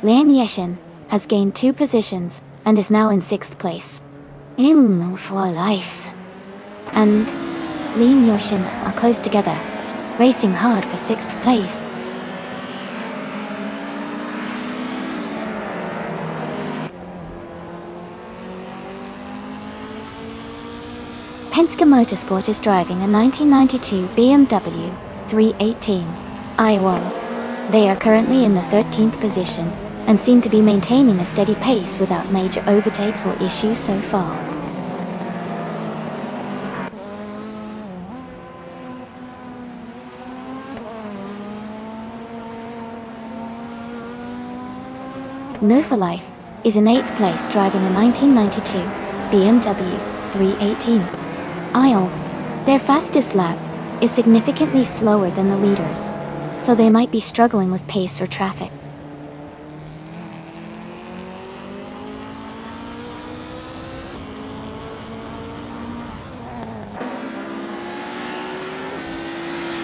Lian Yeshin has gained 2 positions and is now in 6th place. For life. And Lian Yeshin are close together, racing hard for 6th place. Penske Motorsport is driving a 1992 BMW 318i. They are currently in the 13th position and seem to be maintaining a steady pace without major overtakes or issues so far. No for Life is in 8th place driving a 1992 BMW 318i. Their fastest lap is significantly slower than the leaders, so they might be struggling with pace or traffic.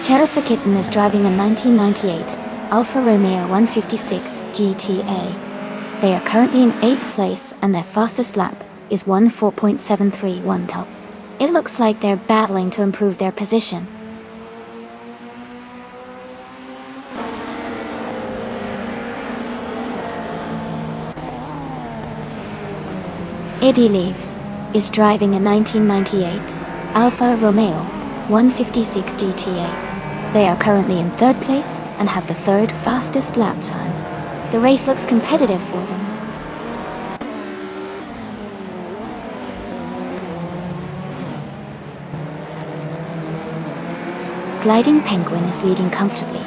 Cherokee Kitten is driving a 1998 Alfa Romeo 156 GTA. They are currently in 8th place and their fastest lap is 14.731 top. It looks like they're battling to improve their position. Idealev is driving a 1998 Alfa Romeo 156 GTA. They are currently in 3rd place and have the 3rd fastest lap time. The race looks competitive for them. Gliding Penguin is leading comfortably,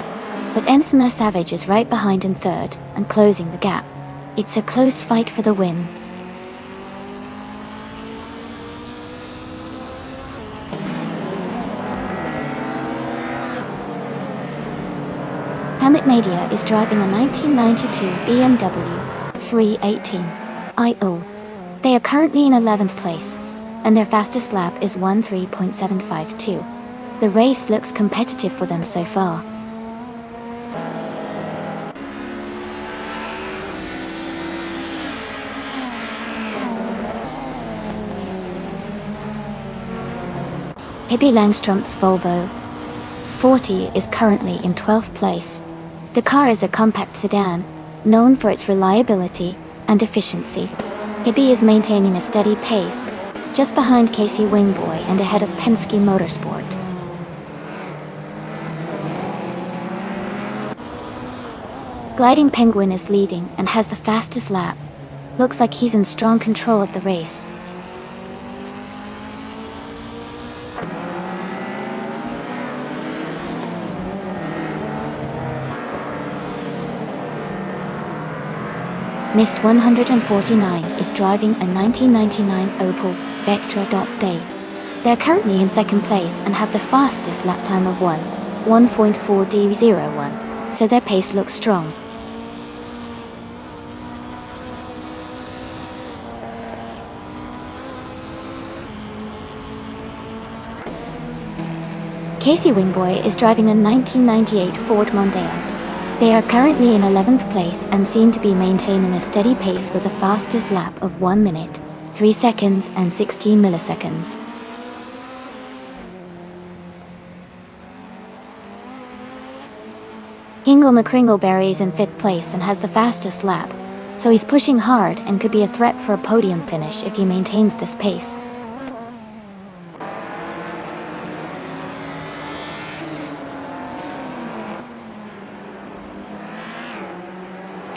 but Ensign Savage is right behind in 3rd and closing the gap. It's a close fight for the win. Hamid Nadia is driving a 1992 BMW 318i. They are currently in 11th place, and their fastest lap is 13.752. The race looks competitive for them so far. Pippi Langström's Volvo S40 is currently in 12th place. The car is a compact sedan, known for its reliability and efficiency. Pippi is maintaining a steady pace, just behind Casey Wingboy and ahead of Penske Motorsport. Gliding Penguin is leading and has the fastest lap. Looks like he's in strong control of the race. Mist 149 is driving a 1999 Opel Vectra. They are currently in second place and have the fastest lap time of 1.4D01, so their pace looks strong. Casey Wingboy is driving a 1998 Ford Mondeo. They are currently in 11th place and seem to be maintaining a steady pace with a fastest lap of 1 minute, 3 seconds and 16 milliseconds. Hingle McCringleberry is in 5th place and has the fastest lap, so he's pushing hard and could be a threat for a podium finish if he maintains this pace.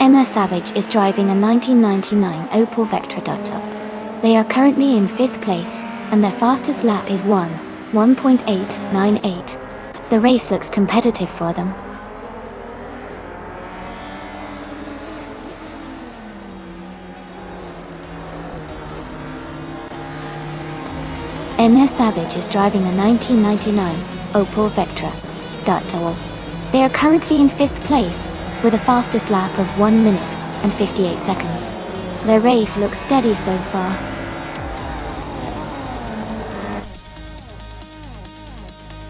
Emma Savage is driving a 1999 Opel Vectra. They are currently in 5th place, and their fastest lap is 1.898. The race looks competitive for them. Emma Savage is driving a 1999 Opel Vectra. They are currently in 5th place, with a fastest lap of 1 minute and 58 seconds. Their race looks steady so far.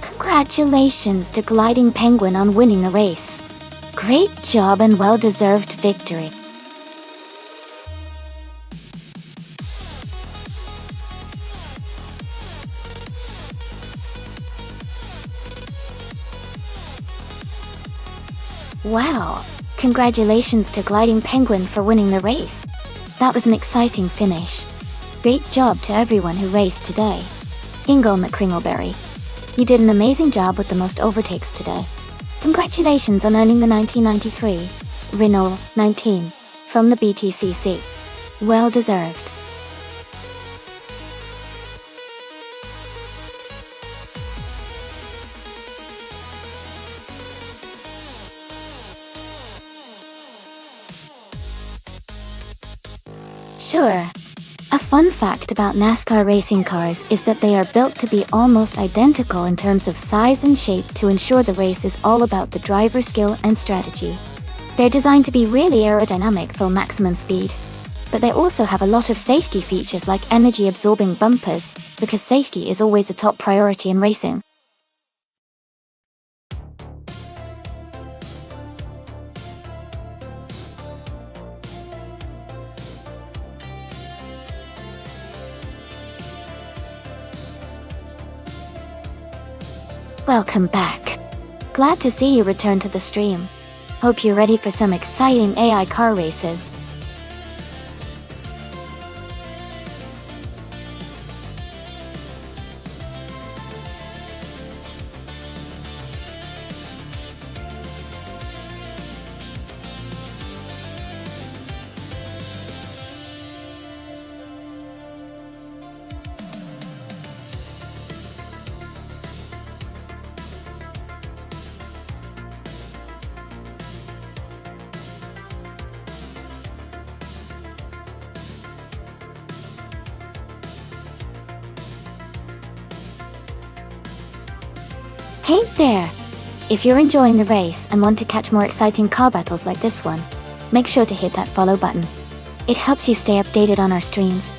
Congratulations to Gliding Penguin on winning the race. Great job and well-deserved victory. Wow! Congratulations to Gliding Penguin for winning the race. That was an exciting finish. Great job to everyone who raced today. Hingle McCringleberry, you did an amazing job with the most overtakes today. Congratulations on earning the 1993 Renault 19 from the BTCC. Well deserved. Sure. A fun fact about NASCAR racing cars is that they are built to be almost identical in terms of size and shape to ensure the race is all about the driver's skill and strategy. They're designed to be really aerodynamic for maximum speed, but they also have a lot of safety features like energy-absorbing bumpers, because safety is always a top priority in racing. Welcome back. Glad to see you return to the stream. Hope you're ready for some exciting AI car races. Hey there! If you're enjoying the race and want to catch more exciting car battles like this one, make sure to hit that follow button. It helps you stay updated on our streams,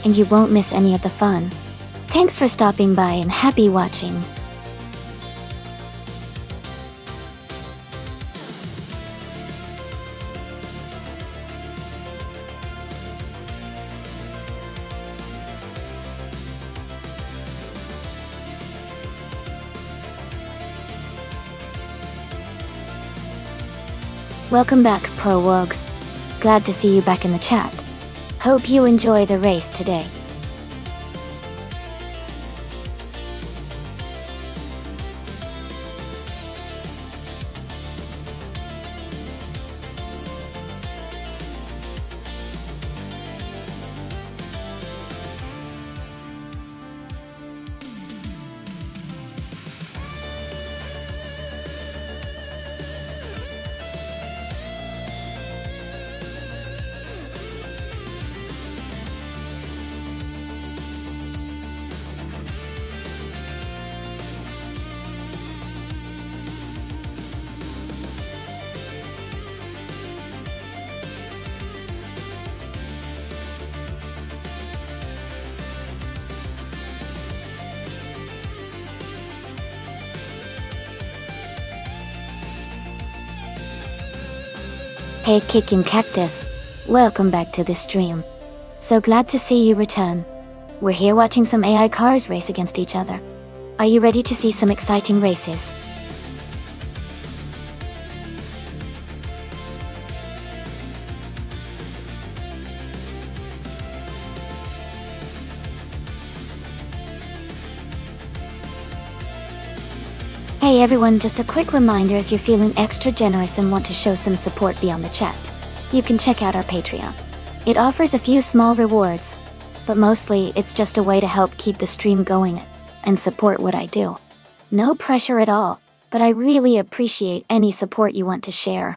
and you won't miss any of the fun. Thanks for stopping by and happy watching. Welcome back, Pro Wogs. Glad to see you back in the chat. Hope you enjoy the race today. Hey Kicking Cactus, welcome back to the stream. So glad to see you return. We're here watching some AI cars race against each other. Are you ready to see some exciting races? Hey everyone, just a quick reminder, if you're feeling extra generous and want to show some support beyond the chat, you can check out our Patreon. It offers a few small rewards, but mostly it's just a way to help keep the stream going and support what I do. No pressure at all, but I really appreciate any support you want to share.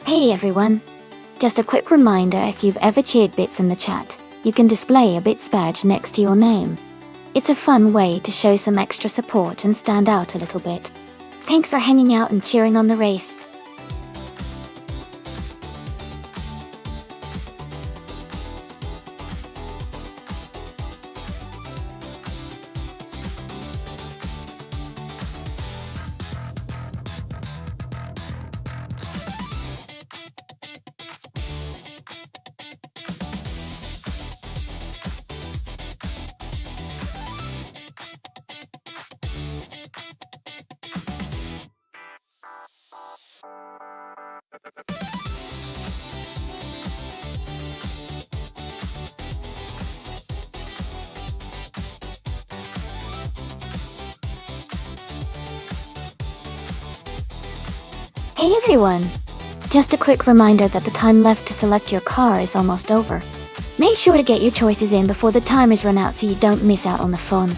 Hey everyone! Just a quick reminder, if you've ever cheered bits in the chat, you can display a bits badge next to your name. It's a fun way to show some extra support and stand out a little bit. Thanks for hanging out and cheering on the race. Hey everyone! Just a quick reminder that the time left to select your car is almost over. Make sure to get your choices in before the timers run out so you don't miss out on the fun.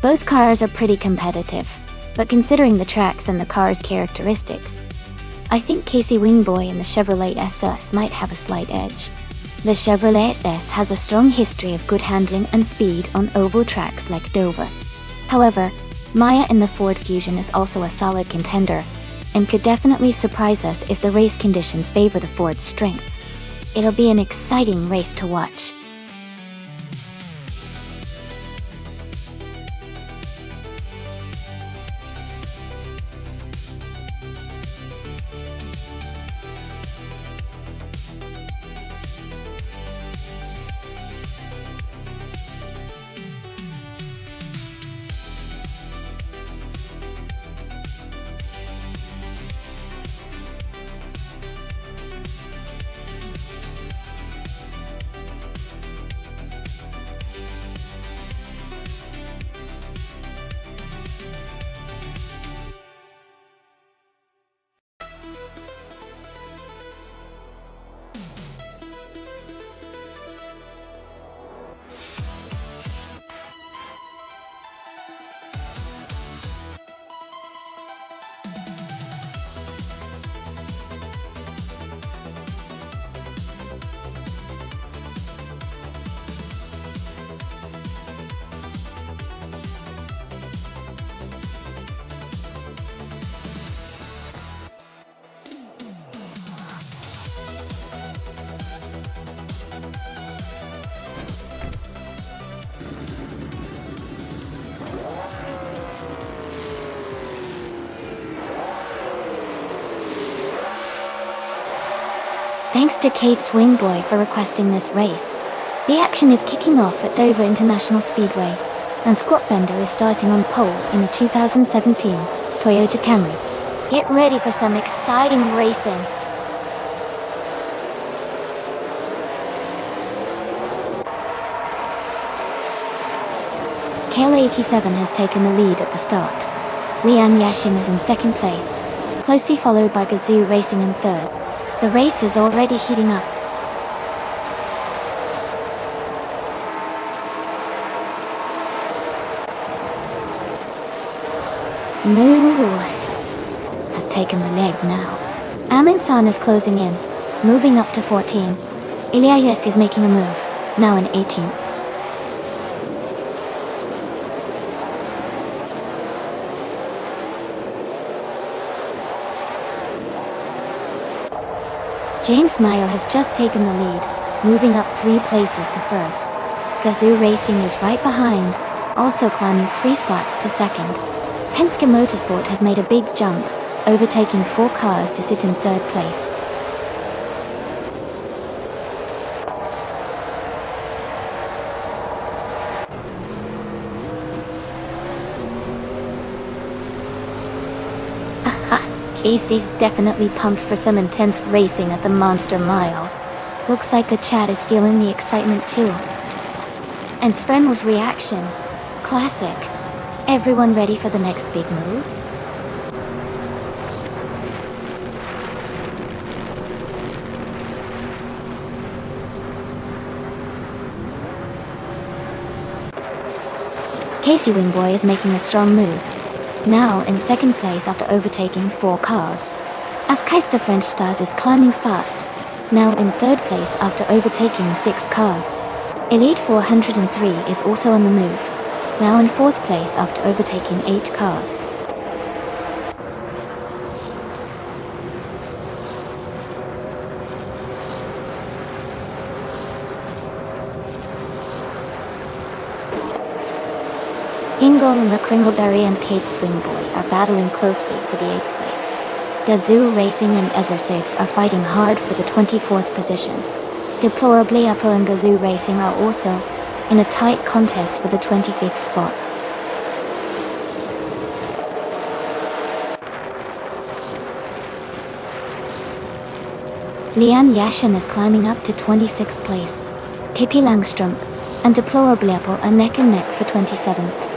Both cars are pretty competitive, but considering the tracks and the car's characteristics, I think Casey Wingboy and the Chevrolet SS might have a slight edge. The Chevrolet SS has a strong history of good handling and speed on oval tracks like Dover. However, Maya in the Ford Fusion is also a solid contender, and could definitely surprise us if the race conditions favor the Ford's strengths. It'll be an exciting race to watch. Thanks to Kate Swingboy for requesting this race. The action is kicking off at Dover International Speedway, and Scott Bender is starting on pole in the 2017 Toyota Camry. Get ready for some exciting racing. KL87 has taken the lead at the start. Lian Yashin is in second place, closely followed by Gazoo Racing in third. The race is already heating up. Moo has taken the lead now. Aminsan is closing in, moving up to 14. Ilyas is making a move, now in 18th. James Mayo has just taken the lead, moving up 3 places to first. Gazoo Racing is right behind, also climbing 3 spots to second. Penske Motorsport has made a big jump, overtaking 4 cars to sit in 3rd place. Casey's definitely pumped for some intense racing at the Monster Mile. Looks like the chat is feeling the excitement too. And Sven's reaction. Classic. Everyone ready for the next big move? Casey Wingboy is making a strong move, now in second place after overtaking 4 cars. As Kaiser French Stars is climbing fast, now in third place after overtaking 6 cars. Elite 403 is also on the move, now in fourth place after overtaking 8 cars. Ingol McCringleberry and Kate Swingboy are battling closely for the 8th place. Gazoo Racing and Ezersates are fighting hard for the 24th position. Deplorably Apple and Gazoo Racing are also in a tight contest for the 25th spot. Lian Yashin is climbing up to 26th place. Pippi Langstrump and Deplorably Apple are neck and neck for 27th.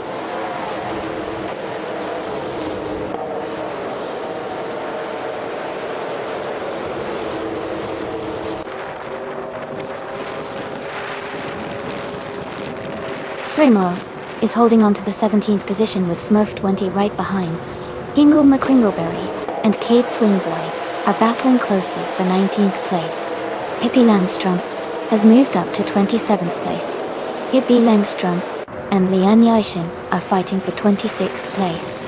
Stremo is holding on to the 17th position with Smurf20 right behind. Ingle McCringleberry and Kate Swingboy are battling closely for 19th place. Pippi Langstrump has moved up to 27th place. Pippi Langstrump and Lian Yashin are fighting for 26th place.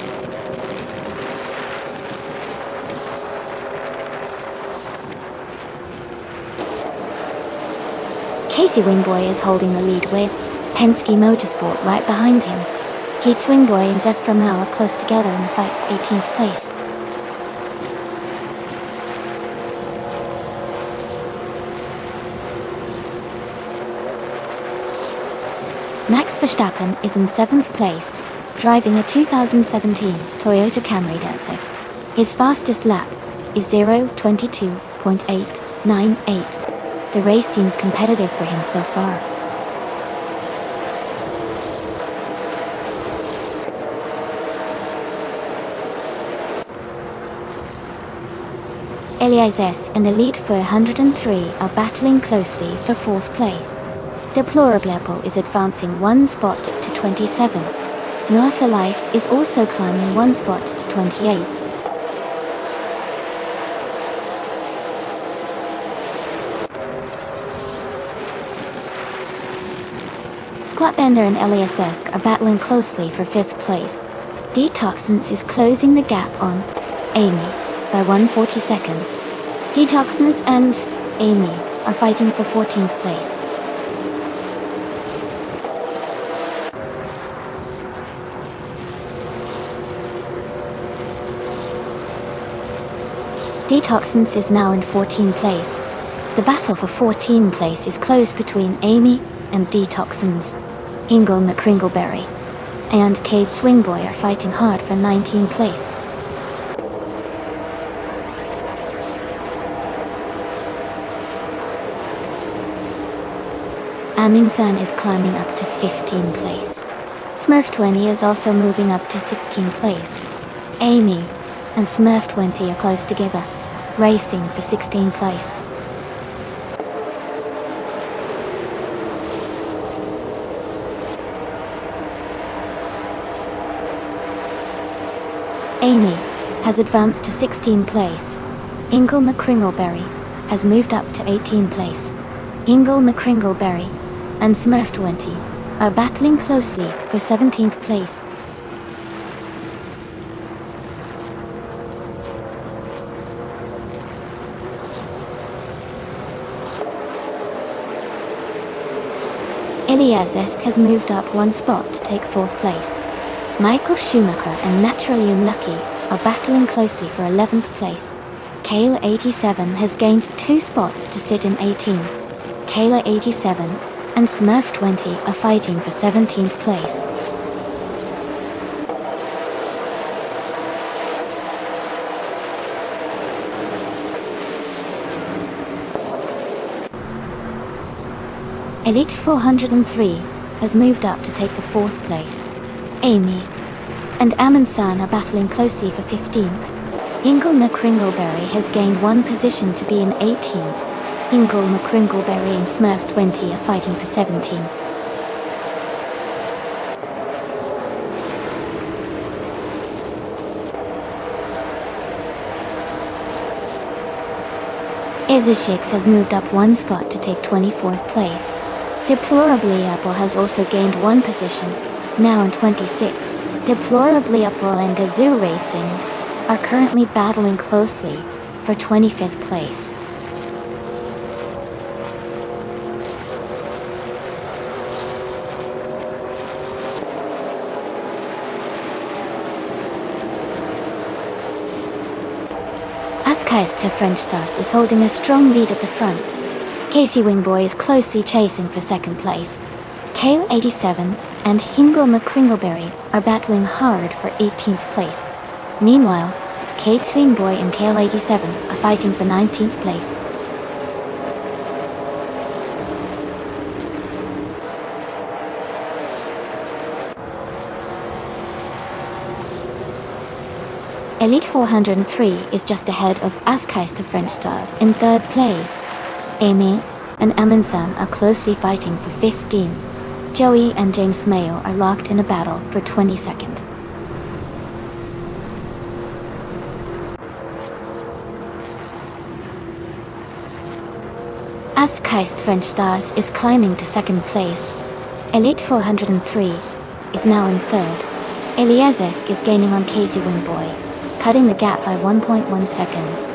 Casey Wingboy is holding the lead with Penske Motorsport right behind him. Kate Swingboy and Zethramau are close together in the fight for 18th place. Max Verstappen is in 7th place, driving a 2017 Toyota Camry Delta. His fastest lap is 0:22.898. The race seems competitive for him so far. Elias and Elite 403 are battling closely for 4th place. Deplorable Apple is advancing 1 spot to 27. North Alive is also climbing 1 spot to 28. Squatbender and Elias are battling closely for 5th place. Detoxins is closing the gap on Amy by 140 seconds. Detoxins and Amy are fighting for 14th place. Detoxins is now in 14th place. The battle for 14th place is close between Amy and Detoxins. Ingle McCringleberry and Kate Swingboy are fighting hard for 19th place. Amingsan is climbing up to 15th place. Smurf20 is also moving up to 16th place. Amy and Smurf20 are close together, racing for 16th place. Amy has advanced to 16th place. Ingle McCringleberry has moved up to 18th place. Ingle McCringleberry and Smurf20 are battling closely for 17th place. Elias has moved up 1 spot to take 4th place. Michael Schumacher and Naturally Unlucky are battling closely for 11th place. Kayla 87 has gained 2 spots to sit in 18. Kayla 87 and Smurf20 are fighting for 17th place. Elite 403 has moved up to take the 4th place. Amy and Amundsen are battling closely for 15th. Ingle McCringleberry has gained 1 position to be in 18th. Ingle McCringleberry and Smurf20 are fighting for 17th. Izashix has moved up one spot to take 24th place. Deplorably Apple has also gained one position, now in 26th. Deplorably Apple and Gazoo Racing are currently battling closely for 25th place. Askeister French Stars is holding a strong lead at the front. Casey Wingboy is closely chasing for second place. Kale 87 and Hingo McCringleberry are battling hard for 18th place. Meanwhile, Kate Swingboy and Kale 87 are fighting for 19th place. Elite 403 is just ahead of Askeister French Stars in third place. Amy and Amundsen are closely fighting for 15. Joey and James Mayo are locked in a battle for 22nd. Askeister French Stars is climbing to second place. Elite 403 is now in third. Eliezesk is gaining on Casey Wingboy, cutting the gap by 1.1 seconds.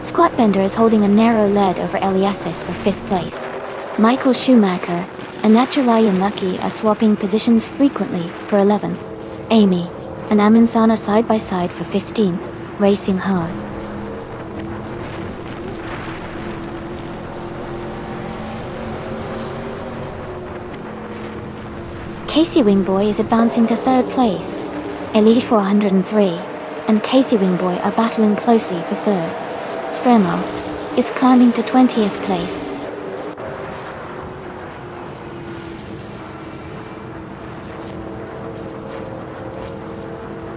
Squatbender is holding a narrow lead over Eliezesk for 5th place. Michael Schumacher and Naturalian Lucky are swapping positions frequently for 11th. Amy and Amundsen are side by side for 15th, racing hard. Casey Wingboy is advancing to third place. Elite 403 and Casey Wingboy are battling closely for third. Svremo is climbing to 20th place.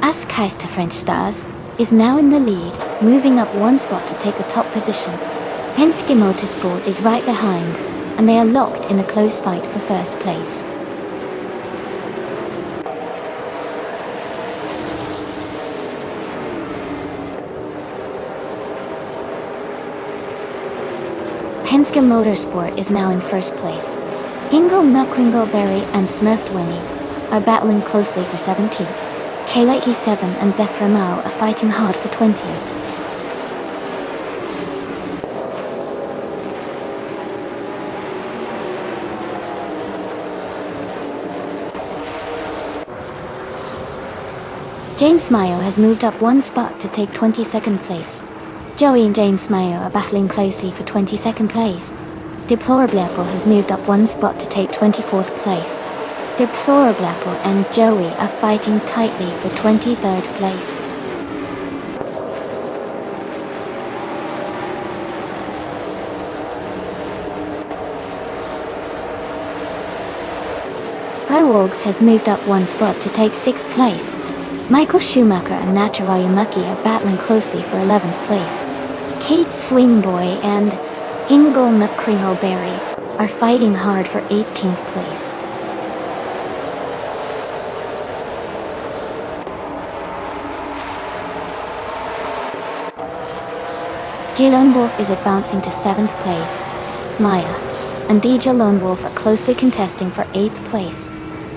Askeister French Stars is now in the lead, moving up one spot to take a top position. Penske Motorsport is right behind, and they are locked in a close fight for first place. Penske Motorsport is now in first place. Hingo McCringleberry and Smurfed Winnie are battling closely for 17th. K87 and Zephyr Mao are fighting hard for 20th. James Mayo has moved up one spot to take 22nd place. Joey and James Mayo are battling closely for 22nd place. Deplorable Apple has moved up one spot to take 24th place. Deplorable Apple and Joey are fighting tightly for 23rd place. Prowogs has moved up one spot to take 6th place. Michael Schumacher and Naturalian Lucky are battling closely for 11th place. Kate Swingboy and Hingo McCringleberry are fighting hard for 18th place. J Lone Wolf is advancing to 7th place. Maya and DJ Lone Wolf are closely contesting for 8th place.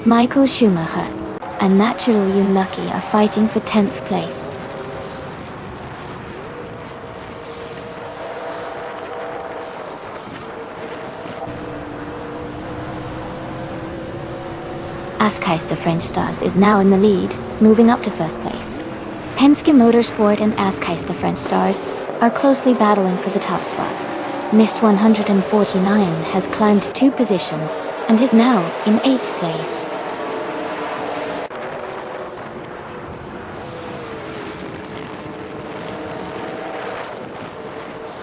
Michael Schumacher and Naturally Lucky are fighting for 10th place. Askeister French Stars is now in the lead, moving up to first place. Penske Motorsport and Askeister French Stars are closely battling for the top spot. Mist 149 has climbed 2 positions and is now in 8th place.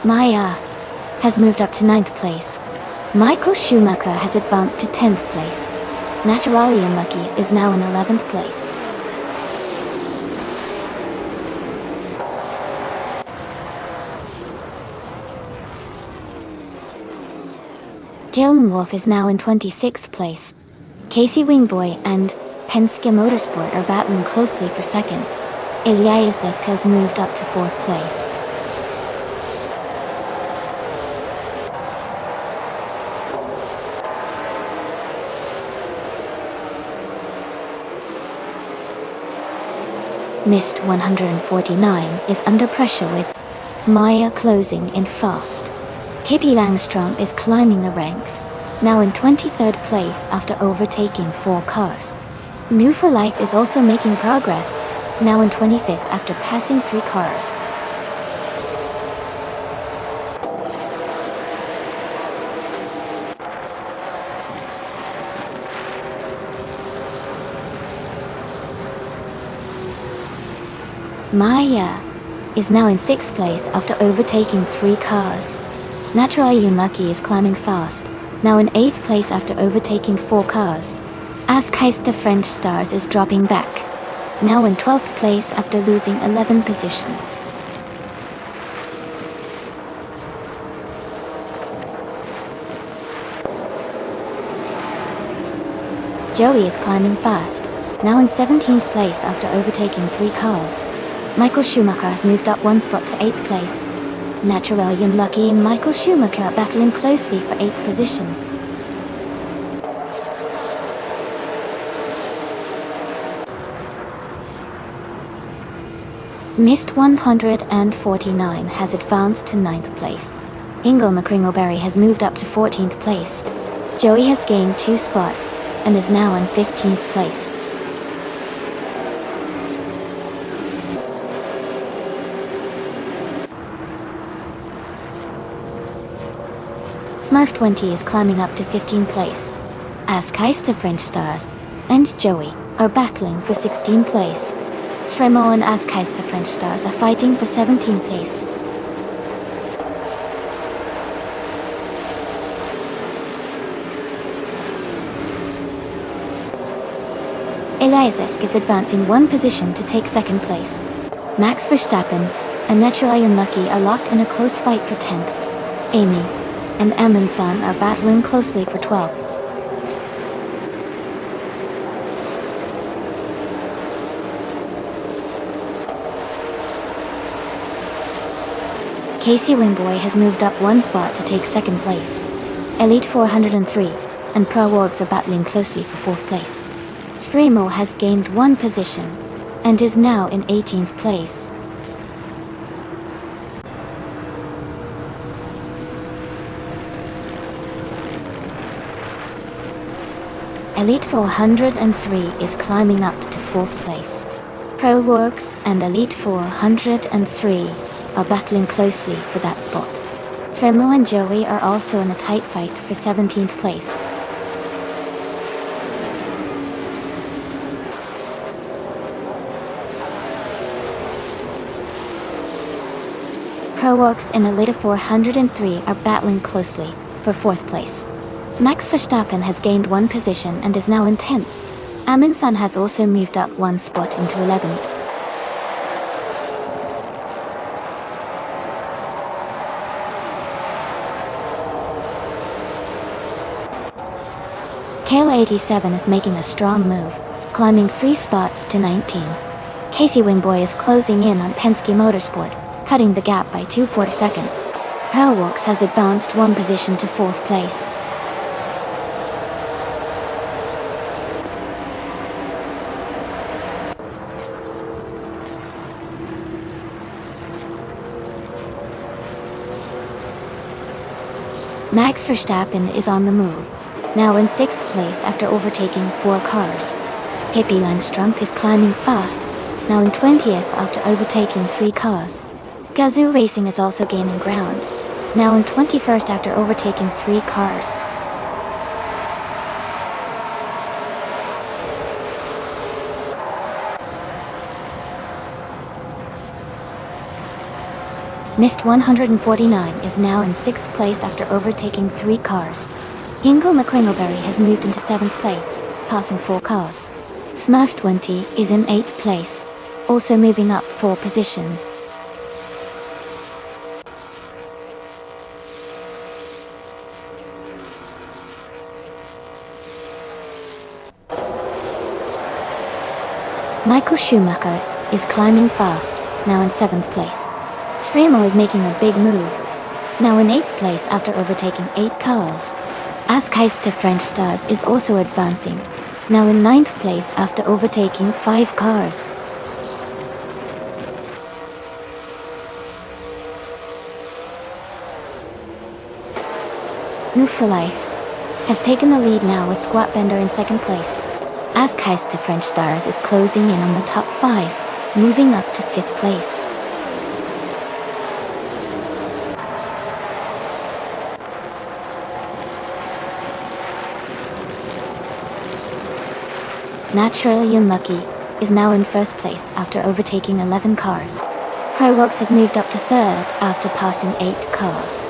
Maya has moved up to 9th place. Michael Schumacher has advanced to 10th place. Naturally Unlucky is now in 11th place. Dylan Wolf is now in 26th place. Casey Wingboy and Penske Motorsport are battling closely for second. Eliasek has moved up to fourth place. Mist 149 is under pressure with Maya closing in fast. KP Langstrom is climbing the ranks, now in 23rd place after overtaking 4 cars. New for Life is also making progress, now in 25th after passing 3 cars. Maya is now in 6th place after overtaking 3 cars. Naturally Unlucky is climbing fast, now in 8th place after overtaking 4 cars. Askheist the French Stars is dropping back, now in 12th place after losing 11 positions. Joey is climbing fast, now in 17th place after overtaking 3 cars. Michael Schumacher has moved up 1 spot to 8th place. Naturally Unlucky and Michael Schumacher are battling closely for 8th position. Mist 149 has advanced to 9th place. Ingo McCringleberry has moved up to 14th place. Joey has gained 2 spots and is now in 15th place. Smurf20 is climbing up to 15th place. Askheist the French Stars and Joey are battling for 16th place. Sremo and Askheist the French Stars are fighting for 17th place. Eliasek is advancing 1 position to take 2nd place. Max Verstappen and Naturally Unlucky are locked in a close fight for 10th. Amy and Amundsen are battling closely for 12th. Casey Wingboy has moved up 1 spot to take 2nd place. Elite 403 and Pro Wargs are battling closely for 4th place. Sremo has gained 1 position and is now in 18th place. Elite 403 is climbing up to 4th place. Pro Works and Elite 403 are battling closely for that spot. Sremo and Joey are also in a tight fight for 17th place. Pro Works and Elite 403 are battling closely for 4th place. Max Verstappen has gained 1 position and is now in 10th. Amundsen has also moved up 1 spot into 11th. KL87 is making a strong move, climbing 3 spots to 19. Casey Wingboy is closing in on Penske Motorsport, cutting the gap by 2 seconds. Railworks has advanced 1 position to 4th place. Max Verstappen is on the move, now in 6th place after overtaking 4 cars. KP Langstrom is climbing fast, now in 20th after overtaking 3 cars. Gazoo Racing is also gaining ground, now in 21st after overtaking 3 cars. Mist 149 is now in 6th place after overtaking 3 cars. Ingo McCringleberry has moved into 7th place, passing 4 cars. Smurf20 is in 8th place, also moving up 4 positions. Michael Schumacher is climbing fast, now in 7th place. Sremo is making a big move, now in 8th place after overtaking 8 cars. Askeis the French Stars is also advancing, now in 9th place after overtaking 5 cars. Move for Life has taken the lead now with Squat Bender in 2nd place. Askeis the French Stars is closing in on the top 5, moving up to 5th place. Naturally Unlucky is now in 1st place after overtaking 11 cars. Proworks has moved up to 3rd after passing 8 cars.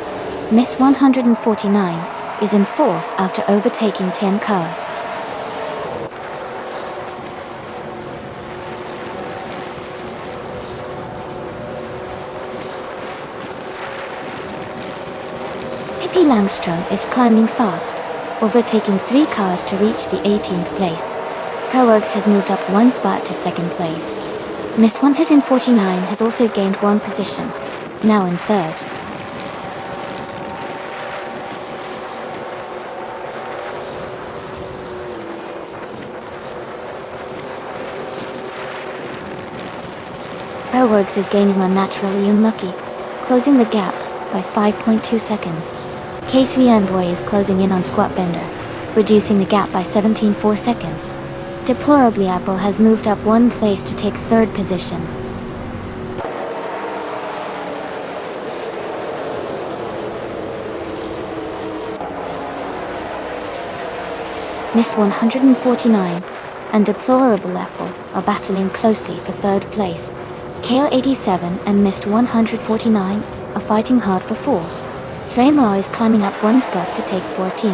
Miss 149 is in 4th after overtaking 10 cars. Pippi Langstrom is climbing fast, overtaking 3 cars to reach the 18th place. Proworks has moved up 1 spot to 2nd place. Miss 149 has also gained 1 position, now in 3rd. Proworks is gaining on Naturally Unlucky, closing the gap by 5.2 seconds. KSV Envoy is closing in on Squat Bender, reducing the gap by 17.4 seconds. Deplorably Apple has moved up 1 place to take 3rd position. Miss 149 and Deplorable Apple are battling closely for 3rd place. Kale 87 and Mist 149 are fighting hard for 4. Sremo is climbing up 1 spot to take 14.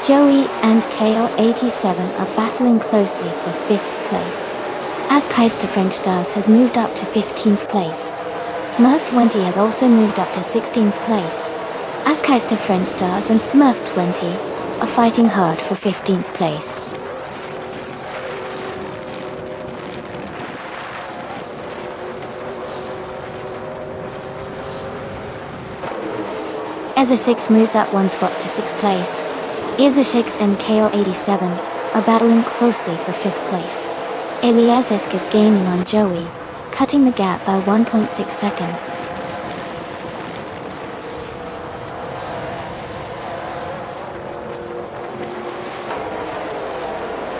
Joey and Kale 87 are battling closely for 5th place. Askeis the French Stars has moved up to 15th place. Smurf 20 has also moved up to 16th place. Askeis the French Stars and Smurf 20 are fighting hard for 15th place. Ezer6 moves up 1 spot to 6th place. Ezer6 and Kale 87 are battling closely for 5th place. Eliazisk is gaining on Joey, cutting the gap by 1.6 seconds.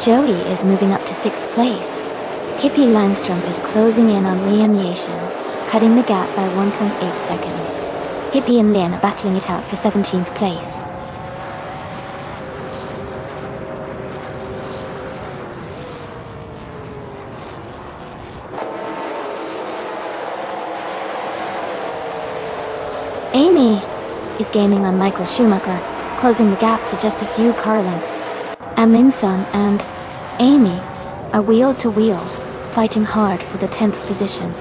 Joey is moving up to 6th place. Pippi Langstrom is closing in on Lian Yashin, cutting the gap by 1.8 seconds. Pippi and Lian are battling it out for 17th place. Amy is gaining on Michael Schumacher, closing the gap to just a few car lengths. Aminson and Amy are wheel to wheel, fighting hard for the 10th position.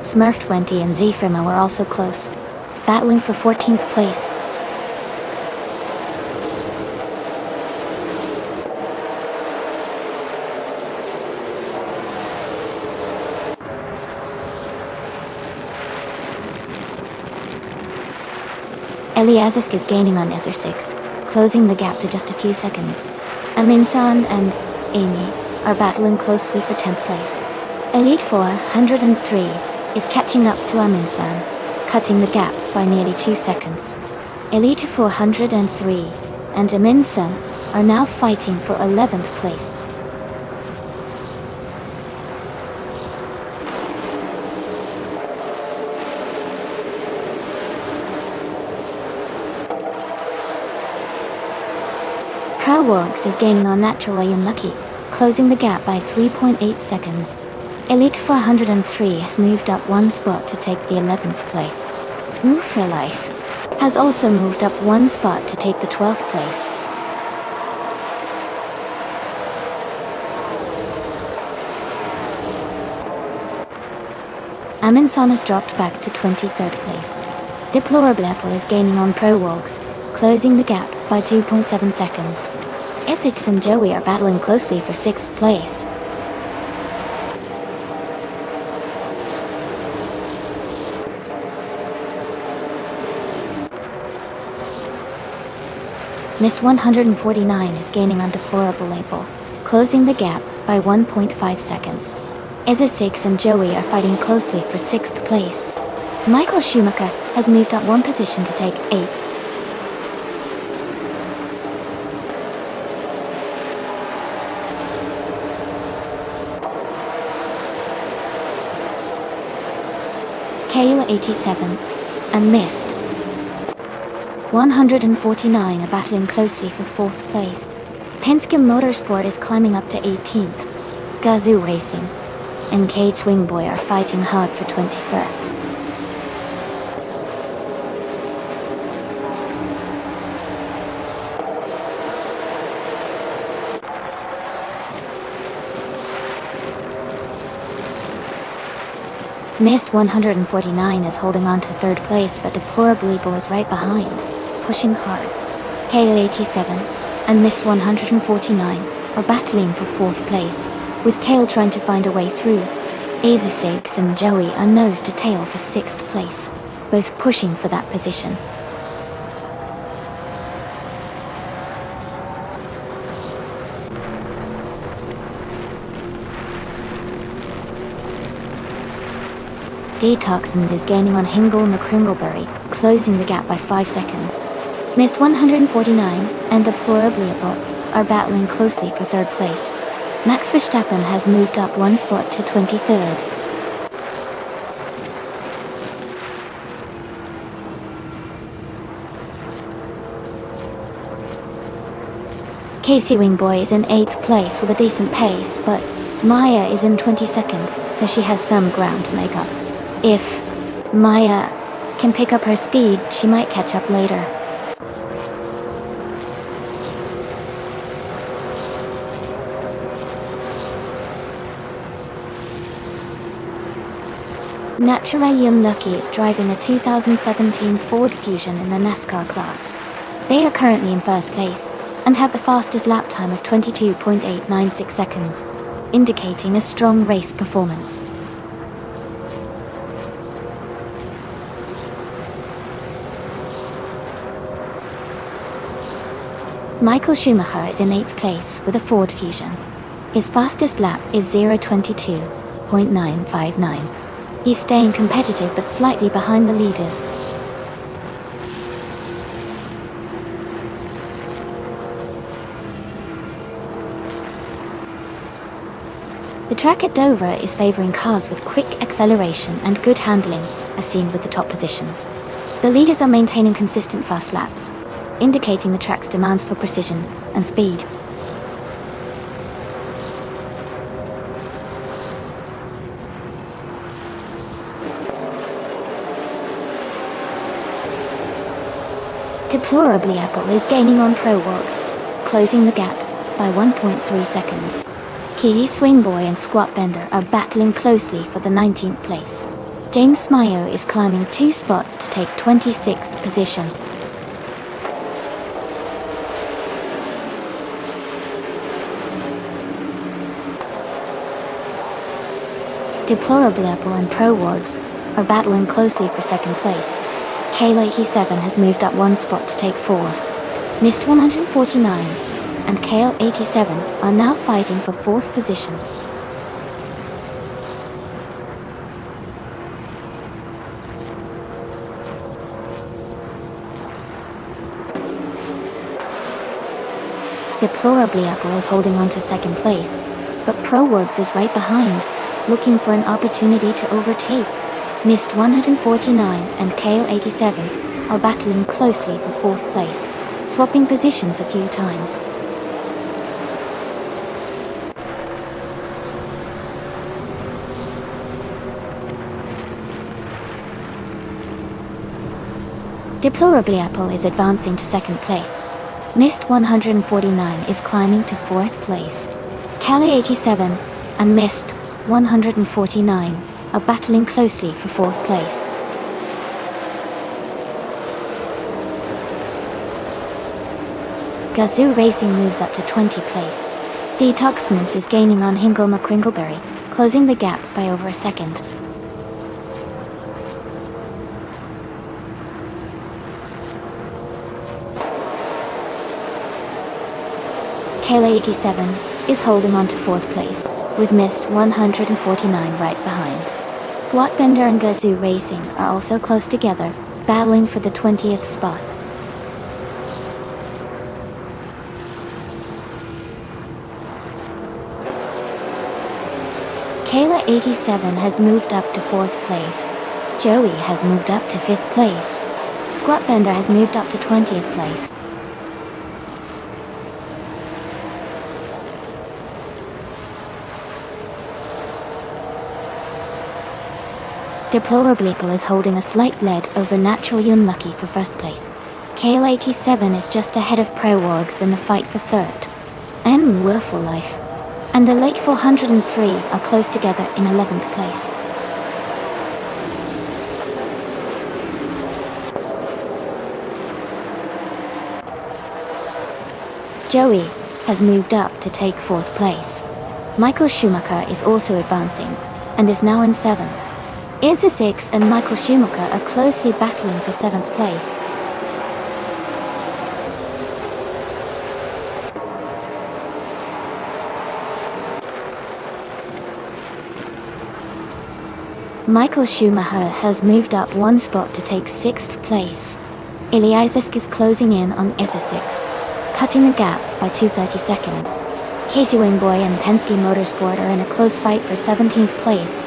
Smurf 20 and Zfrimo are also close, battling for 14th place. Eliazisk is gaining on Ezer6, closing the gap to just a few seconds. Aminsan and Amy are battling closely for 10th place. Elite 403 is catching up to Aminsan, cutting the gap by nearly 2 seconds. Elite 403 and Aminsan are now fighting for 11th place. Proworks is gaining on Naturally Unlucky, closing the gap by 3.8 seconds. Elite 403 has moved up 1 spot to take the 11th place. Move for Life has also moved up 1 spot to take the 12th place. Aminson has dropped back to 23rd place. Deplorable Apple is gaining on Pro Wogs, closing the gap by 2.7 seconds. Essex and Joey are battling closely for 6th place. Mist 149 is gaining on Deplorable Apple, closing the gap by 1.5 seconds. Essex and Joey are fighting closely for 6th place. Michael Schumacher has moved up one position to take 8th. KO87 and Mist 149 are battling closely for 4th place. Penske Motorsport is climbing up to 18th. Gazoo Racing and Cade Swingboy are fighting hard for 21st. Mist 149 is holding on to 3rd place, but Deplorable Evil is right behind, pushing hard. KO87 and Mist 149 are battling for 4th place, with Kale trying to find a way through. Essex and Joey are nose to tail for 6th place, both pushing for that position. Detoxins is gaining on Hingle McCringleberry, closing the gap by 5 seconds. Mist 149 and Deplorable are battling closely for 3rd place. Max Verstappen has moved up one spot to 23rd. Casey Wingboy is in 8th place with a decent pace, but Maya is in 22nd, so she has some ground to make up. If Maya can pick up her speed, she might catch up later. Naturalium Lucky is driving a 2017 Ford Fusion in the NASCAR class. They are currently in 1st place and have the fastest lap time of 22.896 seconds, indicating a strong race performance. Michael Schumacher is in 8th place with a Ford Fusion. His fastest lap is 0:22.959. He's staying competitive but slightly behind the leaders. The track at Dover is favouring cars with quick acceleration and good handling, as seen with the top positions. The leaders are maintaining consistent fast laps, indicating the track's demands for precision and speed. Deplorably Apple is gaining on Pro Wogs, closing the gap by 1.3 seconds. Cade Swingboy and Squat Bender are battling closely for the 19th place. James Mayo is climbing 2 spots to take 26th position. Deplorable Apple and Pro Wogs are battling closely for 2nd place. KL87 has moved up one spot to take 4th. Mist 149 and KL87 are now fighting for 4th position. Deplorably Apple is holding on to 2nd place, but Pro Wogs is right behind, looking for an opportunity to overtake. Mist 149 and KO87 are battling closely for 4th place, swapping positions a few times. Deplorably Apple is advancing to 2nd place. Mist 149 is climbing to 4th place. KL87 and Mist 149 are battling closely for 4th place. Gazoo Racing moves up to 20th place. Detoxins is gaining on Hingoma Crinkleberry, closing the gap by over a second. Kayla 87 is holding on to 4th place, with Mist 149 right behind. Flatbender and Gazoo Racing are also close together, battling for the 20th spot. Kayla 87 has moved up to 4th place. Joey has moved up to 5th place. Squatbender has moved up to 20th place. Deplorableeple is holding a slight lead over Naturally Unlucky for 1st place. Kayla 87 is just ahead of Preworgs in the fight for 3rd. And Willful Life and the Late 403 are close together in 11th place. Joey has moved up to take 4th place. Michael Schumacher is also advancing, and is now in 7th. Izza 6 and Michael Schumacher are closely battling for 7th place. Michael Schumacher has moved up 1 spot to take 6th place. Iliasisk is closing in on Izza 6, cutting the gap by 2:30 seconds. Casey Wingboy and Penske Motorsport are in a close fight for 17th place.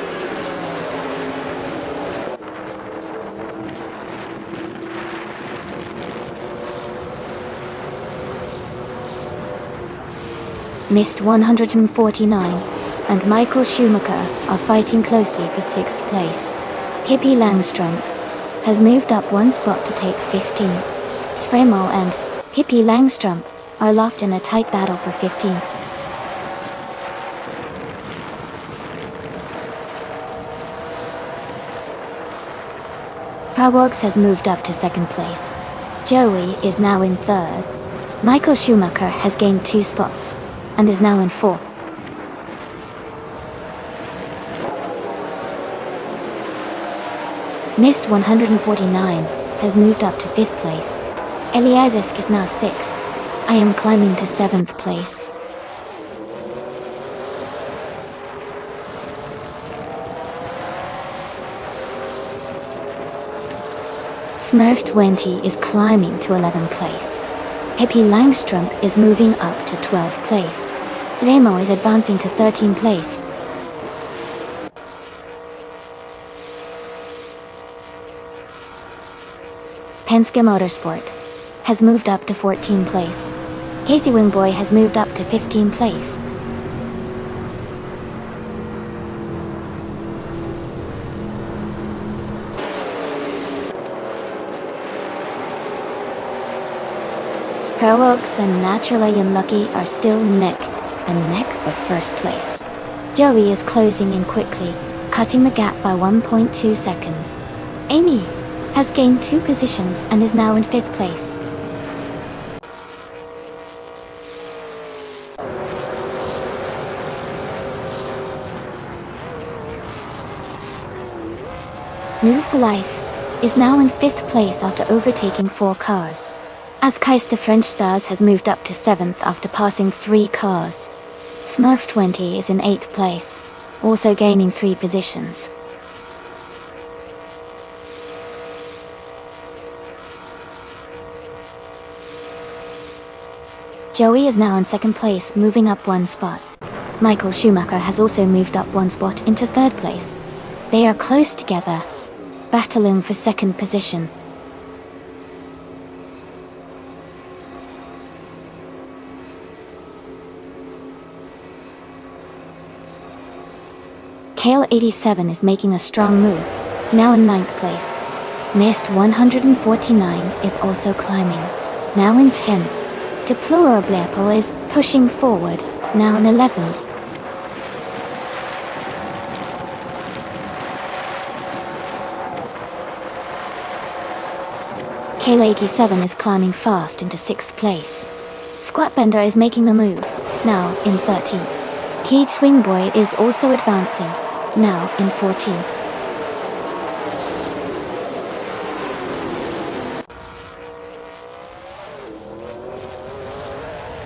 Mist 149 and Michael Schumacher are fighting closely for 6th place. Pippi Langstrom has moved up 1 spot to take 15th. Svremo and Pippi Langstrom are locked in a tight battle for 15th. Preworgs has moved up to 2nd place. Joey is now in 3rd. Michael Schumacher has gained 2 spots and is now in 4th. Mist 149 has moved up to 5th place. Iliasisk is now 6th. I am climbing to 7th place. Smurf 20 is climbing to 11th place. Pippi Langstrom is moving up to 12th place. Dremo is advancing to 13th place. Penske Motorsport has moved up to 14th place. Casey Wingboy has moved up to 15th place. Preworgs and Naturally Unlucky are still neck and neck for 1st place. Joey is closing in quickly, cutting the gap by 1.2 seconds. Amy has gained 2 positions and is now in 5th place. New for Life is now in 5th place after overtaking 4 cars. As Keister French Stars has moved up to 7th after passing 3 cars. Smurf 20 is in 8th place, also gaining 3 positions. Joey is now in 2nd place, moving up 1 spot. Michael Schumacher has also moved up 1 spot into 3rd place. They are close together, battling for 2nd position. Kale 87 is making a strong move, now in 9th place. Mist 149 is also climbing, now in 10th. Deplorableeple is pushing forward, now in 11th. Kale 87 is climbing fast into 6th place. Squatbender is making the move, now in 13th. Key Swing Boy is also advancing, now in 14th.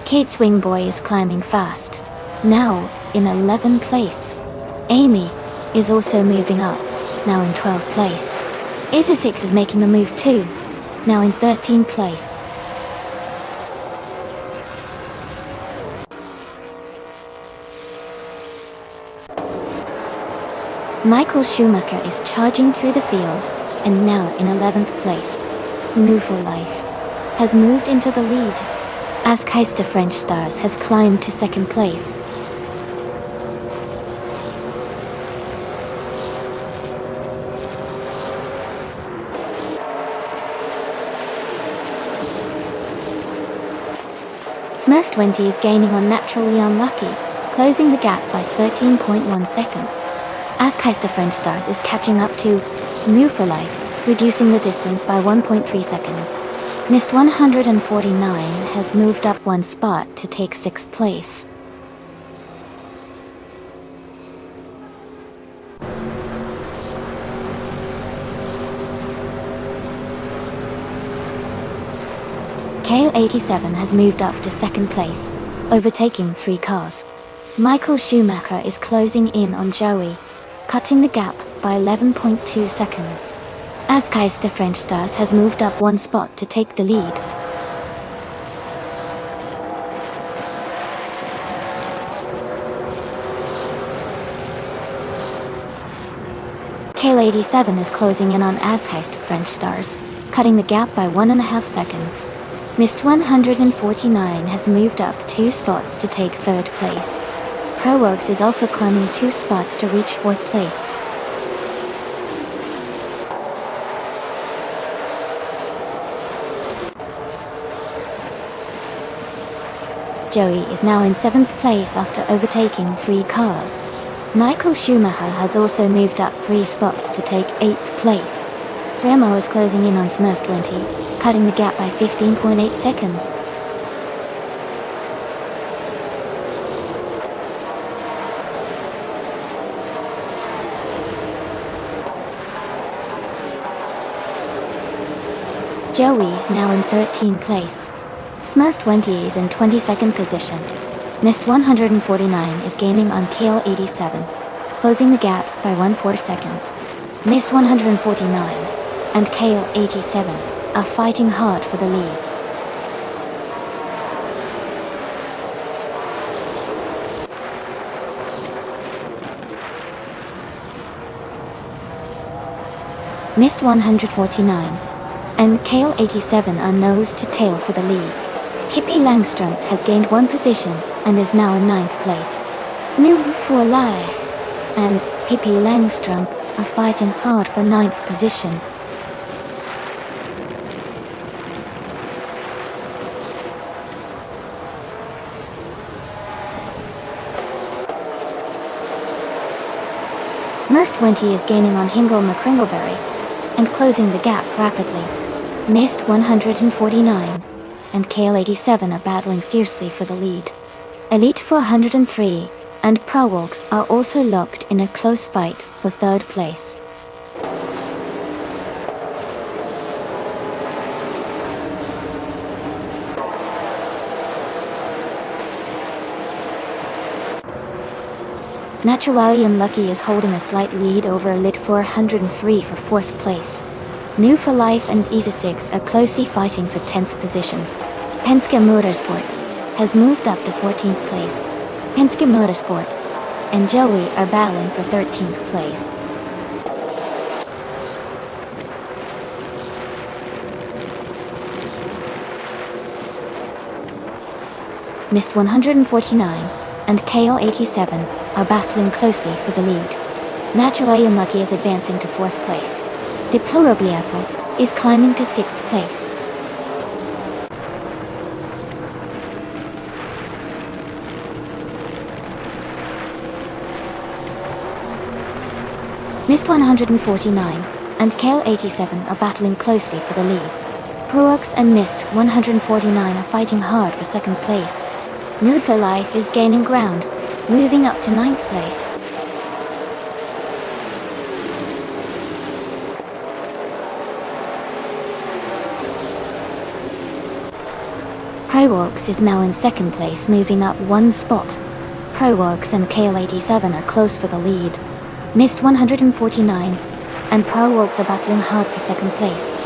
Kate Swing Boy is climbing fast, now in 11th place. Amy is also moving up, now in 12th place. Iso6 is making the move too, now in 13th place. Michael Schumacher is charging through the field, and now in 11th place. New for Life has moved into the lead. Askeister French Stars has climbed to 2nd place. Smurf 20 is gaining on Naturally Unlucky, closing the gap by 13.1 seconds. Askeister French Stars is catching up to New for Life, reducing the distance by 1.3 seconds. Missed 149 has moved up 1 spot to take 6th place. Kale 87 has moved up to 2nd place, overtaking 3 cars. Michael Schumacher is closing in on Joey, cutting the gap by 11.2 seconds. Askeister French Stars has moved up 1 spot to take the lead. Kale 87 is closing in on Askeister French Stars, cutting the gap by 1.5 seconds. Missed 149 has moved up 2 spots to take 3rd place. ProWorks is also climbing 2 spots to reach 4th place. Joey is now in 7th place after overtaking 3 cars. Michael Schumacher has also moved up 3 spots to take 8th place. Tremo is closing in on Smurf 20, cutting the gap by 15.8 seconds. Joey is now in 13th place. Smurf 20 is in 22nd position. Missed 149 is gaining on Kale 87, closing the gap by 1.4 seconds. Missed 149 and Kale 87 are fighting hard for the lead. Missed 149 and Kale 87 are nose to tail for the lead. Hippie Langstrom has gained 1 position and is now in 9th place. New for Life and Hippie Langstrom are fighting hard for 9th position. Smurf 20 is gaining on Hingle McCringleberry and closing the gap rapidly. Missed 149 and Kale 87 are battling fiercely for the lead. Elite 403 and ProWorks are also locked in a close fight for 3rd place. Naturally Unlucky is holding a slight lead over Elite 403 for 4th place. New for Life and Iso6 are closely fighting for 10th position. Penske Motorsport has moved up to 14th place. Penske Motorsport and Joey are battling for 13th place. Missed 149 and Kale 87 are battling closely for the lead. Naturally Unlucky is advancing to 4th place. Deplorably is climbing to 6th place. Missed 149 and Kale 87 are battling closely for the lead. Proworks and Mist 149 are fighting hard for second place. New for Life is gaining ground, moving up to 9th place. Proworks is now in 2nd place, moving up 1 spot. Proworks and KL87 are close for the lead. Mist 149 and Proworks are battling hard for 2nd place.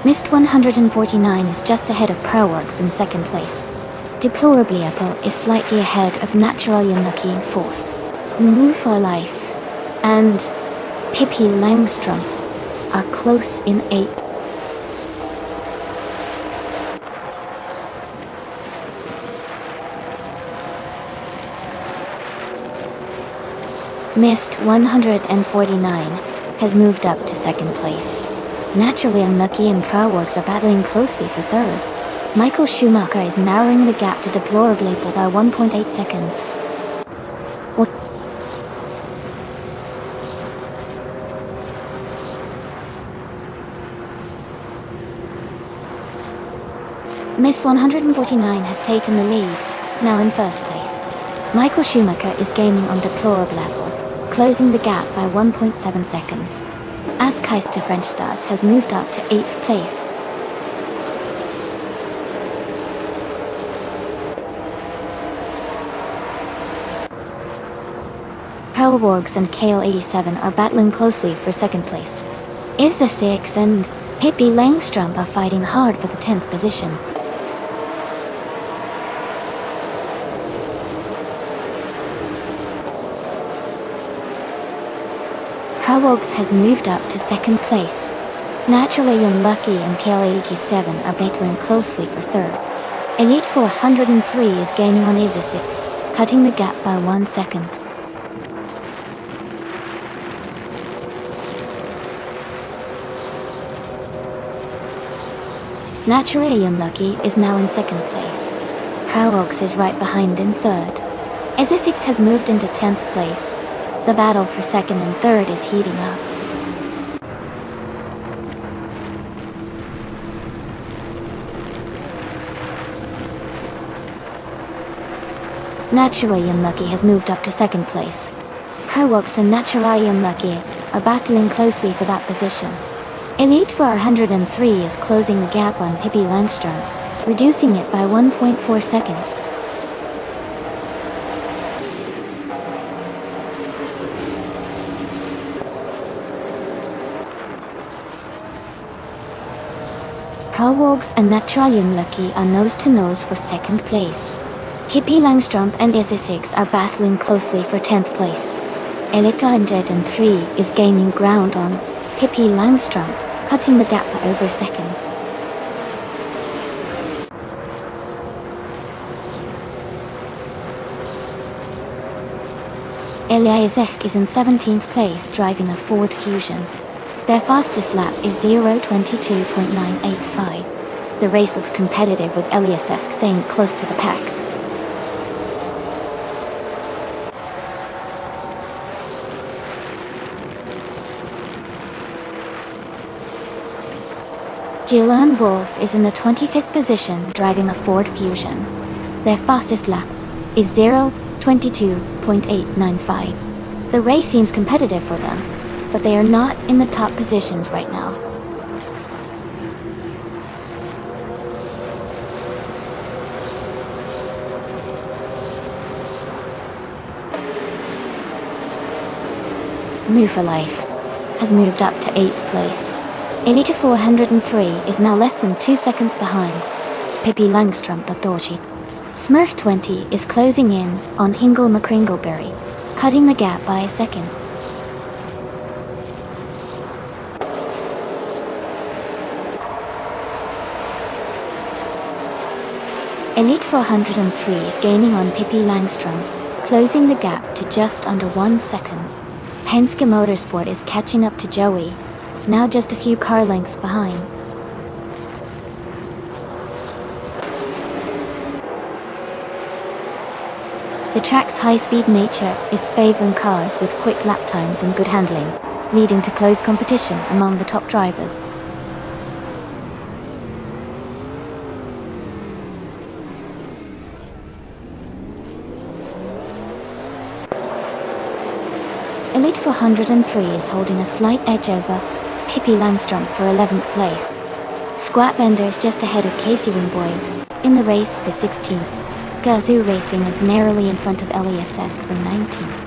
Mist 149 is just ahead of Proworks in 2nd place. Deplorably Apple is slightly ahead of Naturally Unlucky in 4th. Move for Life and Pippi Langstrom are close in 8th. Mist 149 has moved up to 2nd place. Naturally Unlucky and Proworks are battling closely for 3rd. Michael Schumacher is narrowing the gap to Deplorably Apple by 1.8 seconds. Mist 149 has taken the lead, now in 1st place. Michael Schumacher is gaining on Deplorable Apple, closing the gap by 1.7 seconds. As Keister French Stars has moved up to 8th place. Proworks and KL87 are battling closely for 2nd place. Isa6 and Pippi Langstrom are fighting hard for the 10th position. Proworks has moved up to 2nd place. Naturally Unlucky and KL87 are battling closely for 3rd. Elite 403 is gaining on Isa6, cutting the gap by 1 second. Naturally Unlucky is now in 2nd place. Proworks is right behind in 3rd. Isa6 has moved into 10th place. The battle for 2nd and 3rd is heating up. Naturally Unlucky has moved up to 2nd place. Proworks and Naturally Unlucky are battling closely for that position. Elite 403 is closing the gap on Pippi Langstrom, reducing it by 1.4 seconds. Proworks and Naturally Unlucky are nose-to-nose for 2nd place. Pippi Langstrom and Isa6 are battling closely for 10th place. Elite 103 is gaining ground on Pippi Langstrom, cutting the gap by over a second. Eliasek is in 17th place driving a Ford Fusion. Their fastest lap is 0:22.985. The race looks competitive with Eliasek staying close to the pack. Gillian Wolf is in the 25th position driving a Ford Fusion. Their fastest lap is 0:22.895. The race seems competitive for them, but they are not in the top positions right now. Move for Life has moved up to 8th place. Elite 403 is now less than 2 seconds behind Pippi Langstrom Dodoshi. Smurf 20 is closing in on Hingle McCringleberry, cutting the gap by a second. Elite 403 is gaining on Pippi Langstrom, closing the gap to just under 1 second. Penske Motorsport is catching up to Joey, now just a few car lengths behind. The track's high-speed nature is favoring cars with quick lap times and good handling, leading to close competition among the top drivers. Elite 403 is holding a slight edge over Pippi Langstrom for 11th place. Squat Bender is just ahead of Casey Wimboy in the race for 16th. Gazoo Racing is narrowly in front of Elias Esk for 19th.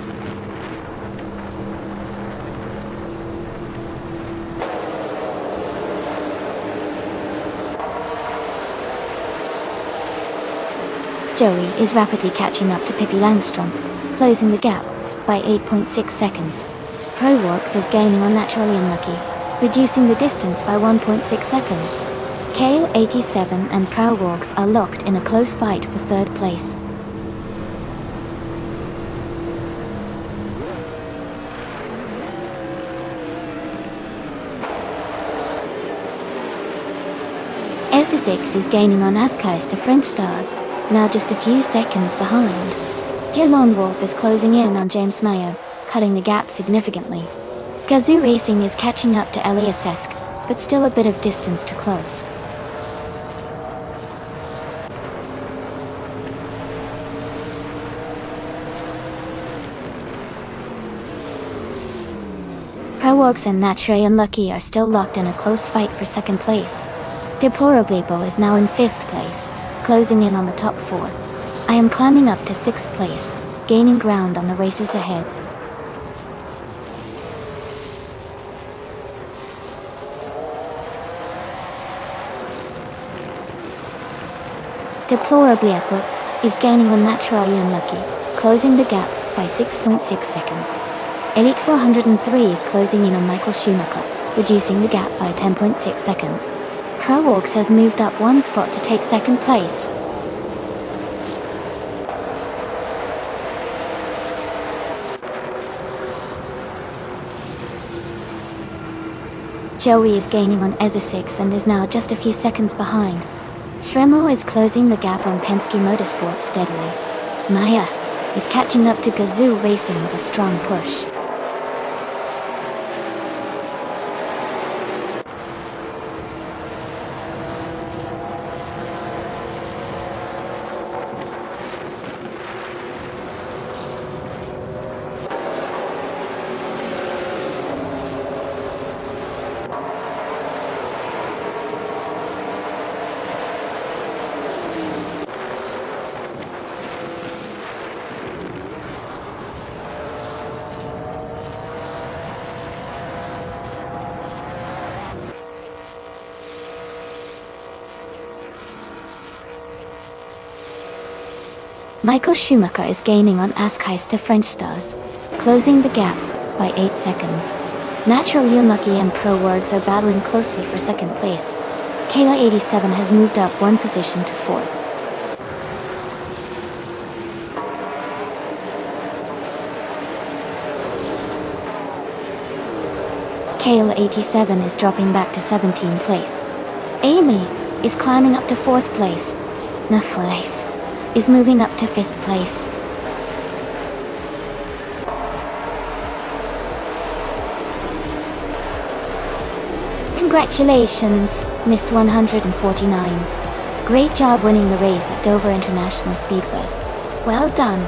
Joey is rapidly catching up to Pippi Langstrom, closing the gap by 8.6 seconds. ProWorks is gaining on Naturally Unlucky, reducing the distance by 1.6 seconds. Kale 87 and ProWorks are locked in a close fight for third place. S6 is gaining on Askais to French Stars, now just a few seconds behind. Joe Lone Wolf is closing in on James Mayo, cutting the gap significantly. Gazoo Racing is catching up to Elias Esk, but still a bit of distance to close. ProWorks and Naturally Unlucky are still locked in a close fight for second place. Deplorable is now in 5th place, closing in on the top 4. I am climbing up to 6th place, gaining ground on the racers ahead. Deplorably is gaining on Naturally Unlucky, closing the gap by 6.6 seconds. Elite 403 is closing in on Michael Schumacher, reducing the gap by 10.6 seconds. ProWorks has moved up one spot to take second place. Joey is gaining on Ezra6 and is now just a few seconds behind. Tremo is closing the gap on Penske Motorsports steadily. Maya is catching up to Gazoo Racing with a strong push. Michael Schumacher is gaining on Askais to French Stars, closing the gap by 8 seconds. Naturally Unlucky and ProWorks are battling closely for second place. Kayla 87 has moved up one position to 4th. Kayla 87 is dropping back to 17th place. Amy is climbing up to 4th place. Naflife is moving up to 5th place. Congratulations, Missed 149. Great job winning the race at Dover International Speedway. Well done.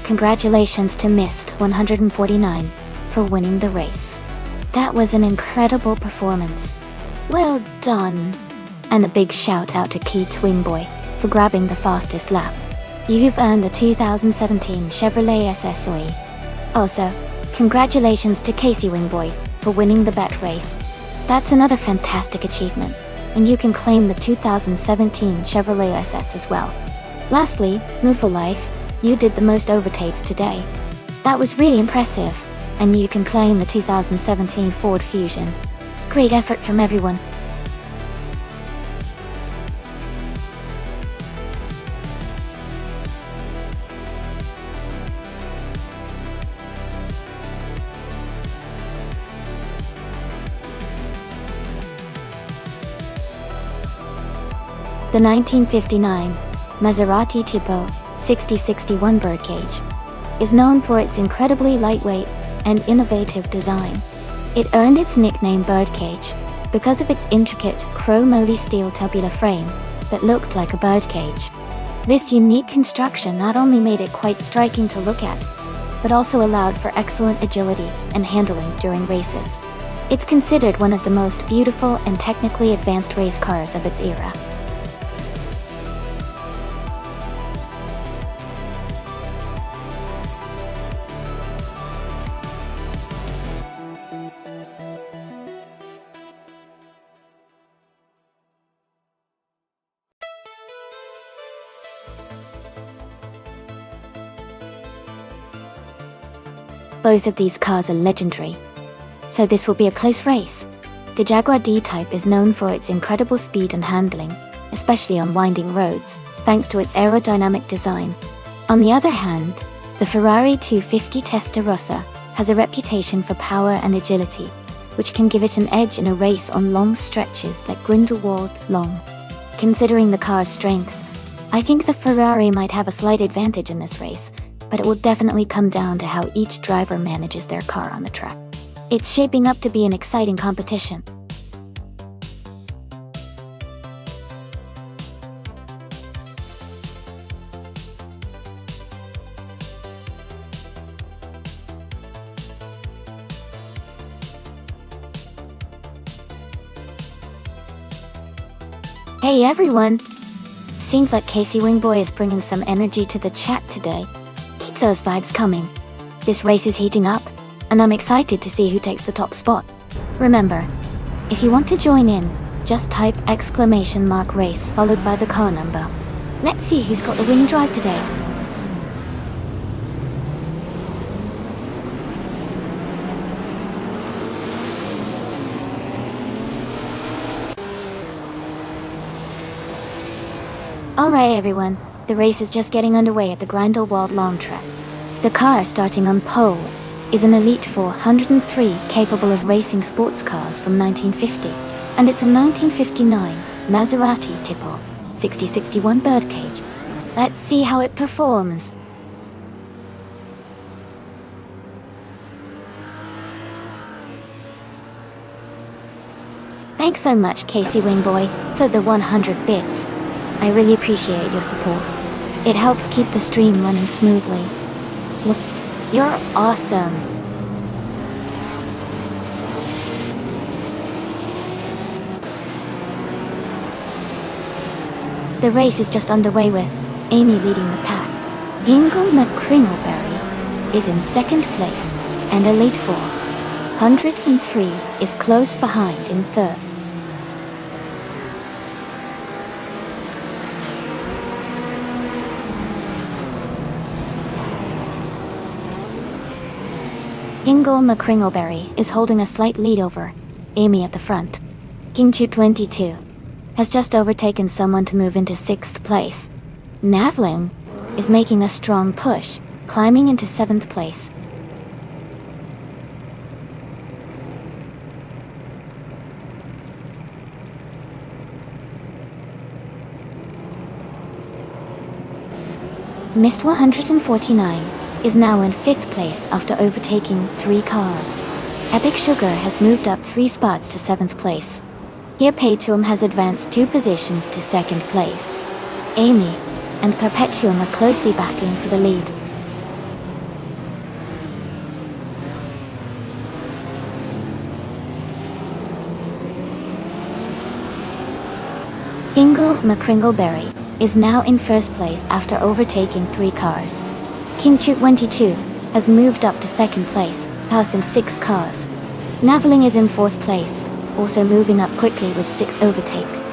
Congratulations to Mist 149 for winning the race. That was an incredible performance. Well done. And a big shout out to Keats Wingboy for grabbing the fastest lap. You've earned the 2017 Chevrolet SSOE. Also, congratulations to Casey Wingboy for winning the bet race. That's another fantastic achievement, and you can claim the 2017 Chevrolet SS as well. Lastly, Muffle Life, you did the most overtakes today. That was really impressive, and you can claim the 2017 Ford Fusion. Great effort from everyone. The 1959 Maserati Tipo 6061 Birdcage is known for its incredibly lightweight and innovative design. It earned its nickname Birdcage because of its intricate chromoly steel tubular frame that looked like a birdcage. This unique construction not only made it quite striking to look at, but also allowed for excellent agility and handling during races. It's considered one of the most beautiful and technically advanced race cars of its era. Both of these cars are legendary, so this will be a close race. The Jaguar D-Type is known for its incredible speed and handling, especially on winding roads, thanks to its aerodynamic design. On the other hand, the Ferrari 250 Testarossa has a reputation for power and agility, which can give it an edge in a race on long stretches like Grindelwald long. Considering the car's strengths, I think the Ferrari might have a slight advantage in this race, but it will definitely come down to how each driver manages their car on the track. It's shaping up to be an exciting competition. Hey everyone! Seems like Casey Wingboy is bringing some energy to the chat today. Keep those vibes coming. This race is heating up, and I'm excited to see who takes the top spot. Remember, if you want to join in, just type !race followed by the car number. Let's see who's got the winning drive today. Alright everyone, the race is just getting underway at the Grindelwald long track. The car starting on pole is an Elite 403 capable of racing sports cars from 1950, and it's a 1959 Maserati Tipo 6061 Birdcage. Let's see how it performs. Thanks so much Casey Wingboy for the 100 bits. I really appreciate your support. It helps keep the stream running smoothly. You're awesome. The race is just underway with Amy leading the pack. Ingle McCringleberry is in second place, and Elite 403 is close behind in third. Ingle McCringleberry is holding a slight lead over Amy at the front. King2 22 has just overtaken someone to move into 6th place. Navlin is making a strong push, climbing into 7th place. Mist 149 is now in 5th place after overtaking 3 cars. Epic Sugar has moved up 3 spots to 7th place. Here Paytum has advanced 2 positions to 2nd place. Amy and Perpetuum are closely battling for the lead. Ingle McCringleberry is now in first place after overtaking 3 cars. King Chu 22 has moved up to second place, passing 6 cars. Naveling is in fourth place, also moving up quickly with 6 overtakes.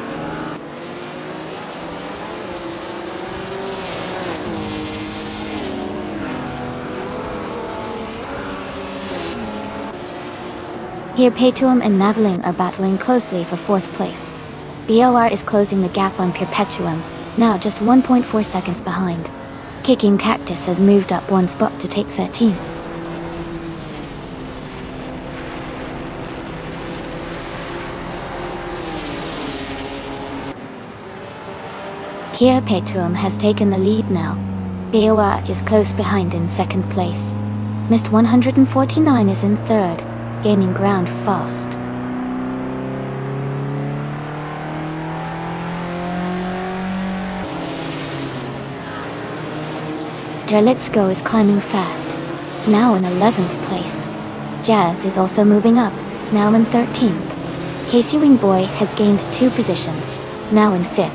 Here Perpetuum and Naveling are battling closely for fourth place. BOR is closing the gap on Perpetuum, now just 1.4 seconds behind. Kicking Cactus has moved up 1 spot to take 13. Here Perpetuum has taken the lead now. BOR is close behind in second place. Mist 149 is in third, gaining ground fast. Let's Go is climbing fast, now in 11th place. Jazz is also moving up, now in 13th. Casey Wingboy has gained 2 positions, now in 5th.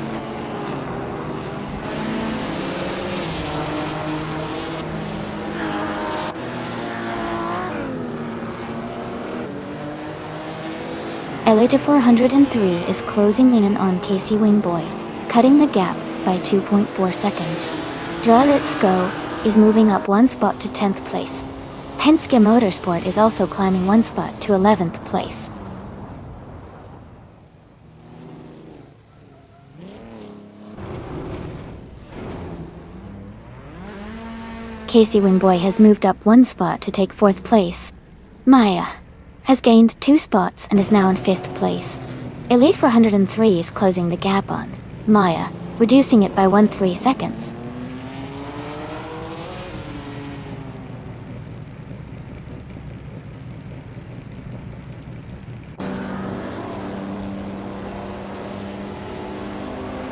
Elita 403 is closing in on Casey Wingboy, cutting the gap by 2.4 seconds. Let's Go is moving up 1 spot to 10th place. Penske Motorsport is also climbing 1 spot to 11th place. Casey Wingboy has moved up 1 spot to take 4th place. Maya has gained 2 spots and is now in 5th place. Elite 403 is closing the gap on Maya, reducing it by 1.3 seconds.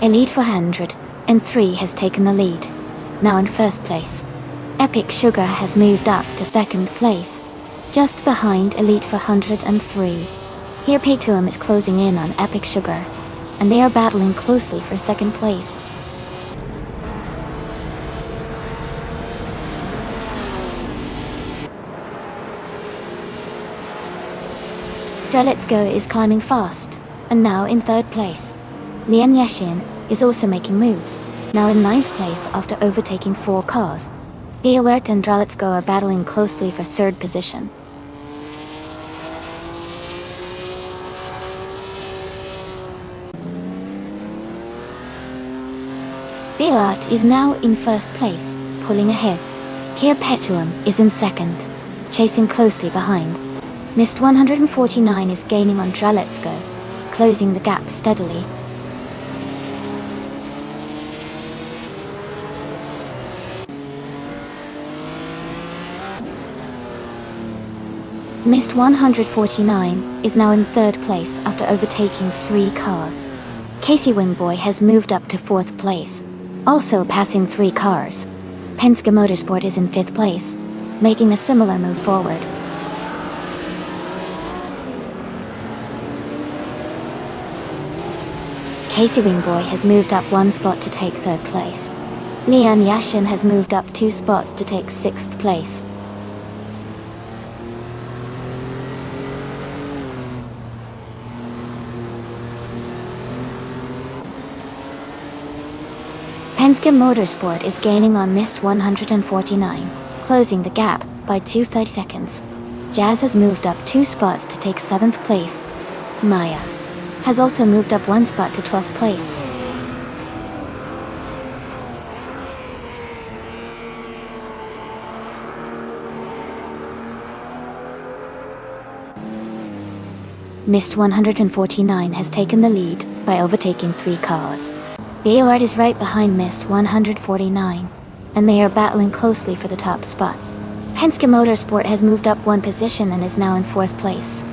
Elite 403 has taken the lead, now in first place. Epic Sugar has moved up to second place, just behind Elite 403. Here Perpetuum is closing in on Epic Sugar, and they are battling closely for second place. Let's Go is climbing fast, and now in third place. Lian Yashin is also making moves, now in 9th place after overtaking 4 cars. Alert and Let's Go are battling closely for 3rd position. Alert is now in first place, pulling ahead. Here Perpetuum is in second, chasing closely behind. Mist 149 is gaining on Let's Go, closing the gap steadily. Mist 149 is now in 3rd place after overtaking 3 cars. Casey Wingboy has moved up to 4th place, also passing 3 cars. Penske Motorsport is in 5th place, making a similar move forward. Casey Wingboy has moved up 1 spot to take 3rd place. Lian Yashin has moved up 2 spots to take 6th place. Penske Motorsport is gaining on Mist 149, closing the gap by 2.30 seconds. Jazz has moved up 2 spots to take 7th place. Maya has also moved up 1 spot to 12th place. Mist 149 has taken the lead by overtaking 3 cars. Bayard is right behind Mist 149, and they are battling closely for the top spot. Penske Motorsport has moved up 1 position and is now in 4th place.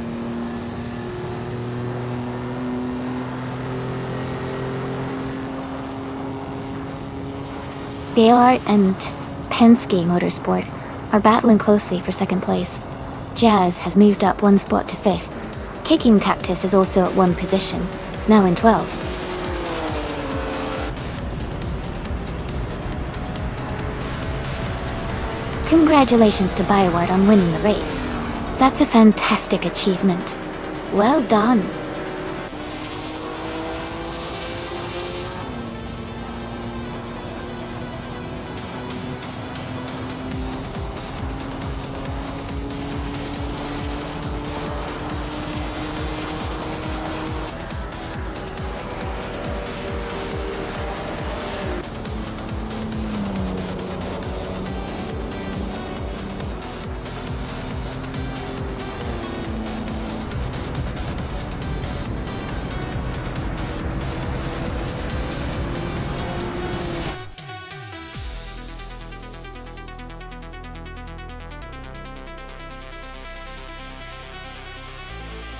Bayard and Penske Motorsport are battling closely for 2nd place. Jazz has moved up 1 spot to 5th. Kicking Cactus is also at 1 position, now in 12th. Congratulations to BioWare on winning the race. That's a fantastic achievement. Well done.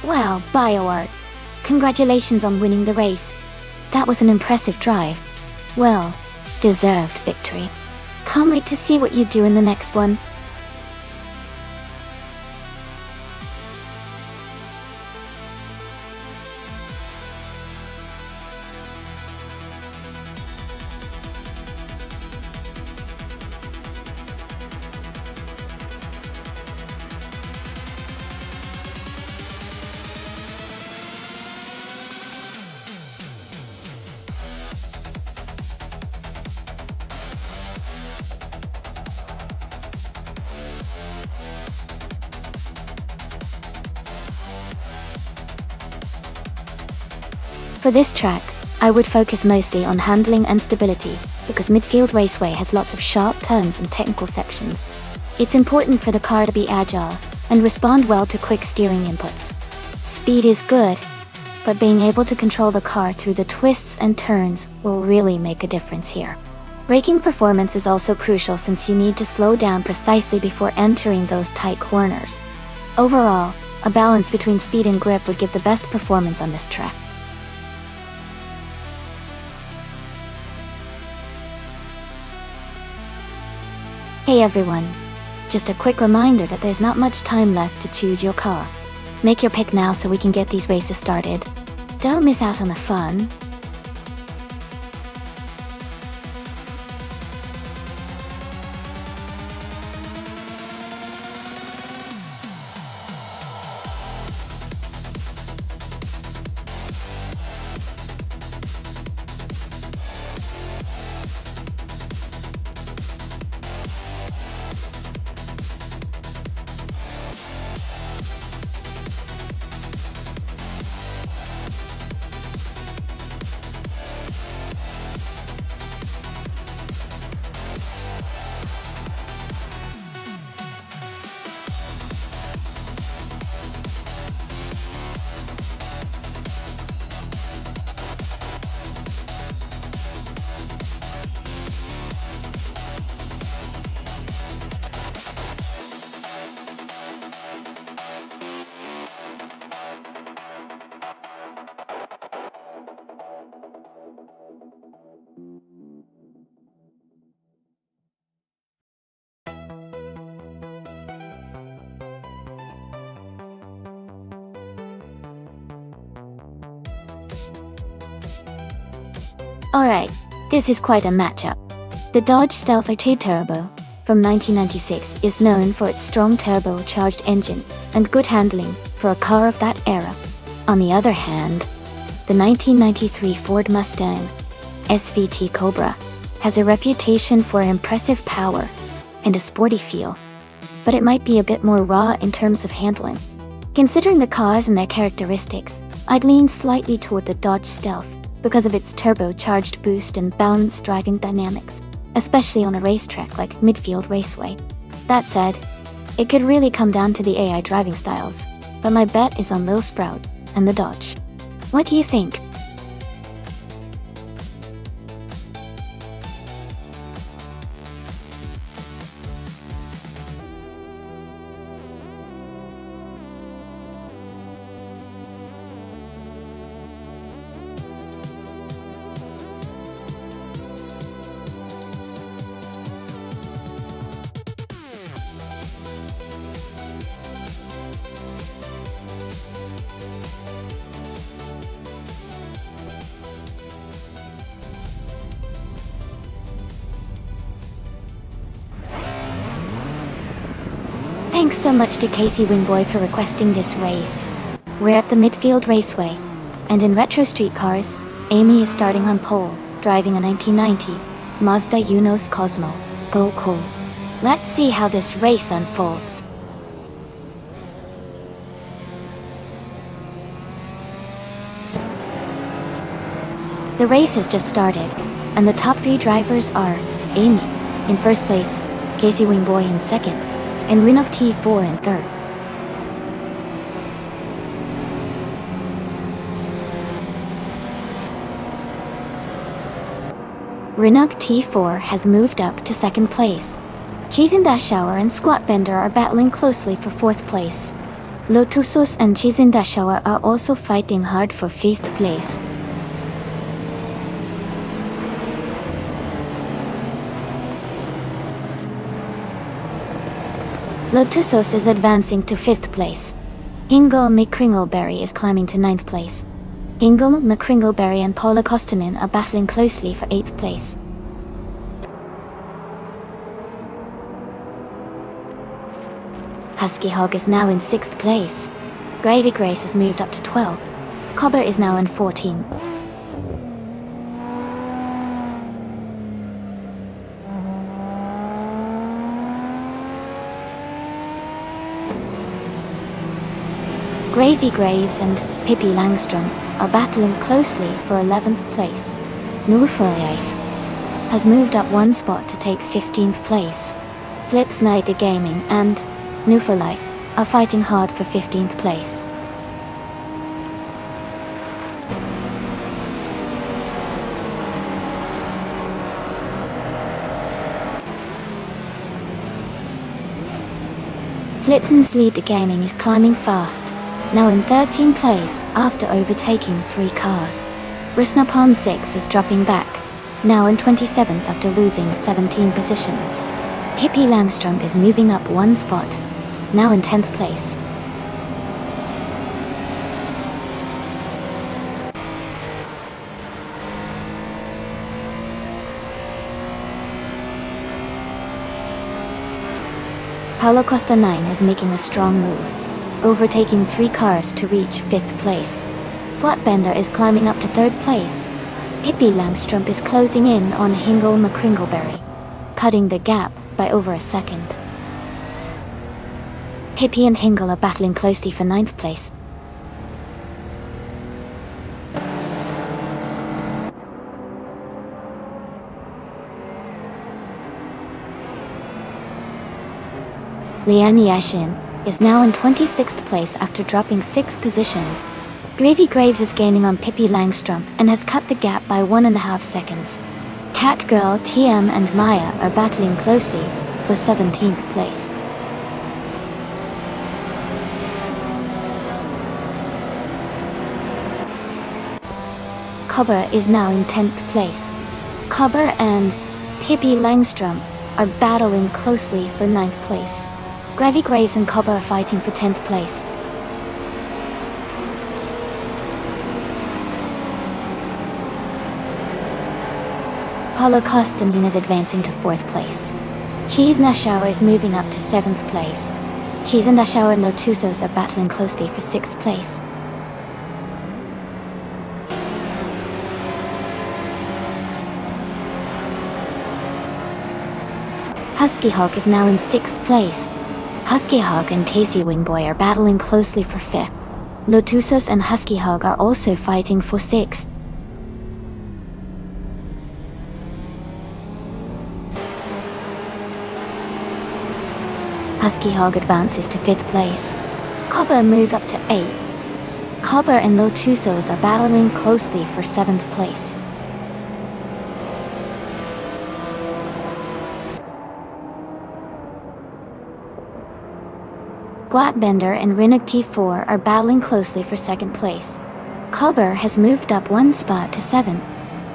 Wow, BioWare. Congratulations on winning the race. That was an impressive drive. Well, deserved victory. Can't wait to see what you do in the next one. For this track, I would focus mostly on handling and stability, because Midfield Raceway has lots of sharp turns and technical sections. It's important for the car to be agile and respond well to quick steering inputs. Speed is good, but being able to control the car through the twists and turns will really make a difference here. Braking performance is also crucial since you need to slow down precisely before entering those tight corners. Overall, a balance between speed and grip would give the best performance on this track. Hey everyone, just a quick reminder that there's not much time left to choose your car. Make your pick now so we can get these races started. Don't miss out on the fun. Alright, this is quite a matchup. The Dodge Stealth R2 Turbo from 1996 is known for its strong turbocharged engine and good handling for a car of that era. On the other hand, the 1993 Ford Mustang SVT Cobra has a reputation for impressive power and a sporty feel, but it might be a bit more raw in terms of handling. Considering the cars and their characteristics, I'd lean slightly toward the Dodge Stealth because of its turbocharged boost and balanced driving dynamics, especially on a racetrack like Midfield Raceway. That said, it could really come down to the AI driving styles, but my bet is on Lil Sprout and the Dodge. What do you think? Thanks so much to Casey Wingboy for requesting this race. We're at the Midfield Raceway, and in retro street cars, Amy is starting on pole, driving a 1990 Mazda Unos Cosmo. Go cool. Let's see how this race unfolds. The race has just started, and the top 3 drivers are Amy in first place, Casey Wingboy in second, and Rinok T4 in third. Rinok T4 has moved up to second place. Chizin Dashower and Squat Bender are battling closely for fourth place. Lotusos and Chizin Dashower are also fighting hard for fifth place. Lotusos is advancing to 5th place. Hingle McCringleberry is climbing to 9th place. Hingle, McCringleberry and Paula Kostanen are battling closely for 8th place. Husky Hog is now in 6th place. Gravy Grace has moved up to 12th. Cobber is now in 14th. Gravy Graves and Pippi Langstrom are battling closely for 11th place. Nurfoliath has moved up 1 spot to take 15th place. Flips Night Gaming and Nurfoliath are fighting hard for 15th place. Slipton's Lead Gaming is climbing fast, now in 13th place after overtaking 3 cars. Risnapalm 6 is dropping back, now in 27th after losing 17 positions. Pippi Langstrom is moving up 1 spot, now in 10th place. Paulo Costa 9 is making a strong move, overtaking 3 cars to reach 5th place. Flatbender is climbing up to 3rd place. Pippi Langstrom is closing in on Hingle McCringleberry, cutting the gap by over a second. Pippi and Hingle are battling closely for 9th place. Lian Yashin is now in 26th place after dropping 6 positions. Gravy Graves is gaining on Pippi Langstrom and has cut the gap by 1.5 seconds. Catgirl, TM and Maya are battling closely for 17th place. Cobber is now in 10th place. Cobber and Pippi Langstrom are battling closely for 9th place. Gravy Graves and Cobber are fighting for 10th place. Paulo Kostanin is advancing to 4th place. Cheese Nashauer is moving up to 7th place. Cheese and Nashauer and Lotusos are battling closely for 6th place. Husky Hawk is now in 6th place. Husky Hawk and Casey Wingboy are battling closely for 5th. Lotusos and Husky Hawk are also fighting for 6th. Husky Hog advances to 5th place. Cobber moved up to 8th. Cobber and Lotusos are battling closely for 7th place. Glatbender and Rinnock T4 are battling closely for 2nd place. Cobber has moved up 1 spot to 7th.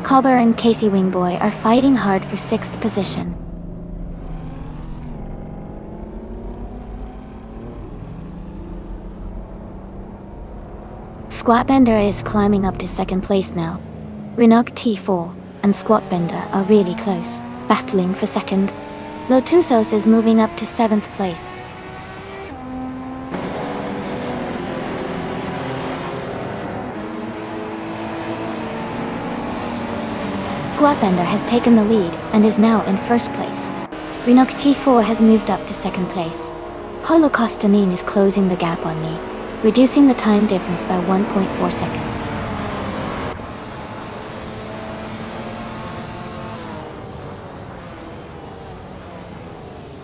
Cobber and Casey Wingboy are fighting hard for 6th position. Squatbender is climbing up to 2nd place now. Rinnock T4 and Squatbender are really close, battling for 2nd. Lotusos is moving up to 7th place. Squatbender has taken the lead and is now in first place. Renock T4 has moved up to second place. Paulo Costanin is closing the gap on me, reducing the time difference by 1.4 seconds.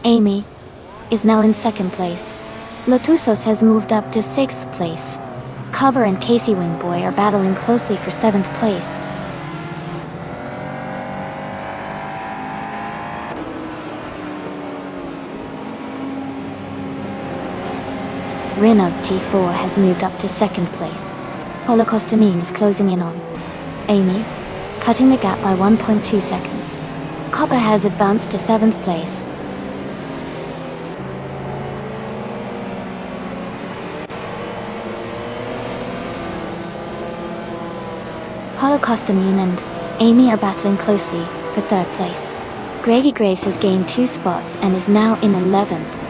Amy is now in second place. Lotusos has moved up to sixth place. Cover and Casey Wingboy are battling closely for seventh place. Renault T4 has moved up to second place. Paulo Costanin is closing in on Amy, cutting the gap by 1.2 seconds. Copper has advanced to seventh place. Paulo Costanin and Amy are battling closely for third place. Gravy Graves has gained 2 spots and is now in 11th.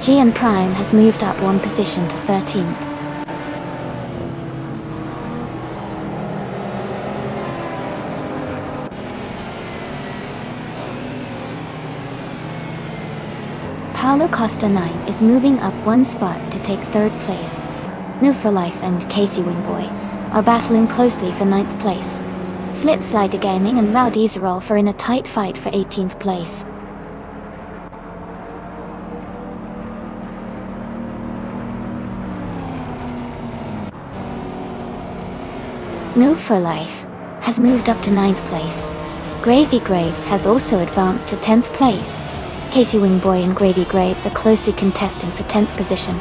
GN Prime has moved up 1 position to 13th. Paulo Costa 9 is moving up 1 spot to take third place. New for Life and Casey Wingboy are battling closely for 9th place. Slipslider Gaming and Maldizerolf are in a tight fight for 18th place. New for Life has moved up to 9th place. Gravy Graves has also advanced to 10th place. Casey Wingboy and Gravy Graves are closely contesting for 10th position.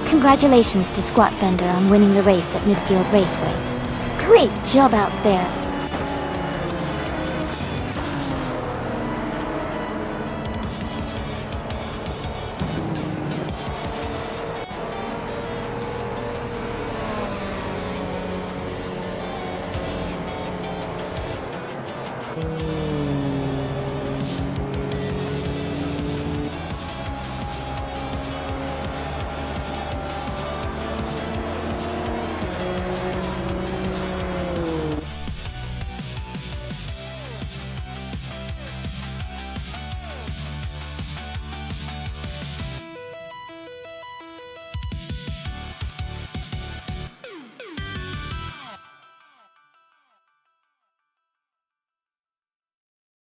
Congratulations to Squatbender on winning the race at Midfield Raceway. Great job out there!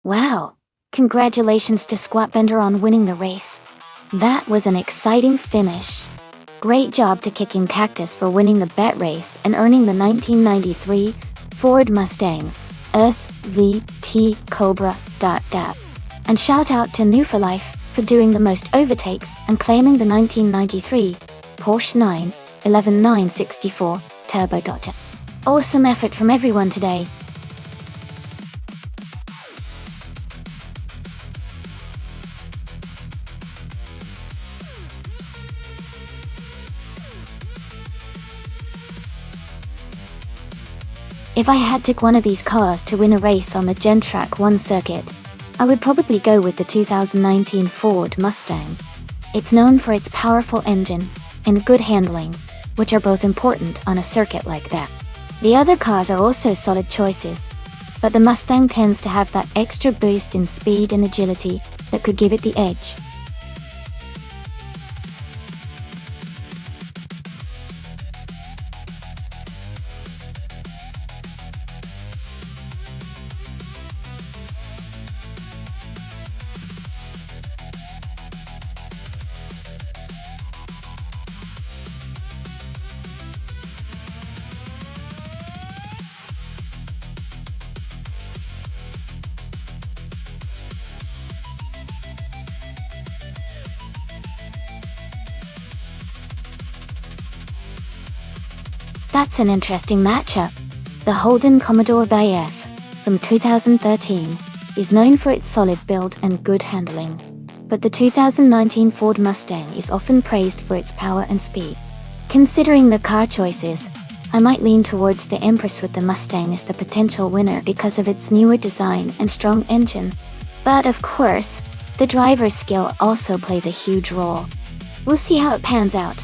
Wow! Congratulations to Squatbender on winning the race. That was an exciting finish. Great job to Kicking Cactus for winning the bet race and earning the 1993 Ford Mustang SVT Cobra. And shout out to New for Life for doing the most overtakes and claiming the 1993 Porsche 964 Turbo. Awesome effort from everyone today. If I had to pick one of these cars to win a race on the Gentrack 1 circuit, I would probably go with the 2019 Ford Mustang. It's known for its powerful engine and good handling, which are both important on a circuit like that. The other cars are also solid choices, but the Mustang tends to have that extra boost in speed and agility that could give it the edge. That's an interesting matchup. The Holden Commodore Bay-F from 2013 is known for its solid build and good handling, but the 2019 Ford Mustang is often praised for its power and speed. Considering the car choices, I might lean towards the Empress with the Mustang as the potential winner because of its newer design and strong engine. But of course, the driver's skill also plays a huge role. We'll see how it pans out.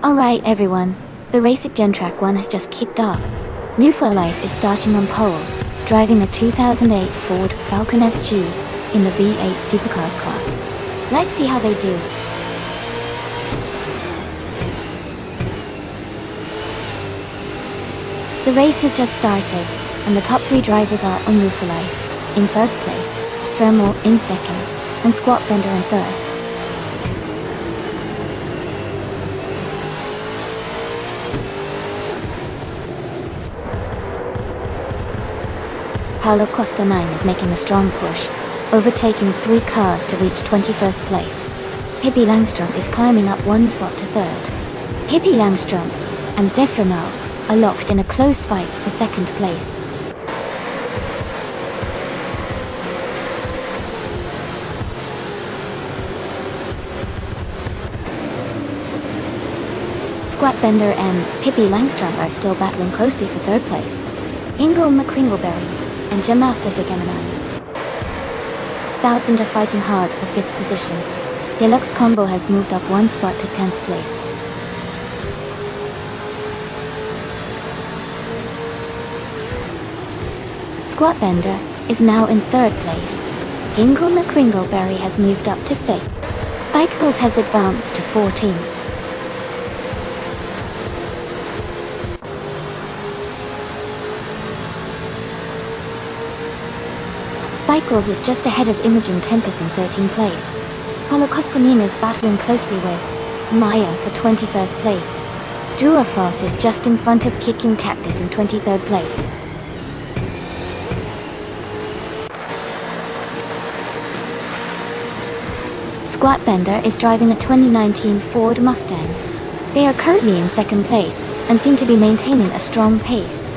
Alright everyone, the race at Gen Track 1 has just kicked off. New for Life is starting on pole, driving a 2008 Ford Falcon FG in the V8 Supercars class. Let's see how they do. The race has just started, and the top 3 drivers are on New for Life in first place, Sremo in second, and Squat Bender in third. Paulo Costa 9 is making a strong push, overtaking 3 cars to reach 21st place. Pippi Langstrom is climbing up 1 spot to third. Pippi Langstrom and Zefremel are locked in a close fight for second place. Squat Bender and Pippi Langstrom are still battling closely for third place. Ingo McCringleberry and Jemaster Vigemenon. Thousands are fighting hard for 5th position. Deluxe Combo has moved up 1 spot to 10th place. Squat Bender is now in 3rd place. Ingo McCringleberry has moved up to 5th. Spikebulls has advanced to 14th. Spikebulls is just ahead of Imogen Tempest in 13th place. Paulo Costanina is battling closely with Maya for 21st place. Drew Frost is just in front of Kicking Cactus in 23rd place. Squat Bender is driving a 2019 Ford Mustang. They are currently in 2nd place and seem to be maintaining a strong pace.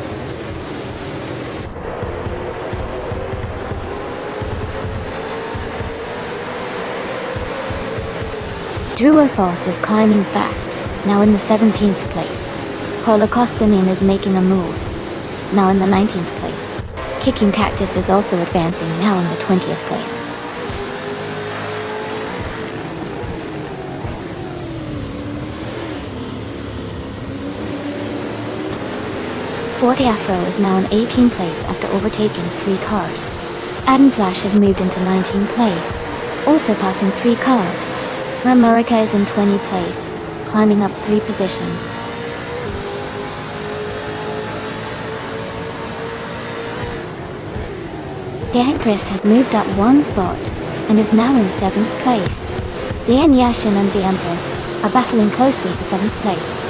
Drew Foss is climbing fast, now in the 17th place. Paulo Costanin is making a move, now in the 19th place. Kicking Cactus is also advancing, now in the 20th place. Forte Afro is now in 18th place after overtaking 3 cars. Adam Flash has moved into 19th place, also passing 3 cars. Ramorica is in 20th place, climbing up 3 positions. Dan Chris has moved up 1 spot and is now in 7th place. Lian Yashin and the Empress are battling closely for 7th place.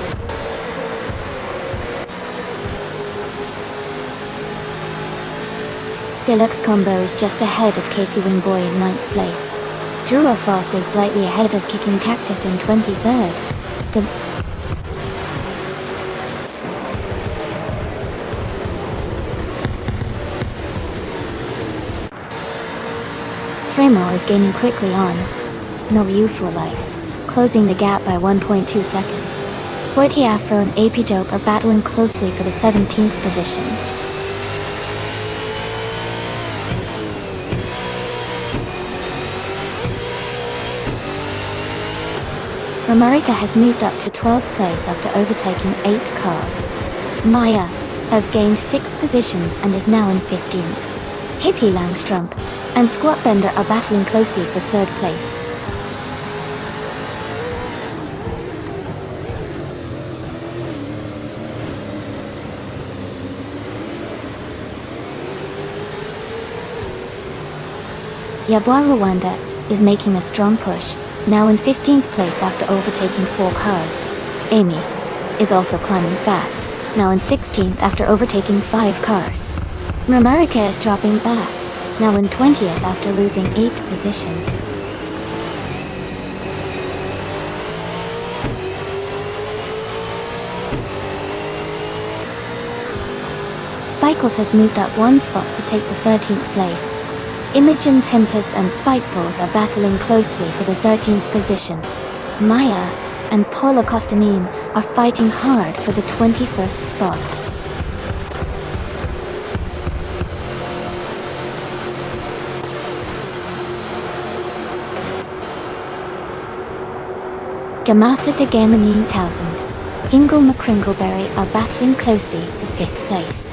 Deluxe Combo is just ahead of Casey Wingboy in 9th place. Drew Foss is slightly ahead of Kicking Cactus in 23rd. Sremo is gaining quickly on No You for Life, closing the gap by 1.2 seconds. Forte Afro and AP Dope are battling closely for the 17th position. Ramarica has moved up to 12th place after overtaking 8 cars. Maya has gained 6 positions and is now in 15th. Pippi Langstrom and Squat Bender are battling closely for 3rd place. Yabwa Rwanda is making a strong push, now in 15th place after overtaking 4 cars. Amy is also climbing fast, now in 16th after overtaking 5 cars. Ramarica is dropping back, now in 20th after losing 8 positions. Spikebulls has moved up 1 spot to take the 13th place. Imogen Tempest and Spikeballs are battling closely for the 13th position. Maya and Paulo Costanin are fighting hard for the 21st spot. Gamasa de Gamma 1000. Ingle McCringleberry are battling closely for 5th place.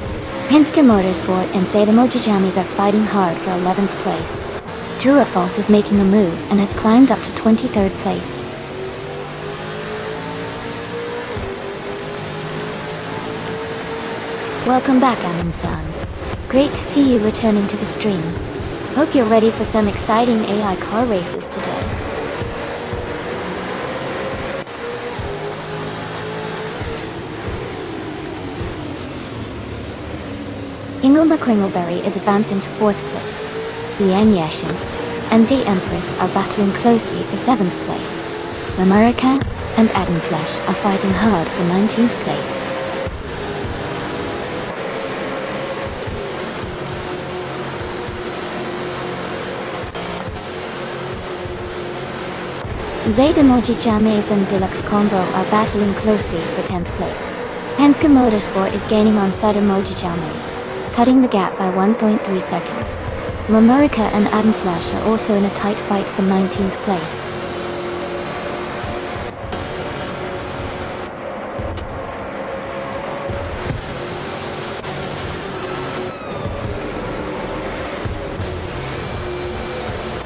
Penske Motorsport and Zeta Mojijamis are fighting hard for 11th place. Durafalls is making a move and has climbed up to 23rd place. Welcome back, Amin-san. Great to see you returning to the stream. Hope you're ready for some exciting AI car races today. Ingle McCringleberry is advancing to 4th place. Lian Yashin and the Empress are battling closely for 7th place. America and Adam Flesh are fighting hard for 19th place. Zeta Mojijames and Deluxe Combo are battling closely for 10th place. Penske Motorsport is gaining on Zeta Mojijames, cutting the gap by 1.3 seconds. Romerica and Adam Flash are also in a tight fight for 19th place.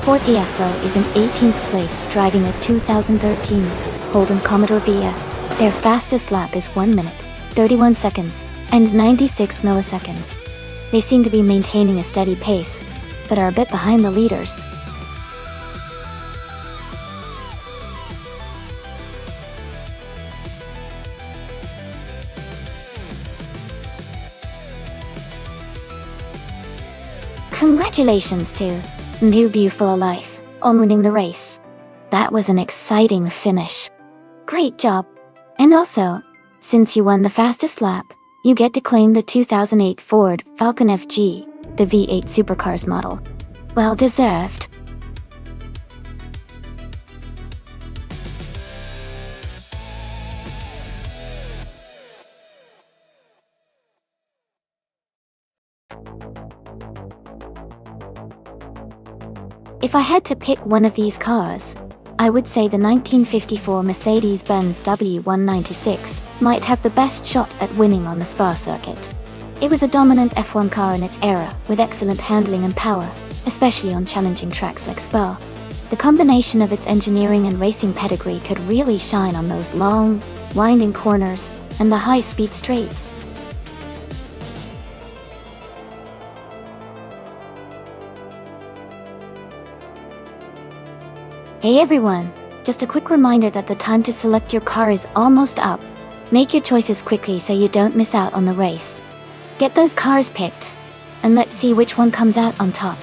Ford EFO is in 18th place, driving a 2013 Holden Commodore Via. Their fastest lap is 1 minute, 31 seconds, and 96 milliseconds. They seem to be maintaining a steady pace, but are a bit behind the leaders. Congratulations to New Beautiful Life on winning the race. That was an exciting finish. Great job. And also, since you won the fastest lap, you get to claim the 2008 Ford Falcon FG, the V8 Supercars model. Well deserved. If I had to pick one of these cars, I would say the 1954 Mercedes-Benz W196 might have the best shot at winning on the Spa circuit. It was a dominant F1 car in its era, with excellent handling and power, especially on challenging tracks like Spa. The combination of its engineering and racing pedigree could really shine on those long, winding corners and the high-speed straights. Hey everyone, just a quick reminder that the time to select your car is almost up. Make your choices quickly so you don't miss out on the race. Get those cars picked, and let's see which one comes out on top.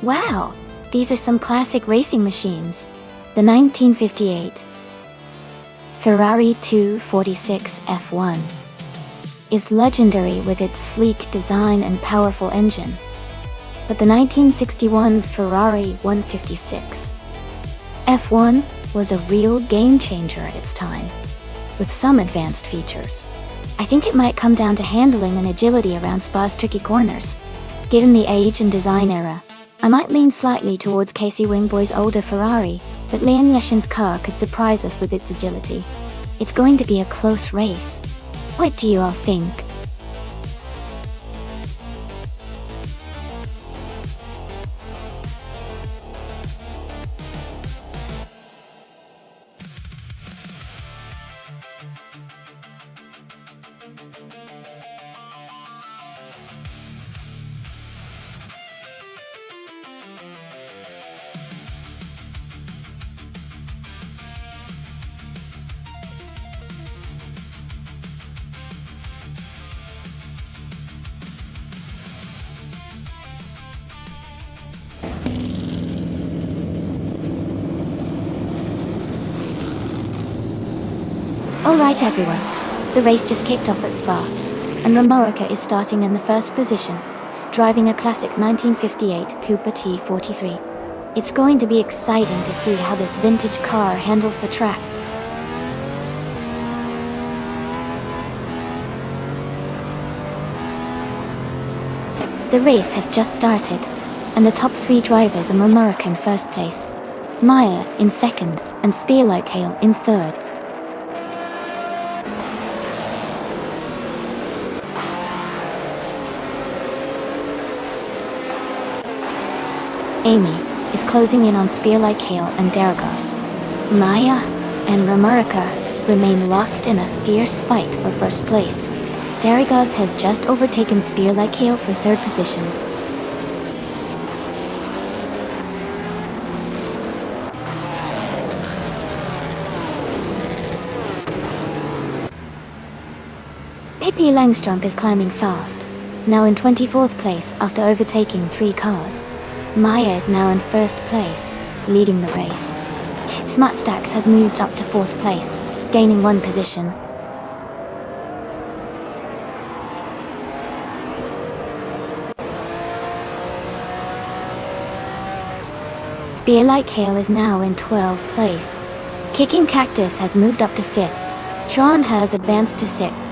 Wow, these are some classic racing machines. The 1958 Ferrari 246 F1 is legendary with its sleek design and powerful engine. But the 1961 Ferrari 156 F1 was a real game changer at its time, with some advanced features. I think it might come down to handling and agility around Spa's tricky corners. Given the age and design era, I might lean slightly towards Casey Wingboy's older Ferrari, but Lian Yeshin's car could surprise us with its agility. It's going to be a close race. What do you all think? Alright everyone, the race just kicked off at Spa, and Romarica is starting in the first position, driving a classic 1958 Cooper T43. It's going to be exciting to see how this vintage car handles the track. The race has just started, and the top 3 drivers are Romarica in first place, Maya in second, and Spearlike Hale in third. Amy is closing in on Spearlike Hale and Daragos. Maya and Romarica remain locked in a fierce fight for first place. Daragos has just overtaken Spearlike Hale for third position. Pippi Langstrump is climbing fast, now in 24th place after overtaking 3 cars. Maya is now in first place, leading the race. Smartstacks has moved up to 4th place, gaining 1 position. Spearlike Hale is now in 12th place. Kicking Cactus has moved up to 5th. Sean has advanced to 6th.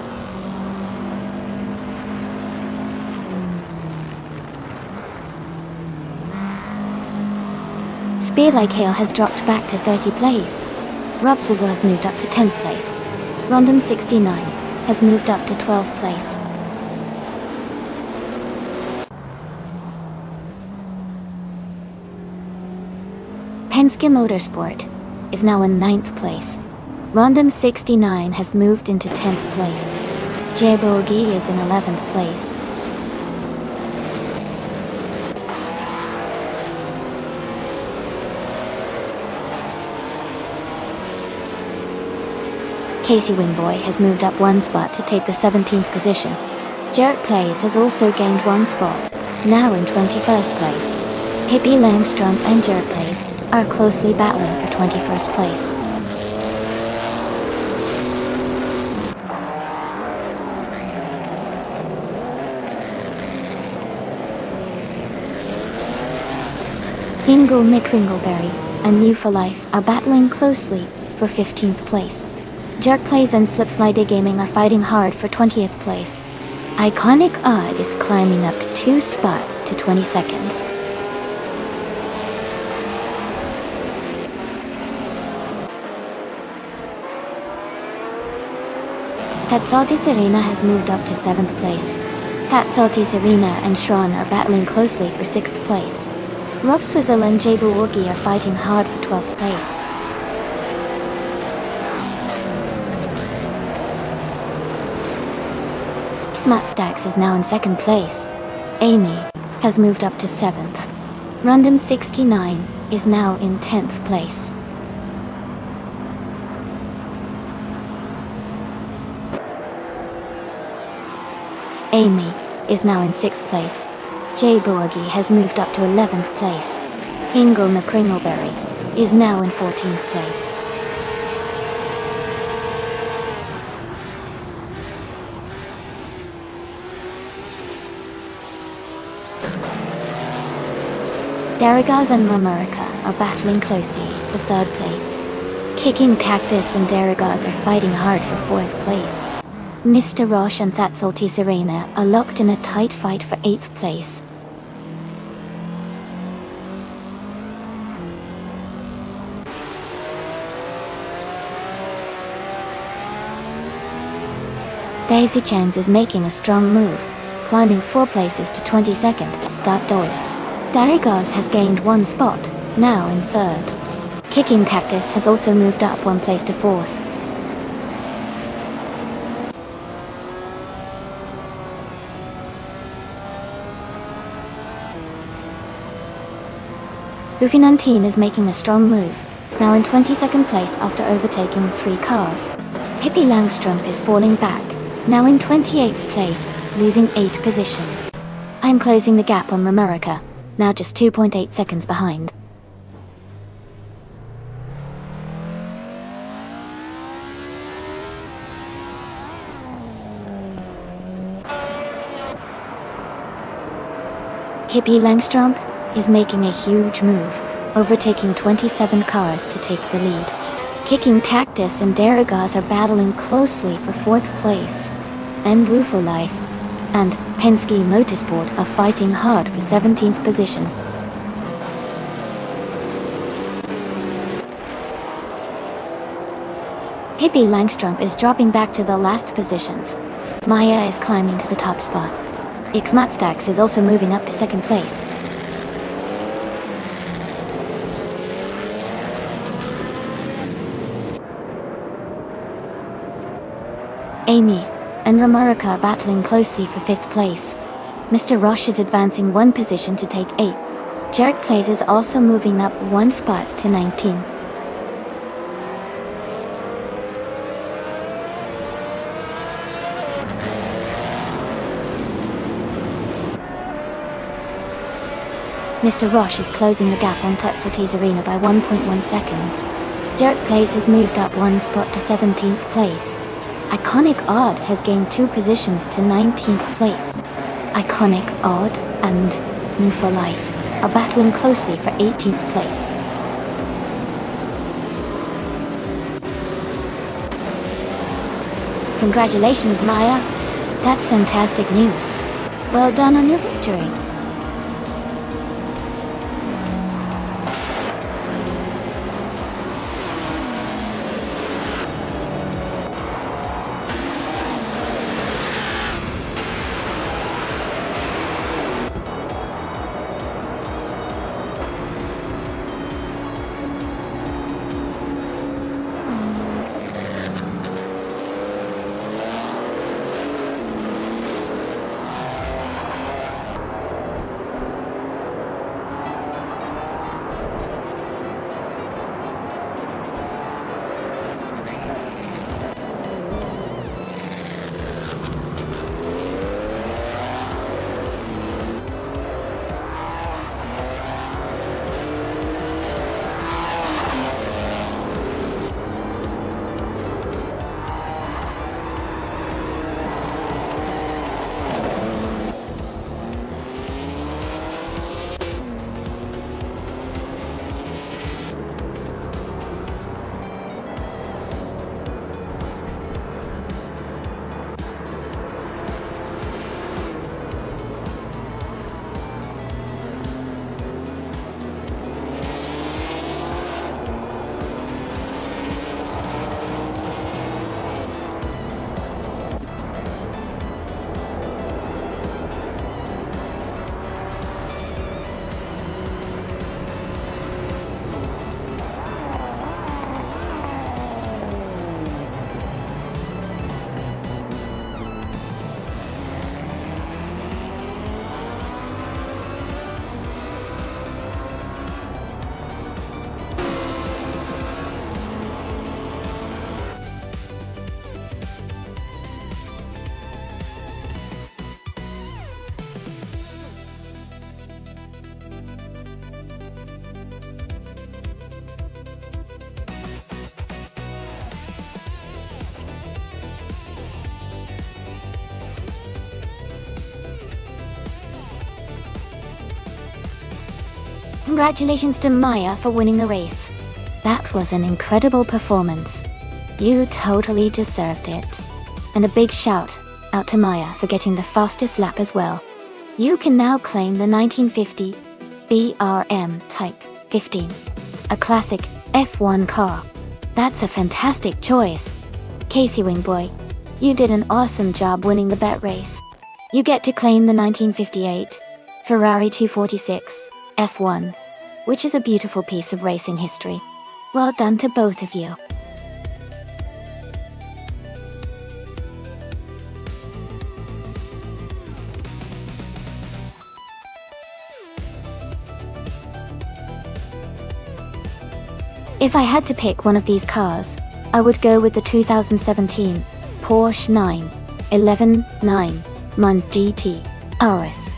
Spearlike Hale has dropped back to 30th place. Rob Sizzle has moved up to 10th place. Rondon 69 has moved up to 12th place. Penske Motorsport is now in 9th place. Rondon 69 has moved into 10th place. Jay Bogie is in 11th place. Casey Winboy has moved up 1 spot to take the 17th position. Jerk Plays has also gained 1 spot, now in 21st place. Pippi Langstrump and Jerk Plays are closely battling for 21st place. Ingo McCringleberry and New for Life are battling closely for 15th place. Jerk Plays and Slipslider Gaming are fighting hard for 20th place. Iconic Odd is climbing up 2 spots to 22nd. Tatsalti Serena has moved up to 7th place. Tatsalti Serena and Sean are battling closely for 6th place. Rob Swizzle and Jay Buwogi are fighting hard for 12th place. Smartstacks is now in 2nd place. Amy has moved up to 7th. Rondon 69 is now in 10th place. Amy is now in 6th place. Jay Boagi has moved up to 11th place. Ingo McCringleberry is now in 14th place. Daragaz and Romarica are battling closely for 3rd place. Kicking Cactus and Daragaz are fighting hard for 4th place. Mr. Roche and Thatsalti Serena are locked in a tight fight for 8th place. Daisy Chance is making a strong move, climbing 4 places to 22nd. Daragaz has gained 1 spot, now in 3rd. Kicking Cactus has also moved up 1 place to 4th. Lufinantine is making a strong move, now in 22nd place after overtaking 3 cars. Pippi Langstrump is falling back, now in 28th place, losing 8 positions. I'm closing the gap on Romarica, now just 2.8 seconds behind. Hippie Langstrom is making a huge move, overtaking 27 cars to take the lead. Kicking Cactus and Daragas are battling closely for 4th place. And Blue for Life and Penske Motorsport are fighting hard for 17th position. Hippie Langstrom is dropping back to the last positions. Maya is climbing to the top spot. Xmatstax is also moving up to 2nd place. Amy and Ramarika are battling closely for 5th place. Mr. Roche is advancing 1 position to take 8. Jerk Plays is also moving up 1 spot to 19. Mr. Roche is closing the gap on Tetsutis Arena by 1.1 seconds. Jerk Plays has moved up 1 spot to 17th place. Iconic Odd has gained 2 positions to 19th place. Iconic Odd and New for Life are battling closely for 18th place. Congratulations, Maya. That's fantastic news. Well done on your victory. Congratulations to Maya for winning the race. That was an incredible performance. You totally deserved it. And a big shout out to Maya for getting the fastest lap as well. You can now claim the 1950 BRM Type 15, a classic F1 car. That's a fantastic choice. Casey Wingboy, you did an awesome job winning the bet race. You get to claim the 1958 Ferrari 246 F1, which is a beautiful piece of racing history. Well done to both of you. If I had to pick one of these cars, I would go with the 2017 Porsche 911 911 GT RS.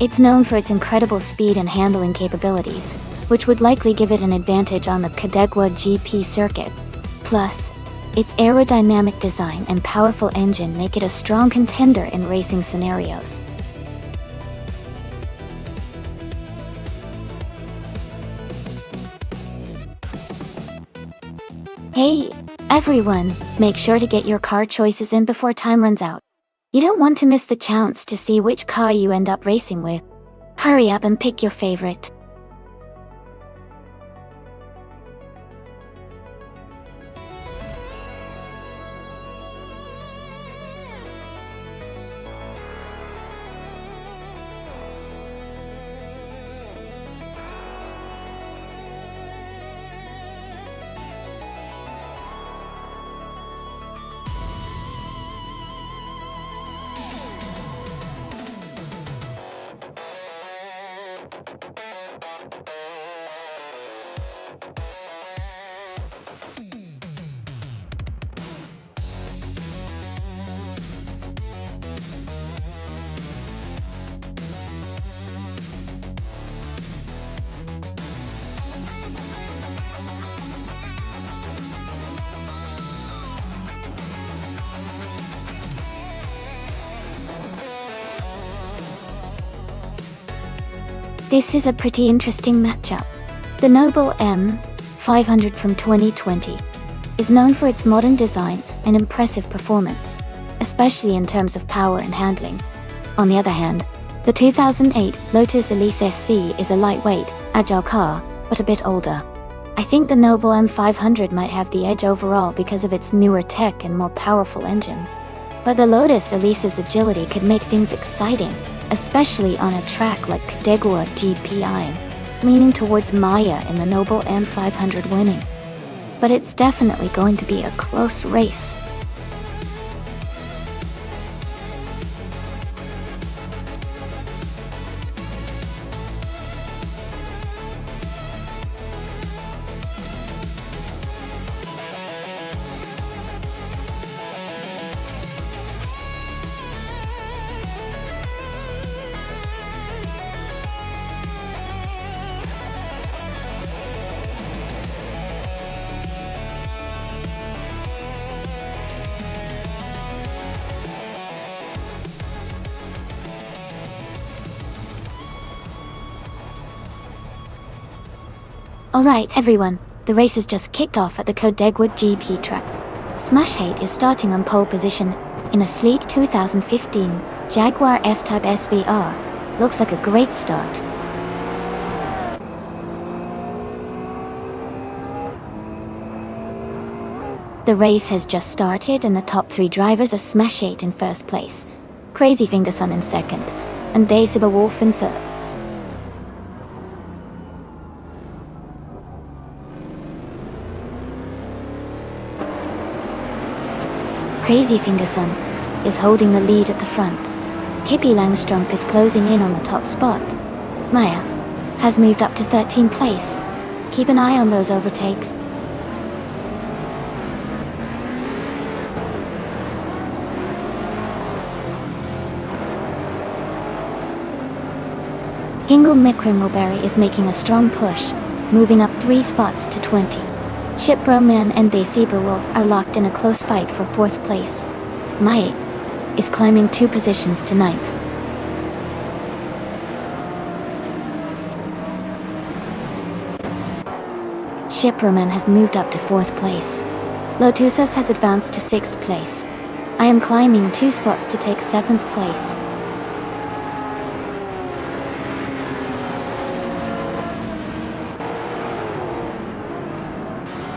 It's known for its incredible speed and handling capabilities, which would likely give it an advantage on the Cadegua GP circuit. Plus, its aerodynamic design and powerful engine make it a strong contender in racing scenarios. Hey, everyone, make sure to get your car choices in before time runs out. You don't want to miss the chance to see which car you end up racing with. Hurry up and pick your favorite. This is a pretty interesting matchup. The Noble M500 from 2020 is known for its modern design and impressive performance, especially in terms of power and handling. On the other hand, the 2008 Lotus Elise SC is a lightweight, agile car, but a bit older. I think the Noble M500 might have the edge overall because of its newer tech and more powerful engine. But the Lotus Elise's agility could make things exciting, especially on a track like Degwa GPI, leaning towards Maya in the Noble M500 winning. But it's definitely going to be a close race. Alright everyone, the race has just kicked off at the Kodegwood GP track. Smash Hate is starting on pole position in a sleek 2015 Jaguar F-Type SVR. Looks like a great start. The race has just started and the top three drivers are Smash 8 in first place, Crazy Fingerson in second, and Dayseba Wolf in third. Crazy Fingerson is holding the lead at the front. Hippie Langstrump is closing in on the top spot. Maya has moved up to 13th place. Keep an eye on those overtakes. Hingle Mikrimmelberry is making a strong push, moving up 3 spots to 20. Shipbroman and Wolf are locked in a close fight for 4th place. Maya is climbing 2 positions to 9th. Shipbroman has moved up to 4th place. Lotusos has advanced to 6th place. I am climbing 2 spots to take 7th place.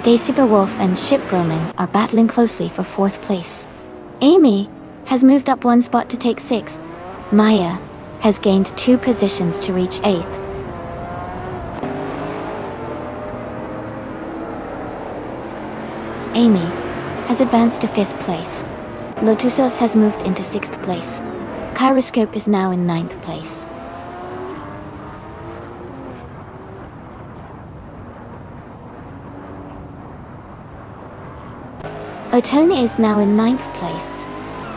Dayseba Wolf and Shipbroman are battling closely for 4th place. Amy has moved up 1 spot to take 6th. Maya has gained 2 positions to reach 8th. Amy has advanced to 5th place. Lotusos has moved into 6th place. Kyroscope is now in 9th place. Otone is now in 9th place.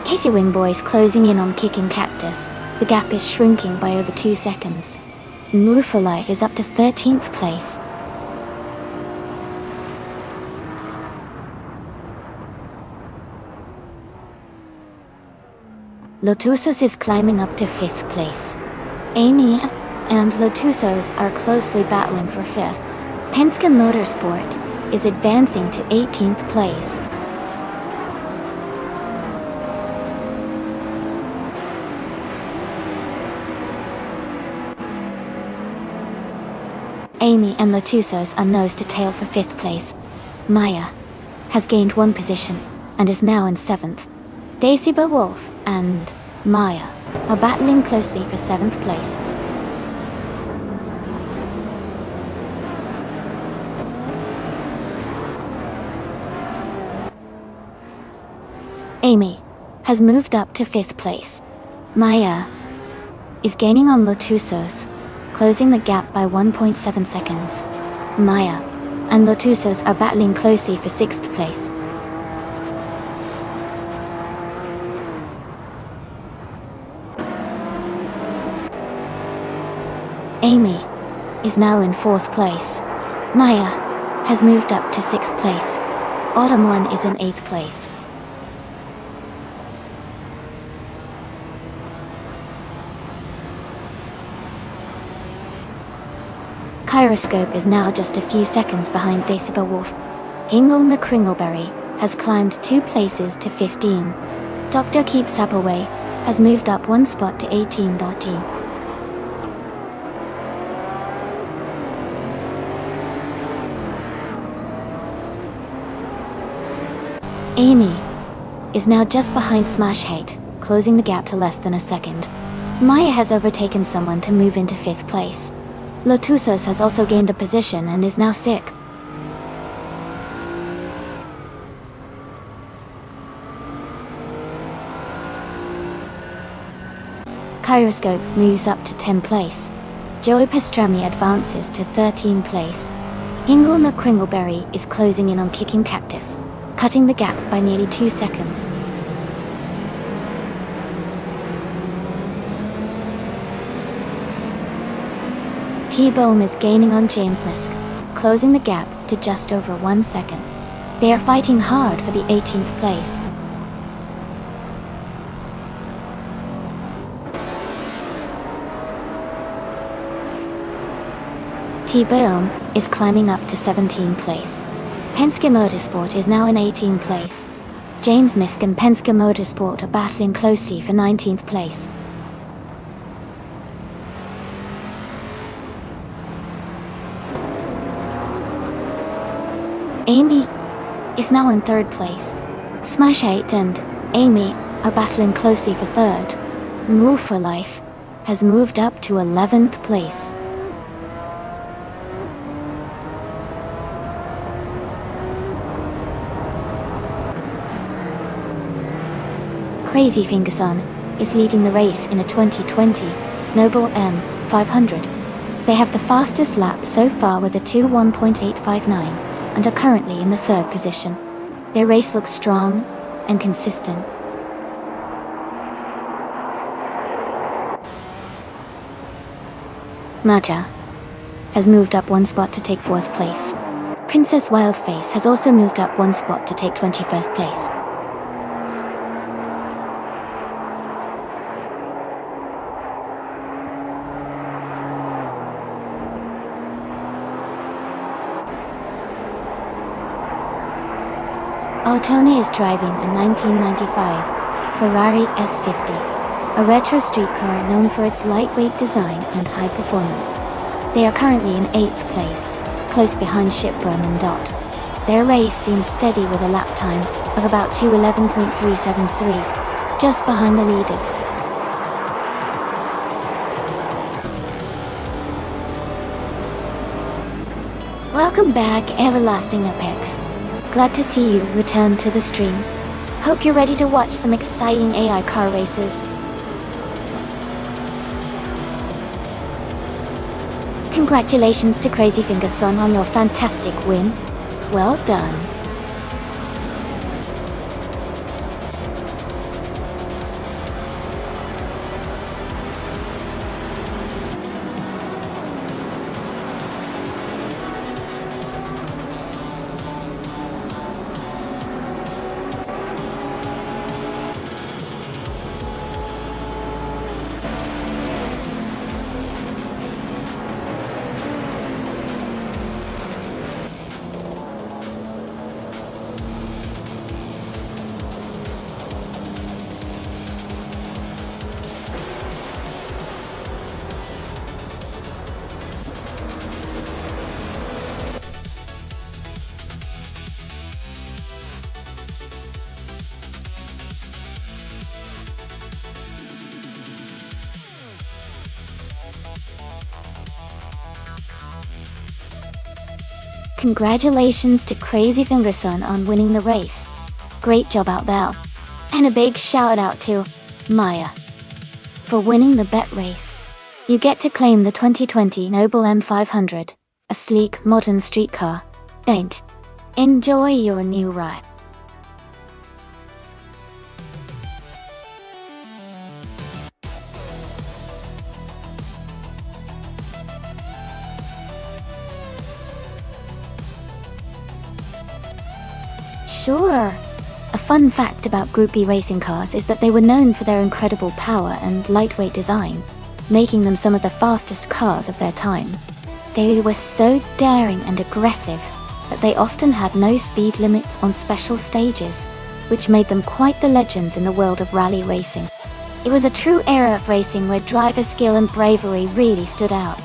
Casey Wing Boys closing in on Kicking Cactus. The gap is shrinking by over 2 seconds. Move for Life is up to 13th place. Lotusos is climbing up to 5th place. Amy and Lotusos are closely battling for 5th. Penske Motorsport is advancing to 18th place. Amy and Latusos are nose to tail for 5th place. Maya has gained 1 position and is now in 7th. Daisy Wolf and Maya are battling closely for 7th place. Amy has moved up to 5th place. Maya is gaining on Latusos, closing the gap by 1.7 seconds. Maya and Latusos are battling closely for 6th place. Amy is now in 4th place. Maya has moved up to 6th place. Autumn 1 is in 8th place. Gyroscope is now just a few seconds behind Decibel Wolf. Hingle the Kringleberry has climbed 2 places to 15. Dr. Keep Sapaway has moved up 1 spot to 18.T. Amy is now just behind Smash Hate, closing the gap to less than a second. Maya has overtaken someone to move into 5th place. Latusos has also gained a position and is now 6th. Gyroscope moves up to 10th place. Joey Pastrami advances to 13th place. Hingle the Kringleberry is closing in on Kicking Cactus, cutting the gap by nearly 2 seconds. T-Bohm is gaining on James Misk, closing the gap to just over 1 second. They are fighting hard for the 18th place. T-Bohm is climbing up to 17th place. Penske Motorsport is now in 18th place. James Misk and Penske Motorsport are battling closely for 19th place. Amy is now in 3rd place. Smash 8 and Amy are battling closely for 3rd. Move for Life has moved up to 11th place. Crazy Fingerson is leading the race in a 2020 Noble M500. They have the fastest lap so far with a 2:1.859 and are currently in the 3rd position. Their race looks strong and consistent. Maja has moved up 1 spot to take 4th place. Princess Wildface has also moved up 1 spot to take 21st place. Altoni is driving a 1995 Ferrari F50, a retro street car known for its lightweight design and high performance. They are currently in 8th place, close behind Shipbrum and Dot. Their race seems steady with a lap time of about 2:11.373, just behind the leaders. Welcome back, Everlasting Apex. Glad to see you return to the stream. Hope you're ready to watch some exciting AI car races. Congratulations to Crazy Fingerson on your fantastic win. Well done. Congratulations to Crazy Fingerson on winning the race. Great job out there. And a big shout out to Maya for winning the bet race. You get to claim the 2020 Noble M500, a sleek, modern street car. Don't enjoy your new ride. Sure. A fun fact about Group B racing cars is that they were known for their incredible power and lightweight design, making them some of the fastest cars of their time. They were so daring and aggressive that they often had no speed limits on special stages, which made them quite the legends in the world of rally racing. It was a true era of racing where driver skill and bravery really stood out.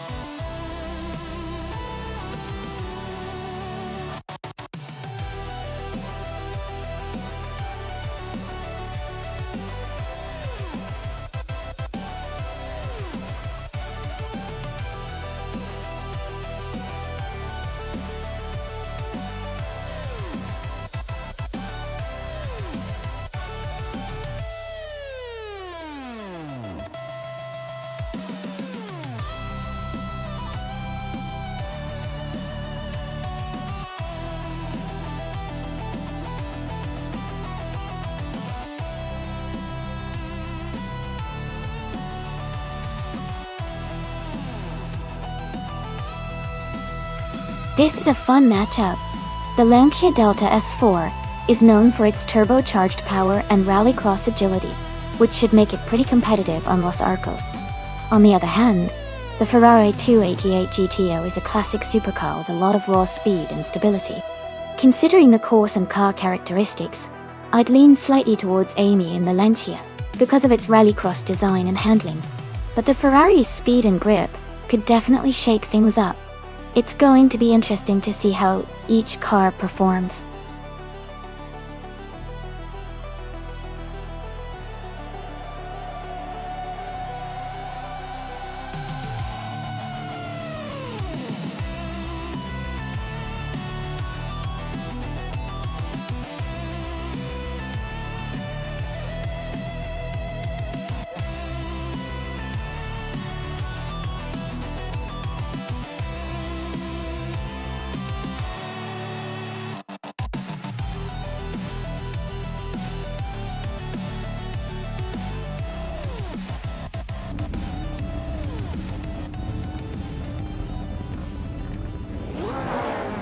This is a fun matchup. The Lancia Delta S4 is known for its turbocharged power and rallycross agility, which should make it pretty competitive on Los Arcos. On the other hand, the Ferrari 288 GTO is a classic supercar with a lot of raw speed and stability. Considering the course and car characteristics, I'd lean slightly towards Amy in the Lancia because of its rallycross design and handling. But the Ferrari's speed and grip could definitely shake things up. It's going to be interesting to see how each car performs.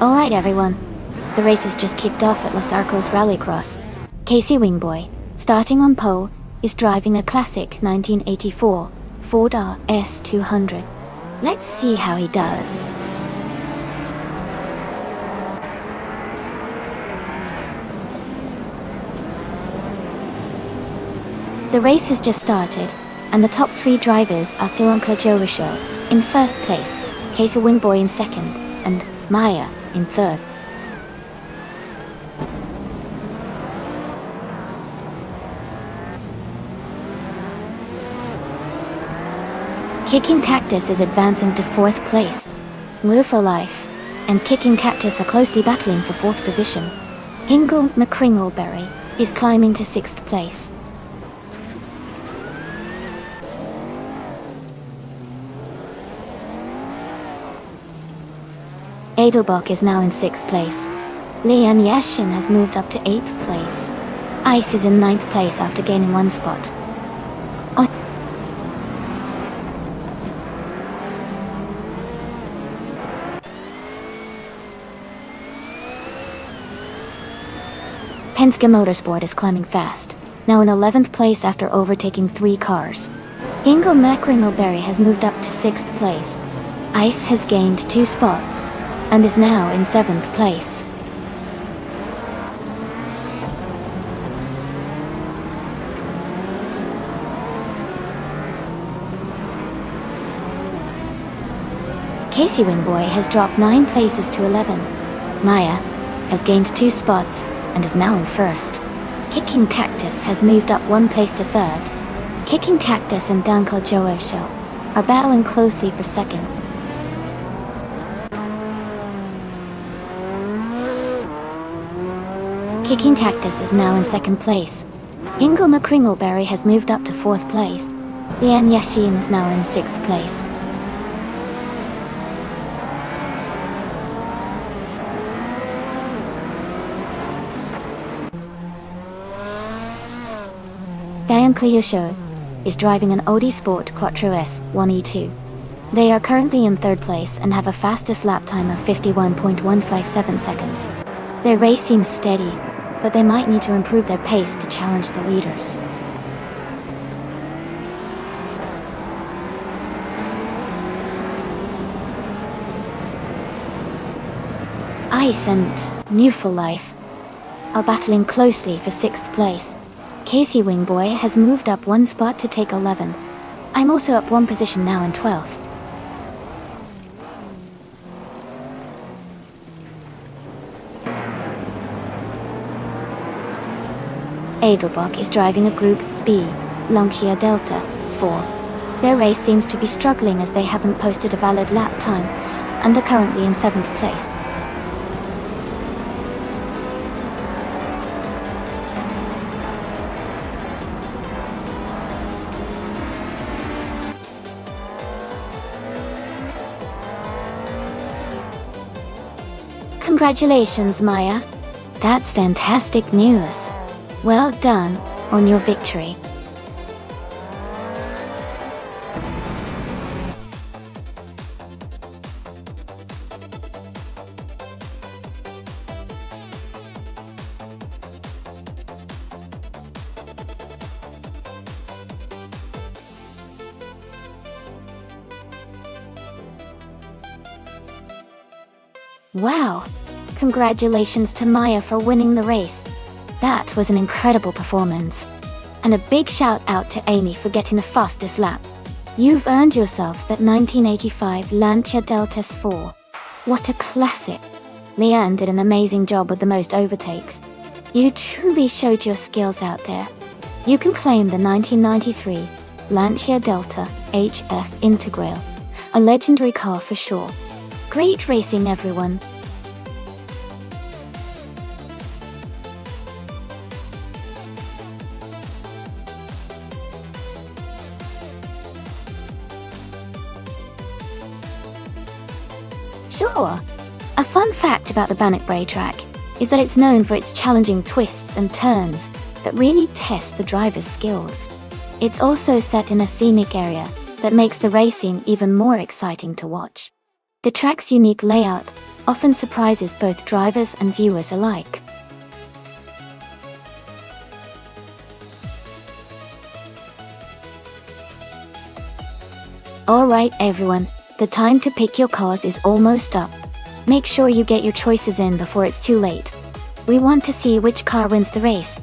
Alright everyone, the race has just kicked off at Los Arcos Rallycross. Casey Wingboy, starting on pole, is driving a classic 1984 Ford S200. Let's see how he does. The race has just started, and the top three drivers are Thilanka Jowisho in first place, Casey Wingboy in second, and Maya in third. Kicking Cactus is advancing to fourth place. Move for Life and Kicking Cactus are closely battling for fourth position. Hingle McCringleberry is climbing to sixth place. Edelbach is now in 6th place. Lian Yashin has moved up to 8th place. Ice is in 9th place after gaining 1 spot. Penske Motorsport is climbing fast, now in 11th place after overtaking 3 cars. Hingle McCringleberry has moved up to 6th place. Ice has gained 2 spots and is now in 7th place. Casey Wingboy has dropped 9 places to 11. Maya has gained 2 spots and is now in first. Kicking Cactus has moved up 1 place to third. Kicking Cactus and Danko Joesho are battling closely for second. Kicking Cactus is now in second place. Ingle McCringleberry has moved up to fourth place. Lian Yashin is now in sixth place. Diane Cleosho is driving an Audi Sport Quattro S 1E2. They are currently in third place and have a fastest lap time of 51.157 seconds. Their race seems steady, but they might need to improve their pace to challenge the leaders. Ice and New for Life are battling closely for sixth place. Casey Wingboy has moved up one spot to take 11th. I'm also up one position now in 12th. Edelbach is driving a Group B, Lancia Delta, 4. Their race seems to be struggling as they haven't posted a valid lap time, and are currently in 7th place. Congratulations, Maya. That's fantastic news. Well done on your victory. Wow! Congratulations to Maya for winning the race. That was an incredible performance. And a big shout out to Amy for getting the fastest lap. You've earned yourself that 1985 Lancia Delta 4. What a classic. Leanne did an amazing job with the most overtakes. You truly showed your skills out there. You can claim the 1993 Lancia Delta HF Integral. A legendary car for sure. Great racing, everyone. Sure. A fun fact about the Bannockbrae track is that it's known for its challenging twists and turns that really test the driver's skills. It's also set in a scenic area that makes the racing even more exciting to watch. The track's unique layout often surprises both drivers and viewers alike. Alright everyone, the time to pick your cars is almost up. Make sure you get your choices in before it's too late. We want to see which car wins the race.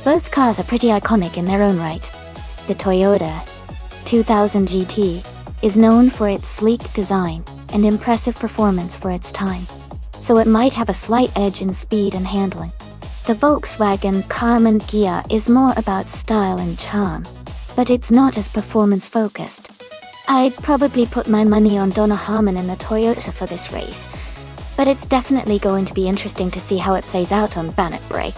Both cars are pretty iconic in their own right. The Toyota 2000 GT is known for its sleek design and impressive performance for its time, so it might have a slight edge in speed and handling. The Volkswagen Karmann Ghia is more about style and charm, but it's not as performance-focused. I'd probably put my money on Donna Harmon in the Toyota for this race, but it's definitely going to be interesting to see how it plays out on Bannockbrae.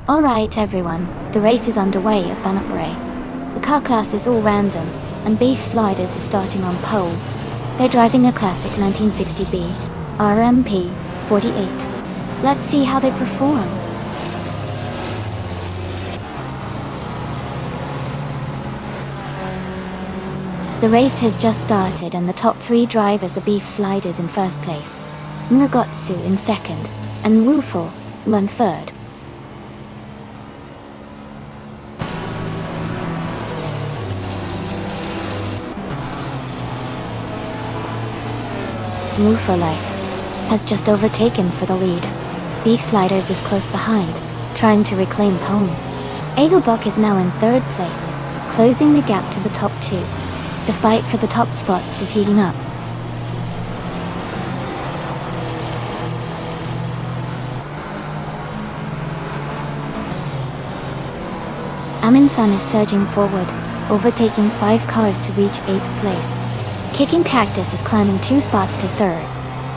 Alright everyone, the race is underway at Bannockbury. The car class is all random, and Beef Sliders is starting on pole. They're driving a classic 1960B, RMP 48. Let's see how they perform. The race has just started and the top 3 drivers are Beef Sliders in first place, Murugotsu in second, and Wooful in third. Woofer Life has just overtaken for the lead. Beef Sliders is close behind, trying to reclaim pole. Edelbach is now in third place, closing the gap to the top 2. The fight for the top spots is heating up. Aminsan is surging forward, overtaking 5 cars to reach 8th place. Kicking Cactus is climbing 2 spots to 3rd.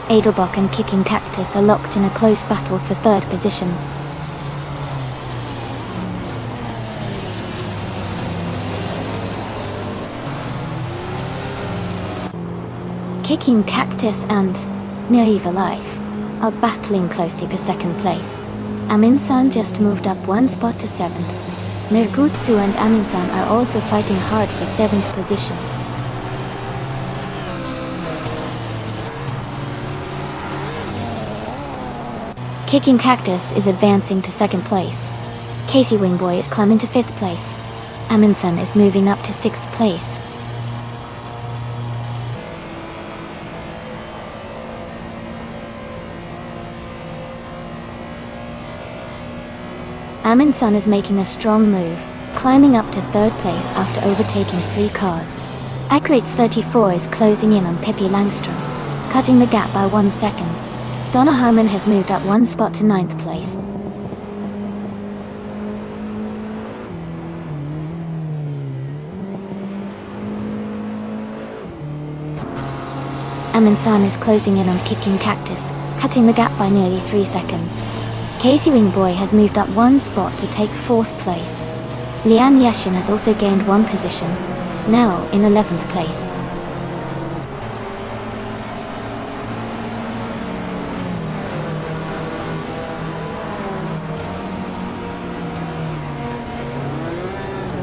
Edelbach and Kicking Cactus are locked in a close battle for 3rd position. Kicking Cactus and Naive Life are battling closely for 2nd place. Aminsan just moved up 1 spot to 7th. Mirgutsu and Aminsan are also fighting hard for 7th position. Kicking Cactus is advancing to 2nd place. Casey Wingboy is climbing to 5th place. Amundsen is moving up to 6th place. Amundsen is making a strong move, climbing up to 3rd place after overtaking 3 cars. Accurates 34 is closing in on Pippi Langstrom, cutting the gap by 1 second. Donna Harmon has moved up 1 spot to 9th place. Amundsen is closing in on Kicking Cactus, cutting the gap by nearly 3 seconds. Casey Wingboy has moved up 1 spot to take 4th place. Lian Yeshin has also gained 1 position, now in 11th place.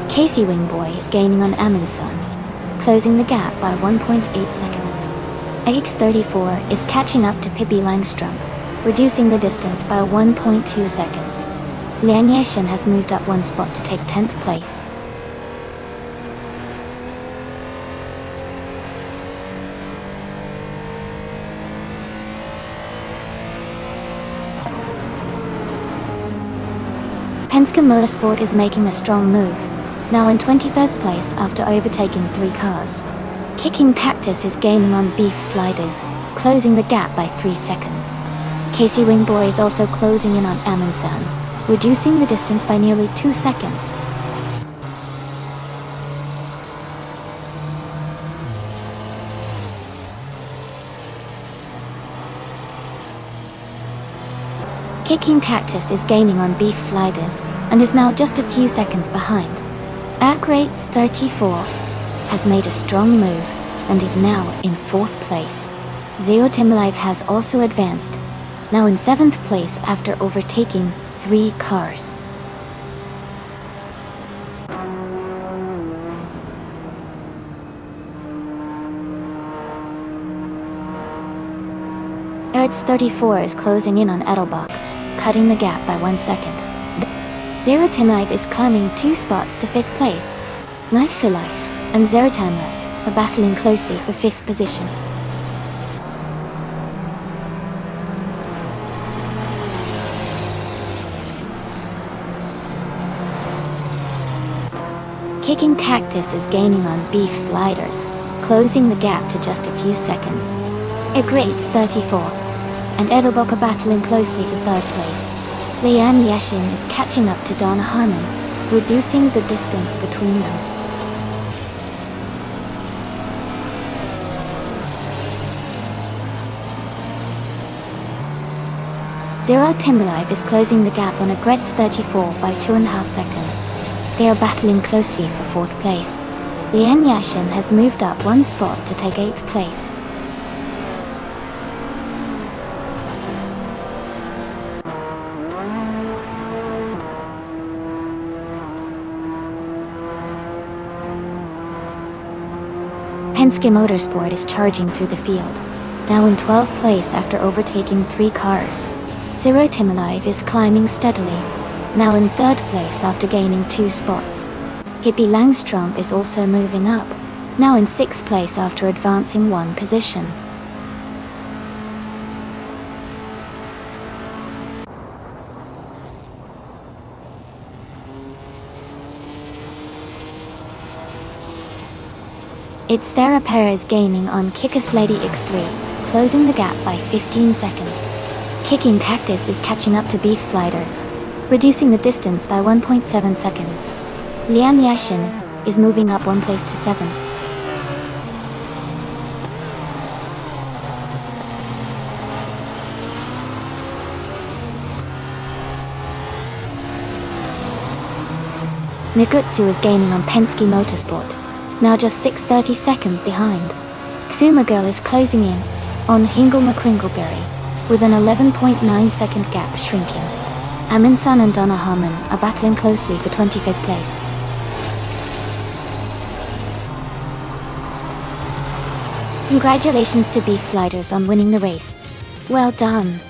Casey Wingboy is gaining on Amundsen, closing the gap by 1.8 seconds. AX34 is catching up to Pippi Langstrom, reducing the distance by 1.2 seconds. Lian Yeshin has moved up 1 spot to take 10th place. Penske Motorsport is making a strong move, now in 21st place after overtaking 3 cars. Kicking Cactus is gaining on Beef Sliders, closing the gap by 3 seconds. Casey Wingboy is also closing in on Amundsen, reducing the distance by nearly 2 seconds. Kicking Cactus is gaining on Beef Sliders, and is now just a few seconds behind. Rates 34 has made a strong move, and is now in 4th place. Zero Timlife has also advanced, now in 7th place after overtaking 3 cars. Ertz 34 is closing in on Edelbach, cutting the gap by 1 second. Zero Timlife is climbing 2 spots to 5th place. Life for Life and Zero Timlife are battling closely for 5th position. Kicking Cactus is gaining on Beef Sliders, closing the gap to just a few seconds. Rates 34 and Edelbach are battling closely for 3rd place. Lian Yeshin is catching up to Donna Harmon, reducing the distance between them. Zero Timberlife is closing the gap on Agretz 34 by 2.5 seconds. They are battling closely for 4th place. Lian Yashin has moved up 1 spot to take 8th place. Penske Motorsport is charging through the field, now in 12th place after overtaking 3 cars. Zero Timberlife is climbing steadily, now in 3rd place after gaining 2 spots. Pippi Langstrump is also moving up, now in 6th place after advancing 1 position. It's Sarah Perez gaining on Kickus Lady X3, closing the gap by 15 seconds. Kicking Cactus is catching up to Beef Sliders, reducing the distance by 1.7 seconds. Lian Yashin is moving up 1 place to 7. Nagutsu is gaining on Penske Motorsport, now just 6:30 seconds behind. Xuma Girl is closing in on Hingle McCringleberry, with an 11.9 second gap shrinking. Amin-san and Donna Harmon are battling closely for 25th place. Congratulations to Beef Sliders on winning the race. Well done.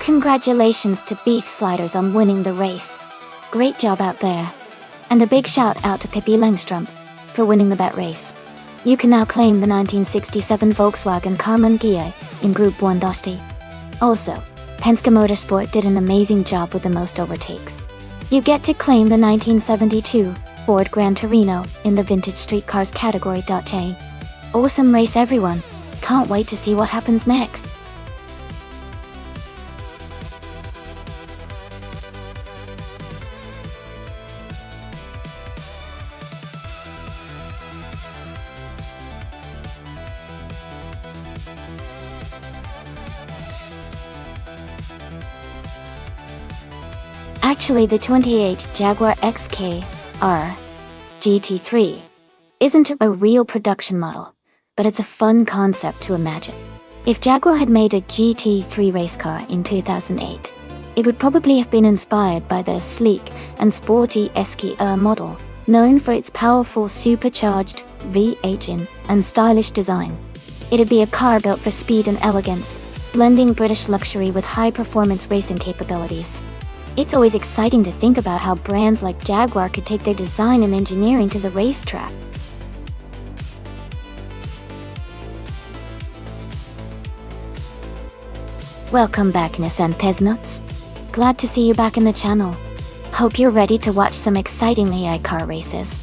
Congratulations to Beef Sliders on winning the race. Great job out there. And a big shout out to Pippi Langstrump for winning the bet race. You can now claim the 1967 Volkswagen Karmann Gie in Group 1 Dosti. Also, Penske Motorsport did an amazing job with the most overtakes. You get to claim the 1972 Ford Gran Torino in the Vintage Street Cars category. Awesome race, everyone! Can't wait to see what happens next. Actually, the 28 Jaguar XKR GT3 isn't a real production model, but it's a fun concept to imagine. If Jaguar had made a GT3 race car in 2008, it would probably have been inspired by the sleek and sporty XKR model, known for its powerful supercharged V8 engine and stylish design. It'd be a car built for speed and elegance, blending British luxury with high-performance racing capabilities. It's always exciting to think about how brands like Jaguar could take their design and engineering to the racetrack. Welcome back, Nissan Tesnuts. Glad to see you back in the channel. Hope you're ready to watch some exciting AI car races.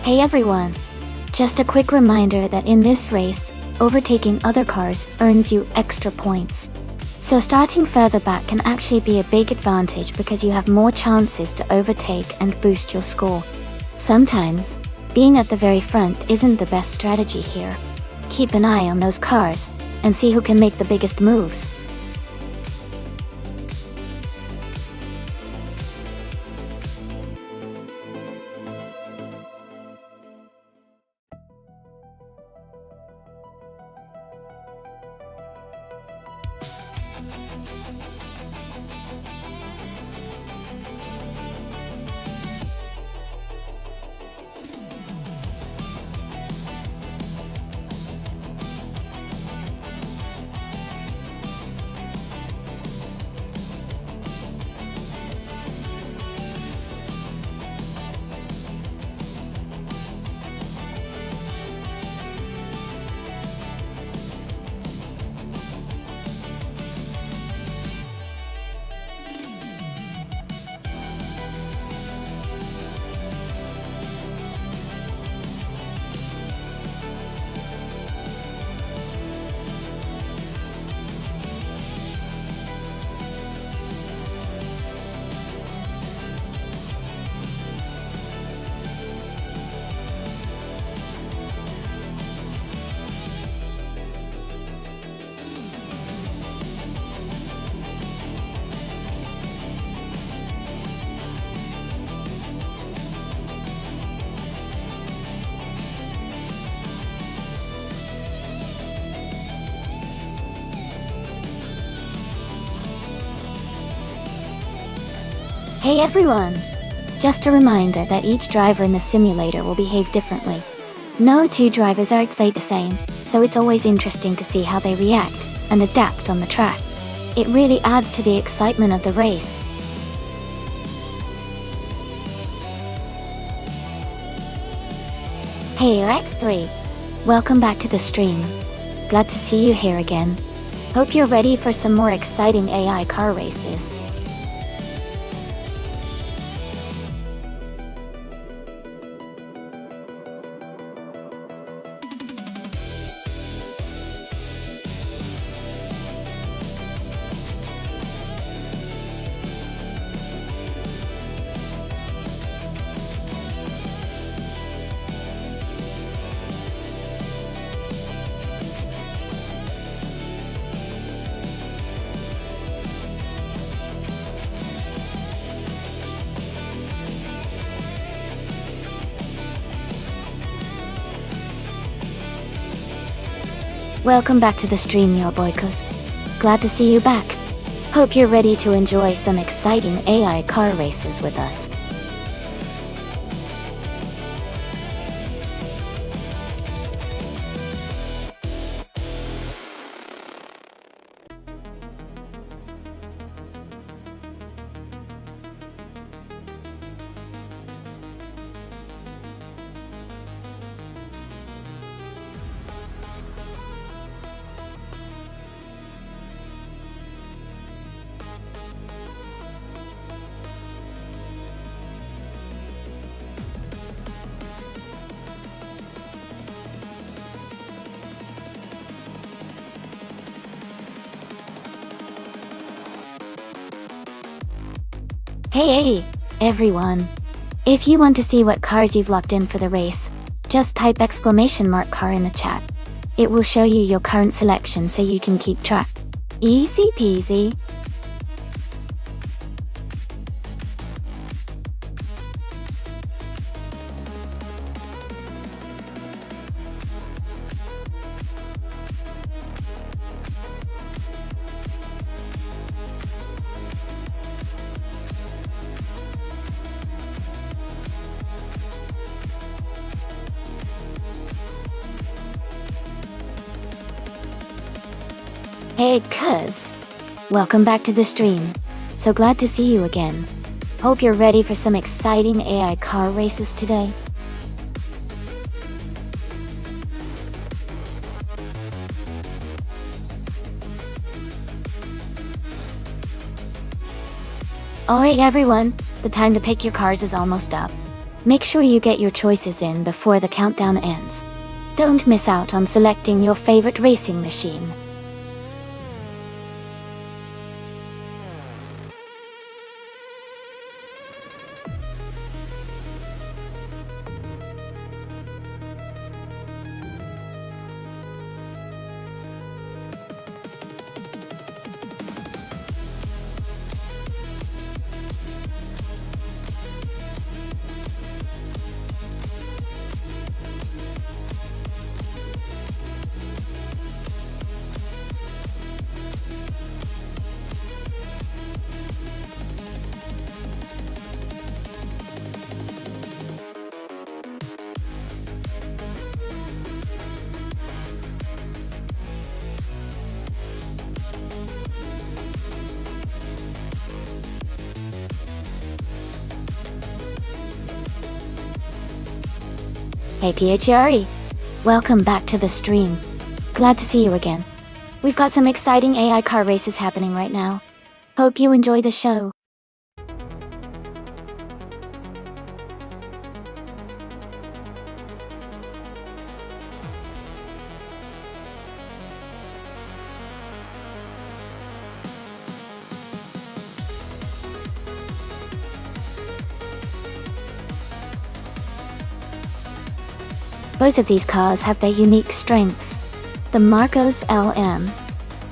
Hey everyone! Just a quick reminder that in this race, overtaking other cars earns you extra points. So starting further back can actually be a big advantage because you have more chances to overtake and boost your score. Sometimes, being at the very front isn't the best strategy here. Keep an eye on those cars, and see who can make the biggest moves. Hey everyone! Just a reminder that each driver in the simulator will behave differently. No two drivers are exactly the same, so it's always interesting to see how they react and adapt on the track. It really adds to the excitement of the race. Hey X3! Welcome back to the stream. Glad to see you here again. Hope you're ready for some more exciting AI car races. Welcome back to the stream, your boykos. Glad to see you back. Hope you're ready to enjoy some exciting AI car races with us. Hey, everyone. If you want to see what cars you've locked in for the race, just type !car in the chat. It will show you your current selection so you can keep track. Easy peasy. Hey, cuz. Welcome back to the stream. So glad to see you again. Hope you're ready for some exciting AI car races today. Alright everyone, the time to pick your cars is almost up. Make sure you get your choices in before the countdown ends. Don't miss out on selecting your favorite racing machine. Hey PHRE, welcome back to the stream. Glad to see you again. We've got some exciting AI car races happening right now. Hope you enjoy the show. Both of these cars have their unique strengths. The Marcos LM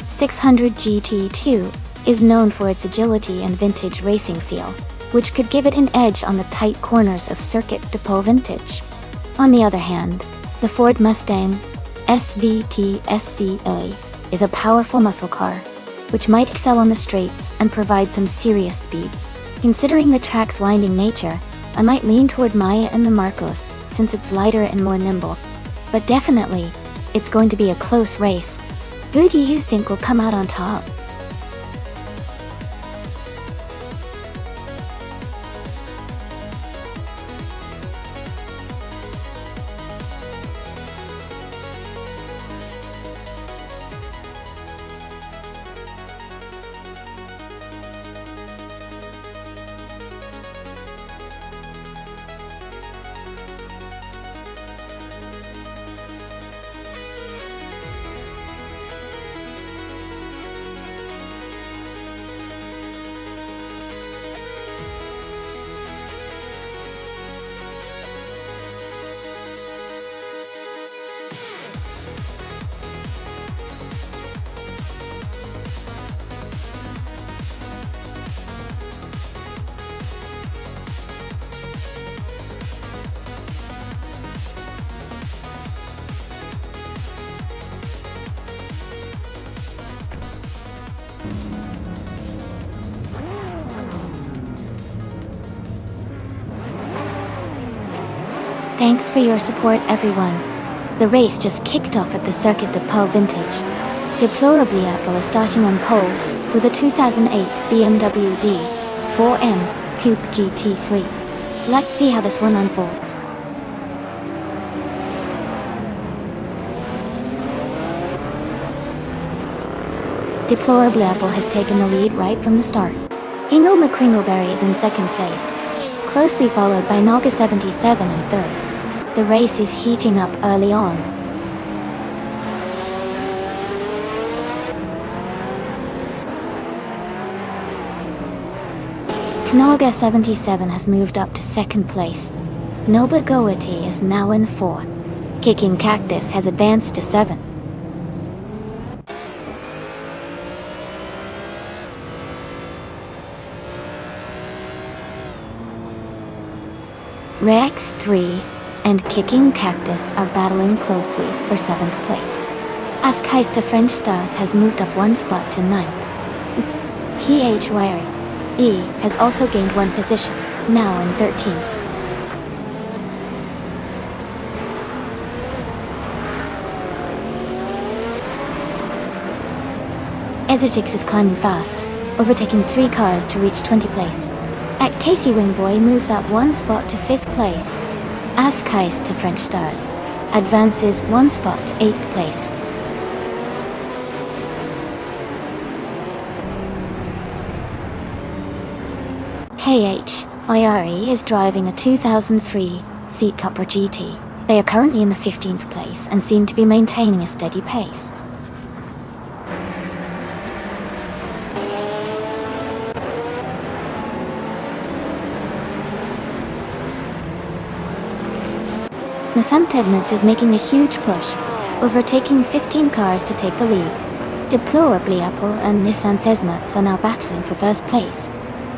600 GT2 is known for its agility and vintage racing feel, which could give it an edge on the tight corners of Circuit Depot Vintage. On the other hand, the Ford Mustang SVT SCA is a powerful muscle car, which might excel on the straights and provide some serious speed. Considering the track's winding nature, I might lean toward Maya and the Marcos, since it's lighter and more nimble. But definitely, it's going to be a close race. Who do you think will come out on top? Thanks for your support, everyone. The race just kicked off at the Circuit de Pau Vintage. Deplorably, Apple is starting on pole with a 2008 BMW Z4M Coupe GT3. Let's see how this one unfolds. Deplorably, Apple has taken the lead right from the start. Hingle McCringleberry is in second place, closely followed by Naga 77 in third. The race is heating up early on. Naga 77 has moved up to second place. Noba Goati is now in fourth. Kicking Cactus has advanced to 7th. Rex 3 and Kicking Cactus are battling closely for 7th place. Askheist the French Stars has moved up one spot to 9th. PHYRE has also gained one position, now in 13th. Ezotix is climbing fast, overtaking 3 cars to reach 20th place. At Casey Wingboy moves up one spot to 5th place. Askheist to French Stars advances one spot to 8th place. KHYRE is driving a 2003 Seat Cupra GT. They are currently in the 15th place and seem to be maintaining a steady pace. Nissan Tednitz is making a huge push, overtaking 15 cars to take the lead. Deplorably, Apple and Nissan Tednitz are now battling for first place.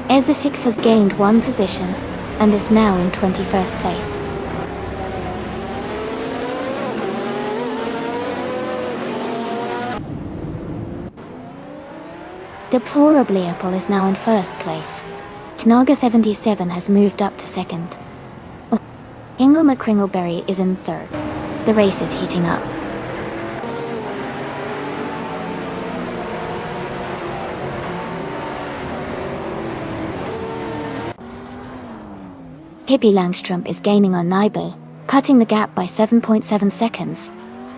Ezosix has gained one position and is now in 21st place. Deplorably, Apple is now in first place. Knaga 77 has moved up to 2nd. Hingle McCringleberry is in 3rd. The race is heating up. Pippi Langstrom is gaining on Nibel, cutting the gap by 7.7 seconds.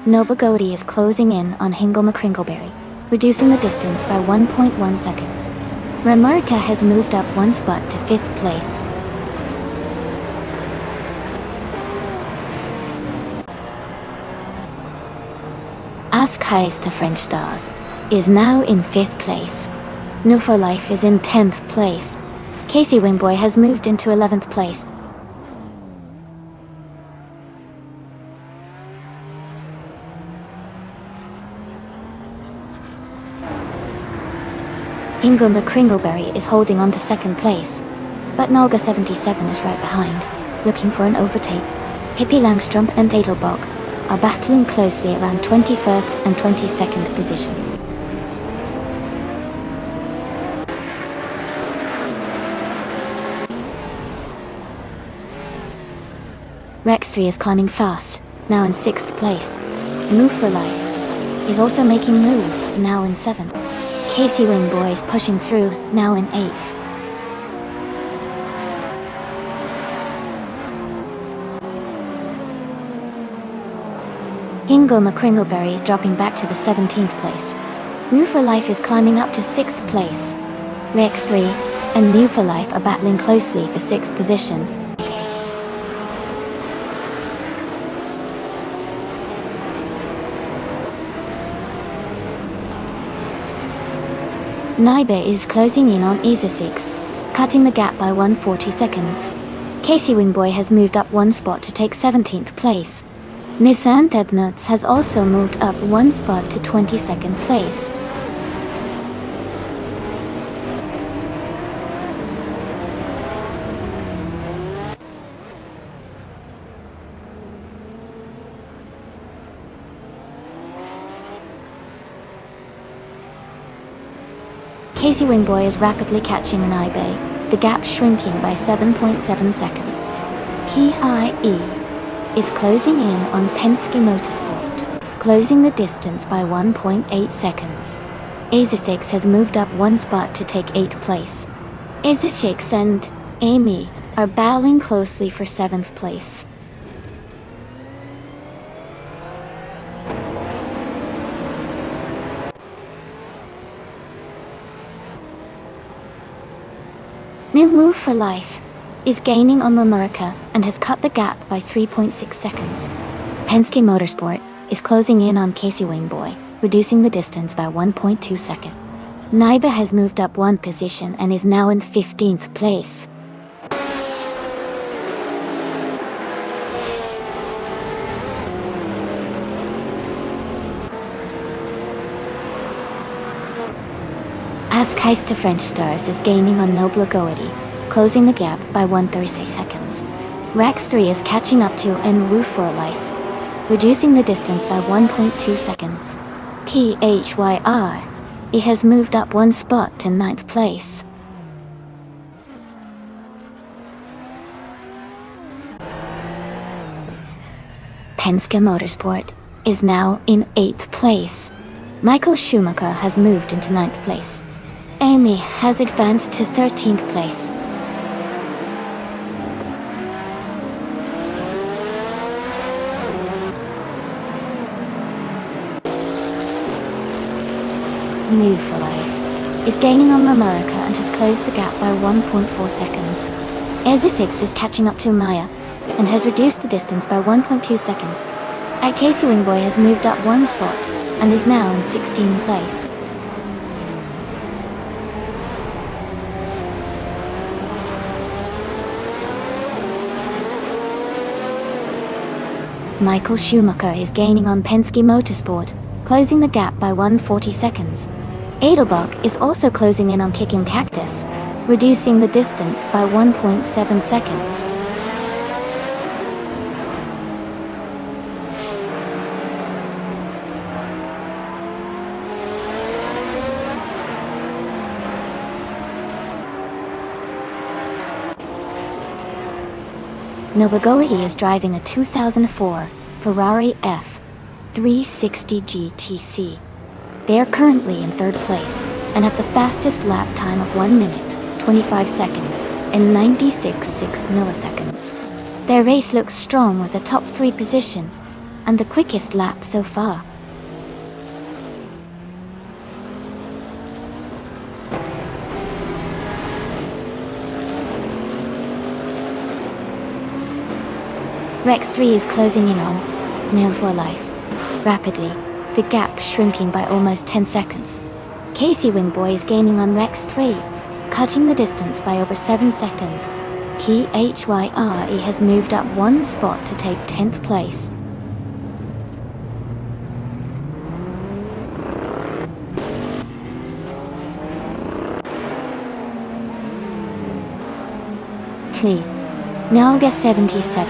Nova Godi is closing in on Hingle McCringleberry, reducing the distance by 1.1 seconds. Remarca has moved up one spot to 5th place. Askheist to French Stars is now in 5th place. No for Life is in 10th place. Casey Wingboy has moved into 11th place. Hingle McCringleberry is holding on to 2nd place, but Naga 77 is right behind, looking for an overtake. Pippi Langstrom and Edelbach are battling closely around 21st and 22nd positions. Rex 3 is climbing fast, now in 6th place. Move for Life is also making moves, now in 7th. Casey Wingboy is pushing through, now in 8th. Hingle McCringleberry is dropping back to the 17th place. New for Life is climbing up to 6th place. Rex 3 and New for Life are battling closely for 6th position. Naibe is closing in on Ezosix, cutting the gap by 140 seconds. Casey Wingboy has moved up one spot to take 17th place. Nissan Tednitz has also moved up one spot to 22nd place. Casey Wingboy is rapidly catching an Naibe, the gap shrinking by 7.7 seconds. PIE is closing in on Penske Motorsport, closing the distance by 1.8 seconds. ASIC has moved up one spot to take 8th place. ASIC and Amy are battling closely for 7th place. New Move for Life is gaining on America and has cut the gap by 3.6 seconds. Penske Motorsport is closing in on Casey Wingboy, reducing the distance by 1.2 seconds. Naiba has moved up one position and is now in 15th place. Askheist to French Stars is gaining on Noble Goety, closing the gap by 136 seconds. Rex 3 is catching up to En Route for Life, reducing the distance by 1.2 seconds. PHYR, it has moved up one spot to 9th place. Penske Motorsport is now in 8th place. Michael Schumacher has moved into 9th place. Amy has advanced to 13th place. Move for Life is gaining on America and has closed the gap by 1.4 seconds. ASIC is catching up to Maya and has reduced the distance by 1.2 seconds. Casey Wingboy has moved up one spot and is now in 16th place. Michael Schumacher is gaining on Penske Motorsport, closing the gap by 140 seconds. Edelbach is also closing in on Kicking Cactus, reducing the distance by 1.7 seconds. Nobugohi is driving a 2004 Ferrari F360 GTC. They are currently in 3rd place and have the fastest lap time of 1 minute, 25 seconds, and 96.6 milliseconds. Their race looks strong with a top 3 position and the quickest lap so far. Rex 3 is closing in on Move for Life rapidly, the gap shrinking by almost 10 seconds. Casey Wingboy is gaining on Rex 3, cutting the distance by over 7 seconds. PHYRE has moved up one spot to take 10th place. Klee, Nalga 77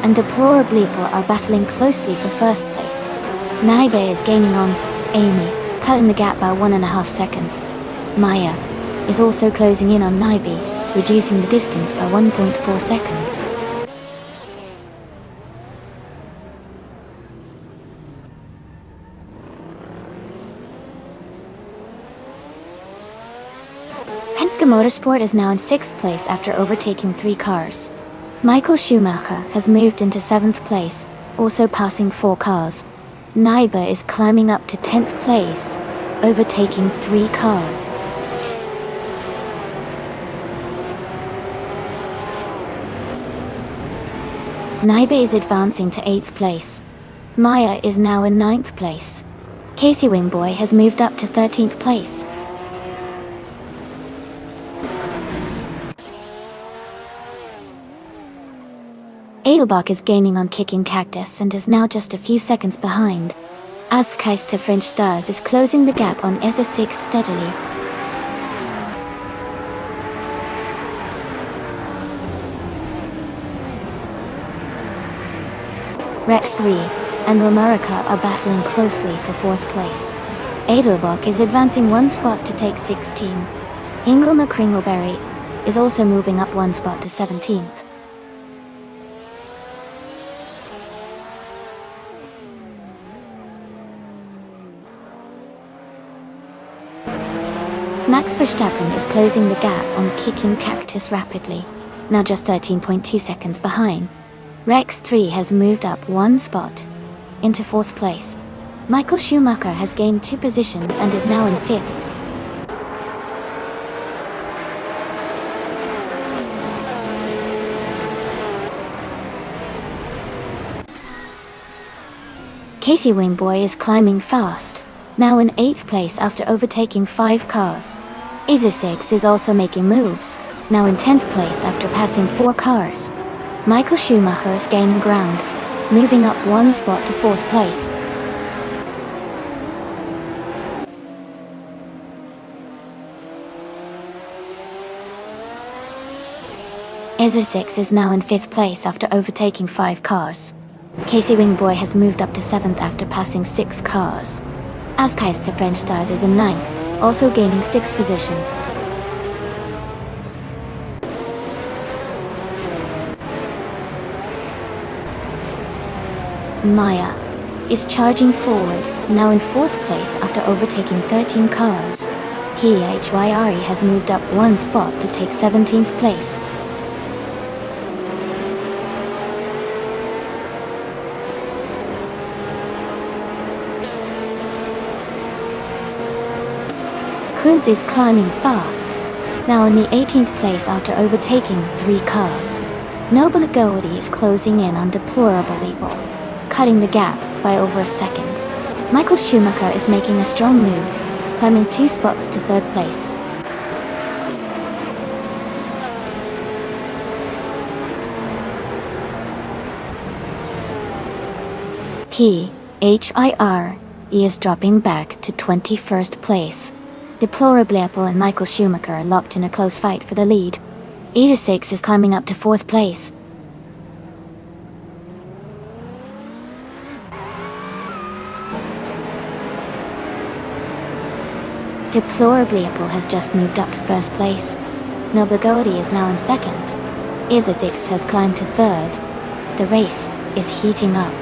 and Deplora Bleeple are battling closely for 1st place. Naibe is gaining on Amy, cutting the gap by 1.5 seconds. Maya is also closing in on Naibe, reducing the distance by 1.4 seconds. Penske Motorsport is now in 6th place after overtaking 3 cars. Michael Schumacher has moved into 7th place, also passing 4 cars. Naiba is climbing up to 10th place, overtaking 3 cars. Naiba is advancing to 8th place. Maya is now in 9th place. Casey Wingboy has moved up to 13th place. Edelbach is gaining on Kicking Cactus and is now just a few seconds behind. Askheist to French Stars is closing the gap on SA6 steadily. Rex 3 and Romerica are battling closely for 4th place. Edelbach is advancing one spot to take 16. Ingelma Kringleberry is also moving up one spot to 17th. Max Verstappen is closing the gap on Kicking Cactus rapidly, now just 13.2 seconds behind. Rex 3 has moved up one spot into 4th place. Michael Schumacher has gained 2 positions and is now in 5th. Casey Wingboy is climbing fast, now in 8th place after overtaking 5 cars. Azer6 is also making moves, now in 10th place after passing 4 cars. Michael Schumacher is gaining ground, moving up one spot to 4th place. Azer6 is now in 5th place after overtaking 5 cars. Casey Wingboy has moved up to 7th after passing 6 cars. Askhei's the French Stars is in 9th, also gaining 6 positions. Maya is charging forward, now in 4th place after overtaking 13 cars. Hyri has moved up one spot to take 17th place. Cruz is climbing fast, now in the 18th place after overtaking 3 cars. Noble Agouti is closing in on Deplorable Evil, cutting the gap by over a second. Michael Schumacher is making a strong move, climbing 2 spots to 3rd place. Hyri is dropping back to 21st place. Deplorable Apple and Michael Schumacher are locked in a close fight for the lead. Azer6 is climbing up to 4th place. Deplorable Apple has just moved up to 1st place. Noble Agouti is now in 2nd. Azer6 has climbed to 3rd. The race is heating up.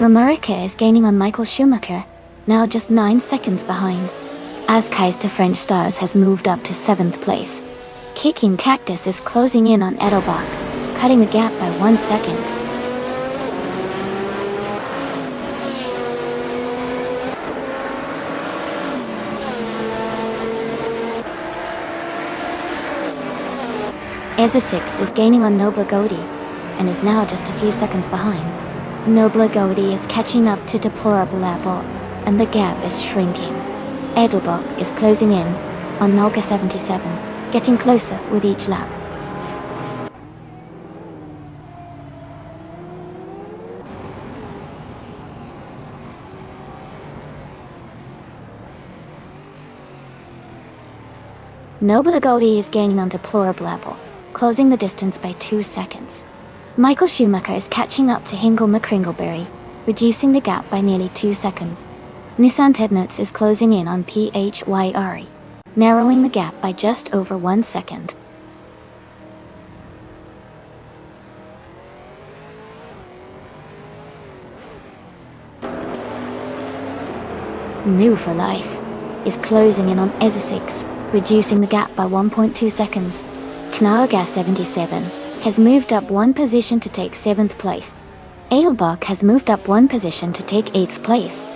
Romarica is gaining on Michael Schumacher, now just 9 seconds behind. Askhei's the French Stars has moved up to 7th place. Kicking Cactus is closing in on Edelbach, cutting the gap by 1 second. Azer6 is gaining on Noble Agouti, and is now just a few seconds behind. Noble Agouti is catching up to Deplorable Apple, and the gap is shrinking. Edelbach is closing in on Nolga 77, getting closer with each lap. Noble Agouti is gaining on Deplorable Apple, closing the distance by 2 seconds. Michael Schumacher is catching up to Hingle McCringleberry, reducing the gap by nearly 2 seconds. Nissan Tednuts is closing in on Hyri, narrowing the gap by just over 1 second. New for Life is closing in on Azer6, reducing the gap by 1.2 seconds. Knarga 77 has moved up 1 position to take 7th place. Edelbach has moved up 1 position to take 8th place.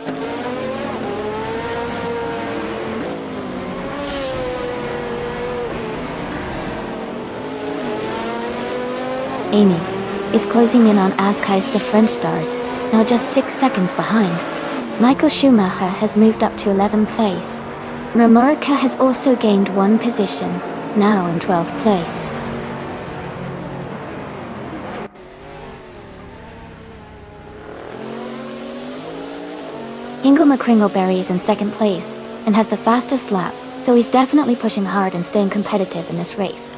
Amy is closing in on Askhei's the French Stars, now just 6 seconds behind. Michael Schumacher has moved up to 11th place. Romarica has also gained 1 position, now in 12th place. Hingle McCringleberry is in 2nd place, and has the fastest lap, so he's definitely pushing hard and staying competitive in this race.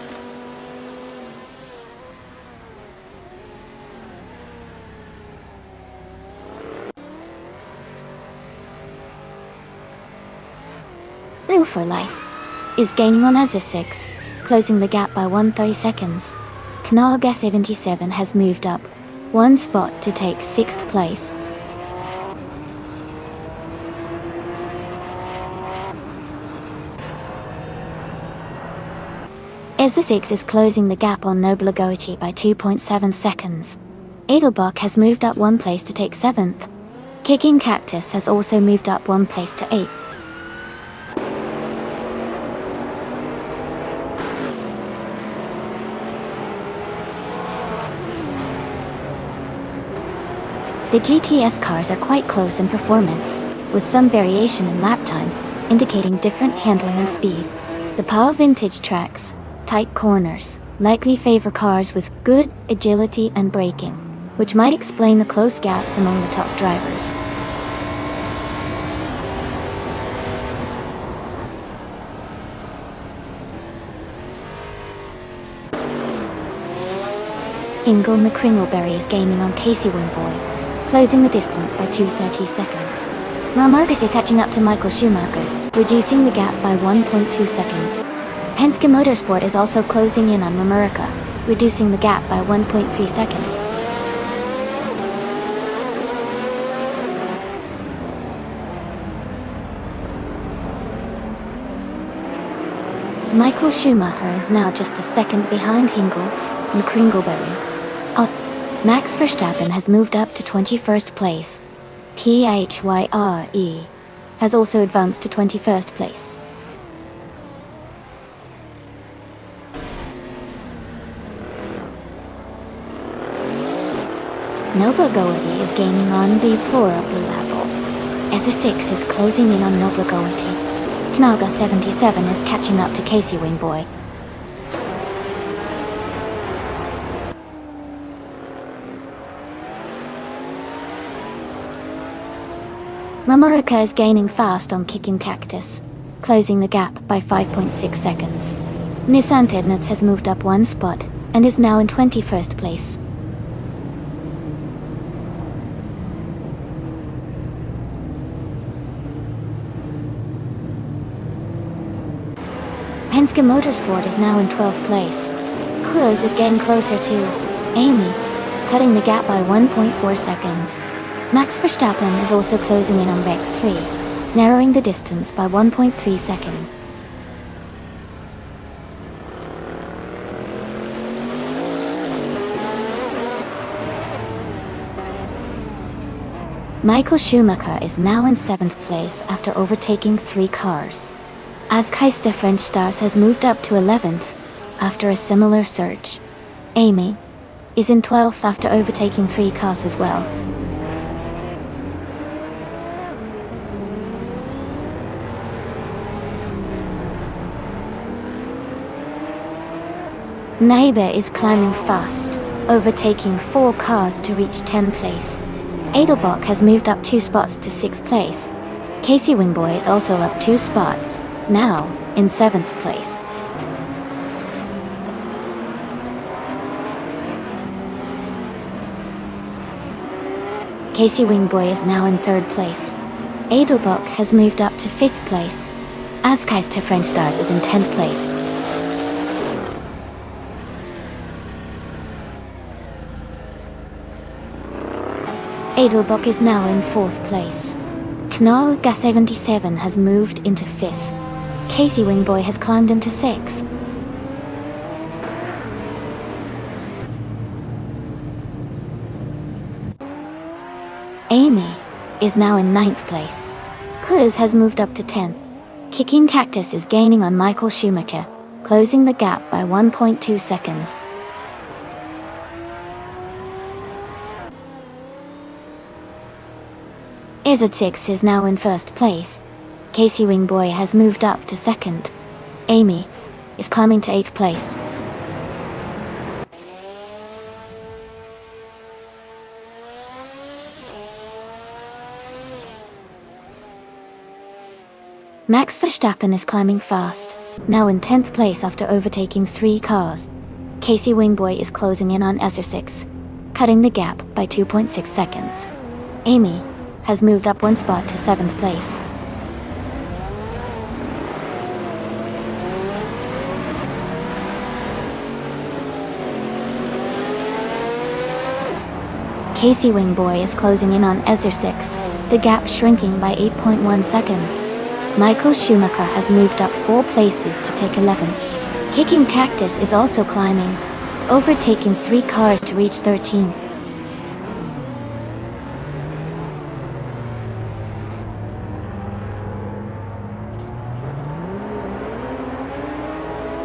New for Life is gaining on Azer6, closing the gap by 130 seconds. Knaga 77 has moved up one spot to take 6th place. Essex is closing the gap on Noblagoiti by 2.7 seconds. Edelbach has moved up one place to take 7th. Kicking Cactus has also moved up one place to 8th. The GTS cars are quite close in performance, with some variation in lap times, indicating different handling and speed. The PAL vintage tracks, tight corners, likely favor cars with good agility and braking, which might explain the close gaps among the top drivers. Ingle McCringleberry is gaining on Casey Wimboy, closing the distance by 2:30 seconds. Marmarket is catching up to Michael Schumacher, reducing the gap by 1.2 seconds. Penske Motorsport is also closing in on Mamurica, reducing the gap by 1.3 seconds. Michael Schumacher is now just a second behind Hingle and Kringleberry. Max Verstappen has moved up to 21st place. PHYRE has also advanced to 21st place. Noblagoiti is gaining on Deplorably Apple. SR6 is closing in on Noblagoiti. Knaga 77 is catching up to Casey Wingboy. Mamurica is gaining fast on Kicking Cactus, closing the gap by 5.6 seconds. Nissan Tednitz has moved up one spot and is now in 21st place. Penske Motorsport is now in 12th place. Quiz is getting closer to Amy, cutting the gap by 1.4 seconds. Max Verstappen is also closing in on Rex 3, narrowing the distance by 1.3 seconds. Michael Schumacher is now in 7th place after overtaking 3 cars. Askeister French Stars has moved up to 11th after a similar surge. Amy is in 12th after overtaking 3 cars as well. Neighbor is climbing fast, overtaking 4 cars to reach 10th place. Edelbach has moved up 2 spots to 6th place. Casey Wingboy is also up 2 spots, now in 7th place. Casey Wingboy is now in 3rd place. Edelbach has moved up to 5th place. Askeister French Stars is in 10th place. Edelbach is now in 4th place. Knaga 77 has moved into 5th. Casey Wingboy has climbed into 6th. Amy is now in 9th place. Quiz has moved up to 10th. Kicking Cactus is gaining on Michael Schumacher, closing the gap by 1.2 seconds. Izotix is now in 1st place. Casey Wingboy has moved up to 2nd. Amy is climbing to 8th place. Max Verstappen is climbing fast, now in 10th place after overtaking 3 cars. Casey Wingboy is closing in on SR6, cutting the gap by 2.6 seconds. Amy has moved up 1 spot to 7th place. Casey Wingboy is closing in on SR6, the gap shrinking by 8.1 seconds. Michael Schumacher has moved up 4 places to take 11th. Kicking Cactus is also climbing, overtaking 3 cars to reach 13.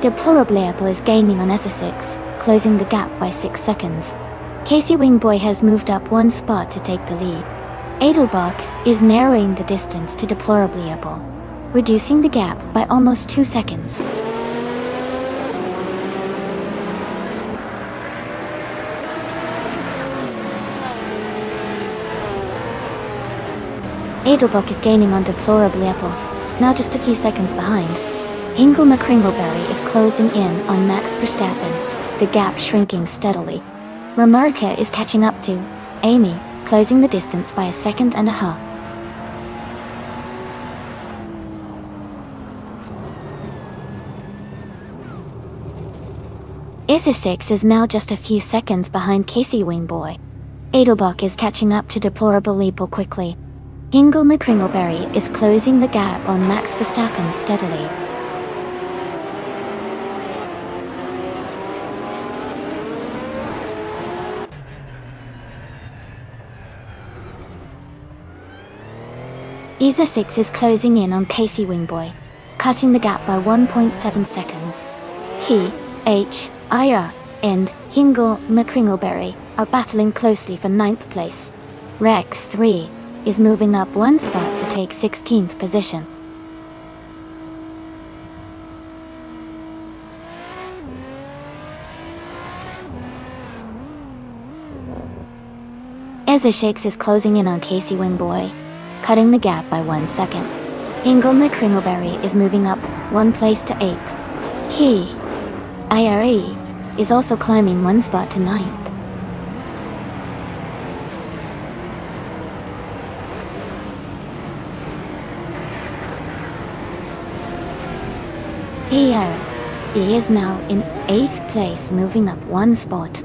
Deplorably Apple is gaining on SR6, closing the gap by 6 seconds. Casey Wingboy has moved up 1 spot to take the lead. Edelbach is narrowing the distance to Deplorably Apple, reducing the gap by almost 2 seconds. Edelbach is gaining on Deplorably Apple, now just a few seconds behind. Hingle McCringleberry is closing in on Max Verstappen, the gap shrinking steadily. Remarque is catching up to Amy, closing the distance by 1.5 seconds. SR6 is now just a few seconds behind Casey Wingboy. Edelbach is catching up to Deplorable Apple quickly. Hingle McCringleberry is closing the gap on Max Verstappen steadily. SR6 is closing in on Casey Wingboy, cutting the gap by 1.7 seconds. He, H, IR, and Hingle McCringleberry are battling closely for 9th place. Rex 3 is moving up 1 spot to take 16th position. SR6 is closing in on Casey Wingboy, cutting the gap by 1 second. Hingle McCringleberry is moving up 1 place to 8th. He, IRE, is also climbing 1 spot to 9th. He is now in 8th place, moving up 1 spot.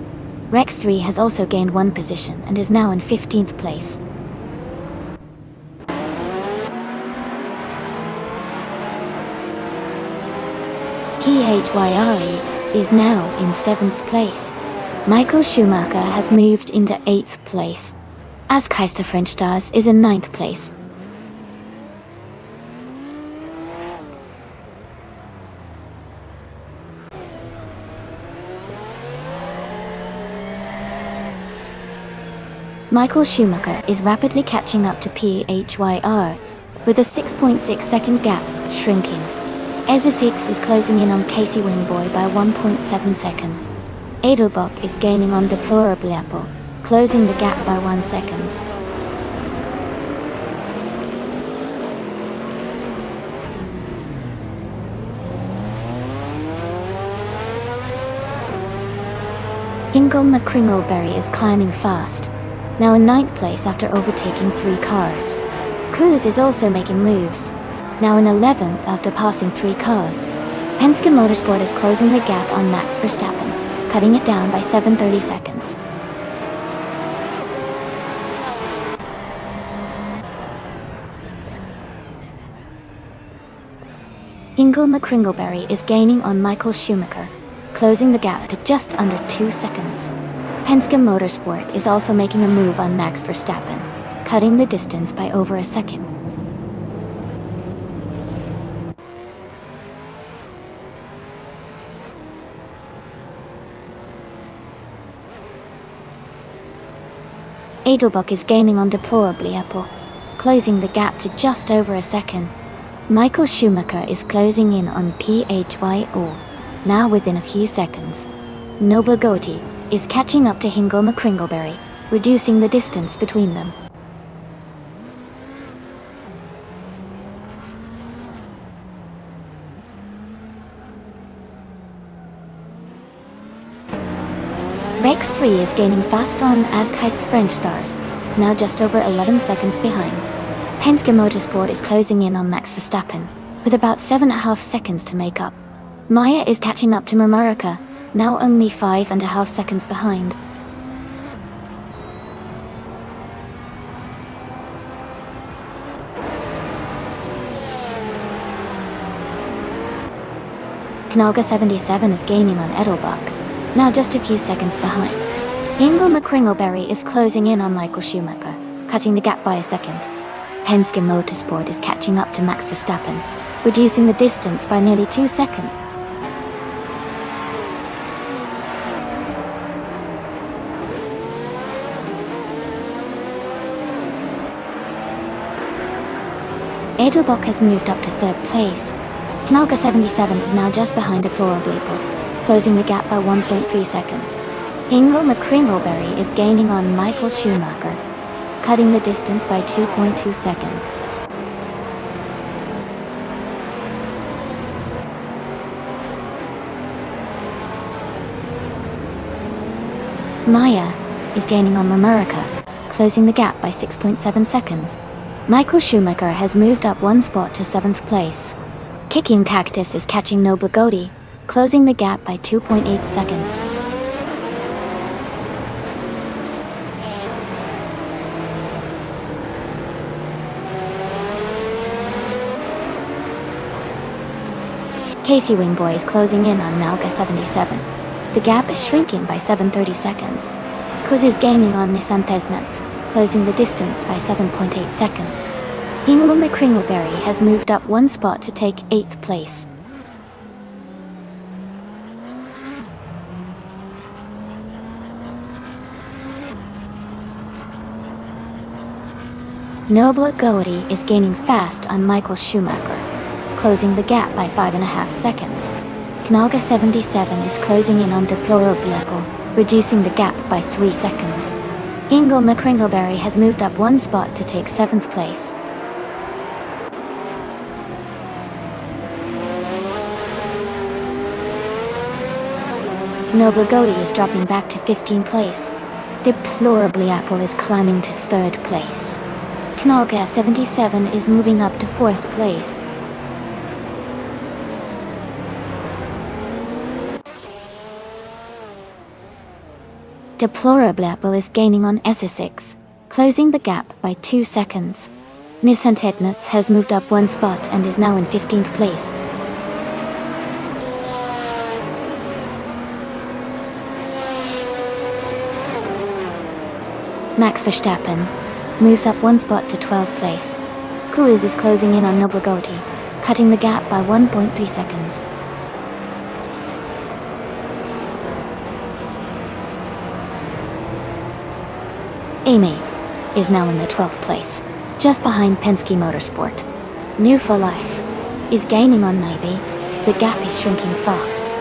Rex 3 has also gained 1 position and is now in 15th place. PHYRE is now in 7th place. Michael Schumacher has moved into 8th place. Askeister French Stars is in 9th place. Michael Schumacher is rapidly catching up to PHYR, with a 6.6 second gap shrinking. SR6 is closing in on Casey Wingboy by 1.7 seconds. Edelbach is gaining on Deplorably Apple, closing the gap by 1 second. Hingle McCringleberry is climbing fast, now in 9th place after overtaking 3 cars. Cruz is also making moves, now in 11th after passing 3 cars. Penske Motorsport is closing the gap on Max Verstappen, cutting it down by 7/30 seconds. Hingle McCringleberry is gaining on Michael Schumacher, closing the gap to just under 2 seconds. Penske Motorsport is also making a move on Max Verstappen, cutting the distance by over a second. Edelbach is gaining on Deplorably Apple, closing the gap to just over a second. Michael Schumacher is closing in on PHYO, now within a few seconds. Noble Gotti is catching up to Hingle McCringleberry, reducing the distance between them. Rex 3 is gaining fast on Askheist French Stars, now just over 11 seconds behind. Penske Motorsport is closing in on Max Verstappen, with about 7.5 seconds to make up. Maya is catching up to Murmurica, now only 5.5 seconds behind. Knalga 77 is gaining on Edelbach, now just a few seconds behind. Ingo McCringleberry is closing in on Michael Schumacher, cutting the gap by a second. Penske Motorsport is catching up to Max Verstappen, reducing the distance by nearly 2 seconds. Edelbach has moved up to third place. Knalga 77 is now just behind Deplorable, closing the gap by 1.3 seconds. Ingo McCringleberry is gaining on Michael Schumacher, cutting the distance by 2.2 seconds. Maya is gaining on Mamurica, closing the gap by 6.7 seconds. Michael Schumacher has moved up one spot to 7th place. Kicking Cactus is catching Noble Goaty, closing the gap by 2.8 seconds. Casey Wingboy is closing in on Nalga 77. The gap is shrinking by 7.30 seconds. Kuz is gaining on Nissan Tesnets, closing the distance by 7.8 seconds. Ingo McCringleberry has moved up one spot to take 8th place. Noble Goaty is gaining fast on Michael Schumacher, closing the gap by 5.5 seconds. Knalga 77 is closing in on Deplorable, reducing the gap by 3 seconds. Ingo McCringleberry has moved up one spot to take 7th place. Noble Goaty is dropping back to 15th place. Deplorable is climbing to 3rd place. Knalga 77 is moving up to 4th place. Deplorable is gaining on SS6, closing the gap by 2 seconds. Nissan Tetnitz has moved up one spot and is now in 15th place. Max Verstappen moves up one spot to 12th place. Kuz is closing in on Noble Goaty, cutting the gap by 1.3 seconds. Amy is now in the 12th place, just behind Penske Motorsport. New for Life is gaining on Naibi. The gap is shrinking fast.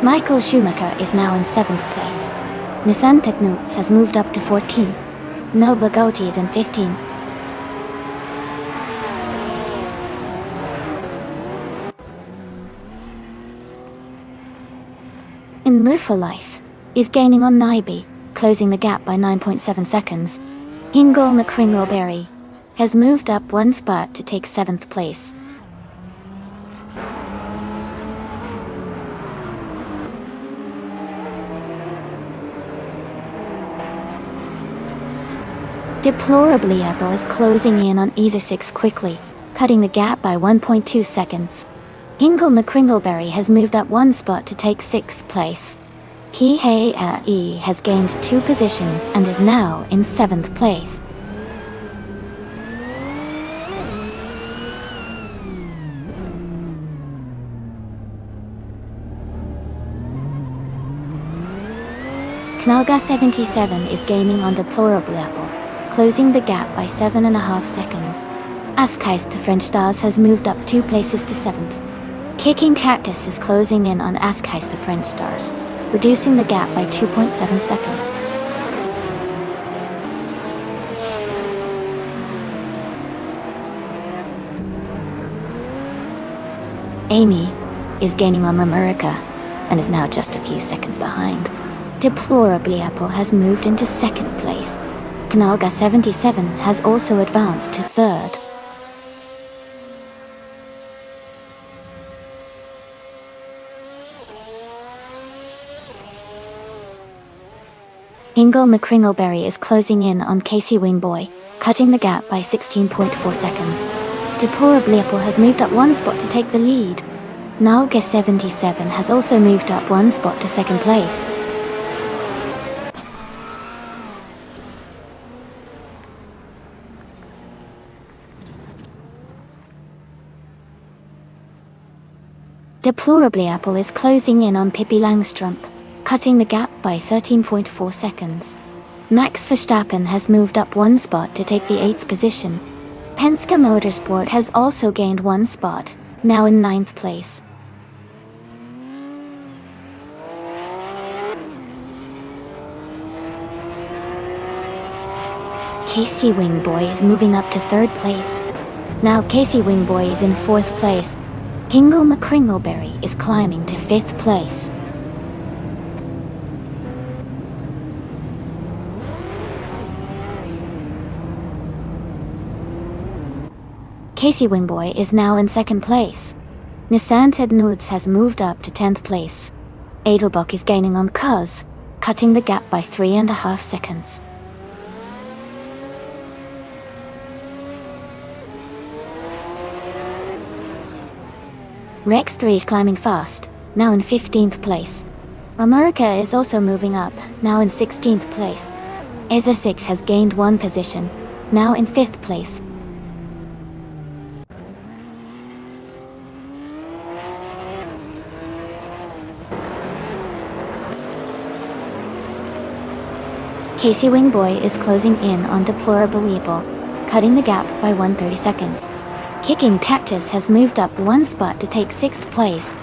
Michael Schumacher is now in 7th place. Nissan Technoots has moved up to 14th. Noble Goaty is in 15th. In Move for Life is gaining on Naibi, closing the gap by 9.7 seconds. Ingo McCringleberry has moved up one spot to take 7th place. Deplorable is closing in on EZ6 quickly, cutting the gap by 1.2 seconds. Ingo McCringleberry has moved up one spot to take 6th place. He has gained 2 positions and is now in 7th place. Knalga 77 is gaining on Deplorable, closing the gap by 7.5 seconds. Askheist the French Stars has moved up 2 places to 7th. Kicking Cactus is closing in on Askheist the French Stars, reducing the gap by 2.7 seconds. Amy is gaining on Mamurica and is now just a few seconds behind. Deplorable has moved into 2nd place. Knalga 77 has also advanced to 3rd. Ingo McCringleberry is closing in on Casey Wingboy, cutting the gap by 16.4 seconds. Deplorably Apple has moved up one spot to take the lead. Nalga 77 has also moved up one spot to second place. Deplorably Apple is closing in on Pippi Langstrup, cutting the gap by 13.4 seconds. Max Verstappen has moved up one spot to take the 8th position. Penske Motorsport has also gained one spot, now in 9th place. Casey Wingboy is moving up to 3rd place. Now Casey Wingboy is in 4th place. Kingle McCringleberry is climbing to 5th place. Casey Wingboy is now in 2nd place. Nissan Ted Nudes has moved up to 10th place. Edelbach is gaining on Cuz, cutting the gap by 3.5 seconds. Rex 3 is climbing fast, now in 15th place. America is also moving up, now in 16th place. EZA 6 has gained one position, now in 5th place. Casey Wingboy is closing in on Deplorable Apple, cutting the gap by 130 seconds. Kicking Cactus has moved up one spot to take 6th place.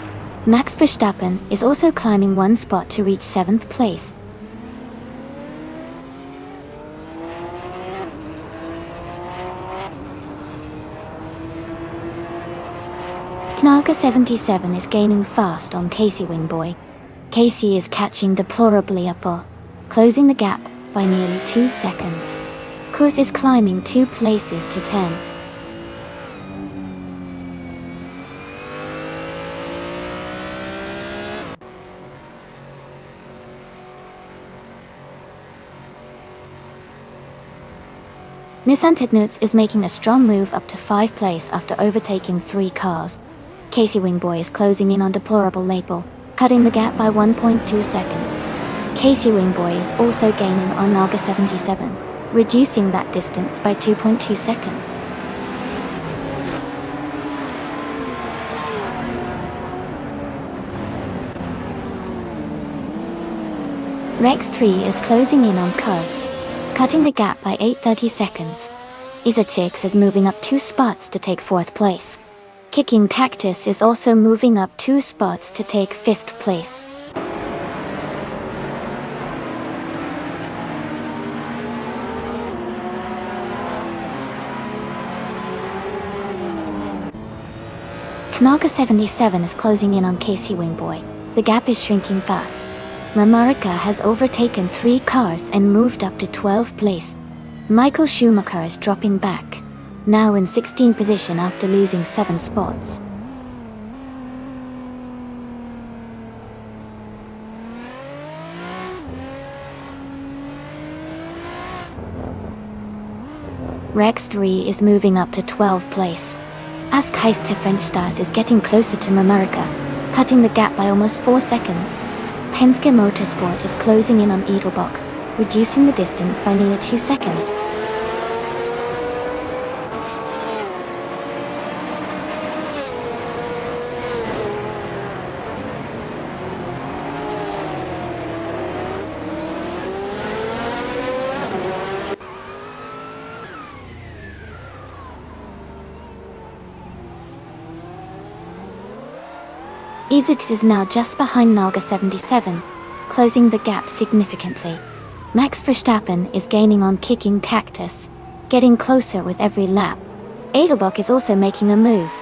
Max Verstappen is also climbing one spot to reach 7th place. Knarka 77 is gaining fast on Casey Wingboy. Casey is catching Deplorably Apple, closing the gap by nearly 2 seconds. Kuz is climbing 2 places to 10. Nissan Tidnuts is making a strong move up to 5th place after overtaking 3 cars. Casey Wingboy is closing in on Deplorable Label, cutting the gap by 1.2 seconds. Casey Wingboy is also gaining on Naga 77, reducing that distance by 2.2 seconds. Rex 3 is closing in on Cuz, cutting the gap by 8.30 seconds. Isachix is moving up 2 spots to take 4th place. Kicking Cactus is also moving up 2 spots to take 5th place. Knarka 77 is closing in on Casey Wingboy. The gap is shrinking fast. Mamarika has overtaken 3 cars and moved up to 12th place. Michael Schumacher is dropping back, now in 16th position after losing 7 spots. Rex 3 is moving up to 12th place. Askheiste French Stars is getting closer to Mamarika, cutting the gap by almost 4 seconds. Penske Motorsport is closing in on Edelbach, reducing the distance by nearly 2 seconds. Isix is now just behind Naga 77, closing the gap significantly. Max Verstappen is gaining on Kicking Cactus, getting closer with every lap. Edelbach is also making a move,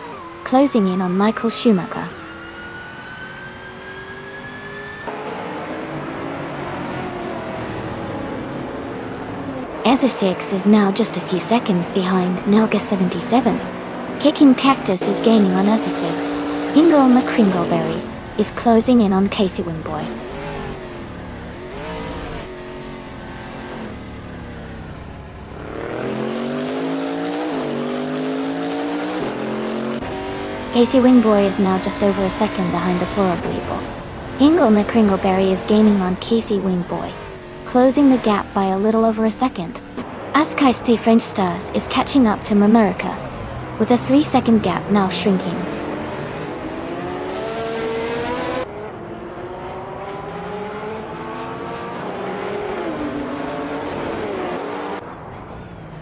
closing in on Michael Schumacher. EZA6 is now just a few seconds behind Naga 77. Kicking Cactus is gaining on EZA6. Ingle McCringleberry is closing in on Casey Wingboy. Casey Wingboy is now just over a second behind Deplorably. Ingle McCringleberry is gaining on Casey Wingboy, closing the gap by a little over a second. Askaiste French Stars is catching up to Mamerica, with a 3-second gap now shrinking.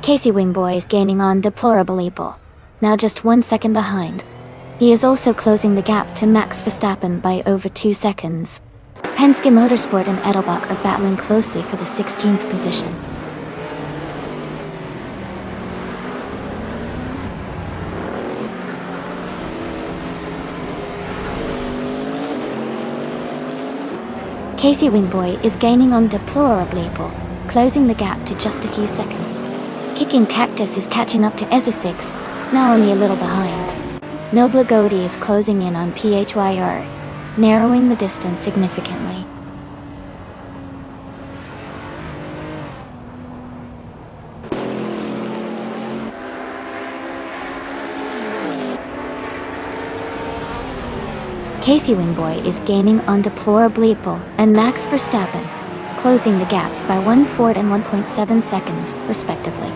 Casey Wingboy is gaining on Deplorably, now just 1 second behind. He is also closing the gap to Max Verstappen by over 2 seconds. Penske Motorsport and Edelbach are battling closely for the 16th position. Casey Wingboy is gaining on Deplorably, closing the gap to just a few seconds. Kicking Cactus is catching up to Ezza6, now only a little behind. Noble Godi is closing in on PHYR, narrowing the distance significantly. Casey Wingboy is gaining on Deplorably and Max Verstappen, closing the gaps by 1/4 and 1.7 seconds, respectively.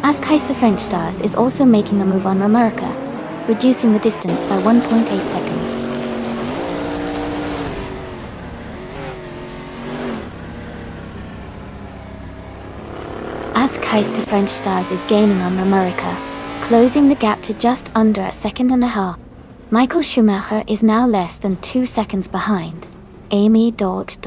Askaiste French Stars is also making a move on Mamerica, reducing the distance by 1.8 seconds. Askaiste French Stars is gaining on Mamerica, closing the gap to just under a second and a half. Michael Schumacher is now less than 2 seconds behind. Amy Dort.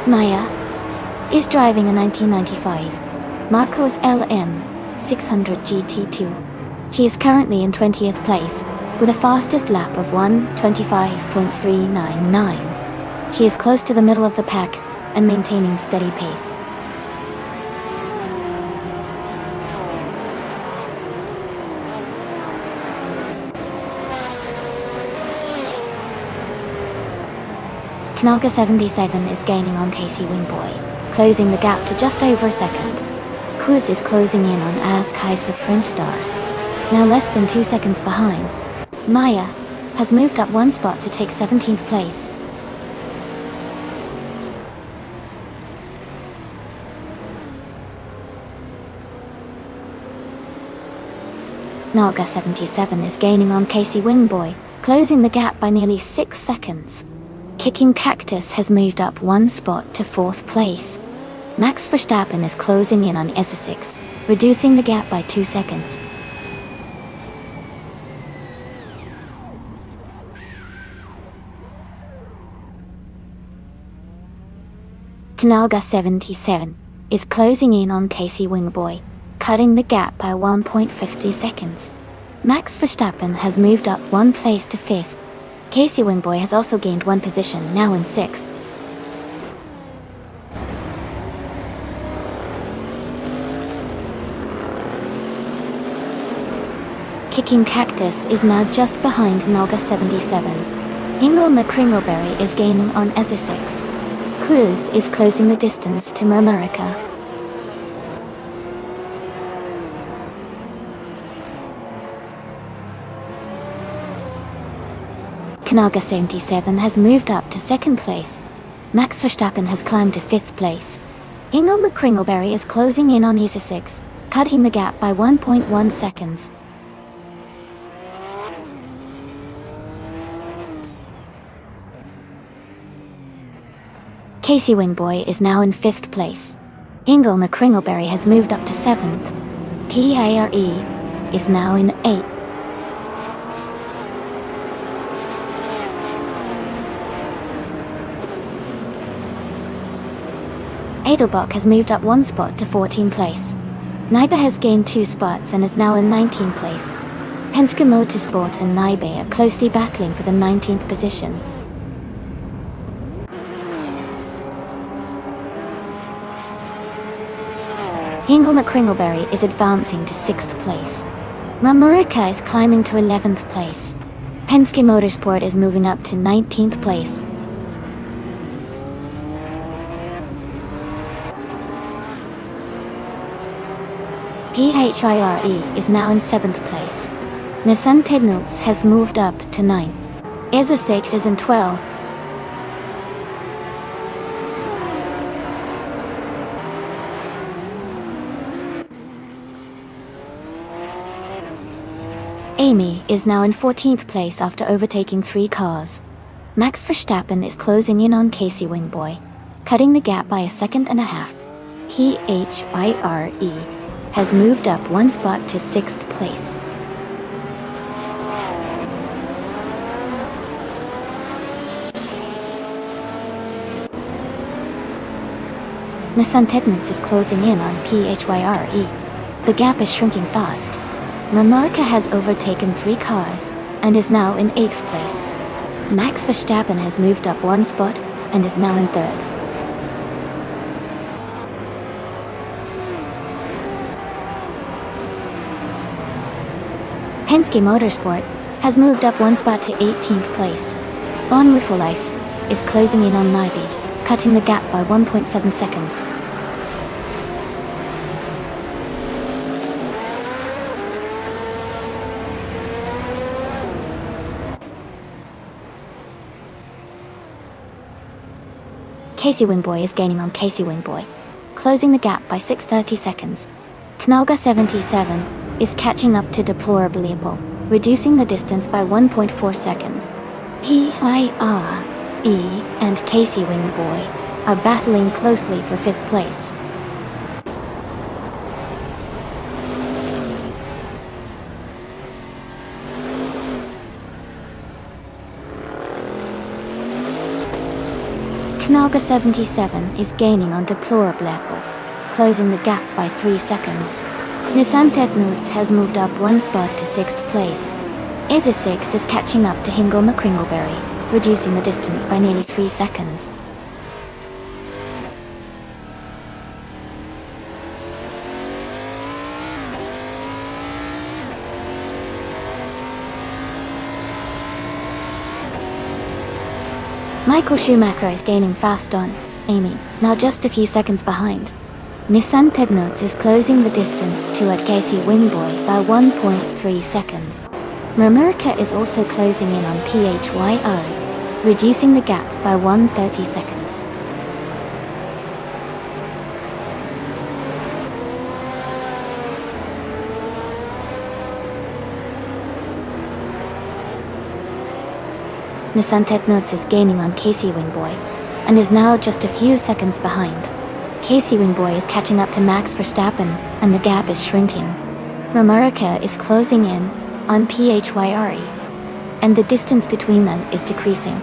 Maya is driving a 1995 Marcos LM 600 GT2. She is currently in 20th place, with a fastest lap of 1:25.399. She is close to the middle of the pack and maintaining steady pace. Knalka 77 is gaining on Casey Wingboy, closing the gap to just over a second. Kuz is closing in on Askaiste French Stars, now less than 2 seconds behind. Maya has moved up 1 spot to take 17th place. Naga 77 is gaining on Casey Wingboy, closing the gap by nearly 6 seconds. Kicking Cactus has moved up 1 spot to 4th place. Max Verstappen is closing in on Ezza6, reducing the gap by 2 seconds. Knalga 77 is closing in on Casey Wingboy, cutting the gap by 1.50 seconds. Max Verstappen has moved up 1 place to 5th. Casey Wingboy has also gained 1 position, now in 6th. Kicking Cactus is now just behind Nalga 77. Ingle McCringleberry is gaining on Ezza6. Cruz is closing the distance to Mamerica. Knalga 77 has moved up to 2nd place. Max Verstappen has climbed to 5th place. Ingle McCringleberry is closing in on Ezza6, cutting the gap by 1.1 seconds. Casey Wingboy is now in 5th place. Ingle McCringleberry has moved up to 7th. PARE is now in 8th. Edelbach has moved up 1 spot to 14th place. Nybe has gained 2 spots and is now in 19th place. Penske Motorsport and Nybe are closely battling for the 19th position. Ingle McCringleberry is advancing to 6th place. Mamerica is climbing to 11th place. Penske Motorsport is moving up to 19th place. PHYRE is now in 7th place. Nissan Technotes has moved up to 9. ESA 6 is in 12. Amy is now in 14th place after overtaking 3 cars. Max Verstappen is closing in on Casey Wingboy, cutting the gap by a second and a half. PHYRE has moved up 1 spot to 6th place. Nissan Technotes is closing in on PHYRE. The gap is shrinking fast. Remarca has overtaken 3 cars and is now in 8th place. Max Verstappen has moved up 1 spot and is now in 3rd. Penske Motorsport has moved up 1 spot to 18th place. On With For Life is closing in on Nyby, cutting the gap by 1.7 seconds. Casey Wingboy is gaining on Casey Wingboy, closing the gap by 6.30 seconds. Knalga 77 is catching up to Deplorably, reducing the distance by 1.4 seconds. PHYRE and Casey Wingboy are battling closely for 5th place. Knalga 77 is gaining on Deplorably, closing the gap by 3 seconds. Nissan Technotes has moved up 1 spot to 6th place. ESA 6 is catching up to Hingle McCringleberry, reducing the distance by nearly 3 seconds. Michael Schumacher is gaining fast on Amy, now just a few seconds behind. Nissan Technotes is closing the distance to at Casey Wingboy by 1.3 seconds. Remarca is also closing in on PHYO, reducing the gap by 1.30 seconds. Nissan Technotes is gaining on Casey Wingboy, and is now just a few seconds behind. Casey Wingboy is catching up to Max Verstappen, and the gap is shrinking. Remarca is closing in on PHYRE, and the distance between them is decreasing.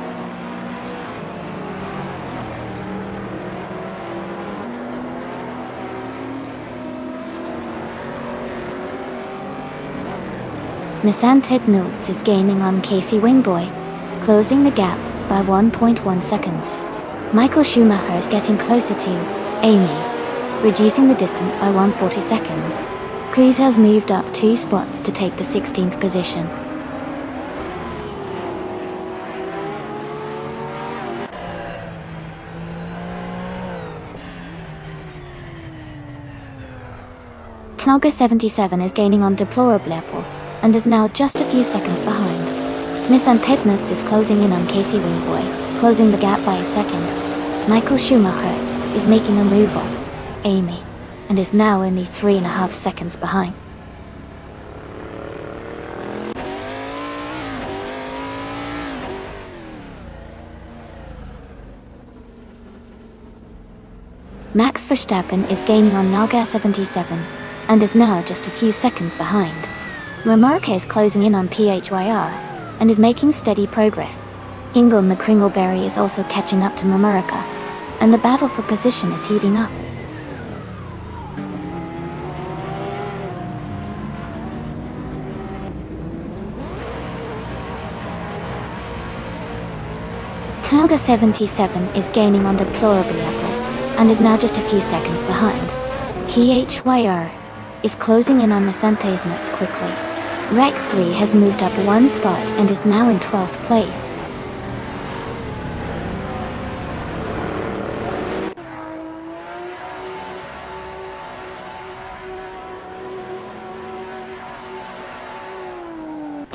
Nissan Technotes is gaining on Casey Wingboy, closing the gap by 1.1 seconds. Michael Schumacher is getting closer to Amy, reducing the distance by 140 seconds. Cruz has moved up 2 spots to take the 16th position. Knalga 77 is gaining on Deplorably and is now just a few seconds behind. Nissan Technotes is closing in on Casey Wingboy, closing the gap by a second. Michael Schumacher is making a move on Amy, and is now only 3.5 seconds behind. Max Verstappen is gaining on Knalga 77, and is now just a few seconds behind. Remarca is closing in on PHYR, and is making steady progress. Hingle McCringleberry is also catching up to Remarca, and the battle for position is heating up. Knalga 77 is gaining on Deplorably and is now just a few seconds behind. PHYR is closing in on the Technotes quickly. Rex 3 has moved up 1 spot and is now in 12th place.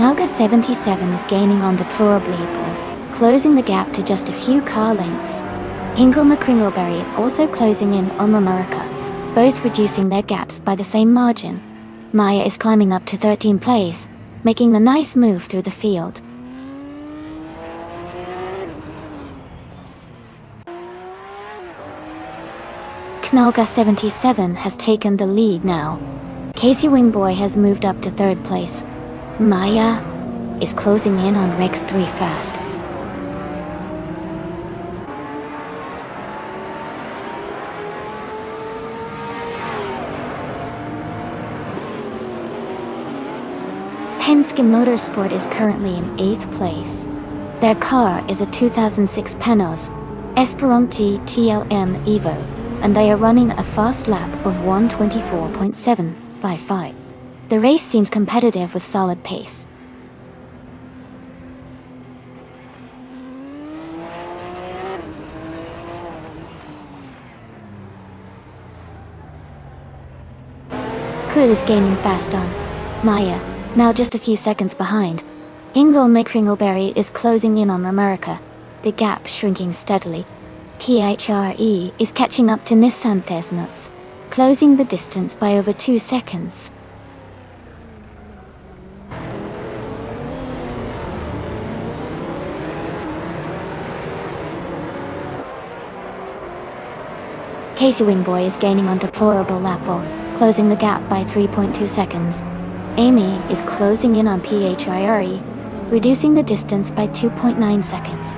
Knauga 77 is gaining on deplorably poor, closing the gap to just a few car lengths. Hingle McCringleberry is also closing in on Romerica, both reducing their gaps by the same margin. Maya is climbing up to 13th place, making a nice move through the field. Knauga 77 has taken the lead now. Casey Wingboy has moved up to 3rd place. Maya is closing in on Rex 3 fast. Penske Motorsport is currently in 8th place. Their car is a 2006 Penos Esperanti TLM Evo, and they are running a fast lap of 1:24.755. The race seems competitive with solid pace. Kuz is gaining fast on Maya, now just a few seconds behind. Hingle McCringleberry is closing in on Romerica, the gap shrinking steadily. PHRE is catching up to Nissan Tesnuts, closing the distance by over 2 seconds. Casey Wingboy is gaining on deplorable Lappo, closing the gap by 3.2 seconds. Amy is closing in on PHIRE, reducing the distance by 2.9 seconds.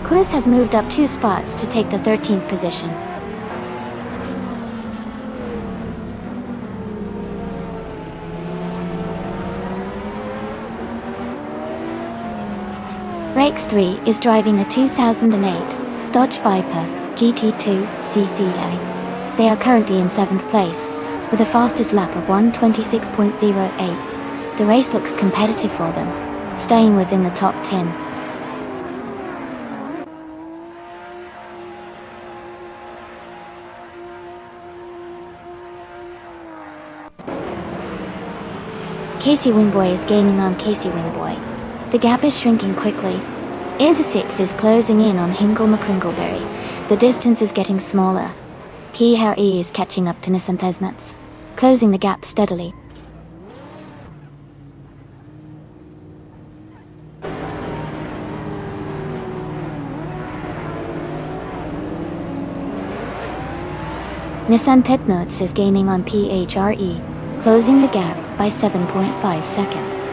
Quiz has moved up 2 spots to take the 13th position. Rex 3 is driving a 2008 Dodge Viper GT2 CCA. They are currently in 7th place, with a fastest lap of 1:26.08. The race looks competitive for them, staying within the top 10. Casey Wingboy is gaining on Casey Wingboy. The gap is shrinking quickly. Airza 6 is closing in on Hingle McCringleberry. The distance is getting smaller. PHRE is catching up to Nissan Tesnuts, closing the gap steadily. Nissan Tesnuts is gaining on PHRE, closing the gap by 7.5 seconds.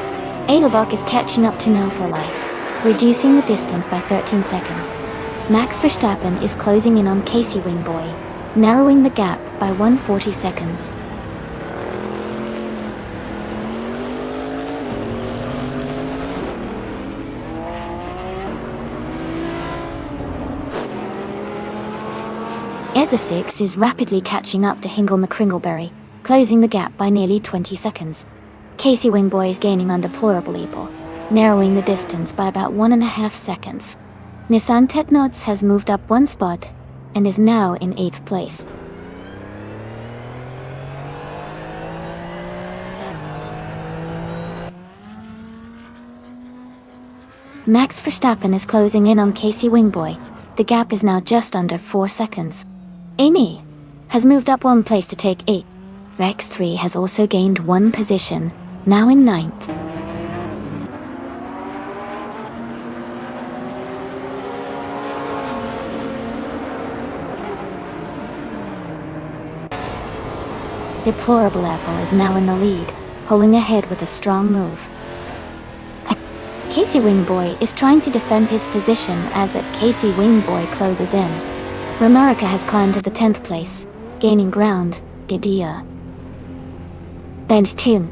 Edelbach is catching up to Now for Life, reducing the distance by 13 seconds. Max Verstappen is closing in on Casey Wingboy, narrowing the gap by 140 seconds. Airza 6 is rapidly catching up to Hingle McCringleberry, closing the gap by nearly 20 seconds. Casey Wingboy is gaining on deplorable Ebor, narrowing the distance by about 1.5 seconds. Nissan Tesnuts has moved up 1 spot and is now in 8th place. Max Verstappen is closing in on Casey Wingboy. The gap is now just under 4 seconds. Amy has moved up 1 place to take 8. Rex 3 has also gained 1 position, now in 9th. Deplorable Apple is now in the lead, pulling ahead with a strong move. Casey Wingboy is trying to defend his position as Casey Wingboy closes in. Romerica has climbed to the 10th place, gaining ground. Gidia. Bench tune.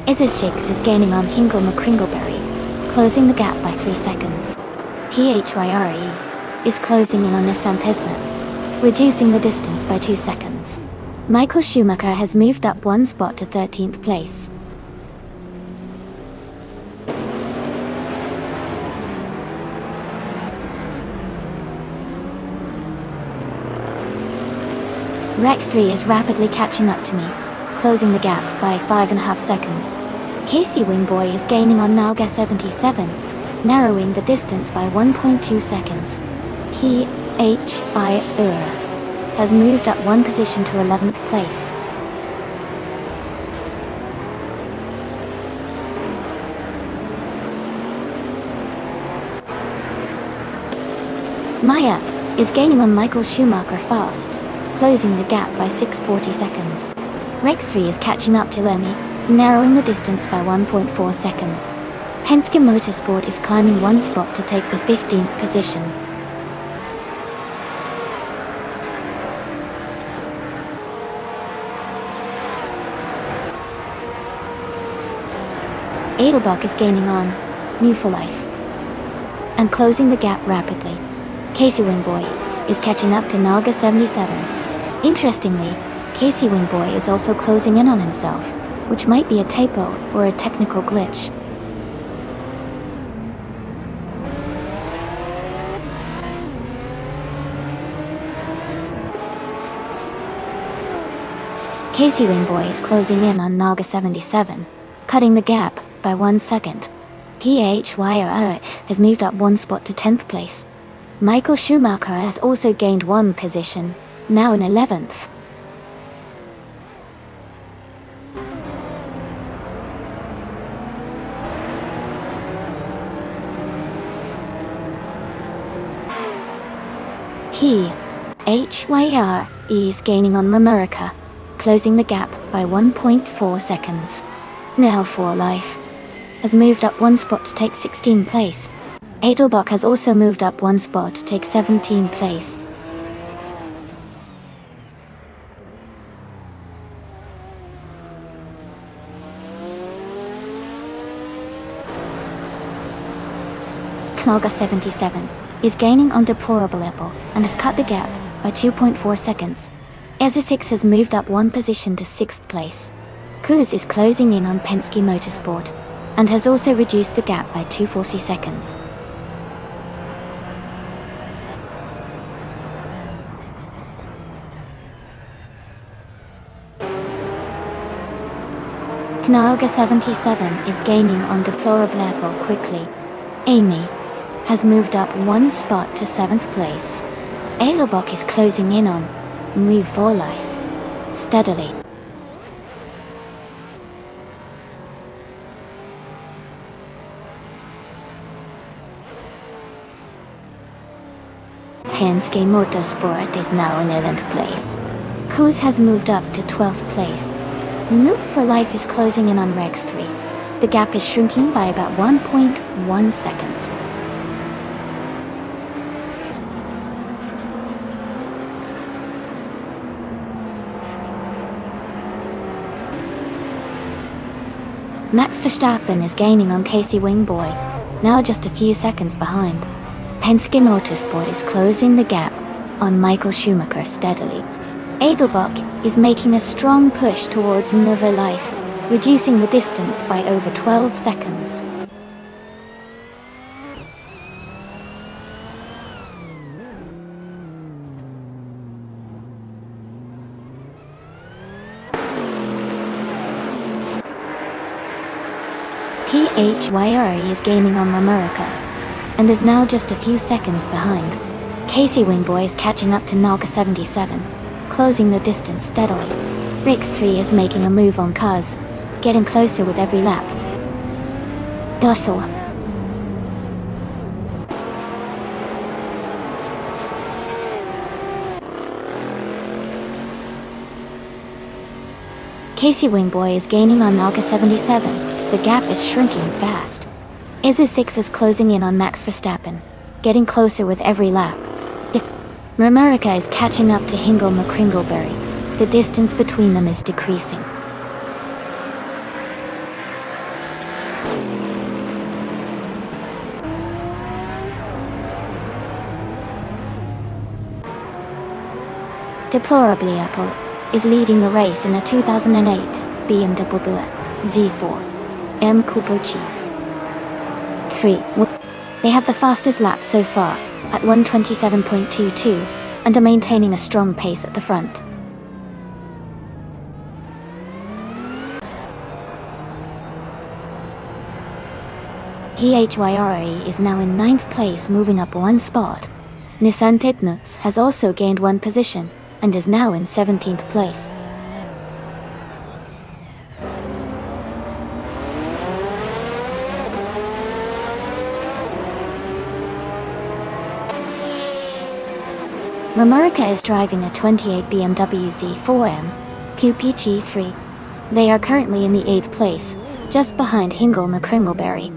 Izzashix is gaining on Hingle McCringleberry, closing the gap by 3 seconds. PHYRE is closing in on Nissan Tesnuts, reducing the distance by 2 seconds. Michael Schumacher has moved up 1 spot to 13th place. Rex 3 is rapidly catching up to me, closing the gap by 5.5 seconds. Casey Wingboy is gaining on Naga 77, narrowing the distance by 1.2 seconds. PHI has moved up one position to 11th place. Maya is gaining on Michael Schumacher fast, closing the gap by 6.40 seconds. Rex 3 is catching up to Emmy, narrowing the distance by 1.4 seconds. Penske Motorsport is climbing one spot to take the 15th position. Edelbach is gaining on New for Life and closing the gap rapidly. Casey Wingboy is catching up to Naga 77. Interestingly, Casey Wingboy is also closing in on himself, which might be a typo or a technical glitch. Casey Wingboy is closing in on Naga 77, cutting the gap by 1 second. PHYR has moved up one spot to 10th place. Michael Schumacher has also gained one position, now in 11th. PHYR is gaining on Romerica, closing the gap by 1.4 seconds. Now for Life has moved up one spot to take 16th place. Edelbach has also moved up one spot to take 17th place. Knoga 77 is gaining on Deplorable Apple and has cut the gap by 2.4 seconds. Ezra 6 has moved up one position to 6th place. Kuz is closing in on Penske Motorsport and has also reduced the gap by 2.40 seconds. Knoga 77 is gaining on Deplorable Apple quickly. Amy has moved up one spot to 7th place. Edelbach is closing in on Move for Life steadily. Penske Motorsport is now in 11th place. Kuz has moved up to 12th place. Move for Life is closing in on Rex 3. The gap is shrinking by about 1.1 seconds. Max Verstappen is gaining on Casey Wingboy, now just a few seconds behind. Penske Motorsport is closing the gap on Michael Schumacher steadily. Edelbach is making a strong push towards Nova Life, reducing the distance by over 12 seconds. PHYR is gaining on Romerica and is now just a few seconds behind. Casey Wingboy is catching up to Naga 77, closing the distance steadily. Rix 3 is making a move on Kuz, getting closer with every lap. Dussel. Casey Wingboy is gaining on Naga 77. The gap is shrinking fast. Izu 6 is closing in on Max Verstappen, getting closer with every lap. Romerica is catching up to Hingle McCringleberry. The distance between them is decreasing. Deplorably Apple is leading the race in a 2008 BMW Z4 M Coupe 3. They have the fastest lap so far, at 1:27.22, and are maintaining a strong pace at the front. PHYRE is now in 9th place, moving up one spot. Nissan Tetnuts has also gained one position, and is now in 17th place. Romarica is driving a 28 BMW Z4M QPG3. They are currently in the 8th place, just behind Hingle McCringleberry.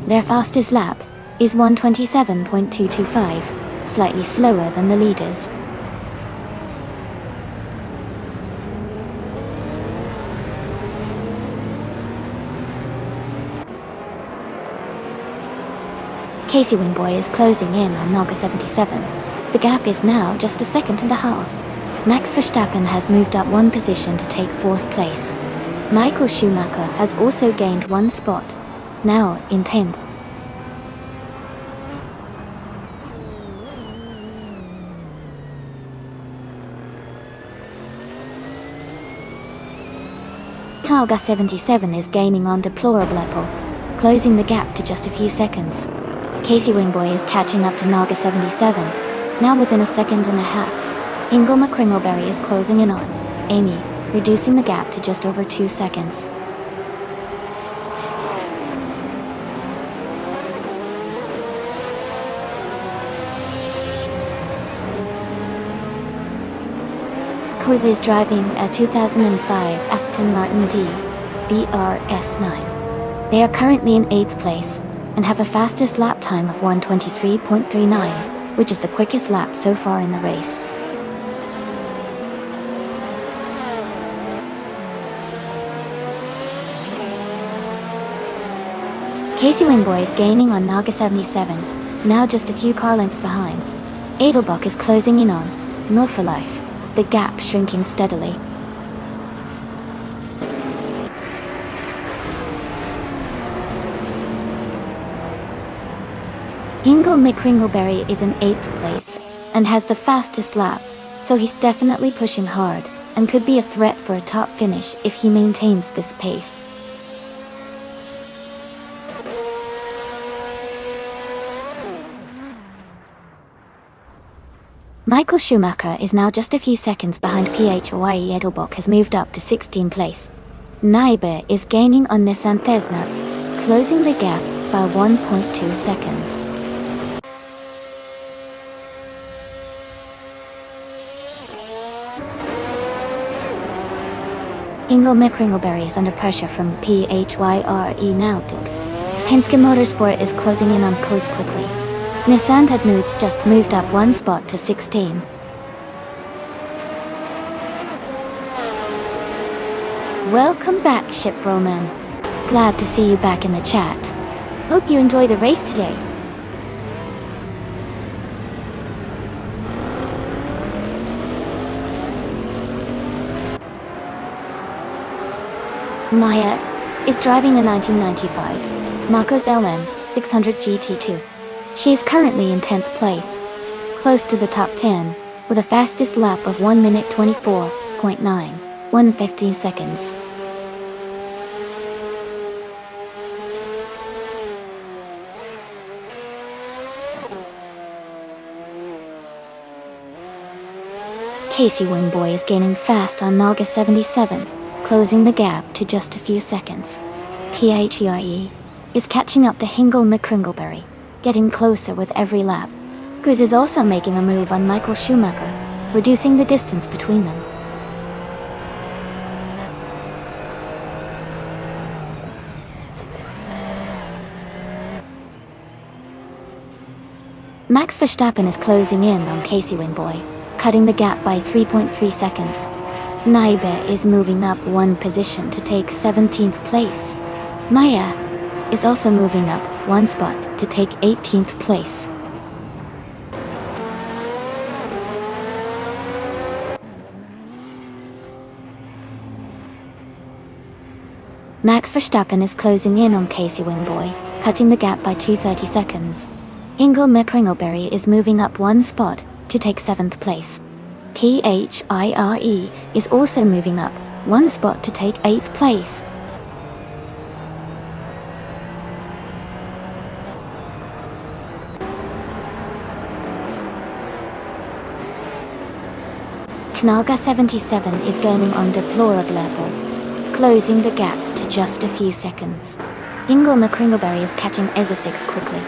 Their fastest lap is 1:27.225, slightly slower than the leaders. Casey Wingboy is closing in on Naga 77. The gap is now just a second and a half. Max Verstappen has moved up one position to take 4th place. Michael Schumacher has also gained one spot, now in 10th. Naga 77 is gaining on Deplorable Apple, closing the gap to just a few seconds. Casey Wingboy is catching up to Naga 77, now within a second and a half. Ingle McCringleberry is closing in on Amy, reducing the gap to just over 2 seconds. Coors is driving a 2005 Aston Martin D BRS9. They are currently in 8th place, and have a fastest lap time of 1:23.39, which is the quickest lap so far in the race. Casey Wingboy is gaining on Naga 77, now just a few car lengths behind. Edelbach is closing in on Northlife, the gap shrinking steadily. Ingle McCringleberry is in 8th place, and has the fastest lap, so he's definitely pushing hard, and could be a threat for a top finish if he maintains this pace. Michael Schumacher is now just a few seconds behind. PHYE Edelbach has moved up to 16th place. Naibe is gaining on Nissan Tesnuts, closing the gap by 1.2 seconds. Ingle McCringleberry is under pressure from PHYRE Nautic. Penske Motorsport is closing in on Coors quickly. Nissan Tetnuts just moved up one spot to 16. Welcome back, Ship Roman. Glad to see you back in the chat. Hope you enjoyed the race today. Maya is driving a 1995 Marcos LM 600 GT2. She is currently in 10th place, close to the top 10, with a fastest lap of 1:24.9, 1:15 seconds. Casey Wingboy is gaining fast on Naga 77, closing the gap to just a few seconds. PHEIE is catching up to Hingle McCringleberry, getting closer with every lap. Coors is also making a move on Michael Schumacher, reducing the distance between them. Max Verstappen is closing in on Casey Wingboy, cutting the gap by 3.3 seconds. Naibe is moving up one position to take 17th place. Maya is also moving up one spot to take 18th place. Max Verstappen is closing in on Casey Wingboy, cutting the gap by 2:30 seconds. Ingle McCringleberry is moving up one spot to take 7th place. PHIRE is also moving up one spot to take 8th place. Knaga 77 is gaining on deplorable level, closing the gap to just a few seconds. Hingle McCringleberry is catching Ezza6 quickly.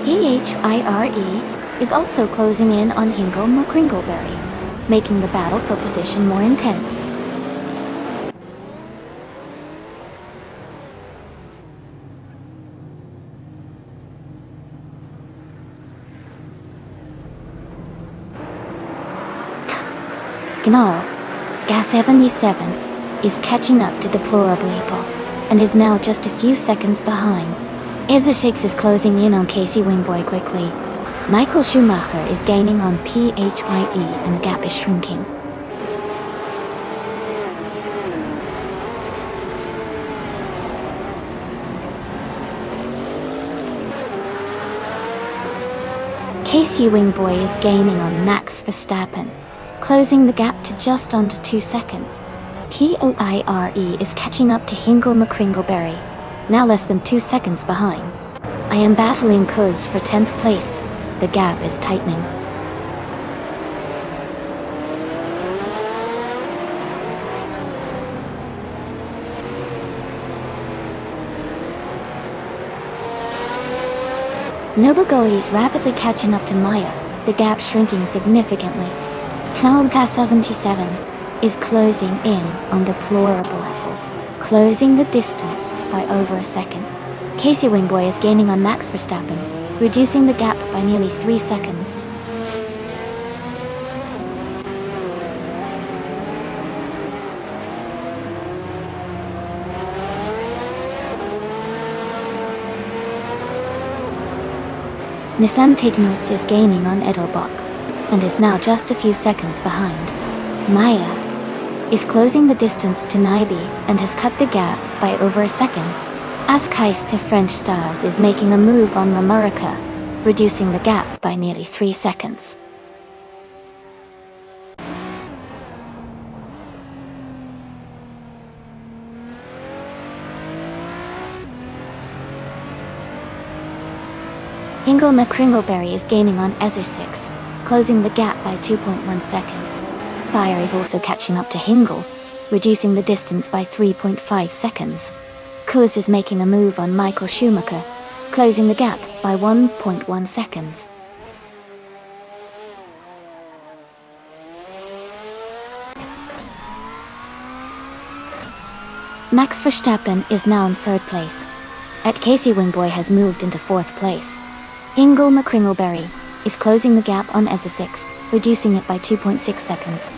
PHIRE is also closing in on Hingle McCringleberry, making the battle for position more intense. Gnarl, Gas77 is catching up to Deplorable Apple, and is now just a few seconds behind. Ezza6 is closing in on Casey Wingboy quickly. Michael Schumacher is gaining on PHIE and the gap is shrinking. Casey Wingboy is gaining on Max Verstappen, closing the gap to just under 2 seconds. POIRE is catching up to Hingle McCringleberry, now less than 2 seconds behind. I am battling Kuz for 10th place. The gap is tightening. Nobugoi is rapidly catching up to Maya, the gap shrinking significantly. Cloudcast 77 is closing in on Deplorable level, closing the distance by over a second. Casey Wingboy is gaining on Max Verstappen, reducing the gap by nearly 3 seconds. Nissan Titmus is gaining on Edelbach, and is now just a few seconds behind. Maya is closing the distance to Naibi and has cut the gap by over a second. Askheist to French Stars is making a move on Ramurica, reducing the gap by nearly 3 seconds. Hingle McCringleberry is gaining on Ezza6, closing the gap by 2.1 seconds. Fire is also catching up to Hingle, reducing the distance by 3.5 seconds. Kuz is making a move on Michael Schumacher, closing the gap by 1.1 seconds. Max Verstappen is now in 3rd place. Casey Wingboy has moved into 4th place. Hingle McCringleberry is closing the gap on Ezza6, reducing it by 2.6 seconds.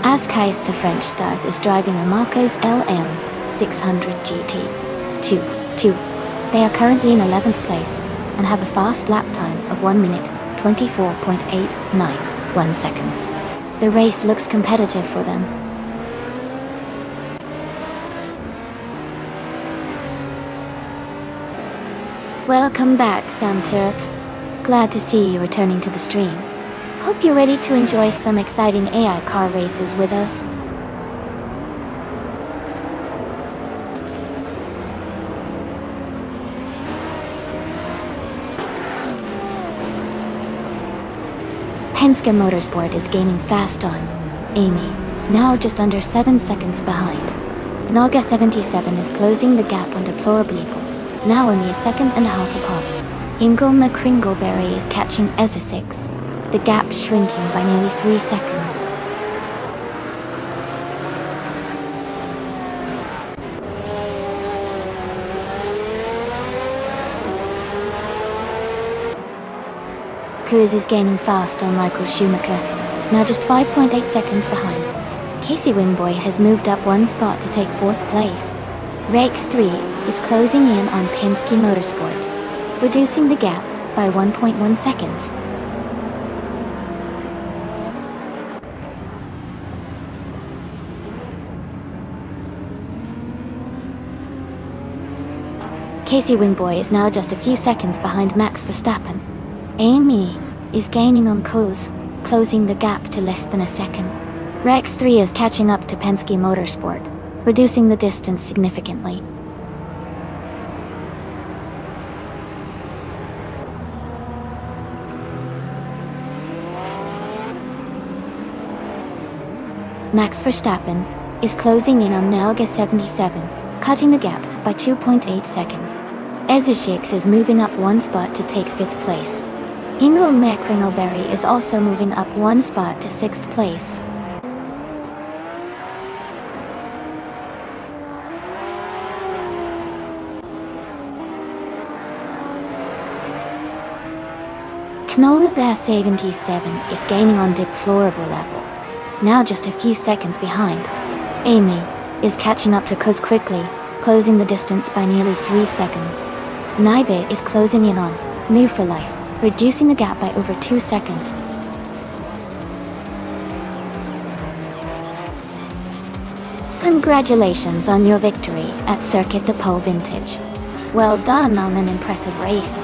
Askheist to French Stars is driving a Marcos LM600 GT2. They are currently in 11th place and have a fast lap time of 1 minute 24.891 seconds. The race looks competitive for them. Welcome back, Sam Turt. Glad to see you returning to the stream. Hope you're ready to enjoy some exciting AI car races with us. Penske Motorsport is gaining fast on Amy, now just under 7 seconds behind. Naga 77 is closing the gap on Deplorable Eagle, now only a second and a half apart. Hingle McCringleberry is catching Ezza6. The gap shrinking by nearly 3 seconds. Kuz is gaining fast on Michael Schumacher, now just 5.8 seconds behind. Casey Wingboy has moved up 1 spot to take 4th place. Rakes 3 is closing in on Penske Motorsport, reducing the gap by 1.1 seconds. Casey Wingboy is now just a few seconds behind Max Verstappen. Amy is gaining on Coz, closing the gap to less than a second. Rex 3 is catching up to Penske Motorsport, reducing the distance significantly. Max Verstappen is closing in on Nelga 77, cutting the gap by 2.8 seconds. Ezeshix is moving up one spot to take 5th place. Ingo McRingleberry is also moving up one spot to 6th place. Knowles 77 is gaining on deplorable level, now just a few seconds behind. Amy is catching up to Coz quickly, closing the distance by nearly 3 seconds. Naibe is closing in on New for Life, reducing the gap by over 2 seconds. Congratulations on your victory at Circuit de Pau Vintage. Well done on an impressive race.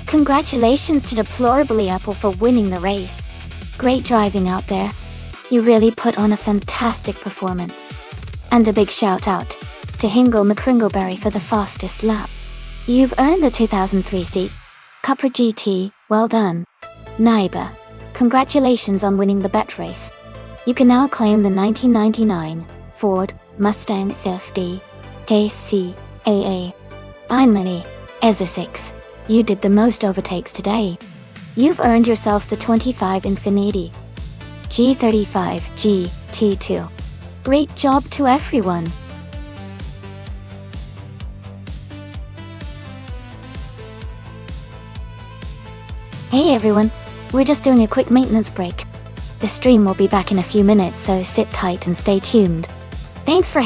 Congratulations to Deplorably Apple for winning the race. Great driving out there. You really put on a fantastic performance. And a big shout out to Hingle McCringleberry for the fastest lap. You've earned the 2003 seat. Cupra GT, well done. Naiba, congratulations on winning the bet race. You can now claim the 1999 Ford Mustang CFD KCAA. Finally, Ezeshix, you did the most overtakes today. You've earned yourself the 25 Infiniti G35 GT2. Great job to everyone. Hey everyone, we're just doing a quick maintenance break. The stream will be back in a few minutes, so sit tight and stay tuned. Thanks for